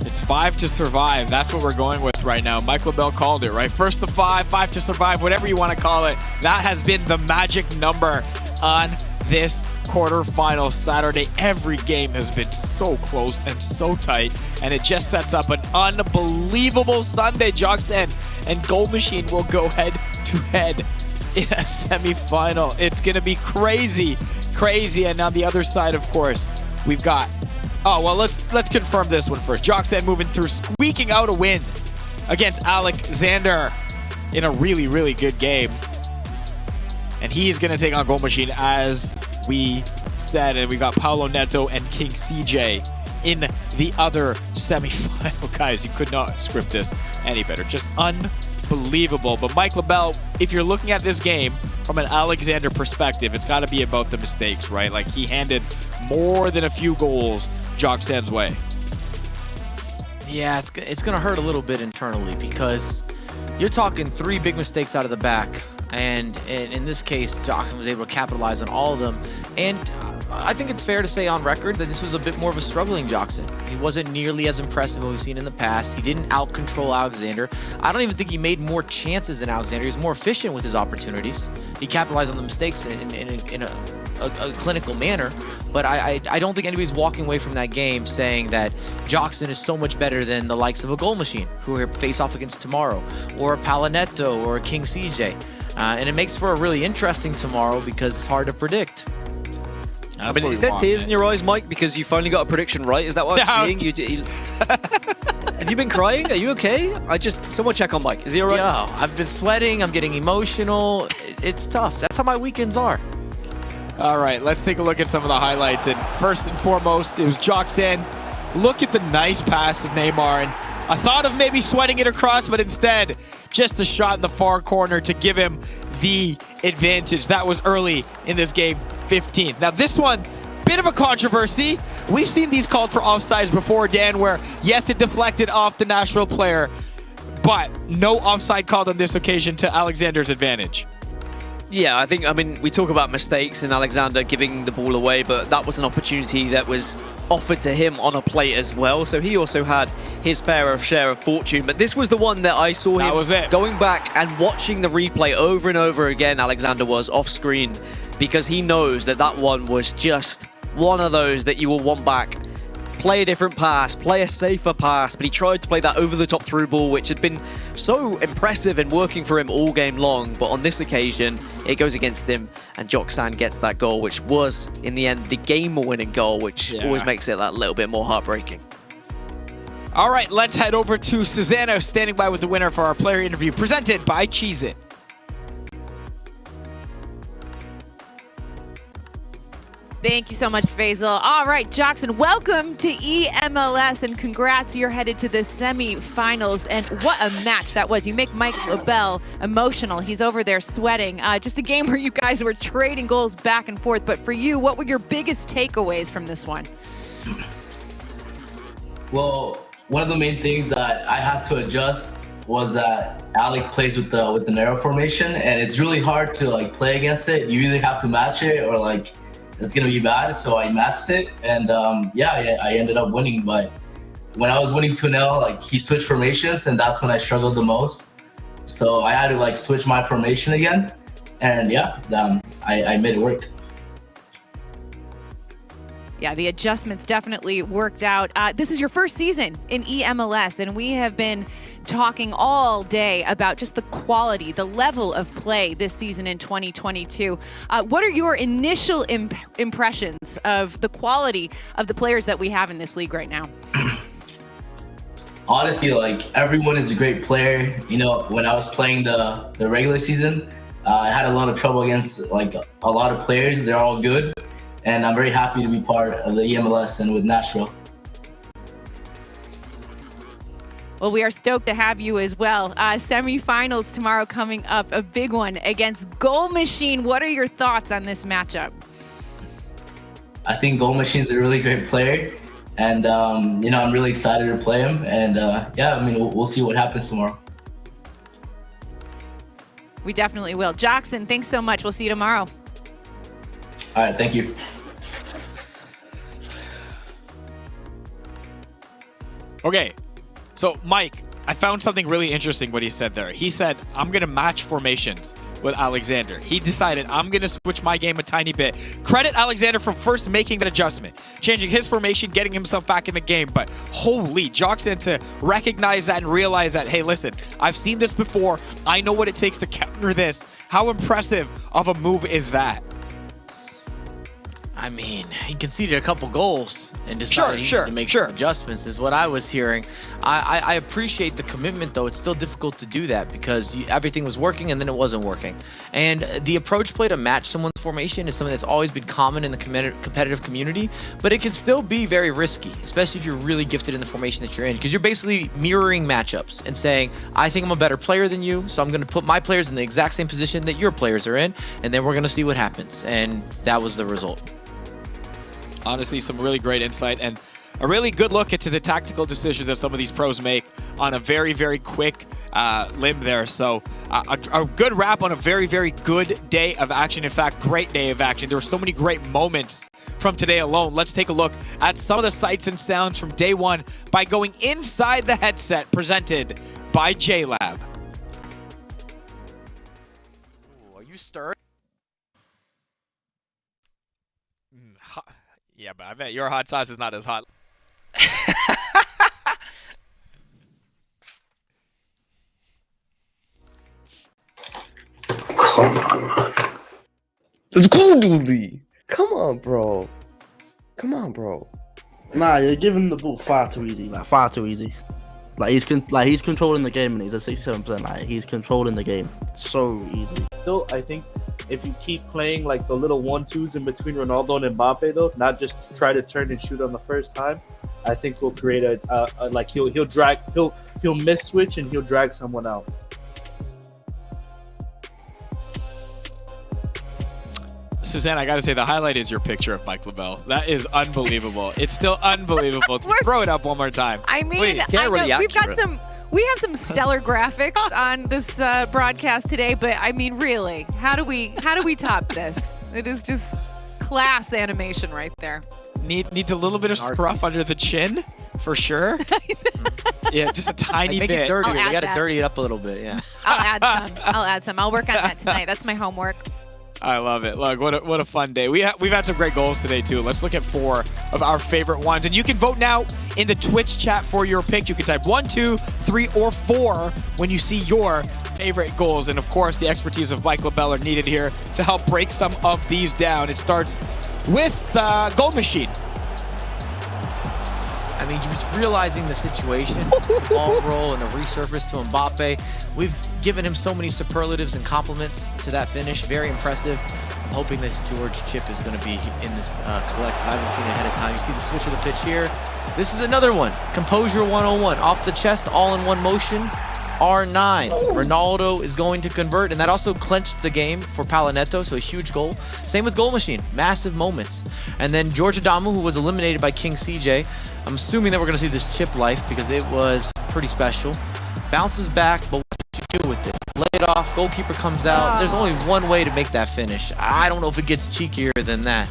It's 5 to survive. That's what we're going with right now. Mike LaBelle called it, right? First to 5, 5 to survive, whatever you want to call it. That has been the magic number on this quarterfinal Saturday. Every game has been so close and so tight, and it just sets up an unbelievable Sunday. Joksan and Goal Machine will go head-to-head in a semi-final. It's going to be crazy, crazy. And on the other side, of course, we've got... Oh, well, let's confirm this one first. Joksan moving through, squeaking out a win against Alexander in a really, really good game. And he's going to take on Goal Machine, as we said. And we got Paulo Neto and King CJ in the other semi-final. Guys, you could not script this any better. Just unbelievable. But Mike LaBelle, if you're looking at this game from an Alexander perspective, it's got to be about the mistakes, right? Like, he handed more than a few goals Joksan's way. Yeah, it's going to hurt a little bit internally because you're talking 3 big mistakes out of the back. And in this case, Joksan was able to capitalize on all of them. And I think it's fair to say on record that this was a bit more of a struggling Joksan. He wasn't nearly as impressive as we've seen in the past. He didn't out-control Alexander. I don't even think he made more chances than Alexander. He was more efficient with his opportunities. He capitalized on the mistakes in a clinical manner. But I don't think anybody's walking away from that game saying that Joksan is so much better than the likes of a Goal Machine, who we face off against tomorrow, or a Palinetto, or a King CJ. And it makes for a really interesting tomorrow because it's hard to predict. I mean, is there tears in your eyes, Mike, because you finally got a prediction right? Is that what I'm seeing? Have you been crying? Are you okay? Someone check on Mike. Is he all right? Yeah, I've been sweating. I'm getting emotional. It's tough. That's how my weekends are. All right, let's take a look at some of the highlights. And first and foremost, it was Joksan. Look at the nice pass of Neymar. And I thought of maybe sweating it across, but instead, just a shot in the far corner to give him the advantage. That was early in this game, 15th. Now this one, bit of a controversy. We've seen these called for offsides before, Dan, where yes, it deflected off the Nashville player, but no offside called on this occasion to Alexander's advantage. Yeah, I mean, we talk about mistakes and Alexander giving the ball away, but that was an opportunity that was offered to him on a plate as well. So he also had his fair share of fortune. But this was the one that I saw him going back and watching the replay over and over again. Alexander was off screen because he knows that that one was just one of those that you will want back. Play a different pass, play a safer pass, but he tried to play that over-the-top through ball, which had been so impressive and working for him all game long. But on this occasion, it goes against him, and Joksan gets that goal, which was, in the end, the game-winning goal, which always makes it that little bit more heartbreaking. All right, let's head over to Susanna, standing by with the winner for our player interview, presented by Cheez-It. Thank you so much, Faisal. All right, Joksan, welcome to eMLS, and congrats, you're headed to the semi-finals. And what a match that was. You make Mike LaBelle emotional. He's over there sweating. Just a game where you guys were trading goals back and forth. But for you, what were your biggest takeaways from this one? Well, one of the main things that I had to adjust was that Alec plays with the narrow formation, and it's really hard to play against it. You either have to match it or it's gonna be bad. So I matched it, and I ended up winning. But when I was winning 2-0, he switched formations, and that's when I struggled the most. So I had to switch my formation again, and I made it work. Yeah, the adjustments definitely worked out. This is your first season in eMLS, and we have been talking all day about just the quality, the level of play this season in 2022. What are your initial impressions of the quality of the players that we have in this league right now? honestly, like everyone is a great player. You know, when I was playing the regular season, I had a lot of trouble against like a lot of players. They're all good, and I'm very happy to be part of the eMLS and with Nashville. Well, we are stoked to have you as well. Semifinals tomorrow coming up, a big one against Goal Machine. What are your thoughts on this matchup? I think Goal Machine's a really great player, and you know, I'm really excited to play him. And yeah, I mean, we'll see what happens tomorrow. We definitely will. Jackson, thanks so much. We'll see you tomorrow. All right, thank you. Okay, so Mike, I found something really interesting what he said there. He said, I'm going to match formations with Alexander. He decided, I'm going to switch my game a tiny bit. Credit Alexander for first making that adjustment, changing his formation, getting himself back in the game. But holy, Jackson to recognize that and realize that, hey, listen, I've seen this before. I know what it takes to counter this. How impressive of a move is that? I mean, he conceded a couple goals and decided to make some adjustments is what I was hearing. I appreciate the commitment, though. It's still difficult to do that because everything was working and then it wasn't working. And the approach play to match someone's formation is something that's always been common in the competitive community, but it can still be very risky, especially if you're really gifted in the formation that you're in, because you're basically mirroring matchups and saying, I think I'm a better player than you, so I'm going to put my players in the exact same position that your players are in, and then we're going to see what happens. And that was the result. Honestly, some really great insight and a really good look into the tactical decisions that some of these pros make on a very, very quick limb there. So a good wrap on a very, very good day of action. In fact, great day of action. There were so many great moments from today alone. Let's take a look at some of the sights and sounds from day one by going inside the headset presented by JLab. Are you stirred? Yeah, but I bet your hot sauce is not as hot. Come on, man. Let's go, Dooley. Come on, bro. Come on, bro. Nah, you're giving the ball far too easy. Like far too easy. Like he's controlling the game and he's at 67%. Like he's controlling the game so easy. Still, I think if you keep playing like the little 1-2s in between Ronaldo and Mbappe, though, not just try to turn and shoot on the first time, I think we'll create a like he'll miss switch and he'll drag someone out. Suzanne, I gotta say the highlight is your picture of Mike LaBelle. That is unbelievable. It's still unbelievable. Throw it up one more time. I mean, Please. I know we have some stellar graphics on this broadcast today, but I mean, really, how do we top this? It is just class animation right there. Needs a little bit of scruff under the chin, for sure. Yeah, just a tiny make bit. It dirty. We add gotta that. dirty it up a little bit. Yeah. I'll add some. I'll work on that tonight. That's my homework. I love it. Look, what a fun day. We've had some great goals today, too. Let's look at 4 of our favorite ones. And you can vote now in the Twitch chat for your pick. You can type 1, 2, 3, or 4 when you see your favorite goals. And, of course, the expertise of Mike LaBelle are needed here to help break some of these down. It starts with Goal Machine. I mean, just realizing the situation, the ball roll and the resurface to Mbappe. We've given him so many superlatives and compliments to that finish. Very impressive. I'm hoping this George chip is going to be in this collective. I haven't seen it ahead of time. You see the switch of the pitch here. This is another one. Composure 101. Off the chest, all in one motion. R9. Ronaldo is going to convert, and that also clinched the game for Palinetto, so a huge goal. Same with Goal Machine. Massive moments. And then George Adamu, who was eliminated by King CJ. I'm assuming that we're going to see this chip life because it was pretty special. Bounces back, but what do you do with it? Lay it off, goalkeeper comes out. There's only one way to make that finish. I don't know if it gets cheekier than that.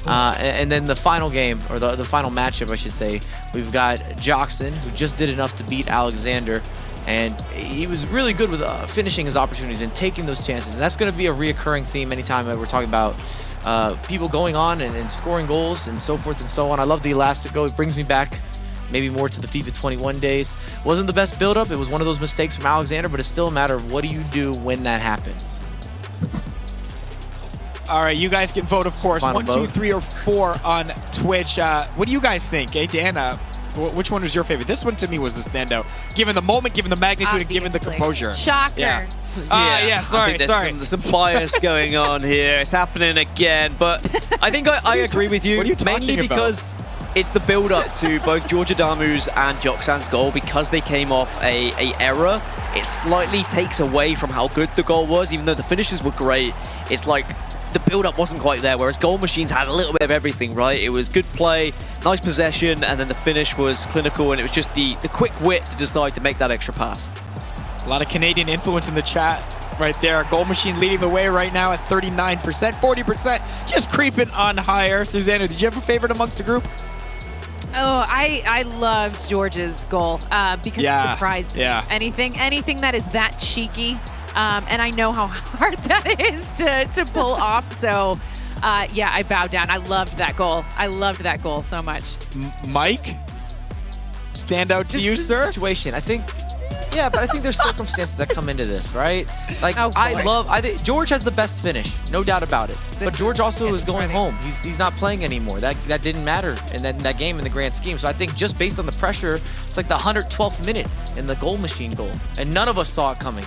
And then the final game, or the final matchup, I should say, we've got Jackson, who just did enough to beat Alexander. And he was really good with finishing his opportunities and taking those chances. And that's going to be a reoccurring theme anytime that we're talking about people going on and scoring goals and so forth and so on. I love the Elastico. It brings me back maybe more to the FIFA 21 days. Wasn't the best build-up. It was one of those mistakes from Alexander, but it's still a matter of what do you do when that happens. All right, you guys can vote, of course. Final 1, 2, 3, or 4 on Twitch. What do you guys think? Hey, Dan, Which one was your favorite? This one to me was the standout, given the moment, given the magnitude, and given the composure. Shocker. Yeah. I think there's some bias going on here. It's happening again, but I think I agree with you. What are you mainly talking about? because it's the build-up to both Georgia Damu's and Joxan's goal. Because they came off a error, it slightly takes away from how good the goal was. Even though the finishes were great, it's like the build-up wasn't quite there, whereas Goal Machines had a little bit of everything, right? It was good play, nice possession, and then the finish was clinical, and it was just the quick wit to decide to make that extra pass. A lot of Canadian influence in the chat right there. Goal Machine leading the way right now at 39%, 40%, just creeping on higher. Susanna, did you have a favorite amongst the group? Oh, I loved George's goal because it surprised me. Anything that is that cheeky, and I know how hard that is to pull off. So, yeah, I bowed down. I loved that goal. I loved that goal so much. Mike, stand out to you, sir? Situation, I think. Yeah, but I think there's circumstances that come into this, right? Like, I think George has the best finish, no doubt about it. But George also is going home. He's not playing anymore. That didn't matter in that game in the grand scheme. So I think just based on the pressure, it's like the 112th minute in the Goal Machine goal, and none of us saw it coming.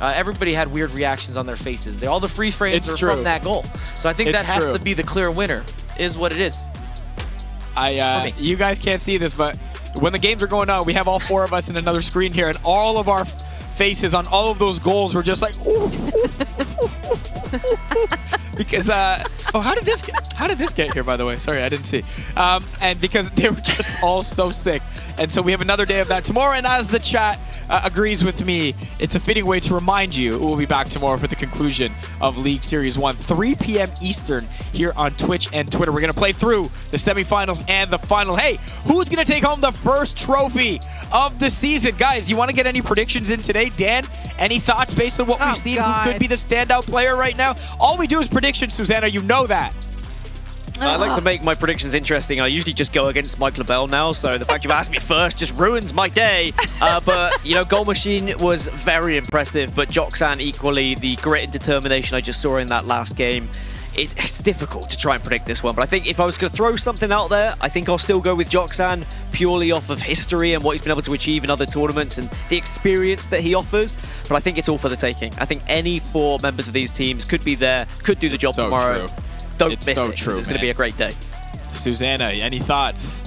Everybody had weird reactions on their faces. All the freeze frames are from that goal. So I think that has to be the clear winner, is what it is. You guys can't see this, but when the games are going on, we have all four of us in another screen here, and all of our faces on all of those goals were just like, ooh. Because how did this get here, by the way? Sorry, I didn't see. And because they were just all so sick. And so we have another day of that tomorrow, and as the chat agrees with me, it's a fitting way to remind you we'll be back tomorrow for the conclusion of League Series 1, 3 p.m. Eastern here on Twitch and Twitter. We're going to play through the semifinals and the final. Hey, who's going to take home the first trophy of the season? Guys, you want to get any predictions in today? Dan, any thoughts based on what we've seen? God. Who could be the standout player right now? All we do is predictions, Susanna. You know that. I like to make my predictions interesting. I usually just go against Mike LaBelle now, so the fact you've asked me first just ruins my day. But, you know, Goal Machine was very impressive, but Joxan equally, the grit and determination I just saw in that last game. It's difficult to try and predict this one, but I think if I was going to throw something out there, I think I'll still go with Joxan purely off of history and what he's been able to achieve in other tournaments and the experience that he offers. But I think it's all for the taking. I think any four members of these teams could be there, could do the job tomorrow. True. Don't it's miss so it. true, It's going to be a great day. Susanna, any thoughts?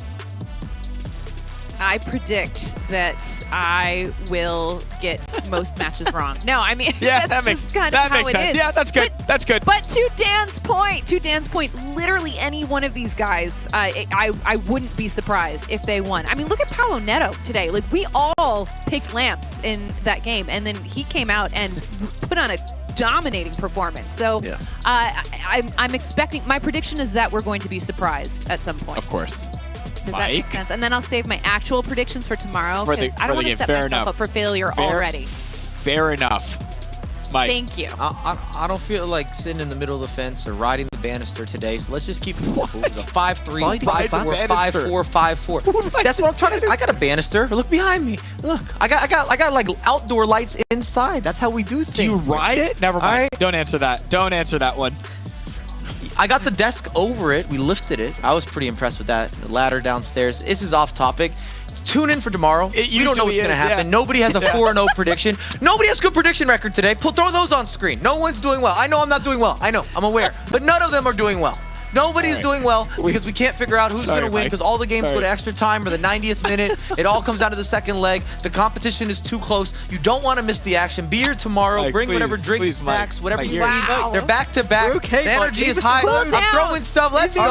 I predict that I will get most matches wrong. No, I mean, yeah, that makes sense. Yeah, that's good. That's good. But to Dan's point, literally any one of these guys, I wouldn't be surprised if they won. I mean, look at Paolo Neto today. Like, we all picked Lamps in that game, and then he came out and put on a dominating performance. So I'm expecting, my prediction is that we're going to be surprised at some point. Of course. Does that make sense? And then I'll save my actual predictions for tomorrow, because I don't want to set myself up for failure already. Fair enough. Mike. Thank you. I don't feel like sitting in the middle of the fence or riding the banister today, so let's just keep it simple. It was a 5-3, 5-4, 5-4, 5-4. That's what I'm trying to say. I got a banister. Look behind me. Look, I got like outdoor lights inside. That's how we do things. Do you ride it? Never mind. Right. Don't answer that. Don't answer that one. I got the desk over it. We lifted it. I was pretty impressed with that. The ladder downstairs. This is off topic. Tune in for tomorrow. You don't know what's going to happen. Yeah. Nobody has a 4-0 prediction. Nobody has a good prediction record today. Throw those on screen. No one's doing well. I know I'm not doing well. I know. I'm aware. But none of them are doing well. Nobody's doing well because we can't figure out who's going to win, because all the games go to extra time or the 90th minute. It all comes down to the second leg. The competition is too close. You don't want to miss the action. Be here tomorrow. Mike, bring whatever drinks, snacks, whatever you need. They're back to back. Okay, the energy is high. I'm throwing stuff. Let's go.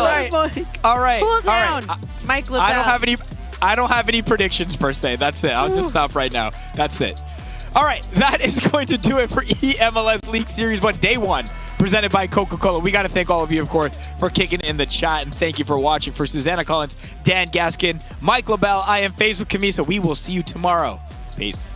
All right. Cool down. Mike LaBelle. I don't have any predictions per se. That's it. I'll just stop right now. That's it. All right. That is going to do it for eMLS League Series 1, Day 1. Presented by Coca-Cola. We got to thank all of you, of course, for kicking in the chat, and thank you for watching. For Susanna Collins, Dan Gaskin, Mike LaBelle, I am Faisal Camisa. We will see you tomorrow. Peace.